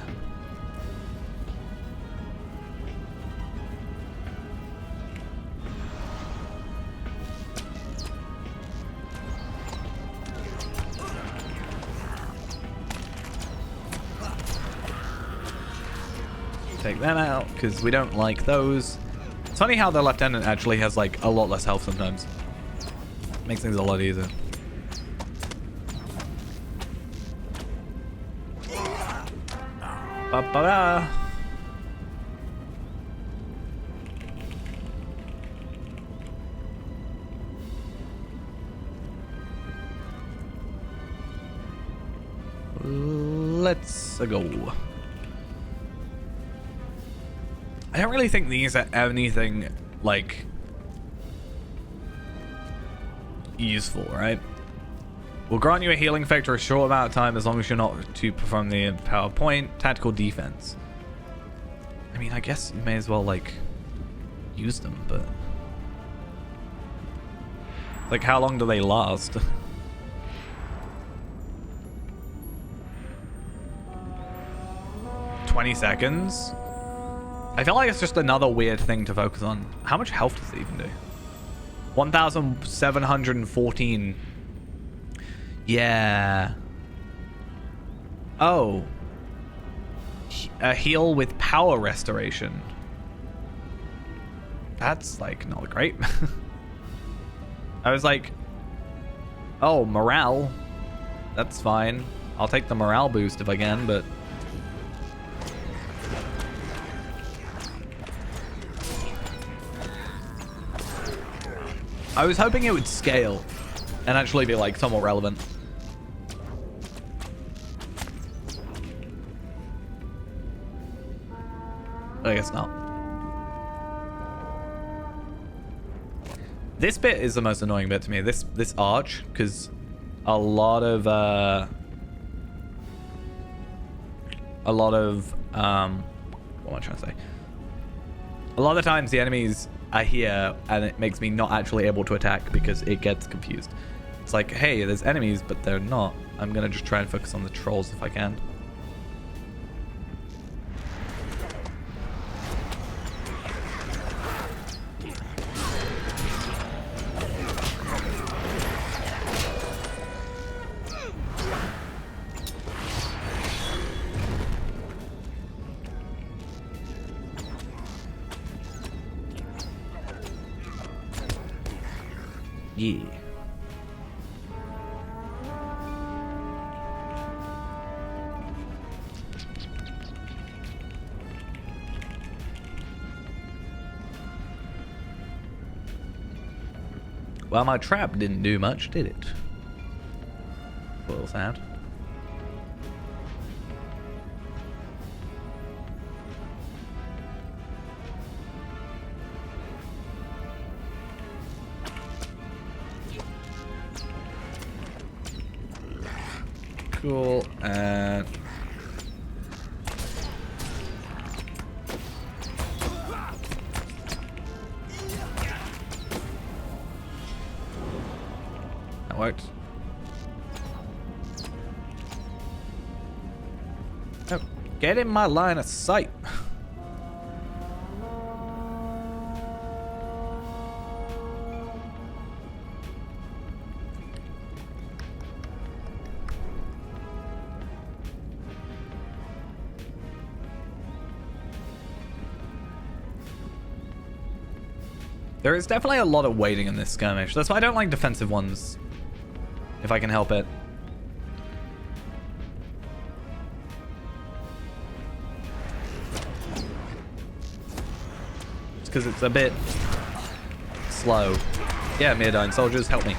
Take them out, because we don't like those. It's funny how the lieutenant actually has like a lot less health sometimes. Makes things a lot easier. Ba-ba-da. Let's go. I don't really think these are anything, like, useful, right? Will grant you a healing effect for a short amount of time as long as you're not to perform the PowerPoint. Tactical defense. I mean, I guess you may as well, like, use them, but... Like, how long do they last? $20 seconds? I feel like it's just another weird thing to focus on. How much health does it even do? 1,714. Yeah. Oh. A heal with power restoration. That's, like, not great. I was like, oh, morale. That's fine. I'll take the morale boost if I can, but... I was hoping it would scale and actually be like somewhat relevant. I guess not. This bit is the most annoying bit to me. This arch, because a lot of what am I trying to say? A lot of the times the enemies are here and it makes me not actually able to attack because it gets confused. It's like, hey, there's enemies, but they're not. I'm gonna just try and focus on the trolls if I can. Yeah. Well, my trap didn't do much, did it? A little sad. Cool, and... that worked. Oh, get in my line of sight. There is definitely a lot of waiting in this skirmish. That's why I don't like defensive ones, if I can help it. It's because it's a bit slow. Yeah, Mirrodine soldiers, help me.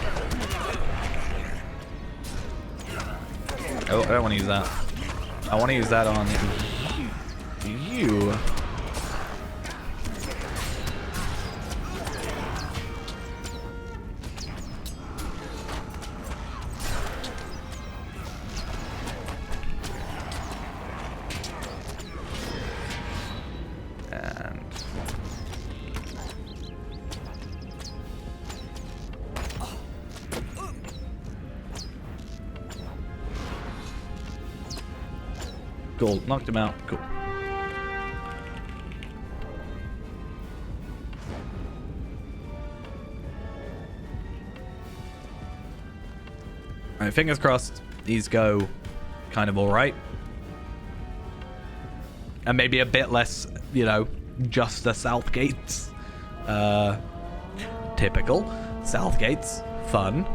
Oh, I don't want to use that. I want to use that on you. Cool, knocked him out. Cool. Alright, fingers crossed. These go kind of alright. And maybe a bit less, you know, just the south gates. Typical. South gates. Fun.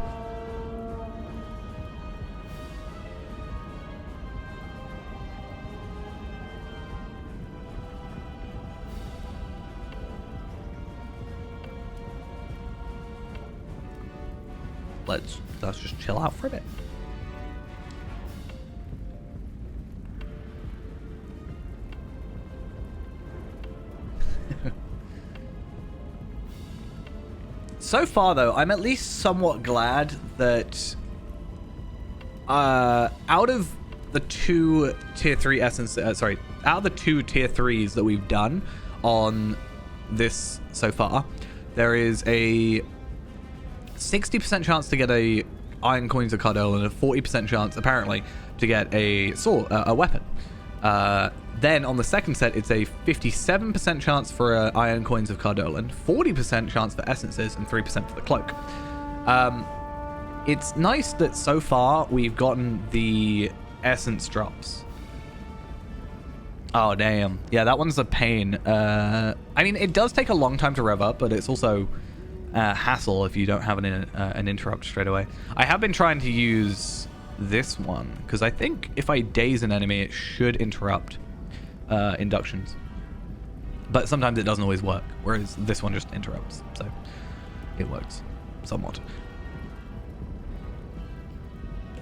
Let's just chill out for a bit. So far, though, I'm at least somewhat glad that out of the two tier 3 essence, out of the two tier 3s that we've done on this so far, there is a 60% chance to get a Iron Coins of Cardole and a 40% chance, apparently, to get a sword, a weapon. Then on the second set, it's a 57% chance for Iron Coins of Cardolan, 40% chance for essences, and 3% for the cloak. It's nice that so far we've gotten the essence drops. Oh, damn. Yeah, that one's a pain. I mean, it does take a long time to rev up, but it's also hassle if you don't have an interrupt straight away. I have been trying to use this one, because I think if I daze an enemy, it should interrupt inductions. But sometimes it doesn't always work, whereas this one just interrupts, so it works somewhat.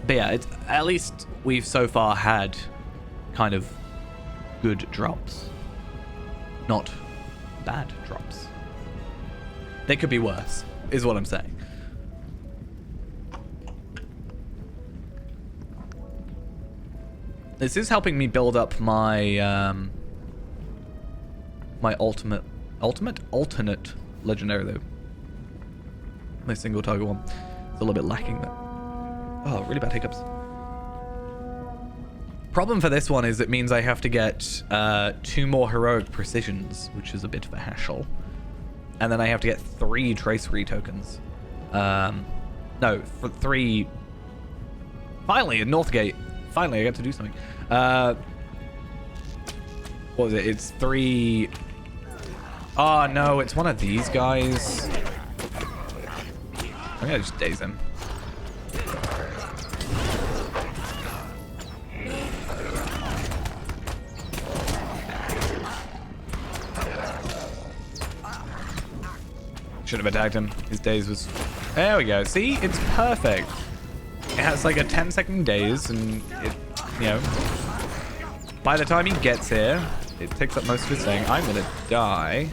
But yeah, it's, at least we've so far had kind of good drops, not bad drops. They could be worse, is what I'm saying. This is helping me build up my my alternate legendary though. My single target one. It's a little bit lacking there. Oh, really bad hiccups. Problem for this one is it means I have to get 2 more heroic precisions, which is a bit of a hassle. And then I have to get 3 tracery tokens. No, for 3... Finally, in Northgate. Finally, I get to do something. What was it? It's 3... Oh, no, it's one of these guys. I'm gonna just daze him. Should have attacked him. His daze was... There we go. See? It's perfect. It has like a 10-second daze, and it, you know... By the time he gets here, it takes up most of his thing. I'm gonna die.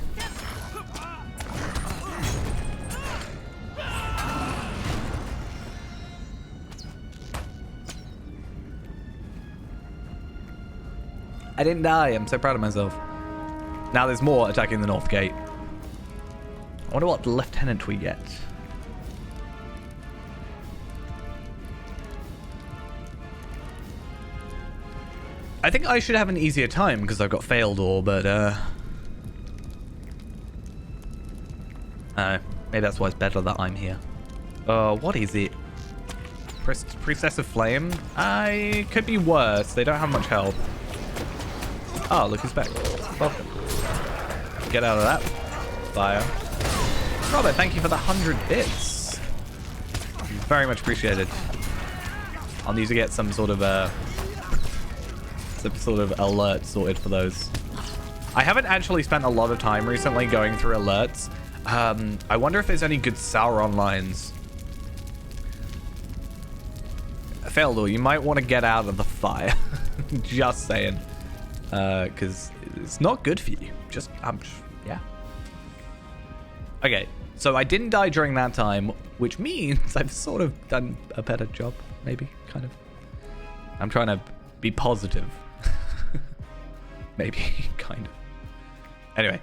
I didn't die. I'm so proud of myself. Now there's more attacking the North Gate. I wonder what lieutenant we get. I think I should have an easier time because I've got failed ore, but maybe that's why it's better that I'm here. What is it? Priestess of Flame? It could be worse. They don't have much health. Oh, look who's back. Welcome. Get out of that fire. Robert, thank you for the 100 bits. Very much appreciated. I'll need to get some sort of alert sorted for those. I haven't actually spent a lot of time recently going through alerts. I wonder if there's any good Sauron lines. Feldor, you might want to get out of the fire. Just saying. Because it's not good for you. Yeah. Okay, so I didn't die during that time, which means I've sort of done a better job, maybe, kind of. I'm trying to be positive. Maybe, kind of. Anyway,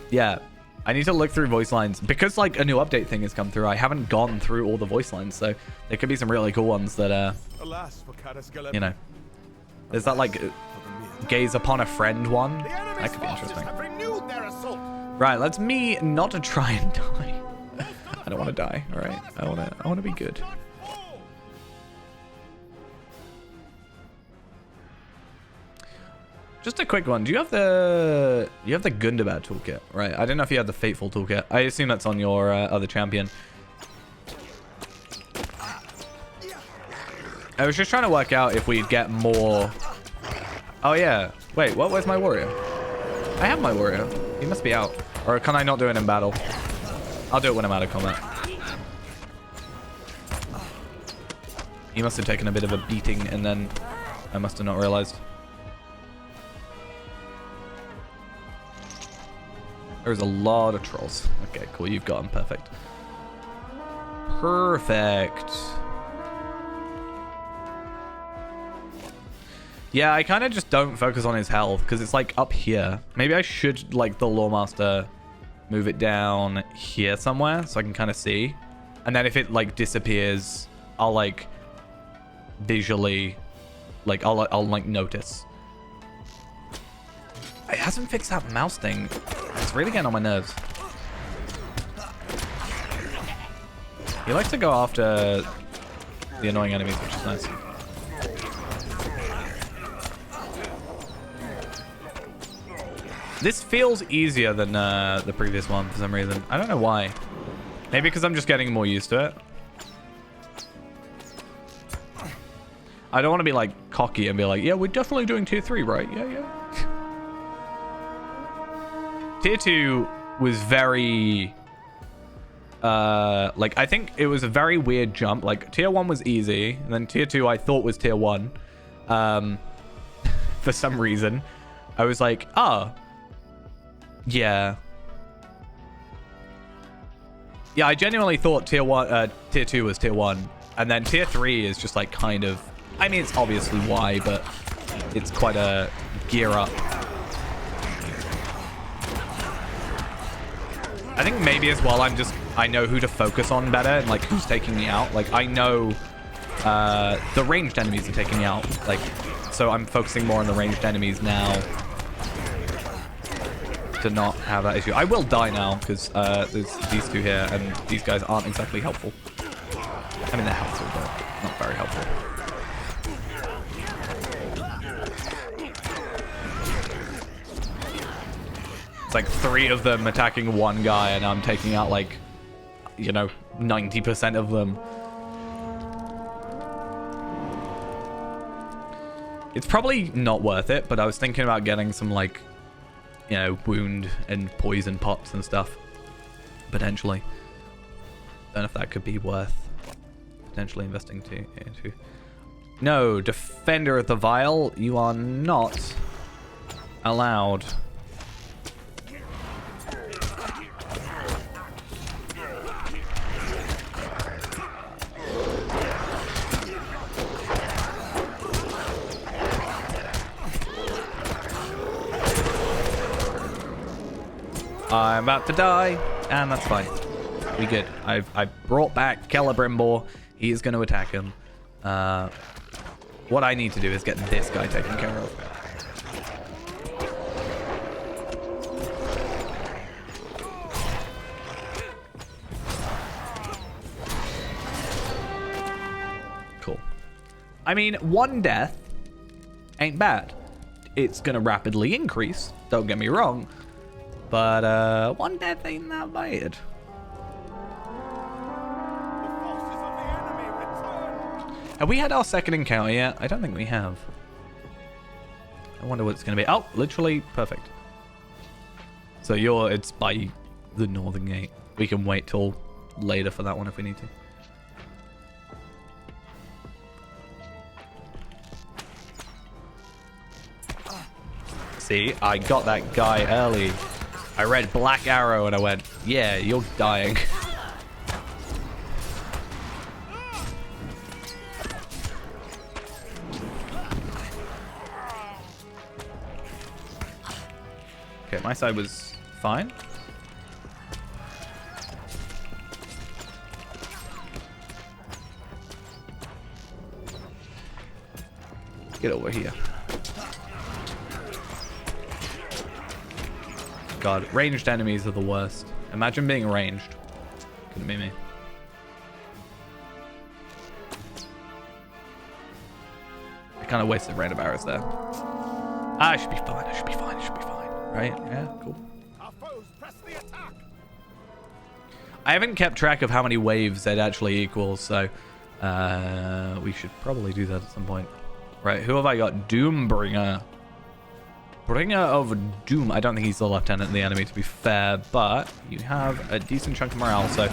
yeah, I need to look through voice lines. Because, like, a new update thing has come through, I haven't gone through all the voice lines, so there could be some really cool ones that, you know. There's that, like, gaze upon a friend one. That could be interesting. Right, let's me not to try and die. I don't want to die, all right? I want to be good. Just a quick one. Do you have the Gundabad toolkit? Right. I don't know if you have the Fateful toolkit. I assume that's on your other champion. I was just trying to work out if we'd get more. Oh yeah. Wait. What? Where's my warrior? I have my warrior. He must be out. Or can I not do it in battle? I'll do it when I'm out of combat. He must have taken a bit of a beating, and then I must have not realized. There's a lot of trolls. Okay, cool. You've got them. Perfect. Perfect. Yeah, I kind of just don't focus on his health because it's like up here. Maybe I should, like, the Lawmaster move it down here somewhere so I can kind of see. And then if it, like, disappears, I'll, like, visually, like, I'll like, notice. It hasn't fixed that mouse thing. It's really getting on my nerves. He likes to go after the annoying enemies, which is nice. This feels easier than the previous one for some reason. I don't know why. Maybe because I'm just getting more used to it. I don't want to be like cocky and be like, yeah, we're definitely doing tier 3, right? Yeah. Tier 2 was very... like, I think it was a very weird jump. Like, tier 1 was easy. And then tier 2 I thought was tier 1. For some reason. I was like, oh... Yeah. Yeah, I genuinely thought tier 2 was tier 1. And then tier 3 is just like kind of... I mean, it's obviously why, but it's quite a gear up. I think maybe as well I know who to focus on better and like who's taking me out. Like I know the ranged enemies are taking me out. Like, so I'm focusing more on the ranged enemies now to not have that issue. I will die now because there's these two here, and these guys aren't exactly helpful. I mean, they're helpful, but not very helpful. It's like 3 of them attacking one guy, and I'm taking out, like, you know, 90% of them. It's probably not worth it, but I was thinking about getting some, like, you know, wound and poison pots and stuff. Potentially. Don't know if that could be worth potentially investing into. No, Defender of the Vile, you are not allowed. I'm about to die, and that's fine. We good. I brought back Celebrimbor. He is going to attack him. What I need to do is get this guy taken care of. Cool. I mean, 1 death ain't bad. It's going to rapidly increase. Don't get me wrong. But 1 death ain't that bad. Have we had our second encounter yet? I don't think we have. I wonder what it's going to be. Oh, literally perfect. So it's by the northern gate. We can wait till later for that one if we need to. See, I got that guy early. I read Black Arrow and I went, yeah, you're dying. Okay, my side was fine. Get over here. God, ranged enemies are the worst. Imagine being ranged. Couldn't be me. I kind of wasted random arrows there. I should be fine. I should be fine. I should be fine. Right? Yeah, cool. Our foes press the attack. I haven't kept track of how many waves it actually equals, so we should probably do that at some point. Right, who have I got? Doombringer. Bringer of Doom. I don't think he's the lieutenant of the enemy, to be fair, but you have a decent chunk of morale, so...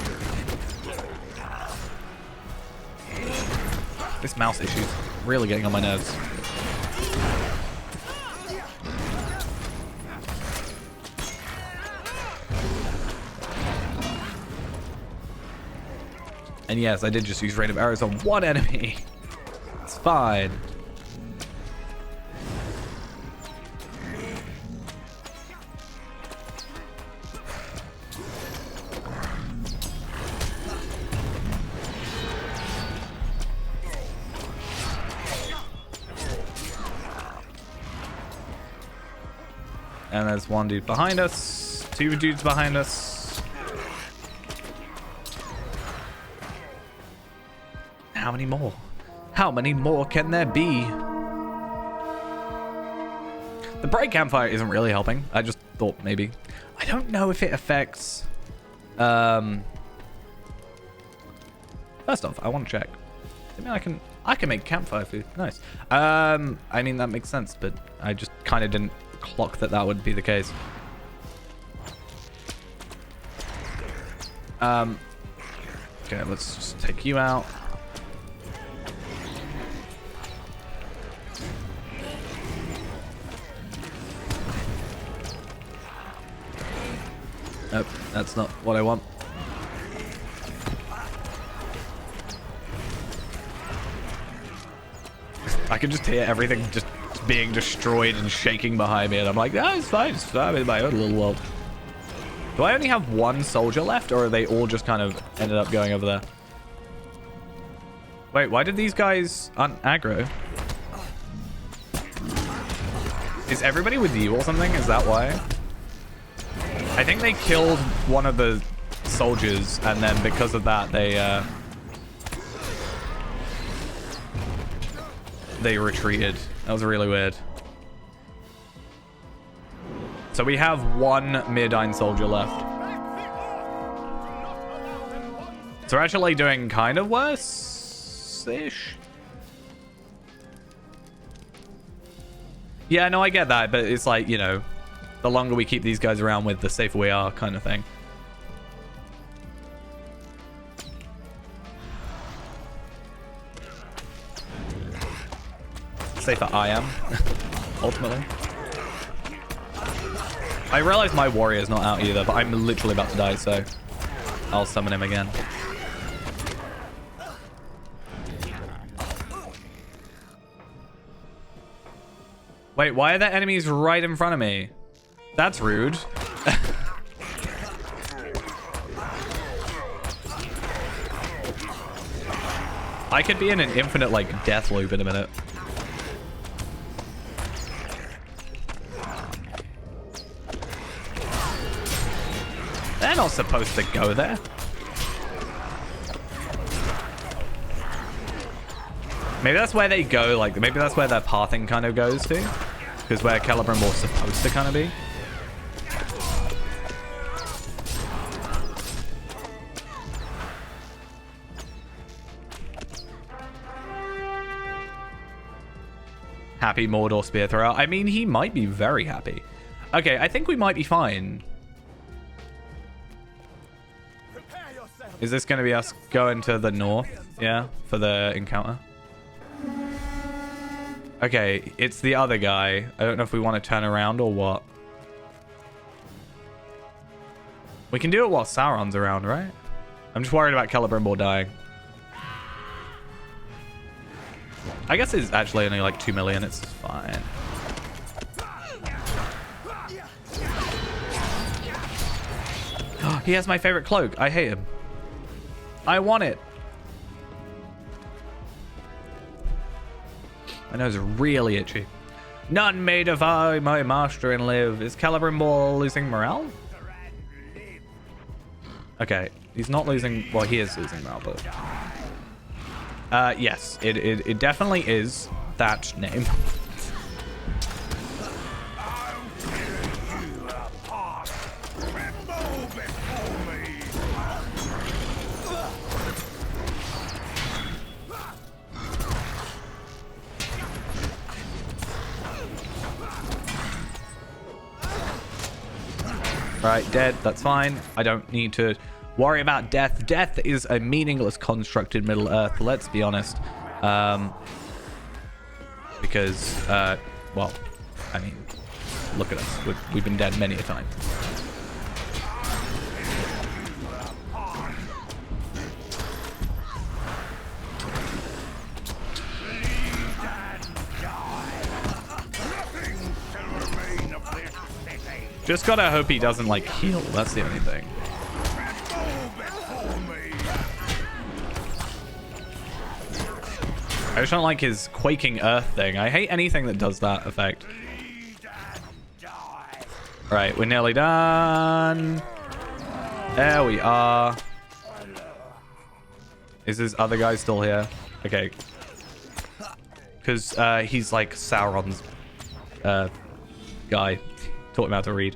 This mouse issue is really getting on my nerves. And yes, I did just use random arrows on 1 enemy. It's fine. And there's 1 dude behind us, 2 dudes behind us. How many more? How many more can there be? The bright campfire isn't really helping. I just thought maybe. I don't know if it affects... First off, I want to check. I mean, I can make campfire food. Nice. I mean, that makes sense, but I just kind of didn't clock that would be the case. Okay, let's just take you out. Nope, that's not what I want. I can just hear everything just being destroyed and shaking behind me, and I'm like, no, it's fine. I'm in my own little world. Do I only have 1 soldier left, or are they all just kind of ended up going over there? Wait, why did these guys aggro? Is everybody with you or something? Is that why? I think they killed one of the soldiers, and then because of that, they retreated. That was really weird. So we have one Mirdine soldier left. So we're actually doing kind of worse-ish. Yeah, no, I get that, but it's like, you know, the longer we keep these guys around with, the safer we are, kind of thing. Safer I am, ultimately. I realize my warrior's not out either, but I'm literally about to die, so I'll summon him again. Wait, why are there enemies right in front of me? That's rude. I could be in an infinite, like, death loop in a minute. They're not supposed to go there. Maybe that's where they go, like, maybe that's where their pathing kind of goes to. Because where Celebrimbor's supposed to kind of be. Happy Mordor spear thrower. I mean, he might be very happy. Okay, I think we might be fine. Is this going to be us going to the north? Yeah, for the encounter. Okay, it's the other guy. I don't know if we want to turn around or what. We can do it while Sauron's around, right? I'm just worried about Celebrimbor dying. I guess it's actually only like 2 million. It's fine. He has my favorite cloak. I hate him. I want it. My nose is really itchy. None may defy my master and live. Is Celebrimbor losing morale? Okay, he's not losing. Well, he is losing morale, but yes, it definitely is that name. Right, dead. That's fine. I don't need to worry about death. Death is a meaningless construct in Middle Earth, let's be honest. Because, well, I mean, look at us. We've been dead many a time. Just gotta hope he doesn't, like, heal. That's the only thing. I just don't like his quaking earth thing. I hate anything that does that effect. Right, we're nearly done. There we are. Is this other guy still here? Okay. Because he's like Sauron's guy. Taught him how to read.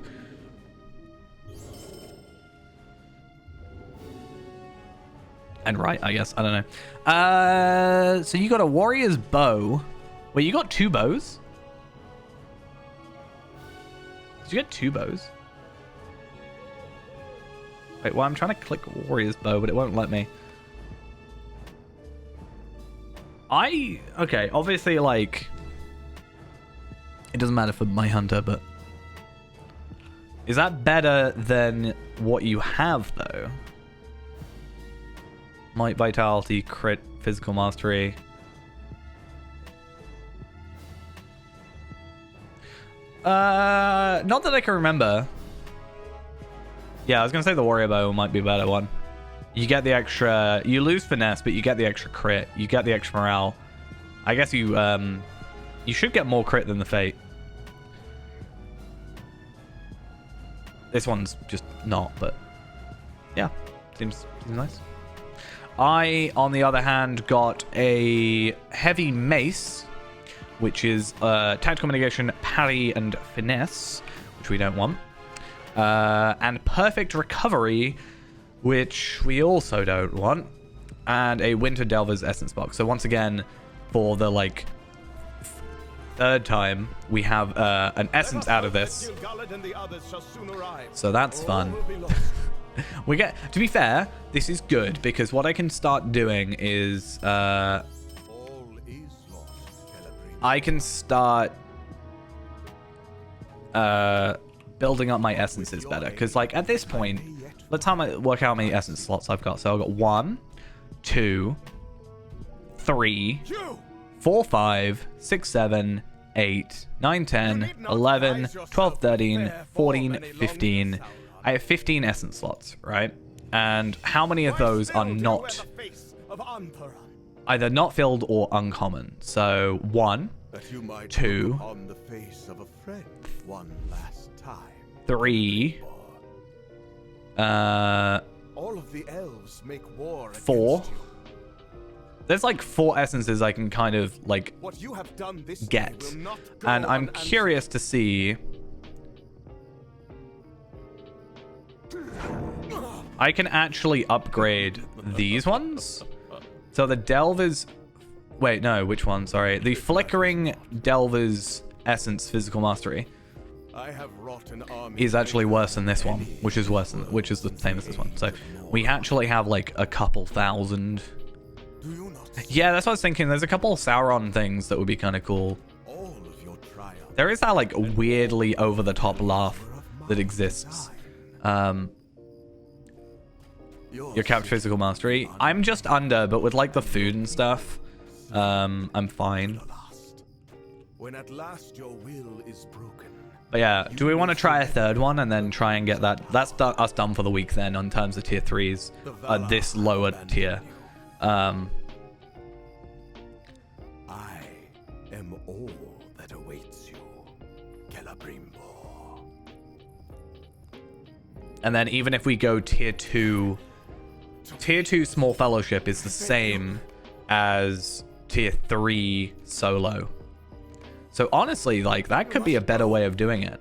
And right, I guess. I don't know. So you got a warrior's bow. Wait, you got 2 bows? Did you get 2 bows? Wait, well, I'm trying to click warrior's bow, but it won't let me. Okay, obviously, like, it doesn't matter for my hunter, but is that better than what you have, though? Might, vitality, crit, physical mastery. Not that I can remember. Yeah, I was gonna say the warrior bow might be a better one. You get the extra... You lose finesse, but you get the extra crit. You get the extra morale. I guess you should get more crit than the Fate. This one's just not, but... Yeah. Seems nice. I, on the other hand, got a heavy mace, which is tactical mitigation, parry, and finesse, which we don't want. And perfect recovery, which we also don't want. And a Winter Delver's Essence box. So once again, for the, like, third time, we have an essence out of this. So that's fun. We get, to be fair, this is good because what I can start doing is I can start building up my essences better because, like, at this point, let's work out how many essence slots I've got. So I've got 1, 2, 3, 4, 5, 6, 7, 8, 9, 10, 11, 12, 13, 14, 15. I have 15 essence slots, right? And how many of those are not either not filled or uncommon? So 1, 2, 3, all of the elves make war 4. There's like 4 essences I can kind of like what you have done this get. And I'm curious to see. I can actually upgrade these ones. So the Delver's... Wait, no, which one? Sorry. The Flickering Delver's Essence Physical Mastery is actually worse than this one, which is the same as this one. So we actually have like a couple thousand. Yeah, that's what I was thinking. There's a couple of Sauron things that would be kind of cool. There is that like weirdly over-the-top laugh that exists. Your capped physical mastery. I'm just under, but with like the food and stuff, I'm fine. When at last your will is broken. But yeah, do we want to try a third one and then try and get that? That's us done for the week then on terms of tier 3s. This lower tier. I am all that awaits you, Celebrimbo. And then even if we go tier 2 small fellowship is the same as tier 3 solo. So honestly, like, that could be a better way of doing it.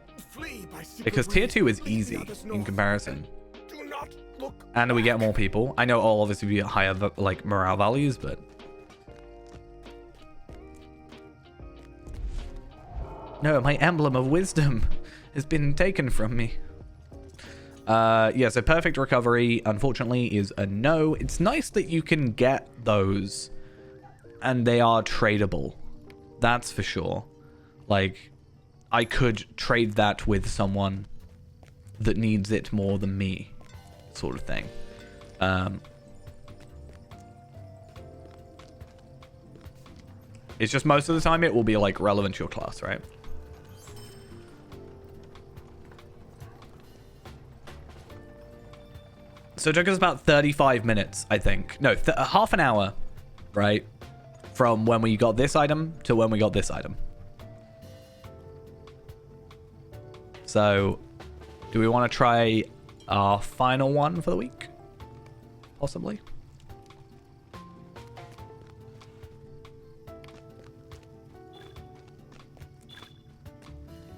Because tier 2 is easy in comparison. And we get more people. I know it'll obviously be higher, like, morale values, but... No, my emblem of wisdom has been taken from me. Yeah, so perfect recovery, unfortunately, is a no. It's nice that you can get those, and they are tradable. That's for sure. Like, I could trade that with someone that needs it more than me, sort of thing. It's just most of the time it will be, like, relevant to your class, right? So it took us about 35 minutes, I think. No, half an hour, right? From when we got this item to when we got this item. So, do we want to try our final one for the week? Possibly.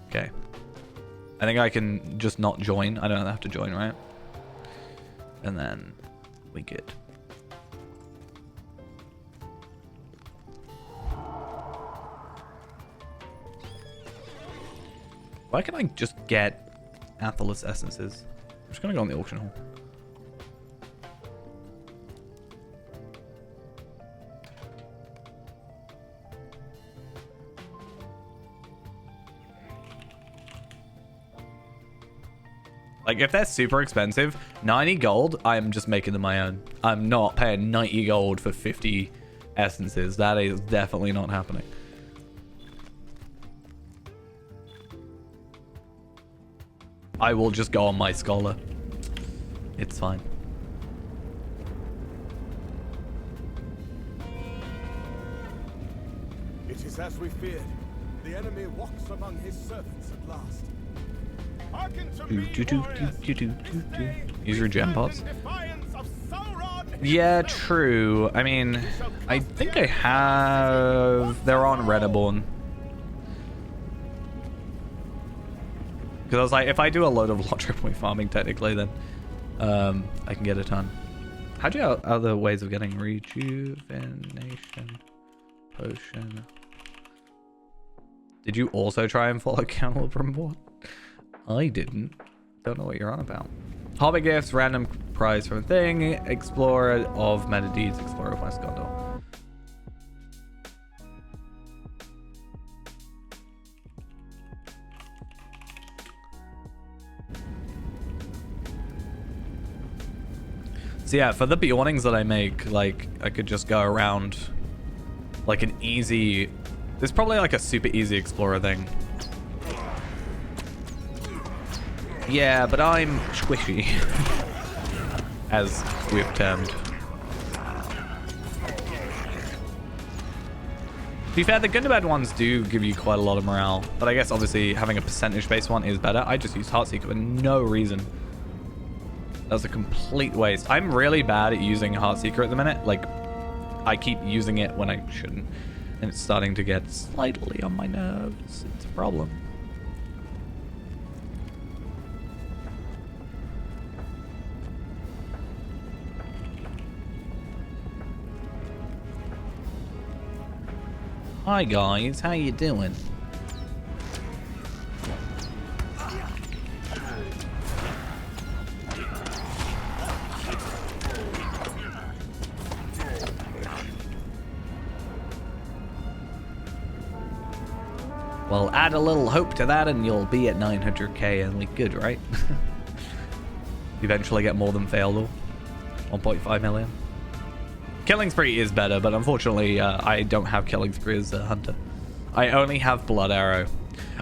Okay. I think I can just not join. I don't have to join, right? And then we good. Why can't I just get Aetherless essences? I'm just gonna go on the auction hall. Like, if they're super expensive, 90 gold, I'm just making them my own. I'm not paying 90 gold for 50 essences. That is definitely not happening. I will just go on my scholar. It's fine. It is as we feared. The enemy walks among his servants at last. Hearken to me, warriors. Use your gem pots. Yeah, true. I mean, I think I have... They're on Renaborn. Because I was like, if I do a load of lot triple farming, technically, then I can get a ton. How do you have other ways of getting rejuvenation potion? Did you also try and follow Cannibal? I didn't. Don't know what you're on about. Hobby gifts, random prize from a thing, explorer of meta deeds, explorer of West Gondor. So yeah, for the beornings that I make, like, I could just go around like an easy... There's probably like a super easy explorer thing. Yeah, but I'm squishy. As we've termed. To be fair, the Gundabad ones do give you quite a lot of morale. But I guess obviously having a percentage-based one is better. I just use Heartseeker for no reason. That was a complete waste. I'm really bad at using Heartseeker at the minute. Like, I keep using it when I shouldn't. And it's starting to get slightly on my nerves. It's a problem. Hi guys, how you doing? Well, add a little hope to that and you'll be at 900k and we're good, right? Eventually get more than Failed 1.5 million. Killing Spree is better, but unfortunately, I don't have Killing Spree as a hunter. I only have Blood Arrow.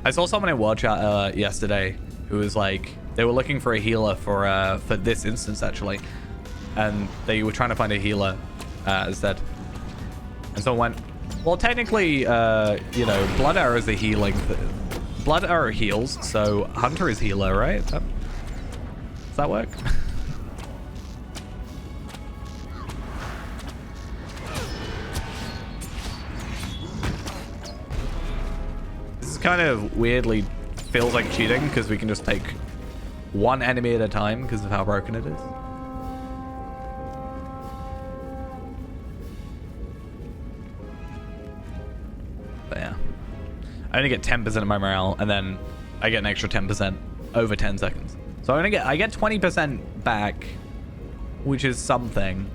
I saw someone in World Chat yesterday who was like, they were looking for a healer for this instance, actually. And they were trying to find a healer instead. And someone went, well, technically, you know, Blood Arrow is a healing... Blood Arrow heals, so Hunter is healer, right? Does that work? Kind of weirdly feels like cheating because we can just take one enemy at a time because of how broken it is. But yeah, I only get 10% of my morale and then I get an extra 10% over 10 seconds. So I get 20% back, which is something.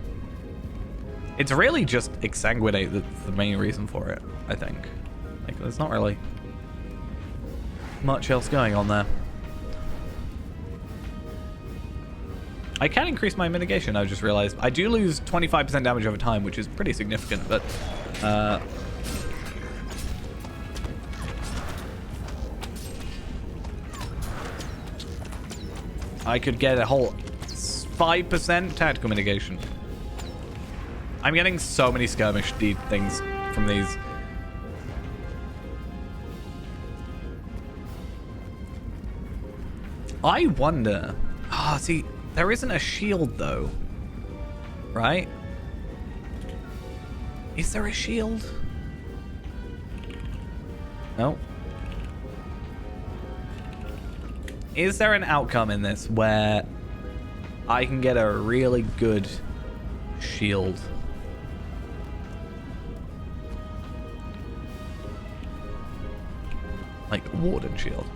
It's really just Exsanguinate that's the main reason for it, I think. Like, there's not really much else going on there. I can increase my mitigation, I just realized. I do lose 25% damage over time, which is pretty significant, but I could get a whole 5% tactical mitigation. I'm getting so many skirmish deed things from these. I wonder... Ah, see, there isn't a shield, though. Right? Is there a shield? No. Is there an outcome in this where I can get a really good shield? Like, Warden shield.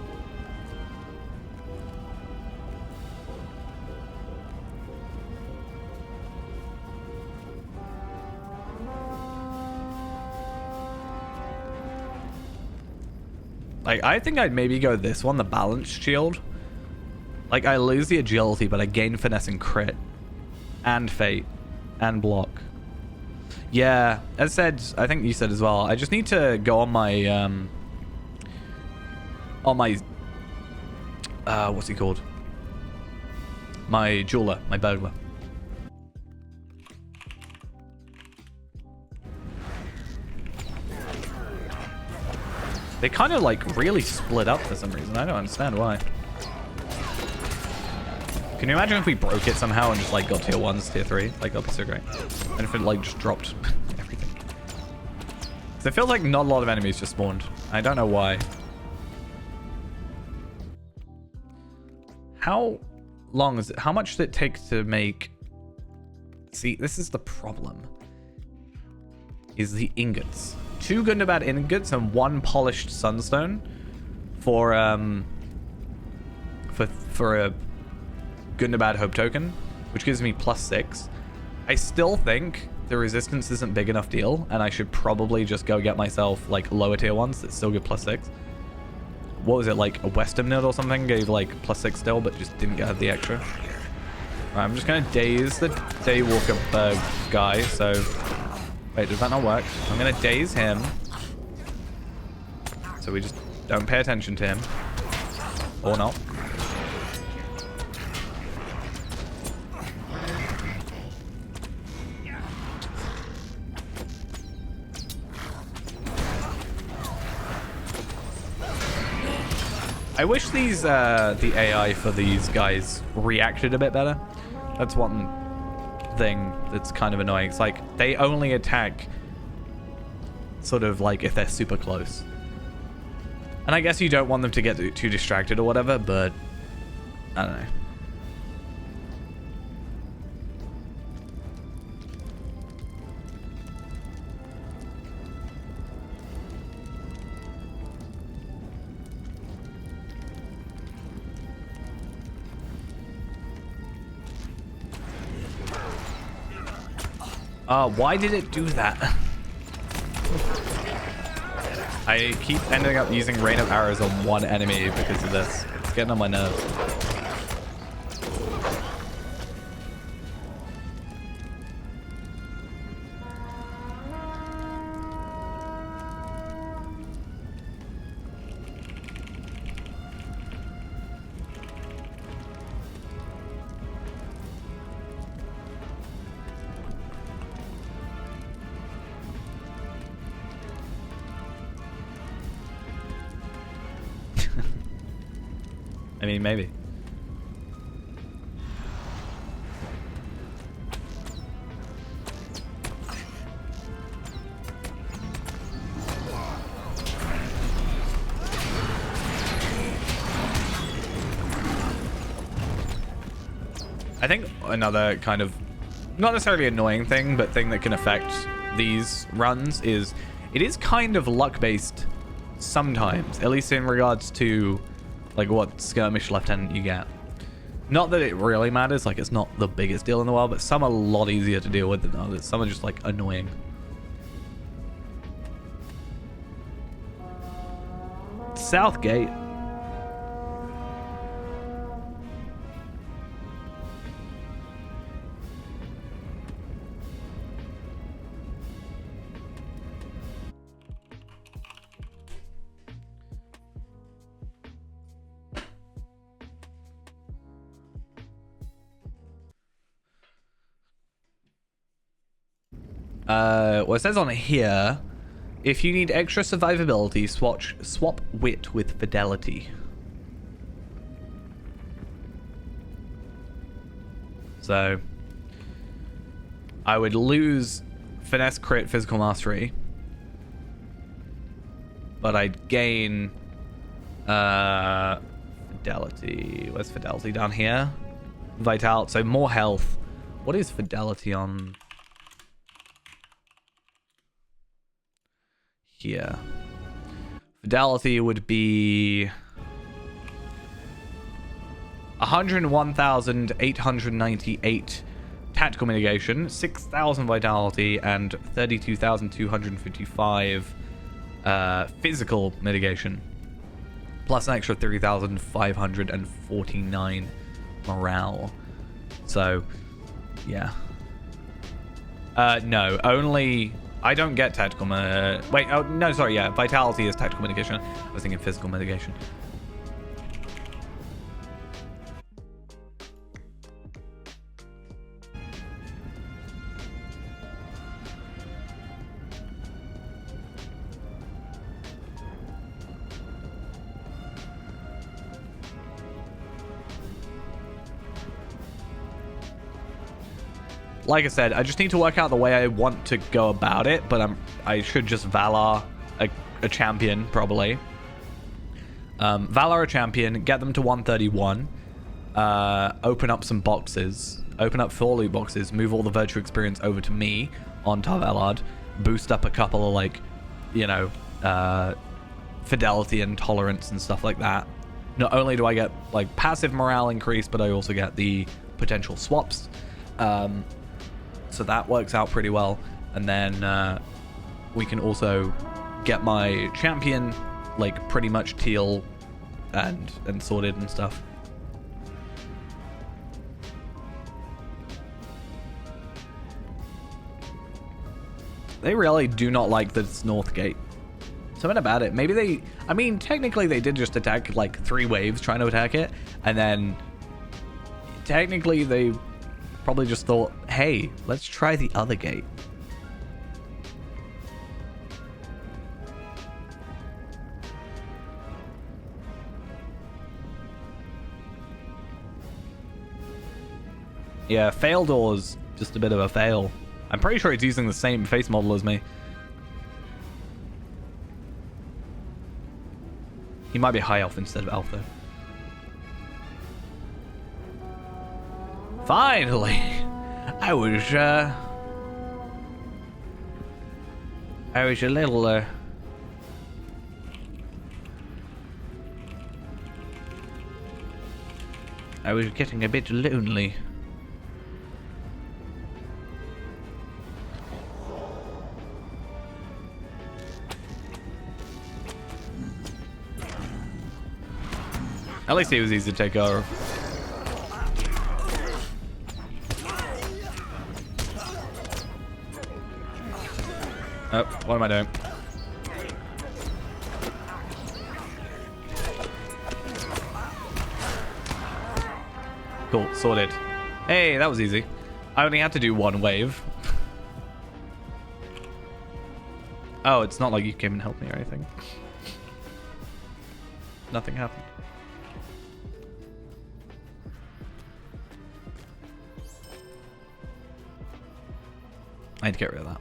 Like, I think I'd maybe go this one, the balanced shield. Like, I lose the agility, but I gain finesse and crit. And fate. And block. Yeah, as said, I think you said as well, I just need to go on my, what's he called? My jeweler, my burglar. They kind of like really split up for some reason. I don't understand why. Can you imagine if we broke it somehow and just like got tier 1s, tier 3? Like, that'd be so great. And if it like just dropped everything. So it feels like not a lot of enemies just spawned. I don't know why. How long is it? How much did it take to make... See, this is the problem. Is the ingots. 2 Gundabad ingots and 1 polished sunstone for a Gundabad hope token, which gives me +6. I still think the resistance isn't big enough deal, and I should probably just go get myself like lower tier ones that still give +6. What was it, like a Western Node or something gave like +6 still, but just didn't get the extra. Right, I'm just gonna daze the Daywalker guy. So wait, does that not work? I'm gonna daze him, so we just don't pay attention to him, or not. I wish these the AI for these guys reacted a bit better. That's one thing that's kind of annoying. It's like they only attack sort of like if they're super close. And I guess you don't want them to get too distracted or whatever, but I don't know. Why did it do that? I keep ending up using rain of arrows on one enemy because of this. It's getting on my nerves. I mean, maybe. I think another kind of, not necessarily annoying thing, but thing that can affect these runs is it is kind of luck-based sometimes, at least in regards to like what skirmish lieutenant you get. Not that it really matters, like it's not the biggest deal in the world, but some are a lot easier to deal with than others. Some are just like annoying. Southgate. Well, it says on here, if you need extra survivability, swap wit with fidelity. So, I would lose finesse, crit, physical mastery, but I'd gain fidelity. Where's fidelity? Down here. Vitality. So more health. What is fidelity on? Here. Fidelity would be 101,898 tactical mitigation, 6,000 vitality, and 32,255 physical mitigation, plus an extra 3,549 morale. So, yeah. No, only. I don't get tactical wait, oh, no, sorry, yeah. Vitality is tactical mitigation. I was thinking physical mitigation. like I said, I just need to work out the way I want to go about it, but I should just Valar a champion, probably. Valar a champion, get them to 131, open up some boxes, open up 4 loot boxes, move all the virtue experience over to me on Tar Valard, boost up a couple of, like, you know, fidelity and tolerance and stuff like that. Not only do I get, like, passive morale increase, but I also get the potential swaps. So that works out pretty well. And then we can also get my champion, like, pretty much teal and sorted and stuff. They really do not like this North Gate. Something about it. Maybe they... I mean, technically they did just attack, like, 3 waves trying to attack it. And then... technically they probably just thought, hey, let's try the other gate. Yeah, Faildor's just a bit of a fail. I'm pretty sure it's using the same face model as me. He might be high elf instead of elf, though. Finally! I was a little, I was getting a bit lonely. At least he was easy to take over. Oh, what am I doing? Cool, sorted. Hey, that was easy. I only had to do 1 wave. Oh, it's not like you came and helped me or anything. Nothing happened. I need to get rid of that.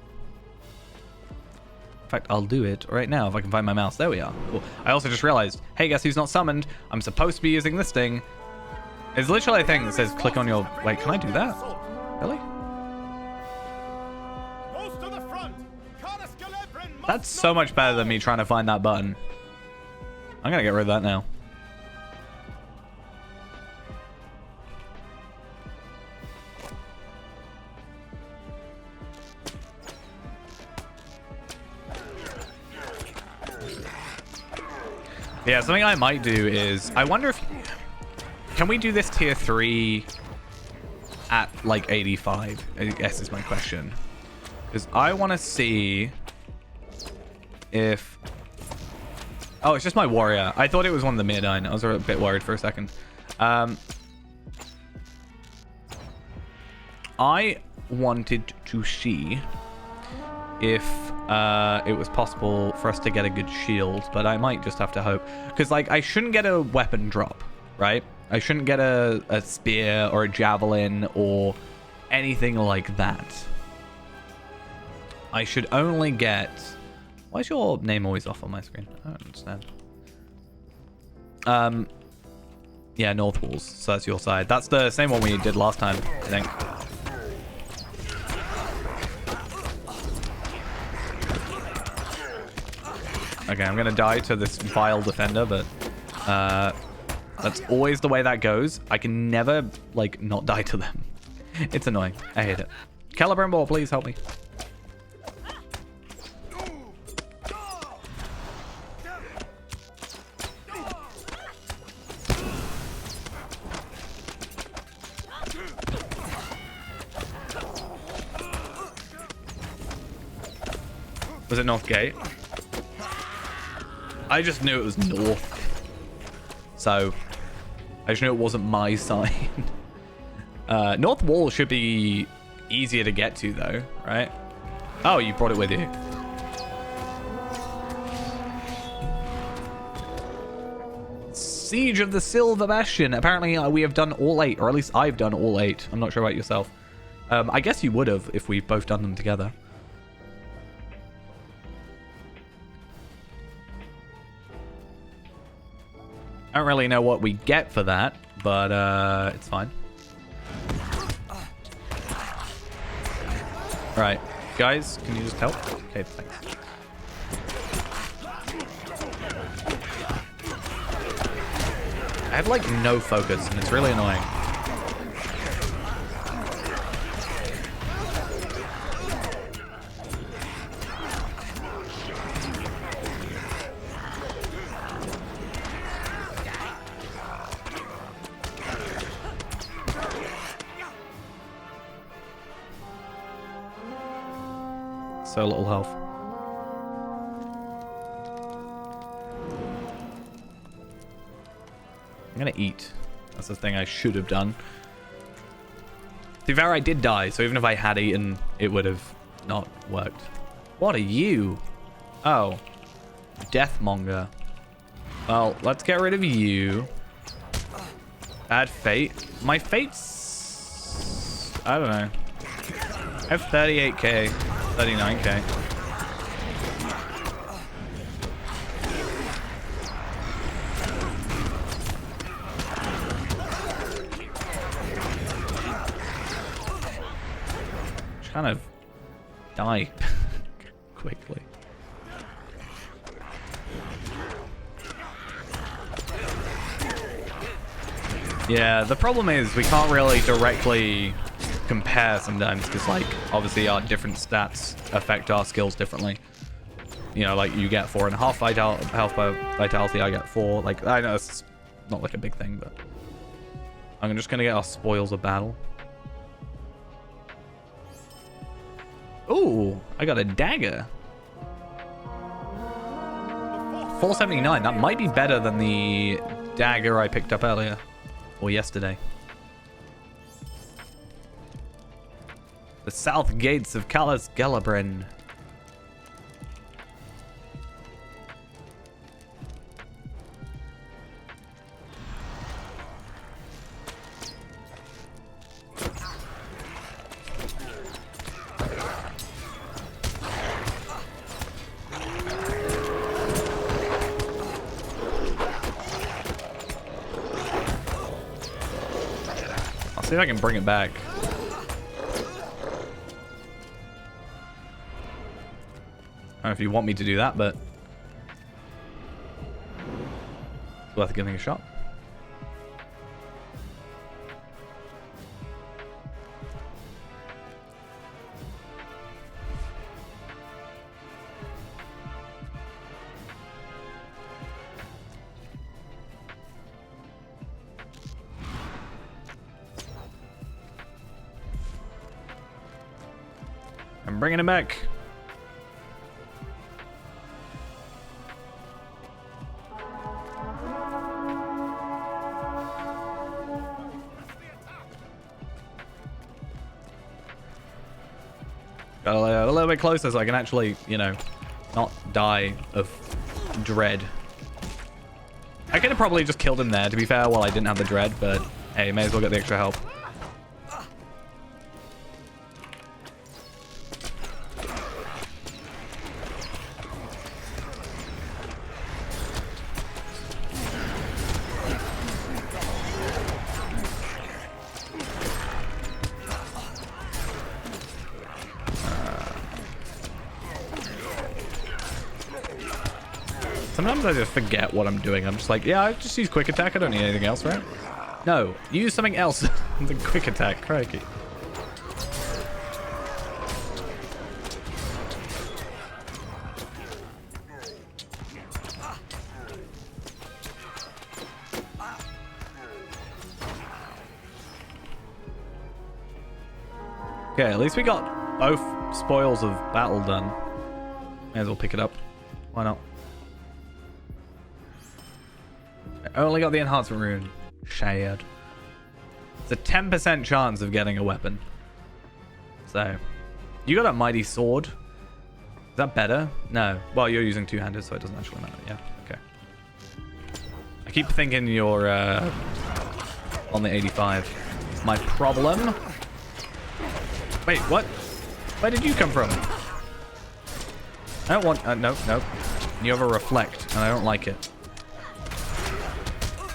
In fact, I'll do it right now if I can find my mouse. There we are. Cool. I also just realized, hey, guess who's not summoned? I'm supposed to be using this thing. It's literally a thing that says click on your... Wait, can I do that? Really? That's so much better than me trying to find that button. I'm gonna get rid of that now. Yeah, something I might do is... I wonder if... Can we do this tier 3 at, like, 85? I guess is my question. Because I want to see if... Oh, it's just my warrior. I thought it was one of the Mirdine. I was a bit worried for a second. I wanted to see if it was possible for us to get a good shield, but I might just have to hope. Because, like, I shouldn't get a weapon drop, right? I shouldn't get a spear or a javelin or anything like that. I should only get... Why is your name always off on my screen? I don't understand. Yeah, North Walls. So that's your side. That's the same one we did last time, I think. Okay, I'm gonna die to this vile defender, but that's always the way that goes. I can never, like, not die to them. It's annoying. I hate it. Celebrimbor, please help me. Was it North Gate? I just knew it was north. So, I just knew it wasn't my side. North Wall should be easier to get to, though, right? Oh, you brought it with you. Siege of the Silver Bastion. Apparently, we have done all 8, or at least I've done all 8. I'm not sure about yourself. I guess you would have if we've both done them together. I don't really know what we get for that, but it's fine. Right, guys, can you just help? Okay, thanks. I have like no focus and it's really annoying. So little health. I'm gonna eat. That's the thing I should have done. To be fair, I did die, so even if I had eaten, it would have not worked. What are you? Oh. Deathmonger. Well, let's get rid of you. Bad fate. My fate's... I don't know. I have 38k. 39k. Kind of die quickly. Yeah, the problem is we can't really directly compare sometimes because, like, obviously our different stats affect our skills differently. You know, like you get 4.5 health by vitality, I get 4. Like, I know it's not like a big thing, but I'm just gonna get our spoils of battle. Ooh, I got a dagger. 479. That might be better than the dagger I picked up earlier or yesterday. The south gates of Callus Gelabrin. See if I can bring it back. I don't know if you want me to do that, but it's worth giving a shot. I'm bringing it back. Got a little bit closer so I can actually, you know, not die of dread. I could have probably just killed him there, to be fair, while I didn't have the dread, but hey, may as well get the extra help. Sometimes I just forget what I'm doing. I'm just like, yeah, I just use quick attack. I don't need anything else, right? No, use something else than quick attack. Crikey. Okay, at least we got both spoils of battle done. May as well pick it up. Why not? I only got the enhancement rune. Shared. It's a 10% chance of getting a weapon. So, you got a mighty sword. Is that better? No. Well, you're using two-handed, so it doesn't actually matter. Yeah, okay. I keep thinking you're on the 85. It's my problem. Wait, what? Where did you come from? I don't want... no. You have a reflect, and I don't like it.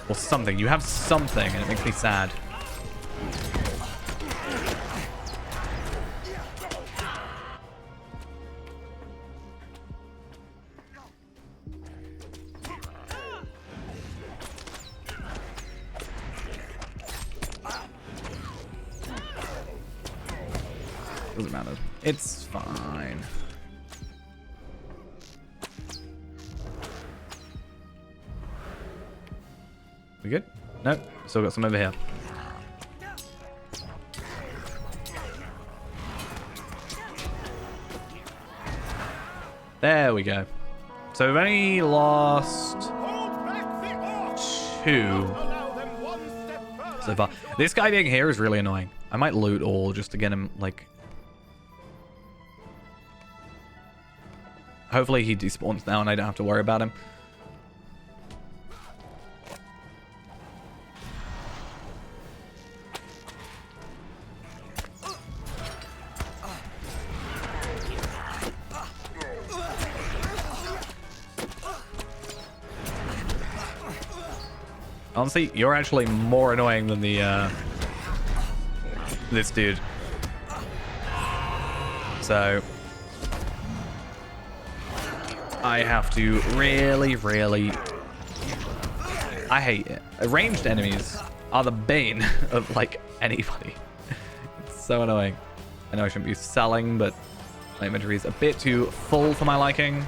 Or something. You have something, and it makes me sad. Doesn't matter. It's fine. We good? Nope. Still got some over here. There we go. So we've only lost Hold back the orcs. 2 Allow them one step further. so far. This guy being here is really annoying. I might loot all just to get him, like... Hopefully he despawns now and I don't have to worry about him. Honestly, you're actually more annoying than the this dude. So I have to really I hate it. Ranged enemies are the bane of like anybody. It's so annoying. I know I shouldn't be selling, but my inventory is a bit too full for my liking.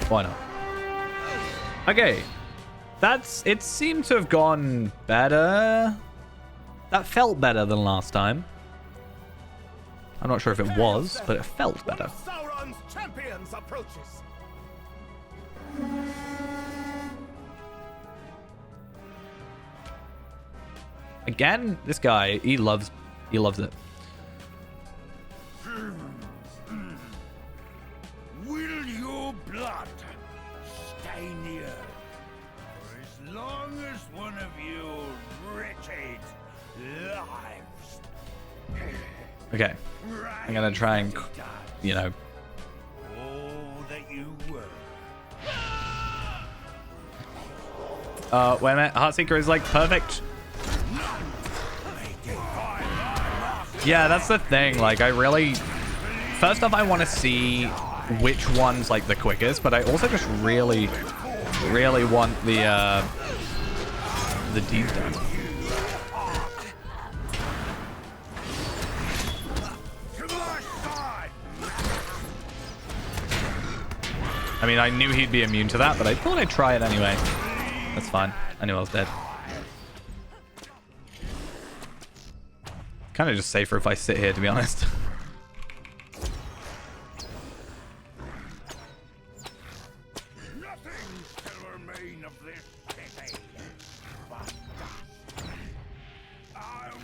Why not? Okay. It seemed to have gone better. That felt better than last time. I'm not sure if it was, but it felt better. Sauron's champions approaches. Again, this guy, he loves it. Will your blood stay near for as long as one of your wretched lives? Okay. I'm gonna try and, you know. All that you were. Wait a minute. Heartseeker is like perfect. Yeah, that's the thing. Like, I really... First off, I want to see which one's, like, the quickest, but I also just really want the deed done. I mean, I knew he'd be immune to that, but I thought I'd try it anyway. That's fine. I knew I was dead. Kind of just safer if I sit here, to be honest. Nothing shall remain of this city but dust. I'll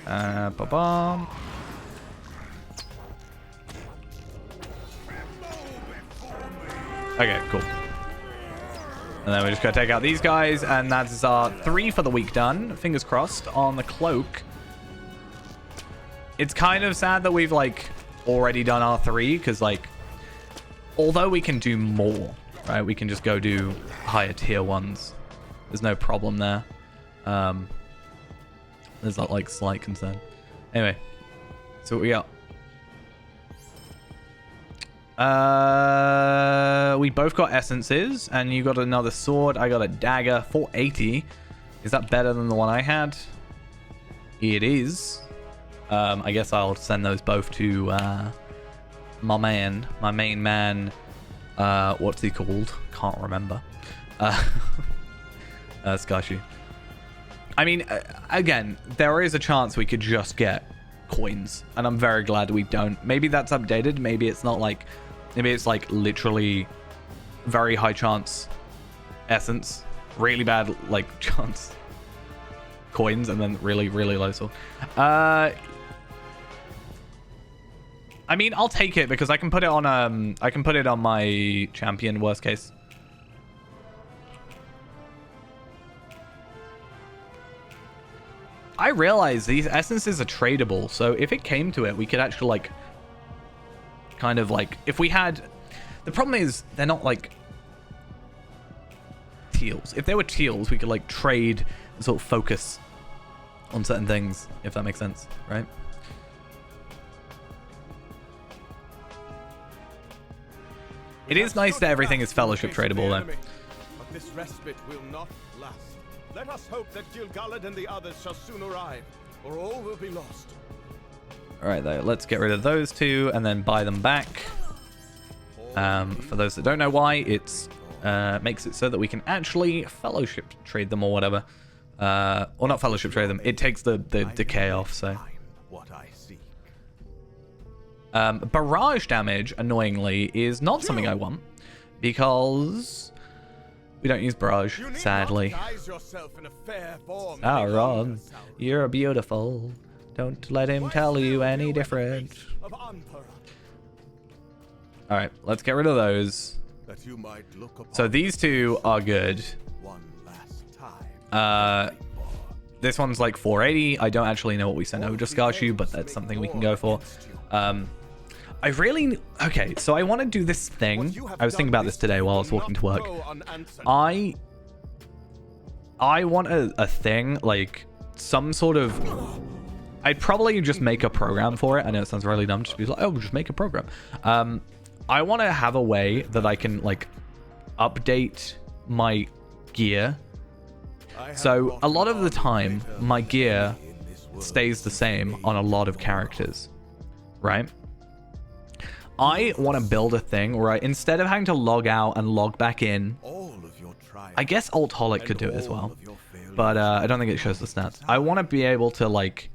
tear Ba-bum. Okay, cool. And then we're just going to take out these guys, and that's our 3 for the week done. Fingers crossed on the cloak. It's kind of sad that we've, like, already done our 3, because, like, although we can do more, right? We can just go do higher tier ones. There's no problem there. There's that, like, slight concern. Anyway, so what we got? We both got essences, and you got another sword. I got a dagger. 480. Is that better than the one I had? It is. I guess I'll send those both to my main man. What's he called? Can't remember. Skashi. I mean, again, there is a chance we could just get coins, and I'm very glad we don't. Maybe that's updated. Maybe it's not like... Maybe it's like literally very high chance essence. Really bad, like, chance coins and then really, really low sword. I mean, I'll take it because I can put it on my champion worst case. I realize these essences are tradable, so if it came to it, we could actually like kind of like if we had. The problem is they're not like teals. If they were teals, we could like trade and sort of focus on certain things, if that makes sense, right? It is nice that everything is fellowship tradable, though. But this respite will not last. Let us hope that Gil-galad and the others shall soon arrive, or all will be lost. All right, though, let's get rid of those two and then buy them back. For those that don't know why, it's makes it so that we can actually fellowship trade them or whatever. Or not fellowship trade them. It takes the decay off, so. What I seek. Barrage damage, annoyingly, is not something I want because we don't use barrage, sadly. Sauron, you're beautiful. Don't let him tell you any different. Alright, let's get rid of those. So these two are good. This one's like 480. I don't actually know what we sent over to Skarshu, but that's something we can go for. I really... Okay, so I want to do this thing. I was thinking about this today while I was walking to work. I want a thing, like some sort of... I'd probably just make a program for it. I know it sounds really dumb, just be like, oh, just make a program. I want to have a way that I can like update my gear. So a lot of the time, my gear stays the same on a lot of characters, right? I want to build a thing where instead of having to log out and log back in, I guess Alt Holic could do it as well, but I don't think it shows the stats. I want to be able to like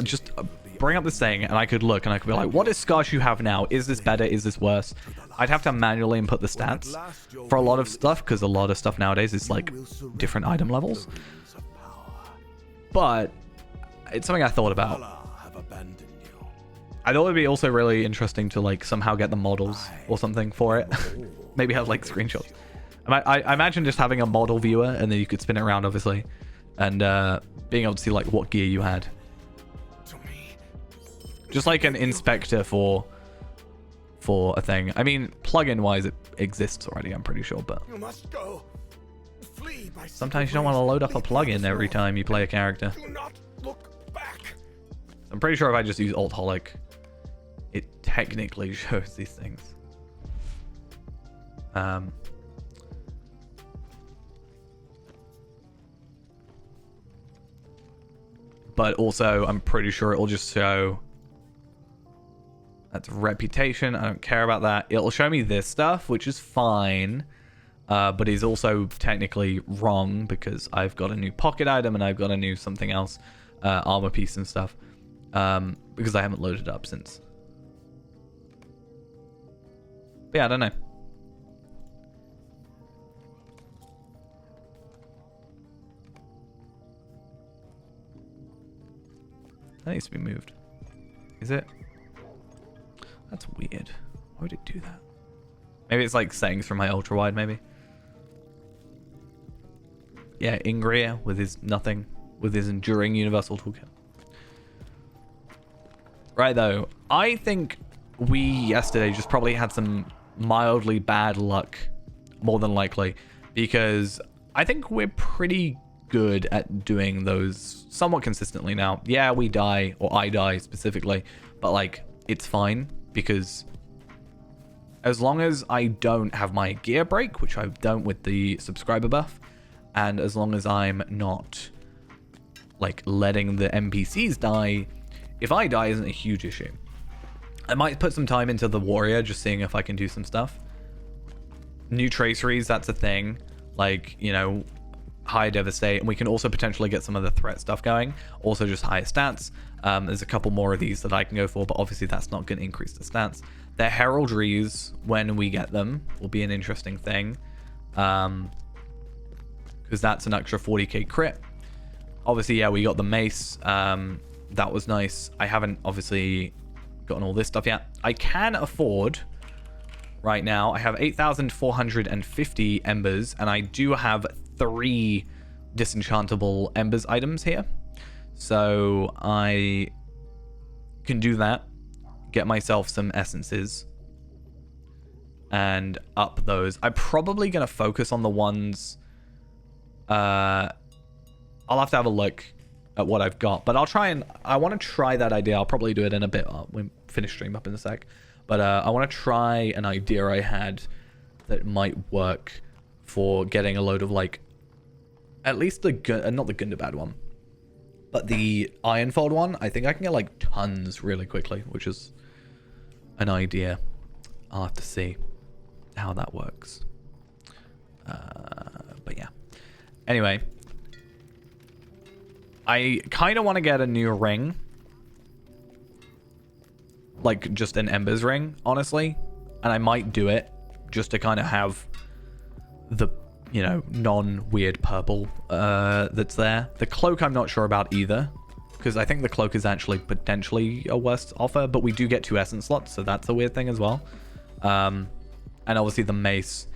just bring up this thing and I could look and I could be like, what does Skarshu have now? Is this better? Is this worse? I'd have to manually input the stats for a lot of stuff because a lot of stuff nowadays is like different item levels. But it's something I thought about. I thought it'd be also really interesting to like somehow get the models or something for it. Maybe have like screenshots. I imagine just having a model viewer and then you could spin it around obviously and being able to see like what gear you had. Just like an inspector for a thing. I mean, plugin wise, it exists already, I'm pretty sure, but sometimes you don't want to load up a plugin every time you play a character. I'm pretty sure if I just use Alt Holic, it technically shows these things. But also, I'm pretty sure it will just show... That's reputation. I don't care about that. It'll show me this stuff, which is fine. But is also technically wrong because I've got a new pocket item and I've got a new something else. Armor piece and stuff. Because I haven't loaded it up since. But yeah, I don't know. That needs to be moved. Is it? That's weird. Why would it do that? Maybe it's like settings from my ultra wide, maybe. Yeah, Ingria with his nothing, with his enduring universal toolkit. Right though, I think we yesterday just probably had some mildly bad luck, more than likely, because I think we're pretty good at doing those somewhat consistently now. Yeah, we die, or I die specifically, but like, it's fine. Because as long as I don't have my gear break, which I don't with the subscriber buff, and as long as I'm not like letting the NPCs die, if I die isn't a huge issue. I might put some time into the warrior, just seeing if I can do some stuff. New traceries, that's a thing. Like, you know, higher devastate, and we can also potentially get some of the threat stuff going. Also just higher stats. There's a couple more of these that I can go for, but obviously that's not going to increase the stats. Their heraldries, when we get them, will be an interesting thing. Because that's an extra 40k crit. obviously, yeah, we got the mace. That was nice. I haven't obviously gotten all this stuff yet. I can afford right now. I have 8,450 embers, and I do have 3 disenchantable embers items here. So I can do that, get myself some essences, and up those. I'm probably going to focus on the ones... I'll have to have a look at what I've got, but I want to try that idea. I'll probably do it in a bit. We'll finish stream up in a sec. But I want to try an idea I had that might work for getting a load of, like, at least the not the Gundabad one, but the Ironfold one. I think I can get, like, tons really quickly, which is an idea. I'll have to see how that works. But yeah. Anyway, I kind of want to get a new ring. Like, just an Embers ring, honestly. And I might do it just to kind of have the, you know, non-weird purple that's there. The cloak I'm not sure about either, because I think the cloak is actually potentially a worse offer, but we do get 2 essence slots, so that's a weird thing as well. And obviously the mace.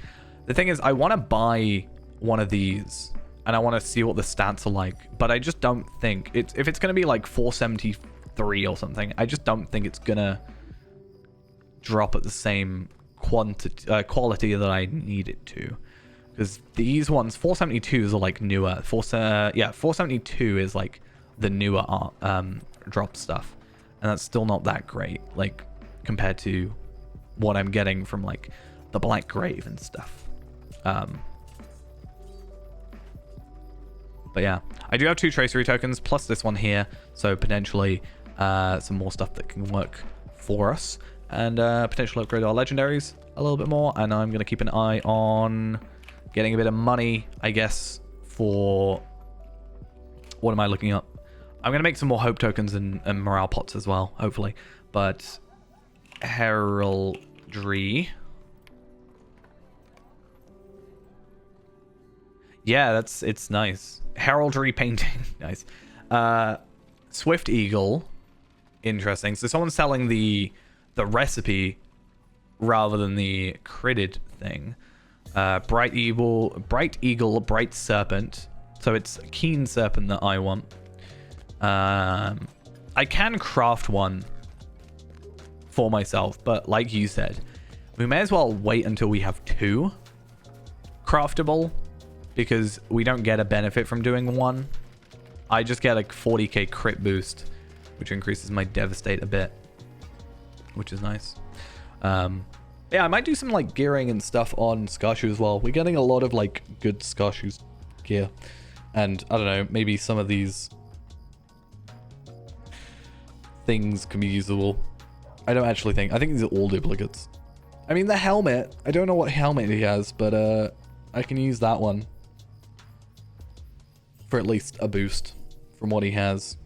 The thing is, I want to buy one of these, and I want to see what the stats are like, but I just don't think if it's going to be like 473 or something, I just don't think it's gonna drop at the same quality that I need it to, because these ones 472s are like newer. 472 is like the newer drop stuff, and that's still not that great, like, compared to what I'm getting from like the Black Grave and stuff. But yeah, I do have 2 tracery tokens plus this one here, so potentially some more stuff that can work for us, and potentially upgrade our legendaries a little bit more. And I'm going to keep an eye on getting a bit of money, I guess, for... What am I looking up? I'm going to make some more hope tokens and morale pots as well, hopefully. But heraldry... Yeah, it's nice. Heraldry painting. Nice. Swift Eagle. Interesting. So someone's selling the recipe rather than the critted thing. Bright Eagle, Bright Serpent. So it's Keen Serpent that I want. I can craft one for myself, but like you said, we may as well wait until we have 2 craftable, because we don't get a benefit from doing one. I just get a 40k crit boost, which increases my devastate a bit, which is nice. Yeah, I might do some like gearing and stuff on Scarshoe as well. We're getting a lot of like good Scarshoe gear, and I don't know, maybe some of these things can be usable. I don't actually think. I think these are all duplicates. I mean, the helmet, I don't know what helmet he has, but I can use that one for at least a boost from what he has.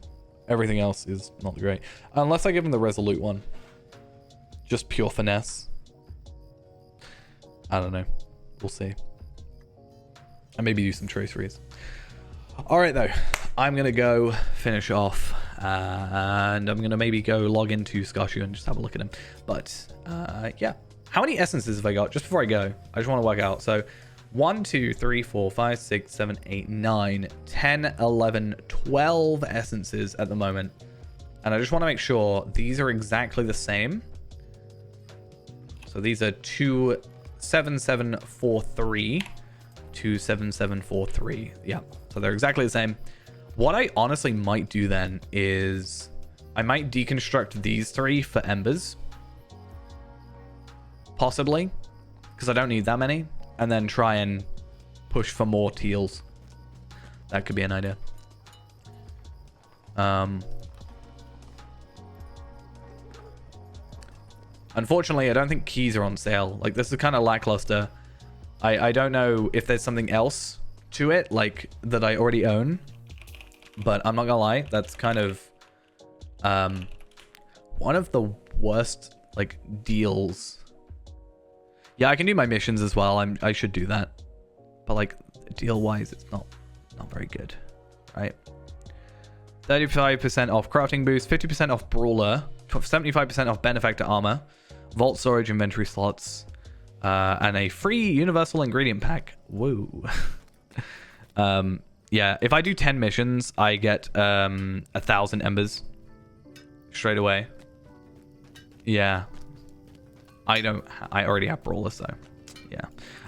Everything else is not great. Unless I give him the Resolute one. Just pure finesse. I don't know. We'll see. And maybe do some traceries. Alright though. I'm going to go finish off. And I'm going to maybe go log into Scarshoe and just have a look at him. But, yeah. How many essences have I got? Just before I go, I just want to work out. So, 1, 2, 3, 4, 5, 6, 7, 8, 9, 10, 11, 12 essences at the moment. And I just want to make sure these are exactly the same. So these are 27743, 27743. Yeah, so they're exactly the same. What I honestly might do then is I might deconstruct these 3 for embers. Possibly, because I don't need that many. And then try and push for more teals. That could be an idea. Unfortunately, I don't think keys are on sale. Like, this is kind of lackluster. I don't know if there's something else to it, like, that I already own. But I'm not gonna lie, that's kind of one of the worst, like, deals. Yeah, I can do my missions as well. I should do that. But like, deal wise, it's not very good, right? 35% off crafting boost, 50% off brawler, 75% off benefactor armor, vault storage inventory slots, and a free universal ingredient pack. Woo. Yeah, if I do 10 missions, I get 1,000 embers straight away. Yeah. I already have brawler, so yeah.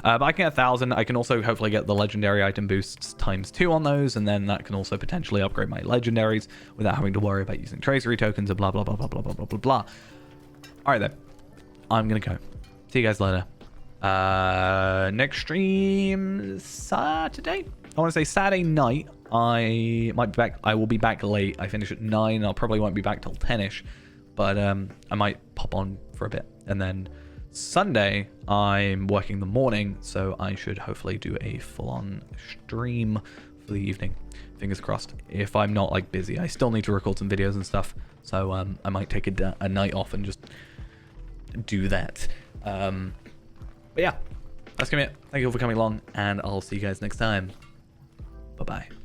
But I can get 1,000. I can also hopefully get the legendary item boosts ×2 on those, and then that can also potentially upgrade my legendaries without having to worry about using tracery tokens and blah blah blah blah blah blah blah blah blah. All right then, I'm gonna go. See you guys later. Next stream Saturday. I want to say Saturday night. I might be back. I will be back late. I finish at 9. I probably won't be back till 10ish, but I might pop on for a bit, and then Sunday I'm working the morning, so I should hopefully do a full-on stream for the evening. Fingers crossed. If I'm not like busy, I still need to record some videos and stuff, so I might take a night off and just do that. But yeah, that's gonna be it. Thank you all for coming along, and I'll see you guys next time. Bye bye.